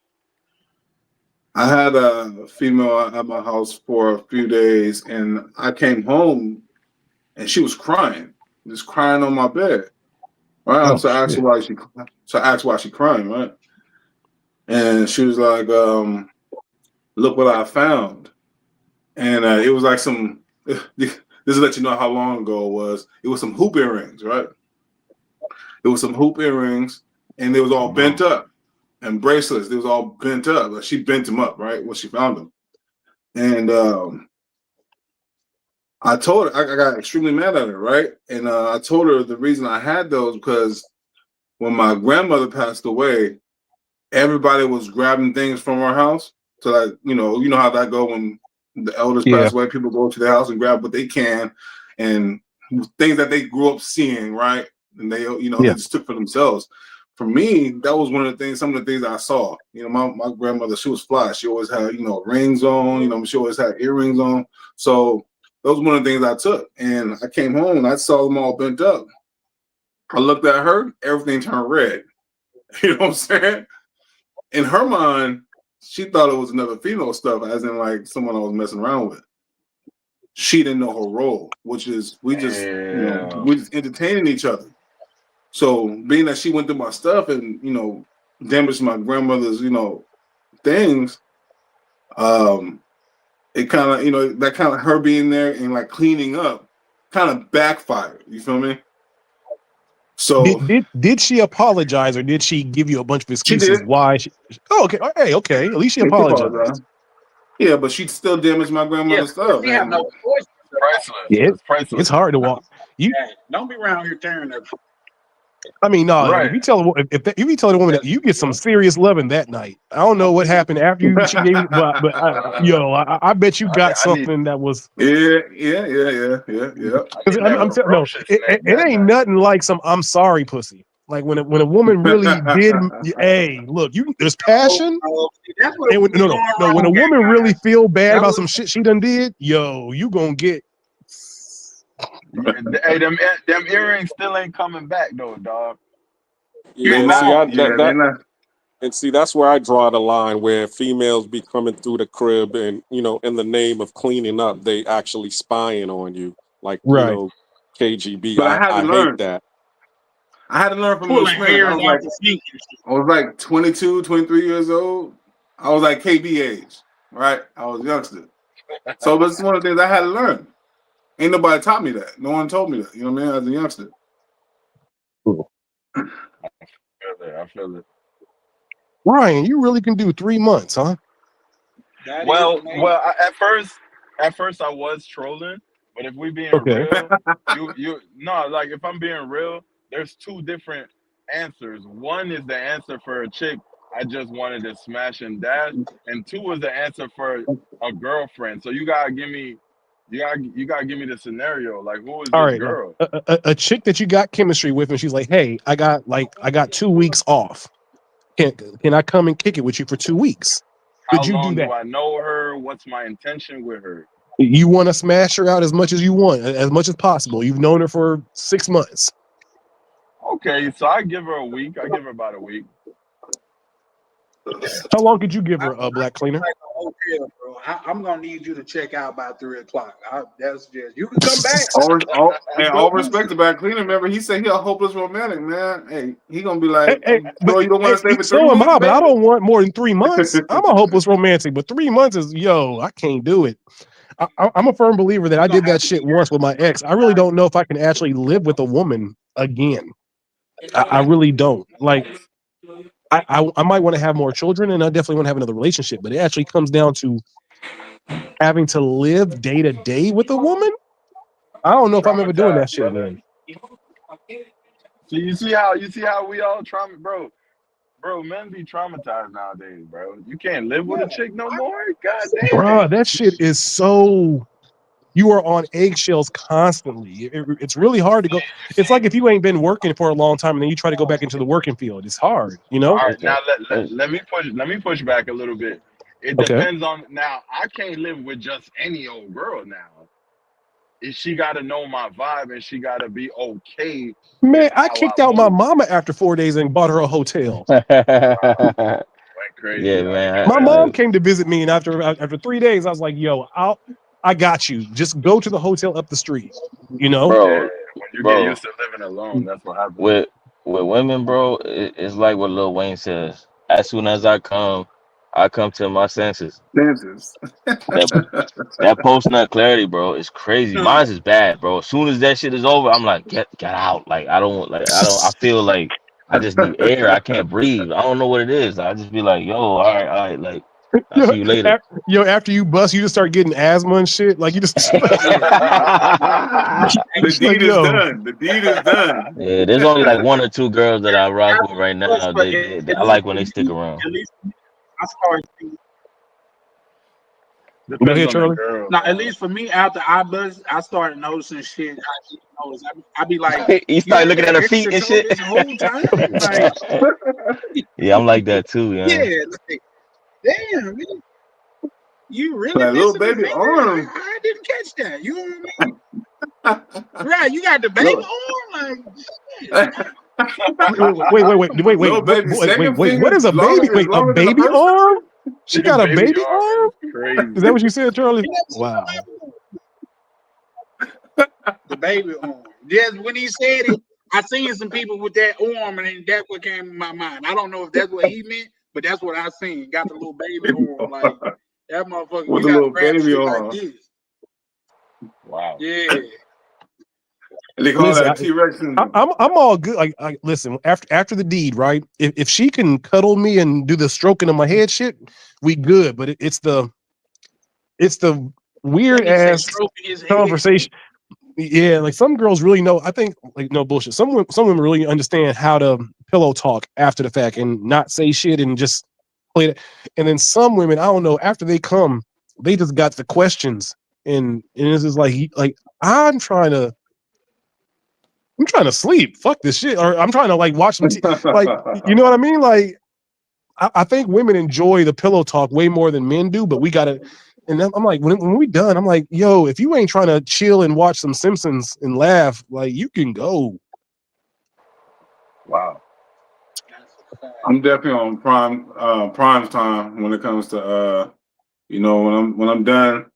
had a female at my house for a few days, and I came home, and she was crying, just crying on my bed. Right. So I asked her why she crying, right? And she was like, "Look what I found," and it was like some. This is let you know how long ago it was. It was some hoop earrings, right? It was some hoop earrings, and they was all bent up, and bracelets. They was all bent up. Like she bent them up, right? When she found them, and I told her I got extremely mad at her, right? And I told her the reason I had those because when my grandmother passed away, everybody was grabbing things from our house. So that you know how that go when the elders pass away. People go to their house and grab what they can, and things that they grew up seeing, right? And they they just took for themselves. For me, that was one of the things. Some of the things I saw. My grandmother, she was fly. She always had rings on. She always had earrings on. So that was one of the things I took. And I came home and I saw them all bent up. I looked at her. Everything turned red. You know what I'm saying? In her mind, she thought it was another female stuff, as in like someone I was messing around with. She didn't know her role, which is we just entertaining each other. So being that she went through my stuff and damaged my grandmother's things, it kind of that kind of her being there and like cleaning up kind of backfired. You feel me? So did she apologize or did she give you a bunch of excuses? She did. Why? Okay. At least she apologized. Yeah, but she still damaged my grandmother's stuff. We have no choice. It's hard to walk. Don't be around here tearing up. I mean, no. If you tell if you tell the woman that you get some serious loving that night, I don't know what happened after she gave you, but I bet you got something that was. Yeah. Because it ain't nothing like some "I'm sorry" pussy. Like when a woman really did, hey, look, there's passion. That's what And we when, no, going no, when a wrong at, woman really guys. feel bad That about was some shit she done did, yo, you gonna get. Hey, them earrings still ain't coming back though, dog. Yeah, They and see, not. I Yeah, that they that not. and see that's where I draw the line where females be coming through the crib and in the name of cleaning up, they actually spying on you, like Right. KGB. But I had to I hate learn. that. I had to learn from an pulling experience. hairs out the sink and shit. I was like 22, 23 years old. I was like KB age, right? I was a youngster. So this is one of the things I had to learn. Ain't nobody taught me that. No one told me that. You know what I mean? As a youngster. I feel it. Ryan, you really can do 3 months, huh? That is Well, amazing. at first I was trolling, but if we being Okay. real, you no, like if I'm being real, there's two different answers. One is the answer for a chick I just wanted to smash and dash, and two is the answer for a girlfriend. So you gotta give me the scenario. Like, who is All this right, like girl? a chick that you got chemistry with, and she's like, "Hey, I got 2 weeks off. Can I come and kick it with you for 2 weeks?" How Could you do long do that? I know her? What's my intention with her? You want to smash her out as much as you want, as much as possible. You've known her for 6 months. Okay, so I give her a week. I give her about a week. How long could you give I her, a black cleaner? like a hotel, bro. I'm gonna need you to check out by 3:00. That's just you can come back. Just All don't do respect shit. to Black Cleaner. Remember, he said he a hopeless romantic, man. Hey, he gonna be Hey, like, hey, so but you don't want to stay for 3 so am months, I. But I baby? don't want more than 3 months. I'm a hopeless romantic, but 3 months is I can't do it. I'm a firm believer that You're I did gonna have that to be shit once with my ex. I really don't know if I can actually live with a woman again. I really don't. Like I might want to have more children, and I definitely want to have another relationship. But it actually comes down to having to live day to day with a woman. I don't know if I'm ever doing Traumatized, that shit brother. again. So you see how we all bro, men be traumatized nowadays, bro. You can't live with a chick no more. God damn. Bruh, that shit is so. You are on eggshells constantly. It's really hard to go. It's like if you ain't been working for a long time and then you try to go back into the working field. It's hard, All right, Okay. now let me push back a little bit. It Okay. depends on now. I can't live with just any old girl now. If she got to know my vibe and she got to be okay with Man, I how I kicked out my move. mama after 4 days and bought her a hotel. Wow, went Yeah, crazy on man. you, My man. mom came to visit me, and after 3 days, I was like, "Yo, I got you. Just go to the hotel up the street." You know? Yeah, bro, when you get bro. used to living alone, that's what happens. With women, bro, it's like what Lil Wayne says. As soon as I come to my senses. Dances. That that post nut clarity, bro, is crazy. No, Mine's is bad, bro. As soon as that shit is over, I'm like, get out. Like I feel like I just need air. I can't breathe. I don't know what it is. I just be like, yo, all right, like I'll Yo, see you later. after you bust, you just start getting asthma and shit. Like you just yeah, no. The just like, deed is yo, done. The deed is done. Yeah, there's only like one or two girls that I rock with right But now. I at least like when for they stick me, around. at least for me, I started seeing. go Depends ahead, on the Charlie. girl, No, at man. least for me, after I buzz, I started noticing shit I didn't notice. I be like, You you start had looking at that her feet extra and toe shit. this whole time? Like, Yeah, I'm like that too, yeah. yeah, like, damn, man, you really Like little missing a baby finger? arm. I didn't catch that. You know what I mean? Right, you got the baby Little, arm, like, shit. little baby second Wait. What finger is a baby? is Wait, a longer than the baby first arm? finger? She got a Baby baby arm arm? is Is that crazy. what you said, Charlie? You never seen Wow. the baby arm. Just when he said it, I seen some people with that arm, and then that's what came in my mind. I don't know if that's what he meant, but that's what I seen. Got the little baby arm, like that motherfucker. With You a got to little grab baby shit like arm. this. Wow. Yeah. And they call Listen, that T-Rex syndrome. I'm all good. Like listen, after the deed, right? If she can cuddle me and do the stroking of my head, shit, we good. But it's the That weird nigga said ass stroking his head. conversation. Yeah, like some girls really know. I think like no bullshit. Some women really understand how to pillow talk after the fact and not say shit and just play it. And then some women, I don't know, after they come, they just got the questions and it's just like I'm trying to I'm trying to sleep. Fuck this shit. Or I'm trying to like watch some like, you know what I mean? Like, I think women enjoy the pillow talk way more than men do, but we gotta. And then I'm like, when we done, I'm like, yo, if you ain't trying to chill and watch some Simpsons and laugh, like you can go. Wow. I'm definitely on prime time when it comes to when I'm done.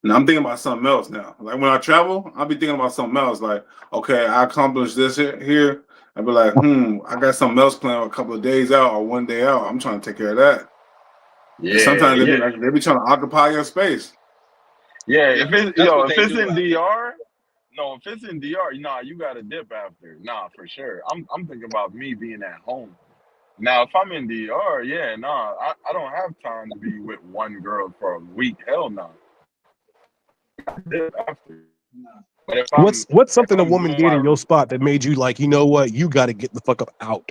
And I'm thinking about something else now. Like when I travel, I'll be thinking about something else. Like, okay, I accomplished this here. I'll be like, I got something else planned a couple of days out or one day out. I'm trying to take care of that. Yeah, And sometimes yeah. they be trying to occupy your space. Yeah, if it's That's what if they it's do in out there. DR, no, if it's in DR, nah, you gotta dip after. Nah, for sure. I'm thinking about me being at home. Now, if I'm in DR, yeah, nah, I don't have time to be with one girl for a week. Hell no. Dip after. But What's something a I'm woman doing did in my your spot that made you like, you know what, you got to get the fuck up out?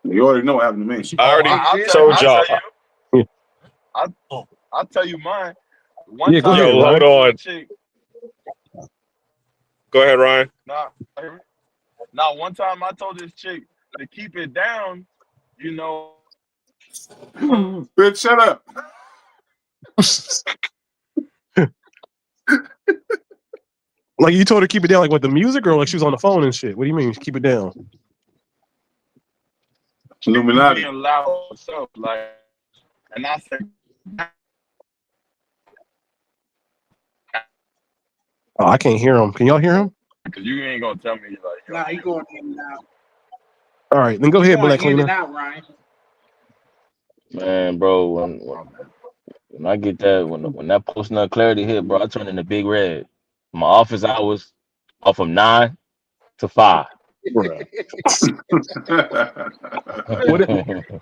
You already know what happened to me. I already I'll told tell y'all. you. I'll tell you mine. One Yeah, go time ahead, Yo, I hold Ryan. told a on. chick, Go ahead, Ryan. one time I told this chick to keep it down, you know. Bitch, shut up. Like you told her to keep it down, like with the music, or like she was on the phone and shit. What do you mean keep it down? Illuminati. Being loud herself, like, and I said, Oh, I can't hear him. Can y'all hear him? because you ain't gonna tell me like, yo, Nah, he going in and out. All right, then go He ahead, going Black in and Cleaner. out, Ryan. Man, bro, when I get that when that post nut clarity hit, bro, I turn into Big Red. My office hours are from 9 to 5. Bruh. What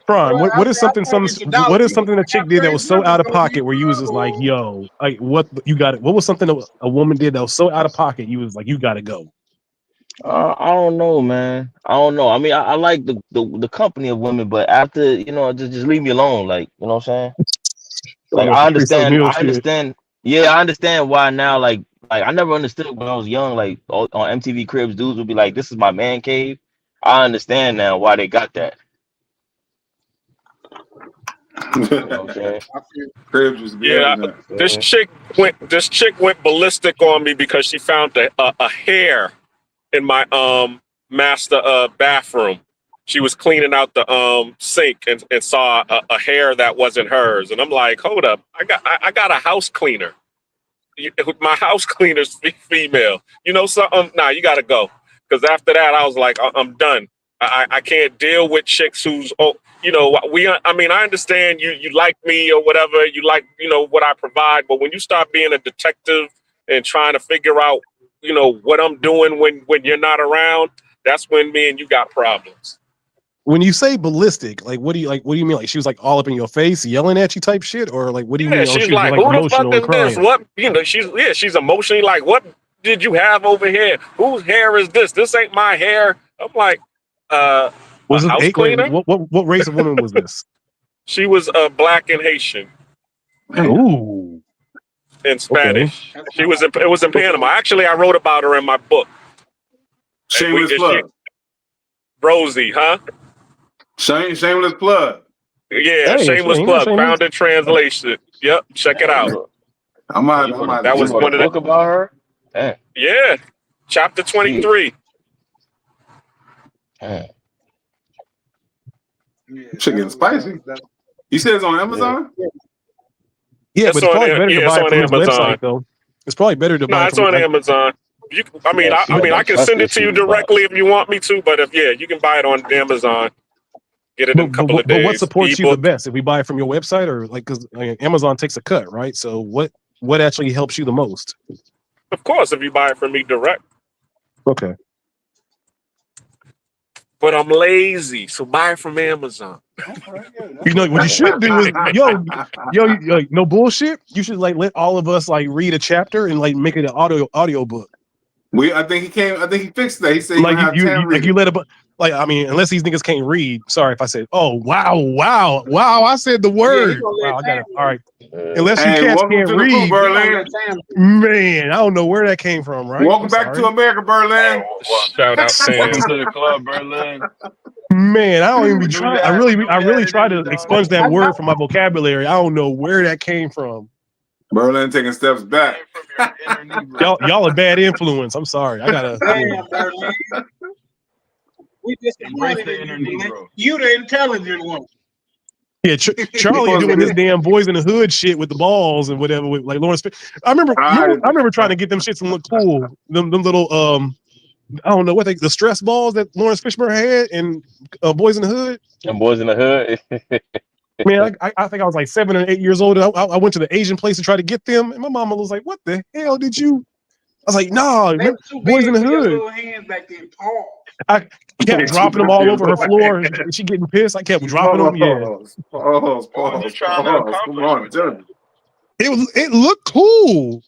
Prime? Bro, What is something I turned into Dollar what is Tree. something a chick That did that French was so women out of gonna be pocket where you was just like, yo, like what you got it? What was something a woman did that was so out of pocket you was like, you got to go? I don't know, man. I don't know. I mean, I like the company of women, but after, just leave me alone. Like, you know what I'm saying? On Like that I Patrice understand, O'Neal I shit. understand. Yeah, I understand why now. Like I never understood when I was young. Like on MTV Cribs, dudes would be like, "This is my man cave." I understand now why they got that. You know what I'm saying? Cribs used to be Yeah, everything. this chick went ballistic on me because she found a hair in my master bathroom. She was cleaning out the sink and saw a hair that wasn't hers, and I'm like, hold up, I got a house cleaner. My house cleaner's female. You know something? Nah, you got to go. Because after that, I was like, I'm done. I can't deal with chicks who's, I mean, I understand you like me or whatever. You like, what I provide. But when you start being a detective and trying to figure out, what I'm doing when you're not around, that's when me and you got problems. When you say ballistic, like what do you mean? Like she was like all up in your face, yelling at you type shit, or like what do you Yeah, mean? Or she's she was like, like who the fuck emotional and is this? crying. What, she's emotionally like, what did you have over here? Whose hair is this? This ain't my hair. I'm like, a Was this house wait, cleaner? what race of woman was this? She was black and Haitian Ooh, and okay. Spanish. It was in Panama. Actually, I wrote about her in my book. Shameless plug. Rosie, huh? Shameless plug. Yeah, Hey, shameless ain't that plug. shameless? Found in translation. Yep, check it Damn, out. you wrote That you was wrote a one of the book about her. Damn, yeah, chapter shit. 23. Damn. Yeah, Shit getting spicy. You said it's on Yeah. Amazon? Yeah, but it's probably better to It's buy it on from his Amazon. website though. It's probably better to No, buy it it's from. on Amazon. Yeah, she had I them can trust send it to you issues, but directly if you want me to. But you can buy it on Amazon. Get it in a couple of But what days. supports you the Ebook. best? If we buy it from your website or like because Amazon takes a cut, right? So what actually helps you the most? Of course, if you buy it from me direct. Okay. But I'm lazy, so buy it from Amazon. You know what you should do is no bullshit. You should like let all of us like read a chapter and like make it an audio book. I think he fixed that. He said you're Like gonna have 10 like read you it. let Like, I mean, unless these niggas can't read. Sorry if I said, oh, wow. I said the Yeah, he word. gonna let Wow, I got it. Tam All know. right. Unless you Hey, cats welcome can't to the crew, read, He gonna Berlin. let Tam know. man, I don't know where that came from, right? Welcome I'm back to sorry. America, Berlin. Shout out Welcome Tam. to the club, Berlin. Man, I don't even be We knew trying. you I had really it try in you, to dog. expunge that word from my vocabulary. I don't know where that came from. Berlin taking steps back. Came from your inner Negro. Y'all a bad influence. I'm sorry. I gotta. Damn, Berlin. We Embrace the disappointed in inner you, Berlin. Negro. You the intelligent one. Yeah, Charlie Supposed to doing be- this damn Boys in the Hood shit with the balls and whatever. With like Lawrence. I remember trying to get them shits to look cool. Them little I don't know what the stress balls that Lawrence Fishburne had and Boys in the Hood. And Boys in the Hood. Man, I think I was like 7 or 8 years old. I went to the Asian place to try to get them, and my mama was like, "What the hell did you?" I was like, "Nah, They were too Boys in big the for your Hood." little hands back then, Paul. I kept dropping them all over her floor. She getting pissed. I kept dropping them. Yeah, Pause. What was you trying to Come accomplish on, with tell that? me. it looked cool.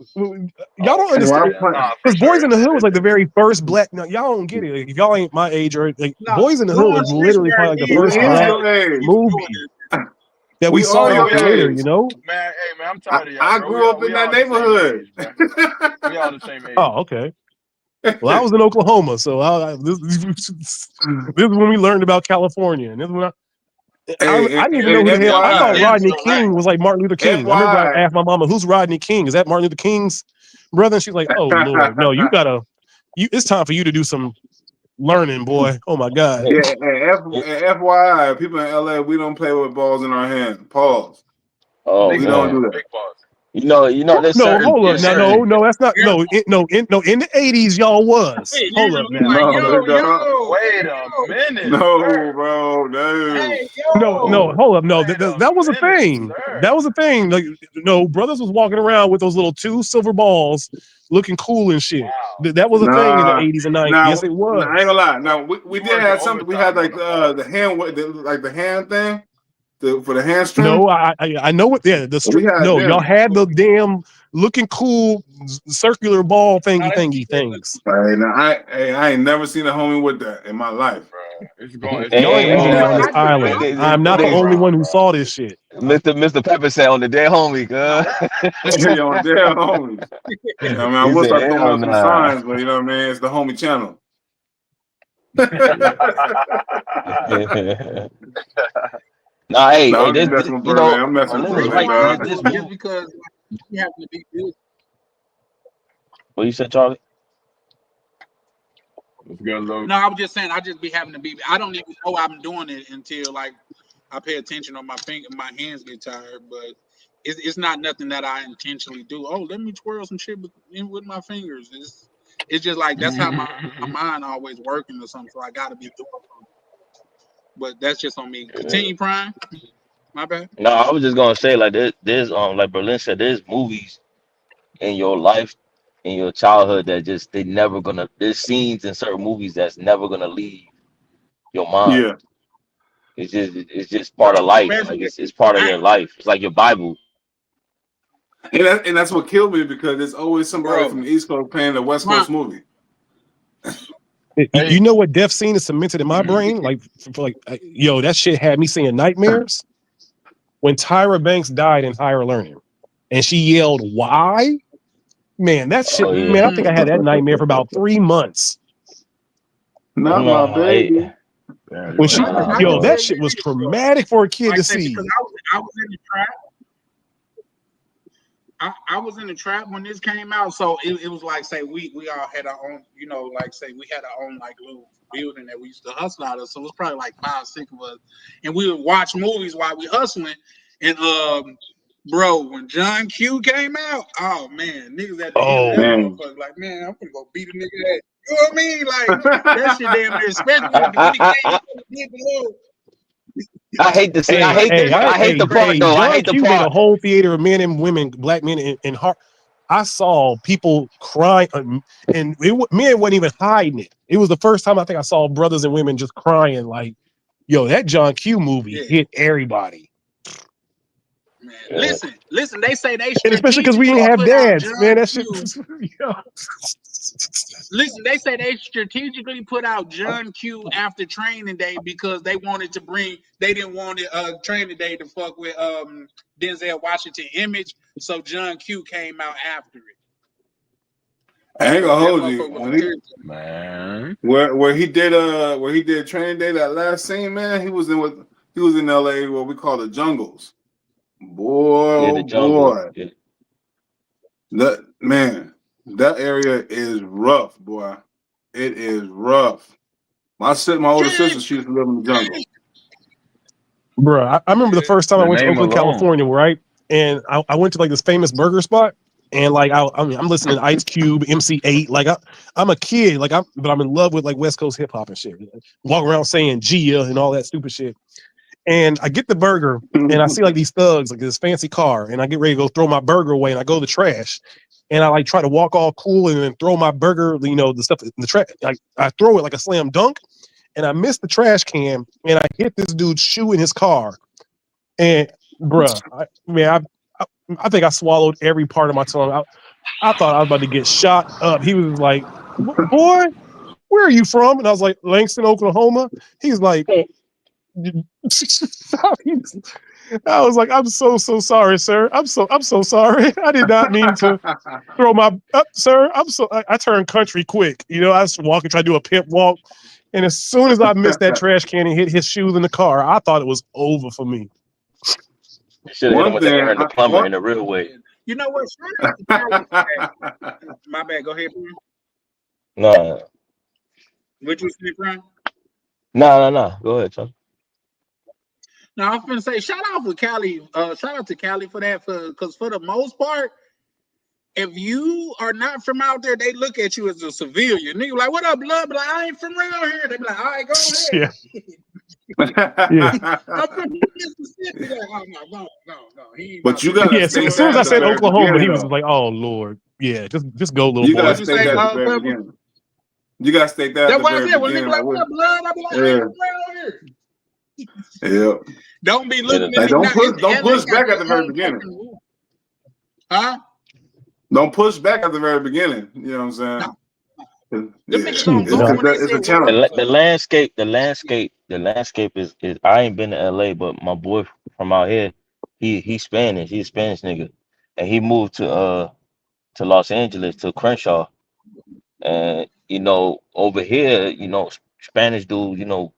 Y'all don't Hey, understand Nah, for because Boys sure. in the Hood was like the very first black. No, y'all don't get it. Like, if y'all ain't my age or like No, Boys in the Hood was Lawrence literally Fishburne probably like the did we first all is black that your age. before doing movie this. that we We saw all in the your Man, theater. You age. know? man, hey man, I'm tired of y'all, I bro. grew up in We that all the same neighborhood. age, bro. We all the same age. Oh, okay. Well, I was in Oklahoma, so this is when we learned about California, and this is when I didn't even know who the hell. I thought FYI, Rodney King was like Martin Luther King. I remember I FYI, asked my mama, "Who's Rodney King? Is that Martin Luther King's brother?" And she's like, "Oh Lord, no, you gotta. It's time for you to do some learning, boy. Oh my God." yeah, FYI, people in LA, we don't play with balls in our hand. Pause. Oh We don't man. do that. Big pause. You know, there's No, certain hold up. there's certain No, that's not. Careful. No. In the '80s, y'all was. Hey, Hold nigga up was now. like, No, yo, Wait hey, a yo, minute, no, sir. bro, no. hey, No, yo. hold up. No, Wait a that was a minute, thing. sir. That was a thing. Like, no, brothers was walking around with those little 2 silver balls looking cool and shit. Wow. That was a thing in the Nah, 80s and 90s. Yes, nah, it nah, I ain't was. gonna lie. Now we You did working have something. We had overtime on like the pause. the hand, like the hand thing, for the hand No, string. I know what. Yeah, We had no, y'all them. had the damn looking cool circular ball No, that's thingy things. Hey, now I ain't never seen a homie with that in my life. Bro, it's going Y'all ain't it's living going it on to this I just, it's island. going I, it's I'm not the going only one around, who bro. saw this shit. Mr. Pepper said on the dead homie, cuz. Yo, damn homies. I mean, I He will said, start throwing hell up some nah. signs, but you know what I mean. It's the homie channel. Nah, No, hey, I'm just this, messing with you Berlin. know, I'm messing with Berlin is reason Berlin, right. why I There's dog. do this it is movie. because you happen to be busy. What you said, Charlie? Let's go, Luke. No, I was just saying I just be having to be. I don't even know I'm doing it until like I pay attention on my hands get tired. But it's not nothing that I intentionally do. Oh, let me twirl some shit with my fingers. It's just like that's how my mind always working or something. So I got to be doing something. But that's just on me. Continue, Prime. My bad. No, I was just gonna say like there's like Berlin said, there's movies in your life, in your childhood that just there's scenes in certain movies that's never gonna leave your mind. Yeah, It's just part of Bro, life. Like especially it's part of your life. It's like your Bible. and that's what killed me because there's always somebody bro. from the East Coast playing a West Prime. Coast movie. You know what death scene is cemented in my brain? Like, yo, that shit had me seeing nightmares. When Tyra Banks died in Higher Learning, and she yelled, "Why?" Man, that shit. Oh Man, yeah. I think I had that nightmare for about 3 months. Not my Nah, baby. Yeah, you When ain't she, lying, I can yo, bro. that tell shit you was this, bro. traumatic for a kid Like to I said, because see. I was in the trap. I was in the trap when this came out, so it was like say we all had our own, like say we had our own like little building that we used to hustle out of. So it was probably like 5, 6 of us, and we would watch movies while we hustling. And bro, when John Q came out, oh man, niggas at the end of that Oh, Man. motherfucker, like man, I'm gonna go beat a nigga ass. You know what I mean? Like that shit damn near, especially when it came to the big little. I hate the scene. hey, Like that I shit was hate the part hey, crazy. though. I John hate the Q made a part. whole theater of men and women, black men in heart. I saw people crying, and men wasn't even hiding it. It was the first time I think I saw brothers and women just crying. Like, yo, that John Q movie Yeah, hit everybody, man. Yeah. Listen. They say they and especially because we strategically didn't have put out dads, man. John That shit, Q. yo. Listen, they say they strategically put out John Q after Training Day because they wanted to they didn't want it Training Day to fuck with Denzel Washington image, so John Q came out after it. I ain't gonna That hold you. motherfucker was When he, serious. Man. where he did Training Day, that last scene, man, he was in LA, what we call the jungles. Boy, Yeah, oh the jungle. boy. Yeah. That area is rough, boy. It is rough. My older sister, she used to live in the jungle. Bruh, I remember the first time I The went to name Oakland, alone. California, right? And I went to like this famous burger spot, and like I'm listening to Ice Cube, MC8, like I'm a kid, but I'm in love with like West Coast hip hop and shit. Walk around saying Gia and all that stupid shit. And I get the burger, and I see like these thugs, like this fancy car, and I get ready to go throw my burger away, and I go to the trash, and I like try to walk all cool and then throw my burger, the stuff in the trash. I throw it like a slam dunk, and I miss the trash can, and I hit this dude's shoe in his car. And bruh, I think I swallowed every part of my tongue. I thought I was about to get shot up. He was like, "Boy, where are you from?" And I was like, "Langston, Oklahoma." He's like, I was like, "I'm so sorry, sir. I'm so sorry. I did not mean to throw my sir. I turned country quick. I was walking, trying to do a pimp walk, and as soon as I missed that trash can and hit his shoes in the car, I thought it was over for me." You should have hit him One with the thing, Aaron the plumber in a real way. You know what? Shout out to Cali for that. My bad. Go ahead, bro. Nah. What you say, Brian? Nah. Go ahead, Chuck. No, I was gonna say shout out to Cali. Shout out to Cali for that, because for the most part, if you are not from out there, they look at you as a civilian. Nigga, like, what up, blood? But like, I ain't from around here. They be like, all right, go ahead. Yeah. I'm from Mississippi. Like, oh no. He ain't But about you that. gotta Yeah, state as soon that as at I the said very Oklahoma, he beginning, was though. like, "Oh Lord, yeah, just go, little You boy." gotta What you state say, that at the very Pepper? beginning. You gotta state that at That's the what I very said. When nigga beginning. like, what up, blood? I be like, I ain't from around here. Yeah. Don't be Yeah, looking at Like me now. don't LA push got back at their the very own beginning. fucking rule. Huh? Don't push back at the very beginning. You know what I'm saying? No. Them Yeah. niggas don't go Yeah. when they It's say a what up. challenge. The landscape is I ain't been to LA, but my boy from out here, he's Spanish. He's a Spanish nigga. And he moved to Los Angeles to Crenshaw. And over here, Spanish dude,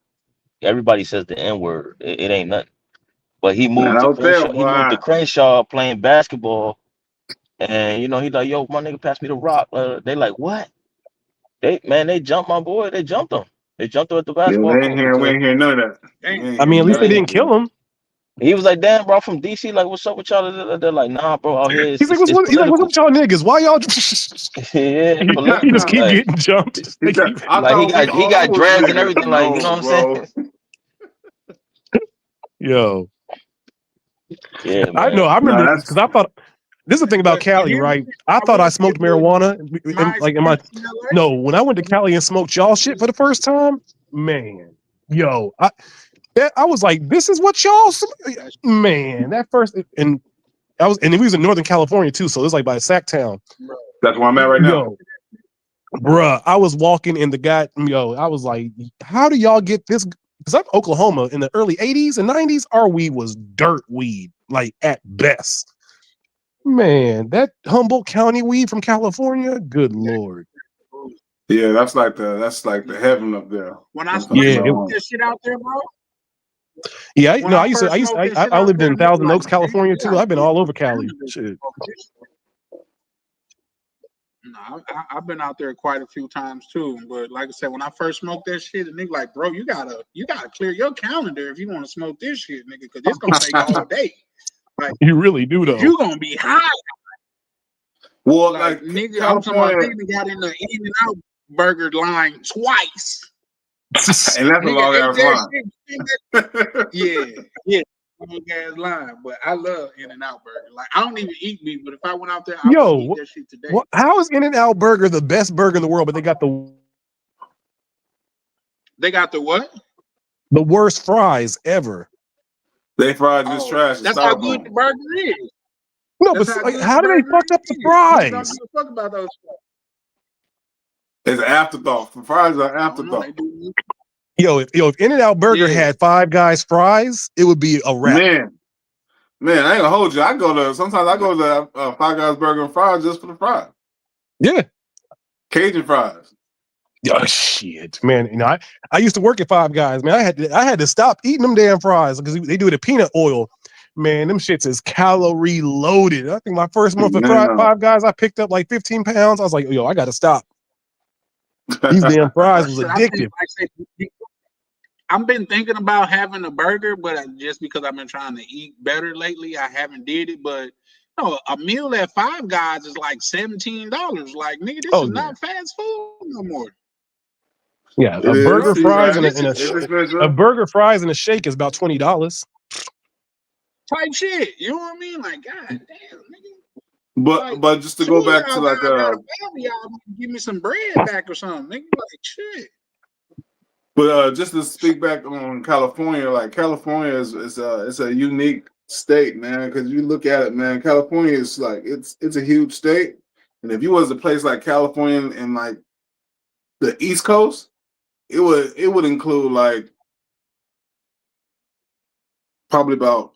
everybody says the N-word. It ain't nothing. But he Man, moved I to was there, Crenshaw. He moved boy. to Crenshaw playing basketball. And he like, yo, my nigga passed me the rock. They like, what? They jumped my boy. They jumped him. They jumped him at the Yeah, basketball court we because ain't hear none of that. Damn. We ain't I hear mean, at least none they of didn't that. kill him. he was like, damn, bro, from DC. Like, what's up with y'all? They're like, nah, bro, out here He's like, it's He's like, "What's up political. with y'all niggas? Why y'all?" Yeah, He just political. keep Like, getting jumped. They keep. I like thought we he all got was dreads and niggas. everything. Like, you know No, what I'm bro. saying? Yo, Yeah, I know. man. I No, remember because that's I thought this is the thing about But Cali, here's the right? thing I I thought I will say smoked with marijuana. my Like, in my experience in LA. no, when I went to Cali and smoked y'all shit for the first time, man, yo, I was like, this is what y'all, man. That first, and we was in Northern California too, so it was like by Sacktown. where I'm at right now. Yo, bruh, I was walking in the guy. Yo, I was like, how do y'all get this? Because I'm Oklahoma in the early 80s and 90s, our weed was dirt weed, like at best. Man, that Humboldt County weed from California, good Lord. Yeah, that's like the heaven up there. When I first Yeah, smoked this shit out there, bro. yeah. When I I first smoked this shit I out lived there, in nigga, Thousand like, Oaks, damn, California you too. gotta I've been get all some over Cali. cannabis to Shit. smoke this shit. No, I've been out there quite a few times too. But like I said, when I first smoked that shit, the nigga like, bro, you gotta clear your calendar if you want to smoke this shit, nigga, because it's gonna take all day. Like, You really do though. you gonna be high. Well, Like, like nigga, I'm talking about California, nigga got in the In-N-Out burger line twice. and that's a Nigga long ate ass that line. shit. Yeah. Long ass line. But I love In-N-Out burger. Like, I don't even eat meat, but if I went out there, I would eat that shit today. How is In-N-Out Burger the best burger in the world, but they got the the what? The worst fries ever. They fries just trash. That's how good the burger is. No, That's but how like, good the how do they burger fuck up the is. Niggas don't fries? give a fuck about those stuff. It's an afterthought. Fries are an I don't know. afterthought. They do. If In-N-Out Burger Yeah. had Five Guys fries, it would be a wrap. Man, I ain't gonna hold you. Sometimes I go to Five Guys Burger and Fries just for the fries. Yeah. Cajun fries. Oh shit, man! I used to work at Five Guys, man. I had to stop eating them damn fries because they do it in peanut oil. Man, them shits is calorie loaded. I think my first month of Five Guys, I picked up like 15 pounds. I was like, yo, I got to stop. These damn fries was addictive. I've been thinking about having a burger, but just because I've been trying to eat better lately, I haven't did it. But a meal at Five Guys is like $17. Like, nigga, this is not fast food no more. Yeah, a burger, fries, and a burger, fries, and a shake is about $20. Type shit, you know what I mean? Like, god damn, nigga. But just to go back to like y'all give me some bread back or something, nigga. Like shit. But just to speak back on California, like California is a unique state, man. Because you look at it, man, California is like it's a huge state, and if you was a place like California and like the East Coast, it would include like probably about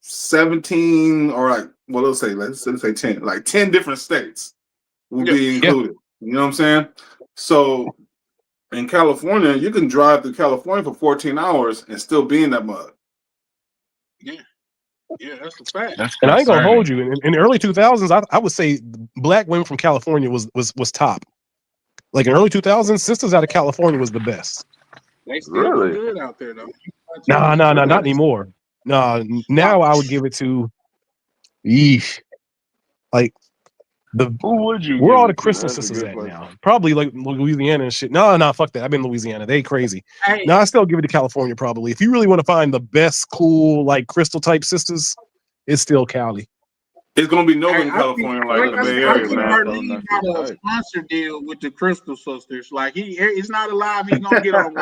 17 or like let's say 10, like 10 different states will be included. You know what I'm saying? So in California, you can drive through California for 14 hours and still be in that mud. Yeah, that's a fact. And I ain't gonna hold you. In the early 2000s, I would say black women from California was top. Like in early 2000s, sisters out of California was the best. They still look good out there though. Nah, not anymore. Nah, now I would give it to, yeesh, like where all the Crystal sisters at now? Probably like Louisiana and shit. No, fuck that. I've been in Louisiana. They crazy. Hey. No, I still give it to California probably. If you really want to find the best, cool, like Crystal type sisters, it's still Cali. It's gonna be Northern California, like the Bay Area, man. Got a sponsor deal with the Crystal Sisters. Like he's not alive. He's gonna get on.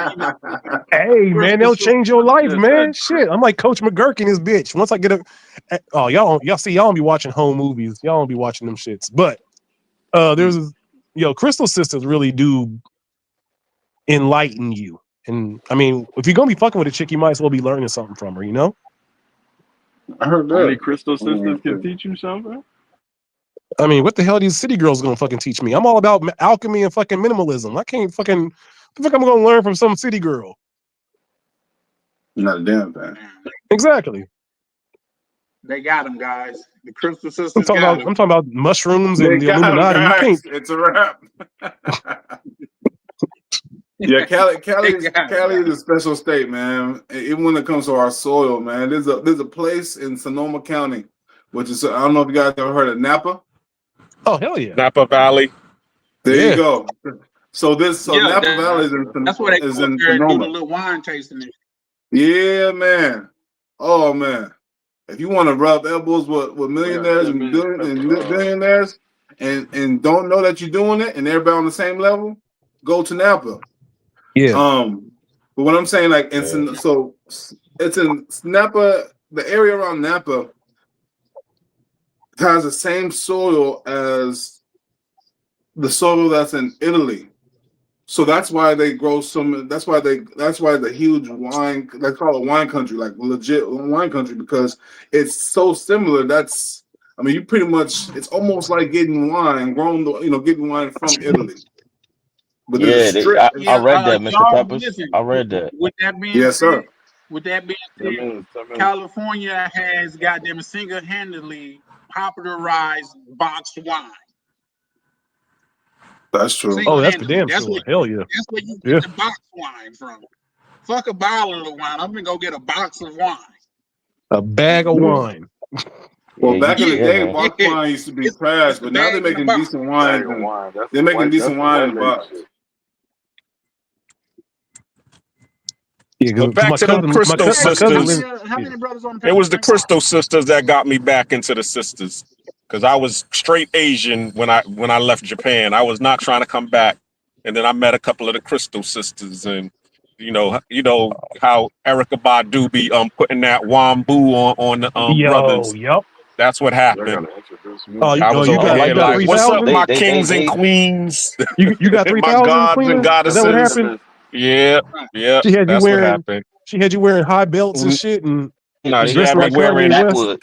Hey man, they'll change your life, man. Shit, I'm like Coach McGurk and his bitch. Once I get y'all don't be watching home movies. Y'all don't be watching them shits. But Crystal Sisters really do enlighten you. And I mean, if you're gonna be fucking with a chick, you might as well be learning something from her. You know. I heard that. Only Crystal Sisters can teach you something. I mean, what the hell are these city girls gonna fucking teach me? I'm all about alchemy and fucking minimalism. I can't fucking. The fuck I'm gonna learn from some city girl? Not a damn thing. Exactly. They got them, guys. The Crystal Sisters. I'm talking about mushrooms and the Illuminati. You can't. It's a wrap. Yeah, Cali is a special state, man. Even when it comes to our soil, man. There's a place in Sonoma County, which is, I don't know if you guys ever heard of Napa. Oh hell yeah, Napa Valley. There you go. So Napa Valley is in that's where they is go in there and do Sonoma. the little wine tasting. Yeah, man. Oh man, if you want to rub elbows with millionaires and billionaires and don't know that you're doing it and everybody on the same level, go to Napa. Yeah. But what I'm saying, like, so it's in Napa. The area around Napa has the same soil as the soil that's in Italy. So that's why they grow some. That's why the huge wine. They call it wine country, like legit wine country, because it's so similar. You pretty much. It's almost like getting wine getting wine from Italy. But I read that, Mr. Peppers. Listen, I read that. With that being yes, said, sir. With that being said, California has goddamn single-handedly popularized boxed wine. That's true. Oh, that's for damn sure. Hell yeah. That's where you get the box wine from. Fuck a bottle of wine. I'm gonna go get a box of wine. A bag of wine. Well, back in the day, box wine used to be trash, but now they're making decent wine. They're making decent wine in the box. Yeah, but back to them Crystal Sisters. How many brothers on it was the Crystal Sisters that got me back into the sisters, because I was straight Asian when I left Japan. I was not trying to come back, and then I met a couple of the Crystal Sisters, and you know how Erykah Badu be putting that wambu on the brothers. Yep. That's what They happened. gotta introduce me. Oh, I was you over got here you got like, what's up, 3,000? my They kings and they queens, You got my 3,000, gods and Cleaner? Is that what goddesses? happened? Yeah, yeah, She had you that's what wearing happened. she had you wearing high belts and Mm, shit and No, they she use had dressing me like Brooklyn Kanye wearing. West. backwood.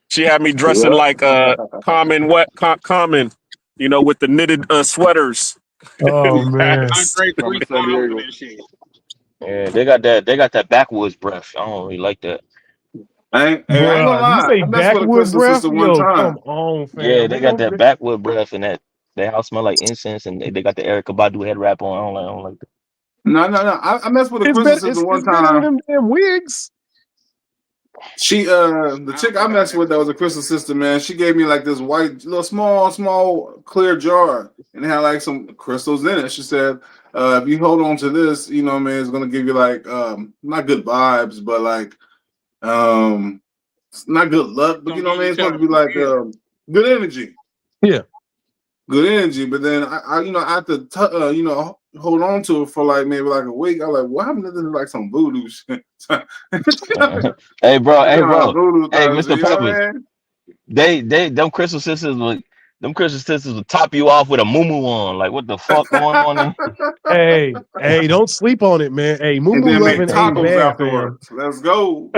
She had me dressing Yep. like common, with the knitted sweaters. Oh man. Andre 3000 and shit. Yeah, they got that backwoods breath. I don't really like that. I ain't gonna Bruh, you lie. say I messed with a backwood crystal breath? sister one Yo, time. come on, Yeah, fam. they They got don't that backwood breath and that their house smell like incense, and they got the Erica Badu head wrap on. I don't like that. No. I messed with a it's crystal better sister one it's better than time. them damn wigs. She the chick I messed with that was a crystal sister, man. She gave me like this white little small clear jar and it had like some crystals in it. She said, if you hold on to this, you know what I mean, it's gonna give you like not good vibes, but like it's not good luck, but you know what I mean? It's supposed to be like good energy. Yeah. Good energy, but then I I had to hold on to it for like maybe like a week. I was like, what happened to this? Like some voodoo shit. Hey, bro. It's Hey, kind of like bro. voodoo Hey, type shit, Mr. you know what Peppers. I mean? Them crystal sisters would top you off with a muumuu on. Like, what the fuck going on in Hey, don't sleep on it, man. Hey, moo And moo then make loving ain't tacos bad, fam. afterwards. Let's go.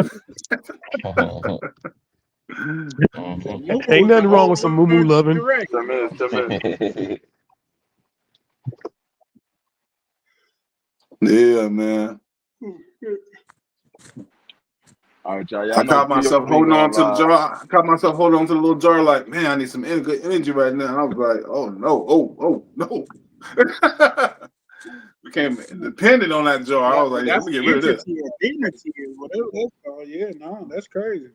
Ain't Moo is a nothing wrong whole with some moo moo nother loving. direction. 10 minutes. Yeah, man. All right, y'all. I Y'all know caught myself POV holding on going to the live. jar. I caught myself holding on to the little jar, like, man, I need some good energy right now. And I was like, oh no, oh no. Became dependent on that jar. I was like, yeah, let That's me get an rid of this. entity, a dignity, or whatever that's called. Yeah, no, that's crazy.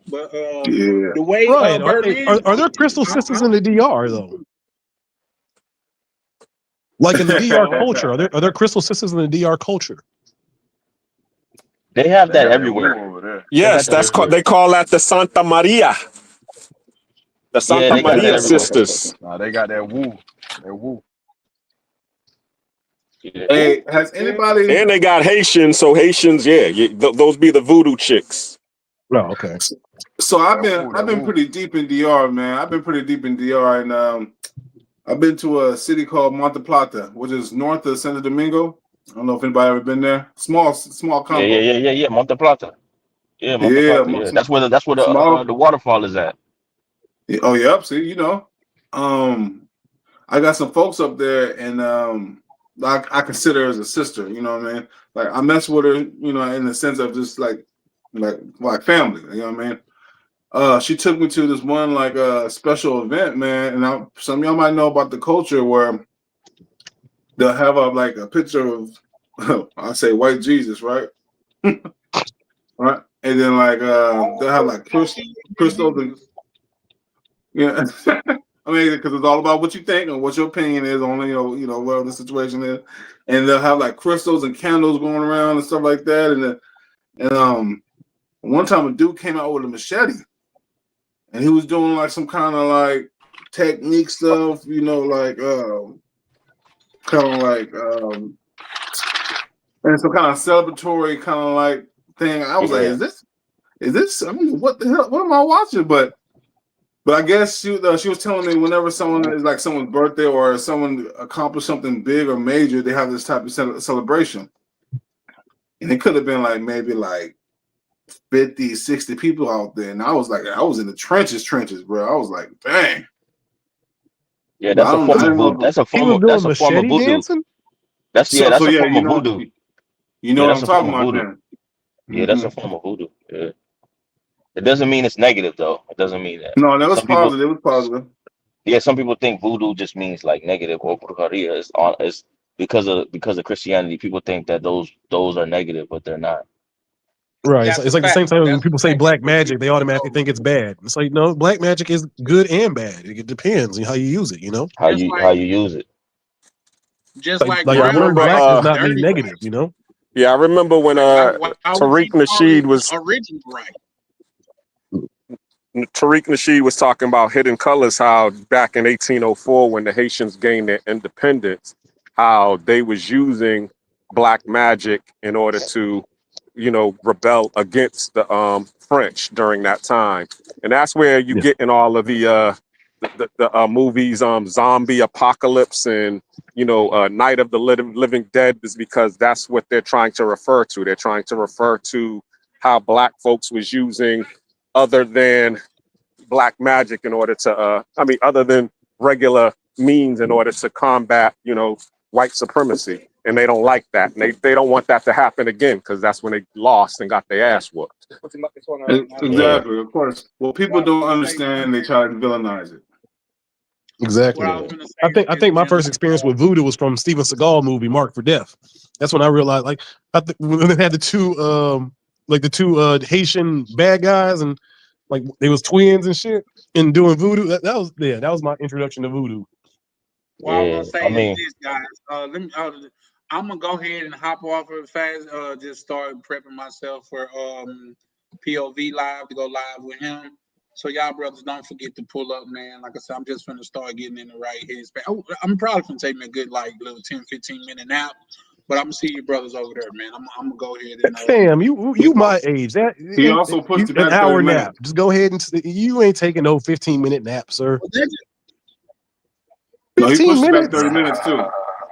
But Yeah. the way Right. Berlin, Are there crystal sisters in the DR though? Like in the DR culture, are there crystal sisters in the DR culture? They have They that got that woo everywhere. over there. They got Yes, that that's called. everywhere. They call that the Santa Maria, the Yeah, Santa they got that Maria everywhere. sisters. Nah, they got that woo. That woo. Yeah. Hey, has yeah, anybody And they got Haitians, so Haitians, yeah, those be the voodoo chicks. Oh, okay. so That I've been woo. pretty deep in DR, man. I've been pretty deep in DR and I've been to a city called Monte Plata, which is north of Santo Domingo. I don't know if anybody ever been there. Small combo. Yeah. Monte Plata. Yeah, Monte Yeah, Plata. Yeah, that's where small. the waterfall is at. Oh, yep. See, I got some folks up there, and I consider her as a sister. You know what I mean? Like I mess with her, in the sense of just like family. You know what I mean? She took me to this one like special event, man, and some of y'all might know about the culture where they'll have a picture of I say white Jesus, right? Right, and then they'll have like crystals and yeah. I mean, because it's all about what you think and what your opinion is on whatever the situation is, and they'll have like crystals and candles going around and stuff like that. And one time a dude came out with a machete, and he was doing like some kind of like technique stuff, kind of like and some kind of celebratory kind of like thing. I was like, Yeah. is this? I mean, what the hell? What am I watching? But I guess she was telling me whenever someone is like someone's birthday or someone accomplished something big or major, they have this type of celebration. And it could have been like maybe like 50, 60 people out there. And I was in the trenches, bro. I was like, dang. Yeah, But that's a I form of didn't know. voodoo. That's a He form was of doing machete voodoo. dancing? That's So a yeah, form of voodoo. you know Yeah, what that's I'm a form talking of about voodoo. then. Yeah, that's a form of voodoo. Yeah. It doesn't mean it's negative though. It doesn't mean that. No, that was Some people, positive. It was positive. yeah, some people think voodoo just means like negative or brujeria. It's because of Christianity. People think that those are negative, but they're not. Right. that's a It's like the fact. same time when That's people a say fact. black magic, they automatically think it's bad. It's like, no, black magic is good and bad. It depends on how you use it, you know? How Just you like use it. Like Yeah, I brown wearing remember. black rice does is not mean dirty negative, rice. you know? Yeah, I remember when Why would you Tariq call Nasheed it was original rice? Tariq Nasheed was talking about hidden colors. How back in 1804, when the Haitians gained their independence, how they was using black magic in order to rebel against the French during that time, and that's where you Yeah. get in all of the movies, zombie apocalypse and Night of the Living Dead, is because that's what they're trying to refer to. They're trying to refer to how black folks was using other than black magic in order to, other than regular means in order to combat, white supremacy. And they don't like that. And they don't want that to happen again because that's when they lost and got their ass whooped. Yeah. Exactly, of course. Well, people don't understand. They try to villainize it. Exactly. What I was gonna I say think I is think my general. first experience with voodoo was from Steven Seagal movie Marked for Death. That's when I realized, like, when they had the two Haitian bad guys, and like they was twins and shit, and doing voodoo. That was my introduction to voodoo. What I was Yeah. gonna say I is mean, this, guys. Let me. I'm gonna go ahead and hop off of fast. Just start prepping myself for POV live to go live with him. So y'all brothers don't forget to pull up, man. Like I said, I'm just gonna start getting in the right headspace. I'm probably gonna take me a good little 10-15 minute nap. But I'm gonna see you brothers over there, man. I'm gonna go ahead and Fam, you my age. That He and also pushed you it an back 30 hour nap. minutes. Just go ahead and you ain't taking no 15-minute nap, sir. No, he 15 pushed it back minutes. 30 minutes too.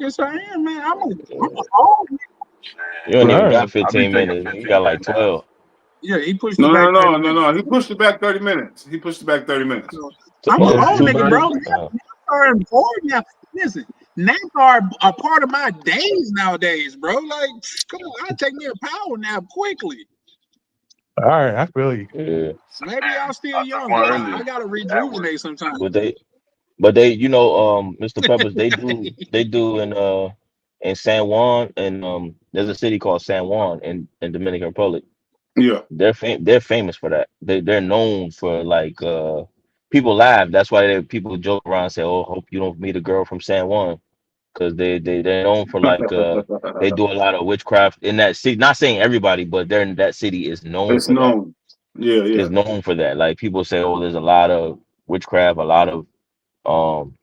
Yes, I am, man. I'm a you don't All even right. got 15 minutes. You got like 12. Yeah, he pushed No, it no, back 30 no, no, minutes. no. He pushed it back 30 minutes. He pushed it back 30 minutes. I'm an old nigga, 2:30? bro. Naps are important now. Listen, naps are a part of my days nowadays, bro. Like, come on, I take me a power nap quickly. All right, I feel you. Yeah. Maybe y'all still young, one but earlier I gotta at work. rejuvenate sometimes. But they, Mr. Peppers, they do in San Juan, and there's a city called San Juan in Dominican Republic. Yeah. They're famous for that. They're known for like people laugh. That's why people joke around and say, "Oh, hope you don't meet a girl from San Juan," because they're known for like they do a lot of witchcraft in that city. Not saying everybody, but they're in that city is known It's for that. known. Yeah, yeah. Is known for that. Like people say, "Oh, there's a lot of witchcraft, a lot of um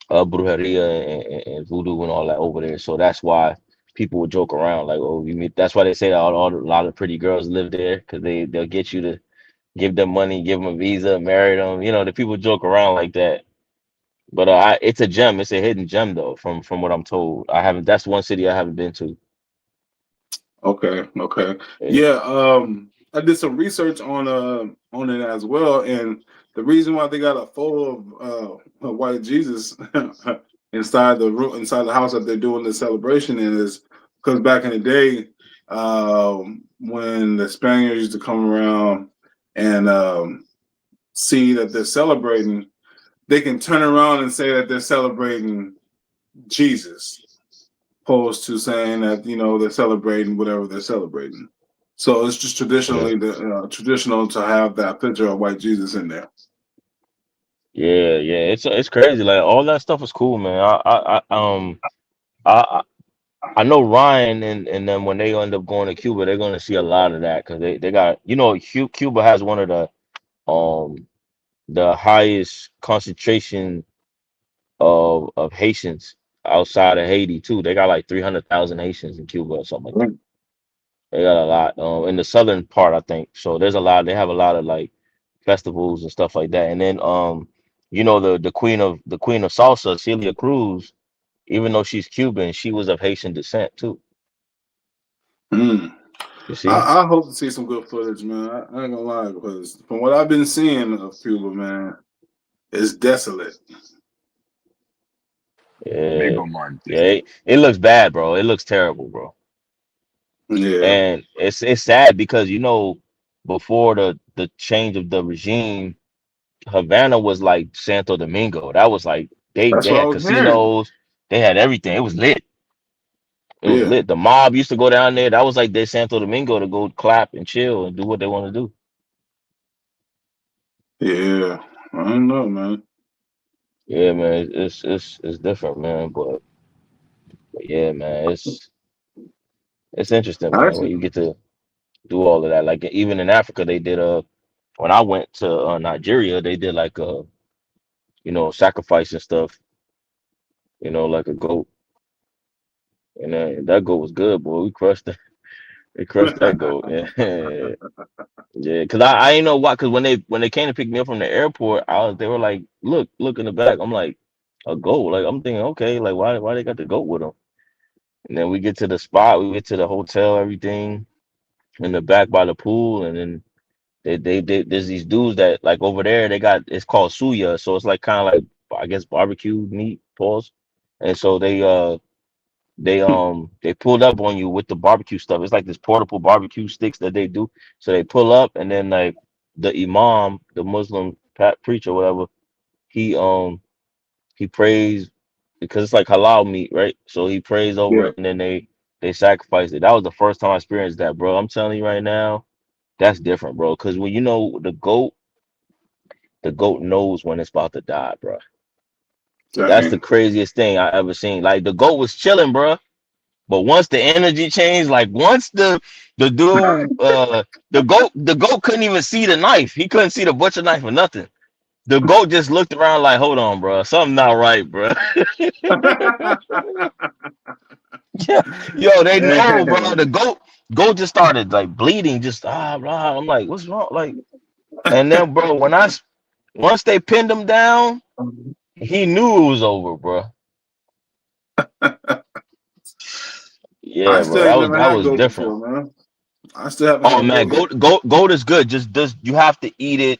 brujeria and voodoo and all that over there." So that's why people would joke around like, "Oh, you meet." That's why they say that a lot of pretty girls live there because they'll get you to give them money, give them a visa, marry them. The people joke around like that. But it's a gem. It's a hidden gem though, from what I'm told. I haven't. That's one city I haven't been to. Okay, okay. Yeah. Yeah, I did some research on it as well, and the reason why they got a photo of white Jesus inside the house that they're doing the celebration in is because back in the day, when the Spaniards used to come around and see that they're celebrating, they can turn around and say that they're celebrating Jesus, opposed to saying that they're celebrating whatever they're celebrating. So it's just Yeah. traditional to have that picture of white Jesus in there. Yeah, yeah. It's crazy. Like all that stuff is cool, man. I I know Ryan and then when they end up going to Cuba, they're going to see a lot of that because they got Cuba has one of the highest concentration of Haitians outside of Haiti too. They got like 300,000 Haitians in Cuba or something like that. They got a lot in the southern part, I think. So there's a lot. They have a lot of like festivals and stuff like that. And then the queen of salsa, Celia Cruz, even though she's Cuban, she was of Haitian descent too. Mm. You see? I hope to see some good footage, man. I ain't gonna lie, because from what I've been seeing of Cuba, man, it's desolate. Yeah, yeah. It looks bad, bro. It looks terrible, bro. Yeah, And it's sad because before the change of the regime, Havana was like Santo Domingo. That was like they that's they what I had was hearing. casinos, they had everything. It was lit. It was Yeah, lit. The mob used to go down there. That was like their Santo Domingo to go clap and chill and do what they want to do. yeah. I don't know, man. Yeah, man. It's different, man. But yeah, man. It's interesting, man. When Actually, you get to do all of that, like even in Africa, they did when I went to Nigeria, they did like sacrifice and stuff. Like a goat, and that goat was good, boy. We crushed it. They crushed that goat. Yeah. Yeah, cause I ain't know why. Cause when they came to pick me up from the airport, they were like, look in the back. I'm like, a goat. Like I'm thinking, okay, like why they got the goat with them? And then we get to the spot, we get to the hotel, everything in the back by the pool, and then there's these dudes that like over there. They got it's called suya, so it's like kind of like I guess barbecue meat, pause. And so they pulled up on you with the barbecue stuff. It's like this portable barbecue sticks that they do. So they pull up and then like the imam, the Muslim preacher, whatever, he he prays because it's like halal meat, right? So he prays over Yeah, it and then they sacrifice it. That was the first time I experienced that, bro. I'm telling you right now, that's different, bro. Because when you know the goat knows when it's about to die, bro. That's the dang. craziest thing I ever seen. Like the goat was chilling, bro. But once the energy changed, like once the dude the goat couldn't even see the knife. He couldn't see the butcher knife or nothing. The goat just looked around like, hold on, bro, something not right, bro. Yeah, yo, they know, bro. The Dang. goat just started like bleeding, just blah. I'm like, what's wrong? Like, and then, bro, once they pinned him down, he knew it was over, bro. I Yeah, bro, still that ain't was never that had was goat different. before, man. I still haven't Oh had man, goat yet. goat is good. Just you have to eat it.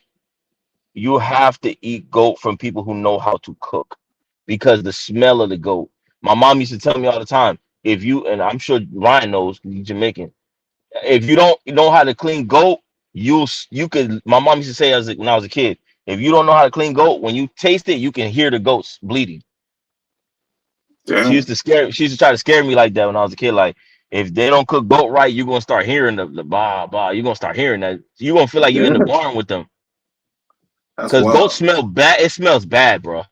You have to eat goat from people who know how to cook because the smell of the goat. My mom used to tell me all the time, if you and I'm sure Ryan knows, he's Jamaican. If you don't know how to clean goat, you could. My mom used to say when I was a kid, if you don't know how to clean goat, when you taste it, you can hear the goats bleeding. Damn. She used to try to scare me like that when I was a kid. Like if they don't cook goat right, you're gonna start hearing the bah bah. You're gonna start hearing that. You're gonna feel like you're in the Damn. barn with them. That's Cause goat wild. smell bad. It smells bad, bro.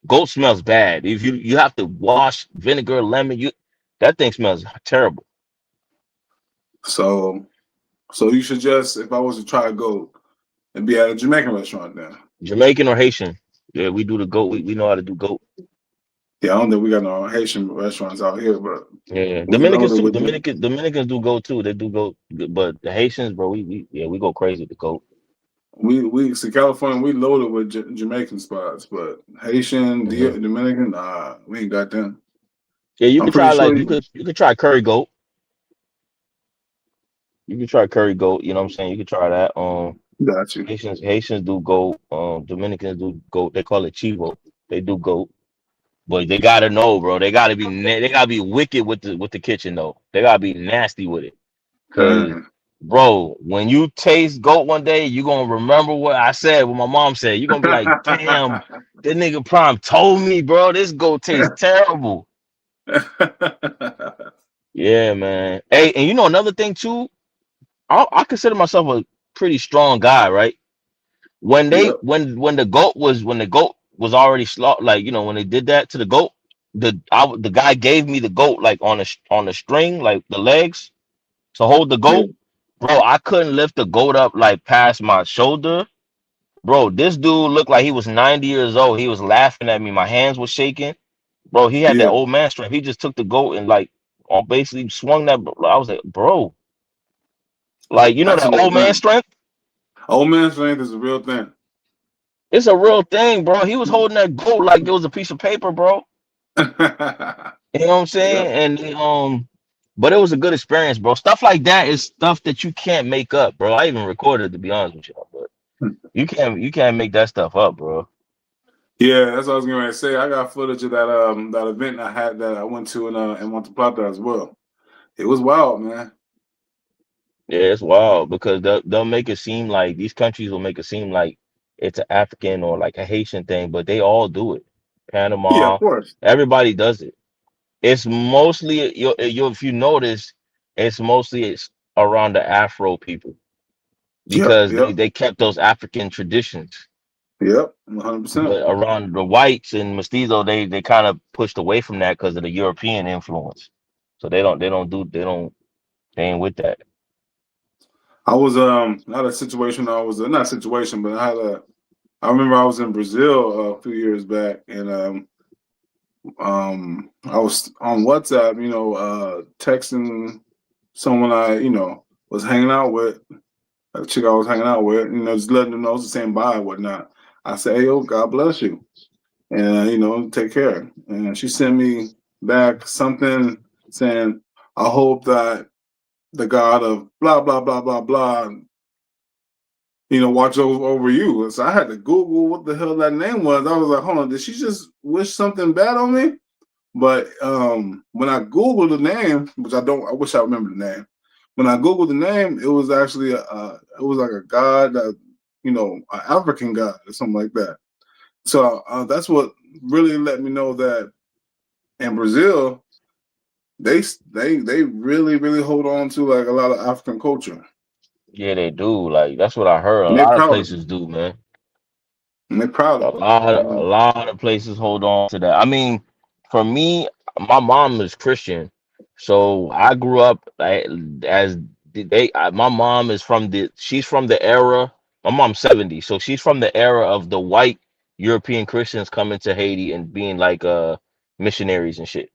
Goat smells bad. If you have to wash vinegar, lemon, that thing smells terrible. So, so you suggest if I was to try goat, it'd be at a Jamaican restaurant then? Jamaican or Haitian? Yeah, we do the goat. We know how to do goat. Yeah, I don't think we got no Haitian restaurants out here, but Yeah, we Dominicans loaded too. with the. Dominicans do goat too. They do goat, but the Haitians, bro, we go crazy with the goat. We see California. We loaded with Jamaican spots, but Haitian, Hmm. Dominican, nah, we ain't got them. Yeah, you I'm could pretty try sure like you you could you could try curry goat. You could try curry goat. You know what I'm saying? You could try that. got you. Haitians do goat. Dominicans do goat. They call it chivo. They do goat. But they gotta know, bro. They gotta be wicked with the kitchen though. They gotta be nasty with it. Cause Dang. bro, when you taste goat one day, you gonna remember what I said, what my mom said. You're gonna be like, damn, that nigga Prime told me, bro, this goat tastes terrible. Yeah, man. Hey, and you know another thing too, I consider myself a pretty strong guy, right? When they Yep. when the goat was already slaughtered, like when they did that to the goat, the guy gave me the goat like on a string, like the legs to hold the Yeah. goat. Bro, I couldn't lift the goat up like past my shoulder. Bro, this dude looked like he was 90 years old. He was laughing at me. My hands were shaking. Bro, he had that Yeah. old man strength. He just took the goat and like basically swung that. I was like, bro, like That's a that real old man thing. strength. Old man strength is a real thing. It's a real thing, bro. He was holding that goat like it was a piece of paper, bro. You know what I'm Yep. saying? And but it was a good experience, bro. Stuff like that is stuff that you can't make up, bro. I even recorded, to be honest with you, but you can't make that stuff up, bro. Yeah, that's what I was going to say. I got footage of that event I had that I went to in Monte Plata as well. It was wild, man. Yeah, it's wild because they'll make it seem like these countries will make it seem like it's an African or like a Haitian thing, but they all do it. Yeah, of Panama, course. everybody does it. It's mostly if you notice, it's around the Afro people Yep. because Yep. they kept those African traditions. Yep. 100%. But around the whites and mestizo, they kind of pushed away from that because of the European influence. So they ain't with that. I was not a situation. I was not a situation, but I remember I was in Brazil a few years back, and I was on WhatsApp, texting. someone I was hanging out with, a chick I was hanging out with, just letting them know, just saying bye and whatnot. I said, "Hey, yo, God bless you, and take care." And she sent me back something saying, "I hope that the God of blah blah blah blah blah, watch over you." So I had to Google what the hell that name was. I was like, "Hold on, did she just wish something bad on me?" But when I Googled the name, which I wish I remember the name. When I Googled the name, it was actually it was like a god that, an African god or something like that. So that's what really let me know that in Brazil, they really really hold on to like a lot of African culture. Yeah, they do. Like that's what I heard. A And they're lot of proud of places it. do, man. And they're proud A of it. lot, a lot of places hold on to that. I mean, for me, my mom is Christian, so I grew up like, as my mom is she's from the era. My mom's 70, so she's from the era of the white European Christians coming to Haiti and being like missionaries and shit.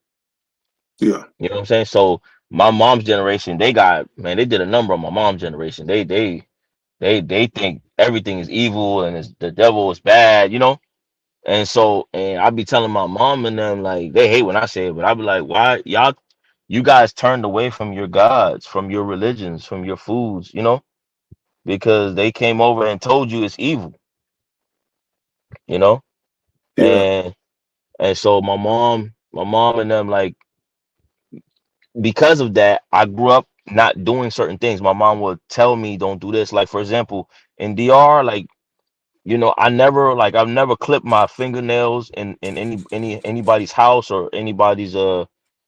Yeah. You know what I'm saying? So my mom's generation, they did a number on my mom's generation. They think everything is evil and the devil is bad, you know? And I be telling my mom and them like they hate when I say it, but I be like, why you guys turned away from your gods, from your religions, from your foods, you know, because they came over and told you it's evil, you know, Yeah. and so my mom and them like because of that, I grew up not doing certain things. My mom would tell me don't do this. Like for example, in DR, like I've never clipped my fingernails in anybody's house or anybody's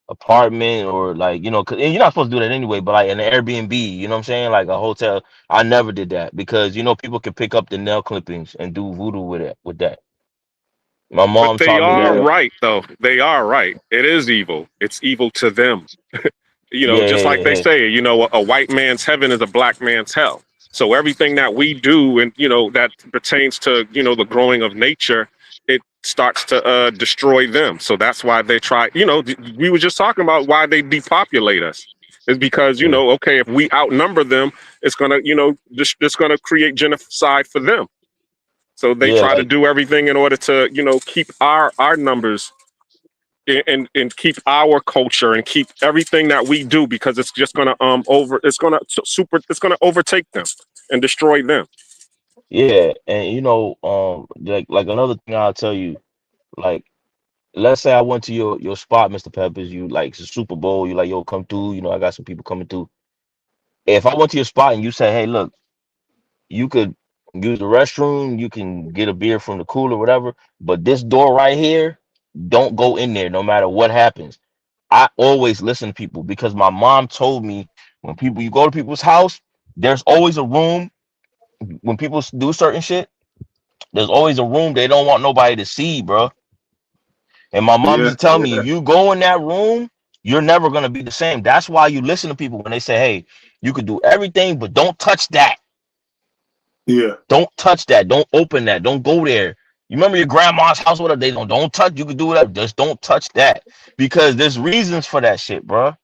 apartment or like and you're not supposed to do that anyway, but like an Airbnb, you know what I'm saying, like a hotel. I never did that because people can pick up the nail clippings and do voodoo with that. My But mom they taught me are that. right, though. They are right. It is evil. It's evil to them. Yeah, Just yeah, like yeah, they yeah. say, a white man's heaven is a black man's hell. So everything that we do and, that pertains to, the growing of nature, it starts to destroy them. So that's why they try, we were just talking about why they depopulate us. Is because, Mm. okay, if we outnumber them, it's going to, just going to create genocide for them. So they Yeah, try to like do everything in order to, keep our numbers and keep our culture and keep everything that we do because it's just gonna it's gonna overtake them and destroy them. yeah, and like another thing I'll tell you, like let's say I went to your spot, Mr. Peppers, you like it's a Super Bowl, you like, yo, come through, I got some people coming through. If I went to your spot and you say, hey, look, you could use the restroom, you can get a beer from the cooler, whatever, but this door right here, don't go in there no matter what happens. I always listen to people because my mom told me when you go to people's house, there's always a room when people do certain shit, there's always a room they don't want nobody to see, bro. And my mom Yeah. used to tell me, Yeah. if you go in that room, you're never gonna be the same. That's why you listen to people when they say, "Hey, you could do everything, but don't touch that. Yeah. Don't touch that. Don't open that. Don't go there." You remember your grandma's house? Whatever they don't touch. You could do whatever. Just don't touch that because there's reasons for that shit, bro.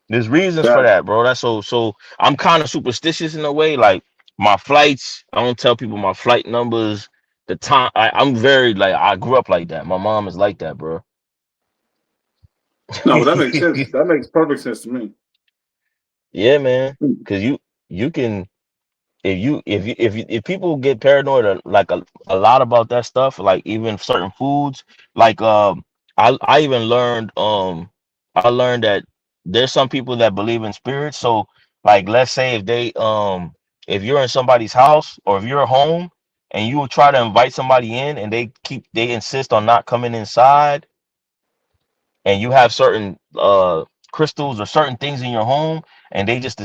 There's reasons for That. that, bro. That's so. I'm kind of superstitious in a way. Like my flights, I don't tell people my flight numbers. The time, I'm very like I grew up like that. My mom is like that, bro. No, but that makes sense. That makes perfect sense to me. Yeah, man. Cause you can if people get paranoid like a lot about that stuff, like even certain foods, like I even learned I learned that there's some people that believe in spirits. So like let's say if you're in somebody's house or if you're home and you will try to invite somebody in and they insist on not coming inside and you have certain crystals or certain things in your home and they just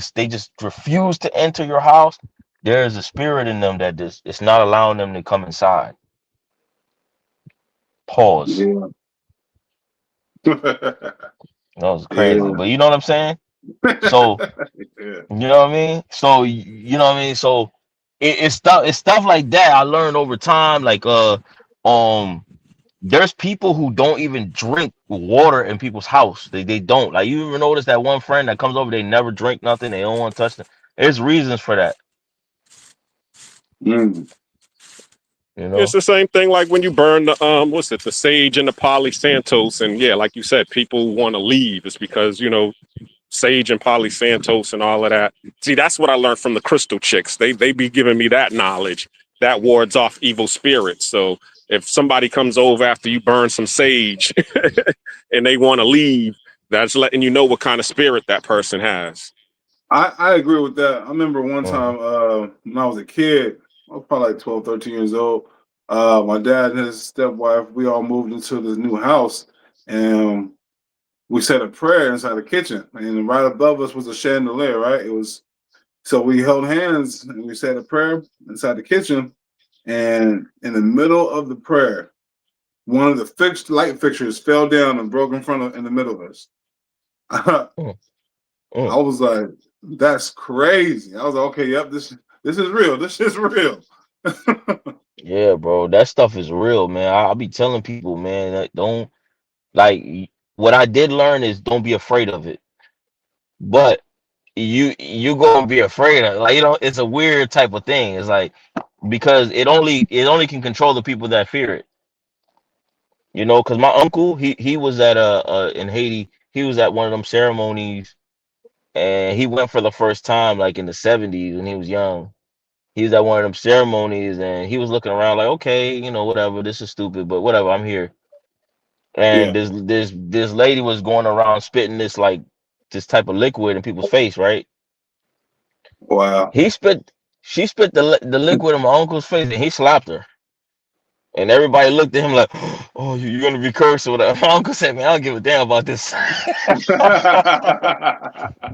refuse to enter your house, there is a spirit in them that just it's not allowing them to come inside. Pause. Yeah. That was crazy, Yeah. but you know what I'm saying. So Yeah. you know what I mean. So you know what I mean. So it's stuff like that I learned over time, like um There's people who don't even drink water in people's house. They don't. Like, you ever notice that one friend that comes over, they never drink nothing, they don't want to touch it. There's reasons for that, Mm. you It's know. the same thing like when you burn the what's it, the sage and the poly santos, and yeah, like you said, people want to leave. It's because sage and poly santos and all of that. See, that's what I learned from the crystal chicks. They be giving me that knowledge that wards off evil spirits. So if somebody comes over after you burn some sage and they want to leave, that's letting you know what kind of spirit that person has. I agree with that. I remember one Mhm. time when I was a kid, I was probably like 12, 13 years old. My dad and his stepwife, we all moved into this new house, and we said a prayer inside the kitchen. And right above us was a chandelier, right? It was so we held hands and we said a prayer inside the kitchen. And in the middle of the prayer, one of the fixed light fixtures fell down and broke in the middle of us. Mm, I mm. was like, that's crazy. I was like, okay, yep, this is real. This is real. Yeah, bro, that stuff is real, man. I be telling people, man, that don't like what I did learn is don't be afraid of it. But you gonna be afraid of, like, it's a weird type of thing. It's like, because it only can control the people that fear it. Because my uncle, he was at in Haiti. He was at one of them ceremonies, and he went for the first time like in the 70s when he was young. He was at one of them ceremonies, and he was looking around like, okay, whatever, this is stupid, but whatever, I'm here. Yeah. And this lady was going around spitting this type of liquid in people's face, right? Wow. He spit, she spit the liquid in my uncle's face, and he slapped her. And everybody looked at him like, "Oh, you're gonna be cursed or whatever." My uncle said, "Man, I don't give a damn about this." Yeah,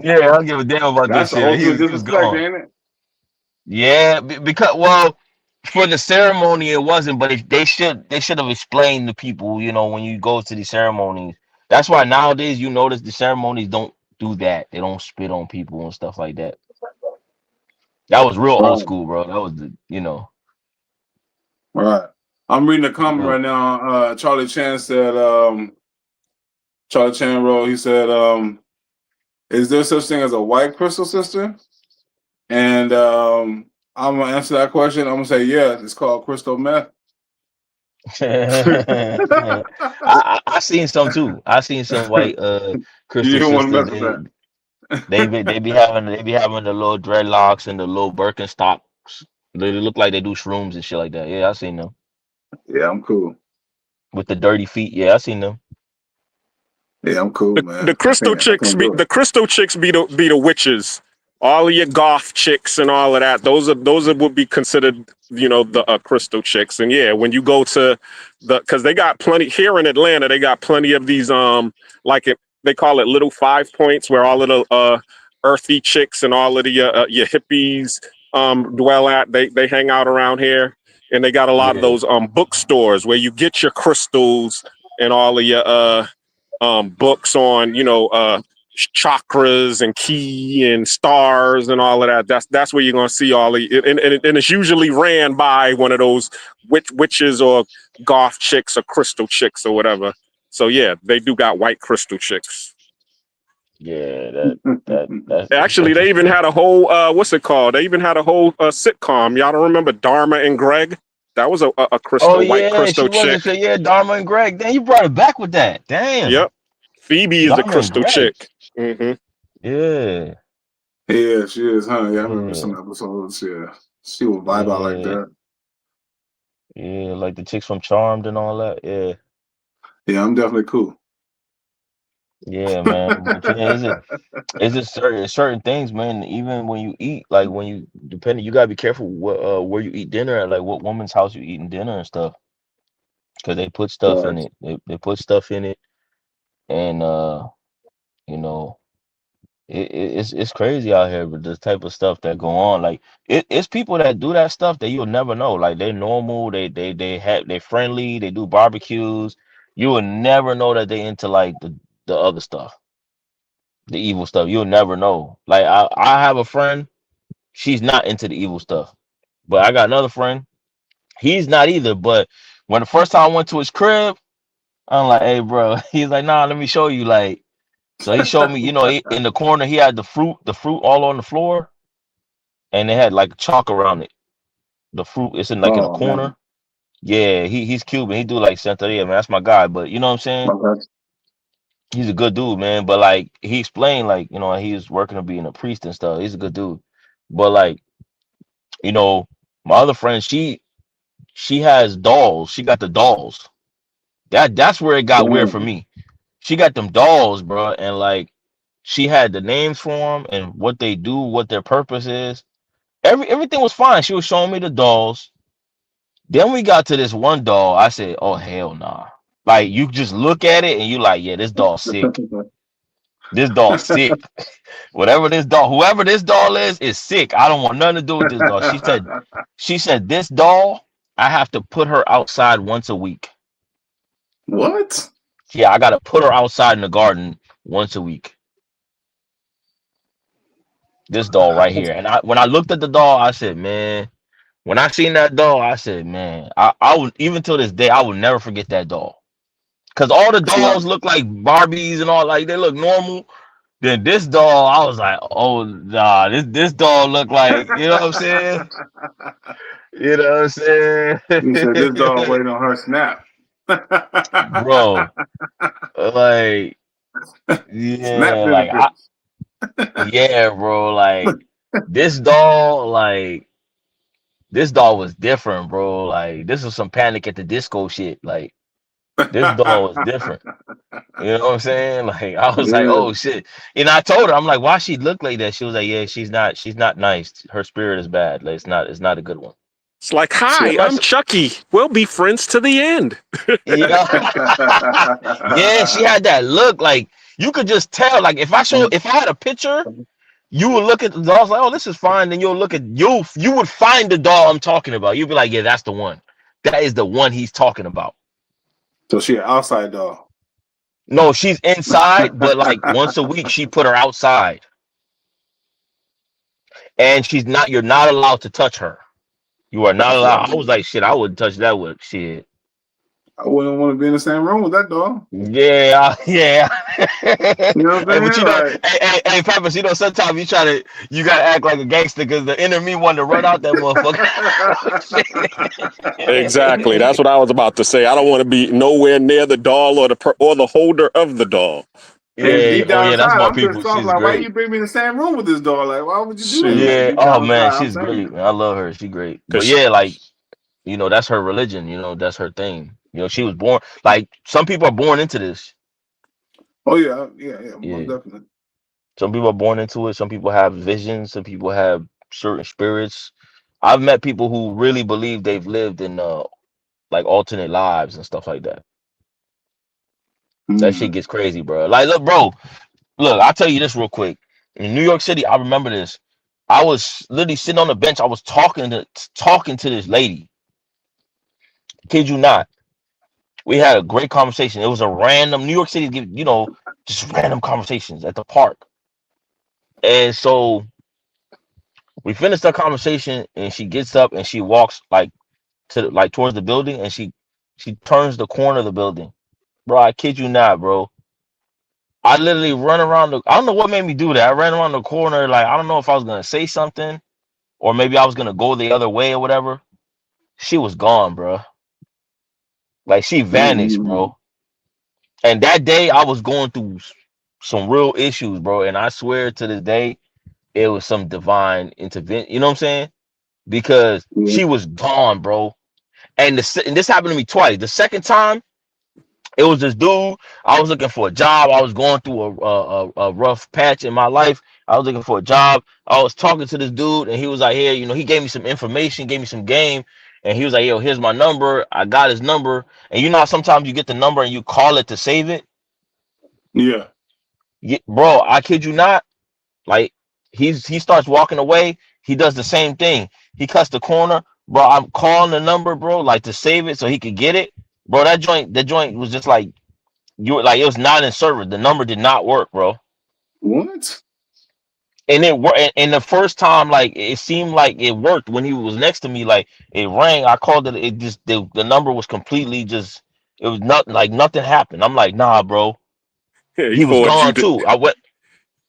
I don't give a damn about this That's the shit. ultimate He was disrespect, gone. ain't it? Yeah, because, well, for the ceremony it wasn't, but they should have explained to people, when you go to these ceremonies. That's why nowadays you notice the ceremonies don't do that. They don't spit on people and stuff like that. That was real old Right. school, bro. That was Right. I'm reading a comment real. right now. Charlie Chan said, Charlie Chan wrote, he said, is there such thing as a white crystal sister? And I'm gonna answer that question. I'm gonna say yes. It's called crystal meth. I seen some too. I seen some white You crystal don't want to sisters. mess with They that. they be having the little dreadlocks and the little Birkenstocks. They look like they do shrooms and shit like that. Yeah, I seen them Yeah, I'm cool. with the dirty feet. Yeah, I seen them. Yeah, I'm cool, The man. crystal I chicks can't be do it. the crystal chicks be the witches. All of your goth chicks and all of that. Those are would be considered, the crystal chicks. And yeah, when you go to because they got plenty here in Atlanta, they got plenty of these they call it little 5 points where all of the earthy chicks and all of the your hippies dwell at. They hang out around here, and they got a lot of Yeah, those bookstores where you get your crystals and all of your books on chakras and key and stars and all of that. That's where you're gonna see all the and it's usually ran by one of those witches or goth chicks or crystal chicks or whatever. So yeah, they do got white crystal chicks. yeah. That's Actually, they even interesting. had a whole what's it called? They even had a whole sitcom. Y'all don't remember Dharma and Greg? That was a Oh white yeah, she crystal wasn't chick. sure. Yeah, Dharma and Greg. Damn, you brought it back with that. Damn, Yep. Phoebe is a Dharma and crystal Greg. chick. Hmm. Yeah, Yeah, she is, huh? Yeah, I remember yeah, some episodes. Yeah, she would vibe out like yeah, that. yeah. Like the chicks from Charmed and all that. Yeah, Yeah, I'm definitely cool. yeah, man. But yeah, it's just certain things, man. Even when you eat, like when you depending, you gotta be careful where you eat dinner at, like what woman's house you eating dinner and stuff, because they put stuff in Right. it. They put stuff in it, and you know, it's crazy out here, but the type of stuff that go on, like it's people that do that stuff that you'll never know. Like they're normal, they're friendly, they do barbecues. You will never know that they into like the other stuff, the evil stuff. You'll never know. Like I have a friend, she's not into the evil stuff. But I got another friend, he's not either. But When the first time I went to his crib, I'm like, hey, bro. He's like, nah, let me show you. Like, so he showed me, in the corner, he had the fruit all on the floor, and they had like chalk around it. The fruit is in like in a Oh man. corner. Yeah, he's Cuban. He do like Santeria, man. That's my guy. But you know what I'm saying? Okay. He's a good dude, man. But like he explained, like, he was working to being a priest and stuff. He's a good dude. But like, you know, my other friend, she has dolls. She got the dolls. That's where it got weird for Damn. me. She got them dolls, bro, and like she had the names for them and what they do, what their purpose is. Everything was fine. She was showing me the dolls. Then we got to this one doll. I said, "Oh hell nah!" Like you just look at it and you like, "Yeah, this doll's sick. This doll's sick. Whatever this doll, whoever this doll is sick. I don't want nothing to do with this doll." She said this doll, I have to put her outside once a week. What? Yeah, I gotta put her outside in the garden once a week. This doll right here. And when I looked at the doll, I said, man, when I seen that doll, I said, man, I would, even till this day, I will never forget that doll. Cause all the See, dolls look like Barbies and all, like they look normal. Then this doll, I was like, oh nah, this doll look like, you know what I'm saying? You know what I'm saying? you said this dog waiting on her snap. Bro, like, Snap yeah, like benefits. yeah, bro, like this doll, like this doll was different, bro. Like this was some Panic at the Disco shit. Like this doll was different. You know what I'm saying? Like I was like, Yeah. oh shit. And I told her, I'm like, why she look like that? She was like, yeah, she's not nice. Her spirit is bad. Like it's not a good one. It's like, See, hi, I'm not I'm Chucky. We'll be friends to the end. you know. Yeah, she had that look. Like you could just tell. Like if I had a picture, you would look at the dolls like, oh, this is fine. Then you'll look at you would find the doll I'm talking about. You'd be like, yeah, that's the one. That is the one he's talking about. So she an outside dog. No, she's inside, but like once a week she put her outside. And you're not allowed to touch her. You are not That's allowed. I wild. was like, shit, I wouldn't touch that with shit. I wouldn't want to be in the same room with that dog. Yeah, yeah. You know what Hey, I'm but saying? Like, hey, Peppers, sometimes you gotta act like a gangster because the inner me wanted to run out that motherfucker. Exactly. That's what I was about to say. I don't want to be nowhere near the doll or the holder of the doll. and Yeah, deep oh down yeah, that's inside, my I'm pissed people. off. She's Like, why great. you bring me in the same room with this dog? Like, why would you do that? Shit. Like, Yeah. deep Oh down man, inside, I'm she's great, thinking. man. I love her. She's great. But Cause yeah, like, that's her religion, that's her thing. She was born like some people are born into this. Oh yeah, yeah, most Yeah. definitely. Some people are born into it. Some people have visions. Some people have certain spirits. I've met people who really believe they've lived in like alternate lives and stuff like that. That shit gets crazy, bro. Like, look, bro. Look, I'll tell you this real quick. In New York City, I remember this. I was literally sitting on the bench. I was talking to this lady. Kid you not. We had a great conversation. It was a random New York City, just random conversations at the park. And so we finished our conversation, and she gets up and she walks like towards the building, and she turns the corner of the building. Bro, I kid you not, bro. I literally run around I don't know what made me do that. I ran around the corner, like I don't know if I was gonna say something or maybe I was gonna go the other way or whatever. She was gone, bro. Like she vanished, bro. And that day I was going through some real issues, bro. And I swear to this day, it was some divine intervention. You know what I'm saying? Because she was gone, bro. And this happened to me twice. The second time, it was this dude. I was looking for a job. I was going through a rough patch in my life. I was looking for a job. I was talking to this dude, and he was like, "Here, he gave me some information, gave me some game, and he was like, yo, here's my number. I got his number, and you know how sometimes you get the number and you call it to save it. Yeah. Yeah, bro, I kid you not. Like he starts walking away. He does the same thing. He cuts the corner, bro. I'm calling the number, bro, like to save it so he could get it, bro. That joint was just like it was not in service. The number did not work, bro. What? and it worked. And the first time, like it seemed like it worked when he was next to me. Like it rang. I called it. It just the number was completely just. It was nothing. Like nothing happened. I'm like, nah, bro. Yeah, He was gone too. I went.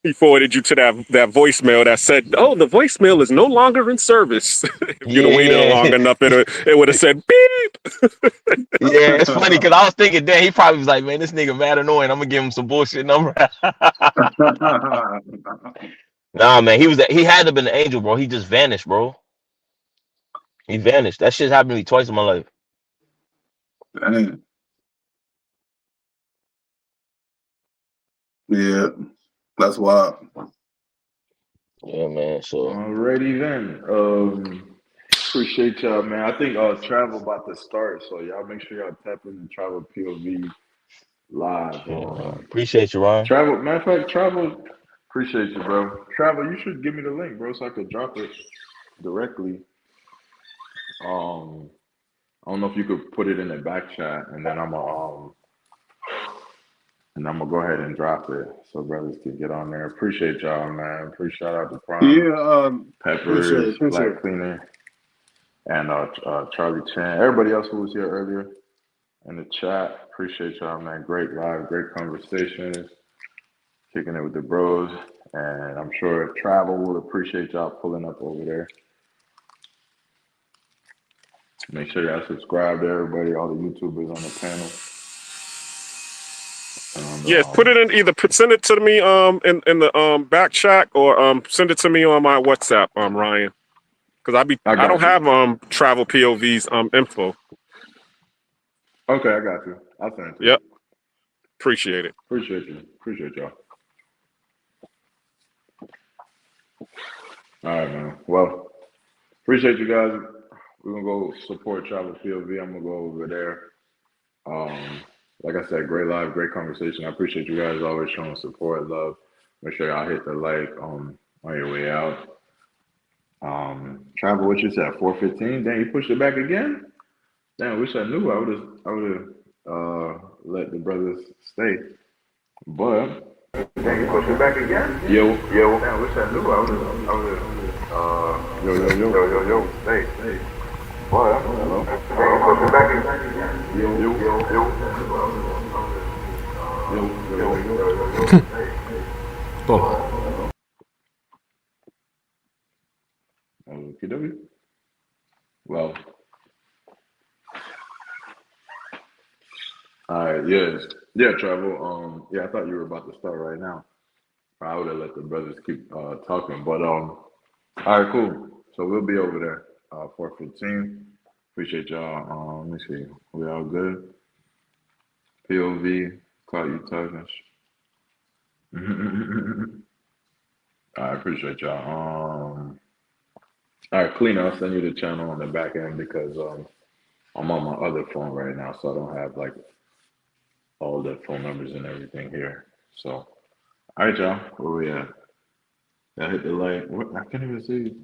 He forwarded you to that voicemail that said, "Oh, the voicemail is no longer in service." If you'd have waited Yeah, long enough, it would have said beep. yeah. It's funny because I was thinking, damn, he probably was like, man, this nigga mad annoying. I'm gonna give him some bullshit number. Nah, man, he had to have been an angel, bro. He just vanished, bro. He vanished. That shit happened to me twice in my life. Dang. Yeah, that's wild. Yeah, man. So Alrighty then. Appreciate y'all, man. I think travel about to start, so y'all make sure y'all tap in the Travel POV live. appreciate you, Ryan. Travel, matter of fact, Travel. Appreciate you, bro. Travel, you should give me the link, bro, so I could drop it directly. I don't know if you could put it in the back chat, and then I'm gonna go ahead and drop it so brothers can get on there. Appreciate y'all, man. Appreciate out to Prime, Yeah, Peppers, appreciate Black it. Cleaner, and Charlie Chan. Everybody else who was here earlier in the chat. Appreciate y'all, man. Great live, great conversations, kicking it with the bros, and I'm sure Travel will appreciate y'all pulling up over there. Make sure y'all subscribe to everybody, all the YouTubers on the panel. And, Yes, put it in send it to me in the back chat or send it to me on my WhatsApp, Ryan. Because I don't have Travel POV's info. Okay, I got you. I'll send it to you. Yep. Appreciate it. Appreciate you. Appreciate y'all. All right, man. Well, appreciate you guys. We're gonna go support Travel POV. I'm gonna go over there. Like I said, great live, great conversation. I appreciate you guys always showing support, love. Make sure y'all hit the like on your way out. Travel, what you said, 4:15? Dang, you pushed it back again? Damn, I wish I knew. I would have let the brothers stay. But dang, you pushed it back again? Yo. Damn, I wish I knew. I would have yo, stay. But hello. Dang, you pushed it back again? Yo. Okay. Well, all right, yes. Yeah, Travel. Yeah, I thought you were about to start right now. I would have let the brothers keep talking. But all right, cool. So we'll be over there 4:15. Appreciate y'all. Let me see. We all good? POV, caught you talking. I appreciate y'all. All right, Clean. I'll send you the channel on the back end because I'm on my other phone right now, so I don't have like all the phone numbers and everything here. So, all right, y'all. Where we at? I hit the like. I can't even see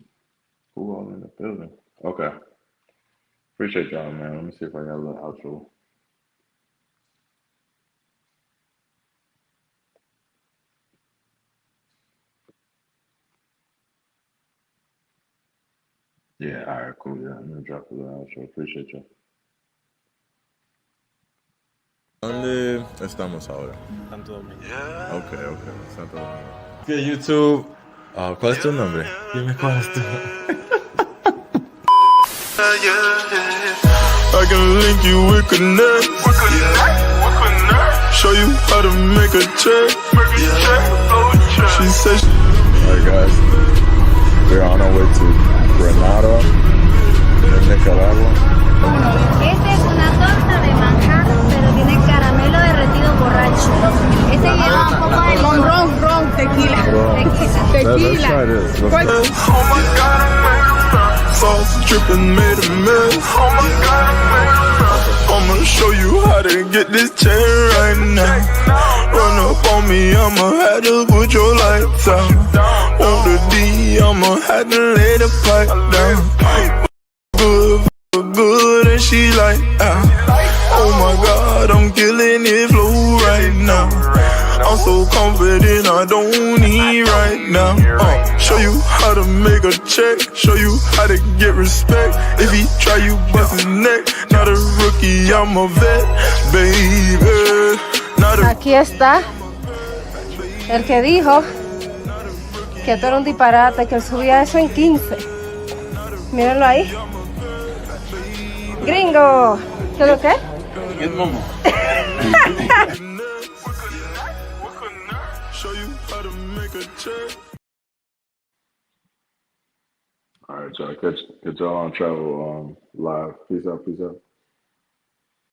who all in the building. Okay. Appreciate y'all, man. Let me see if I got a little outro. Yeah, all right, cool. Yeah, I'm gonna drop a little outro. Appreciate y'all. ¿Dónde estamos ahora? Santo Domingo. Ok, Santo Domingo. ¿Qué YouTube? ¿Cuál es tu nombre? Dime cuál es tu I can link you with Connect. Show you how to make a check. She said Alright guys, we're on our way to Granada, Nicaragua. Esta es una torta de manjar, pero tiene caramelo derretido borracho. Este lleva un poco de ron, tequila. Let's try this. oh my god, I made a mess. Sauce dripping, made a mess. Oh my god, I made a mess. I'ma show you how to get this chain right now. Run up on me, I'ma have to put your lights out. Want the D, I'ma have to lay the pipe down. Good, and she like, oh my god, I'm killing it flow right now. I'm so confident, I don't need right now. Show you how to make a check, show you how to get respect. If he try, you bust his neck. Not a rookie, I'm a vet, baby. Aquí está el que dijo que esto era un disparate, que él subía eso en 15. Mírenlo ahí. Gringo, ¿qué es lo que? Es momo. All right, y'all. Catch y'all on Travel Live. Peace out.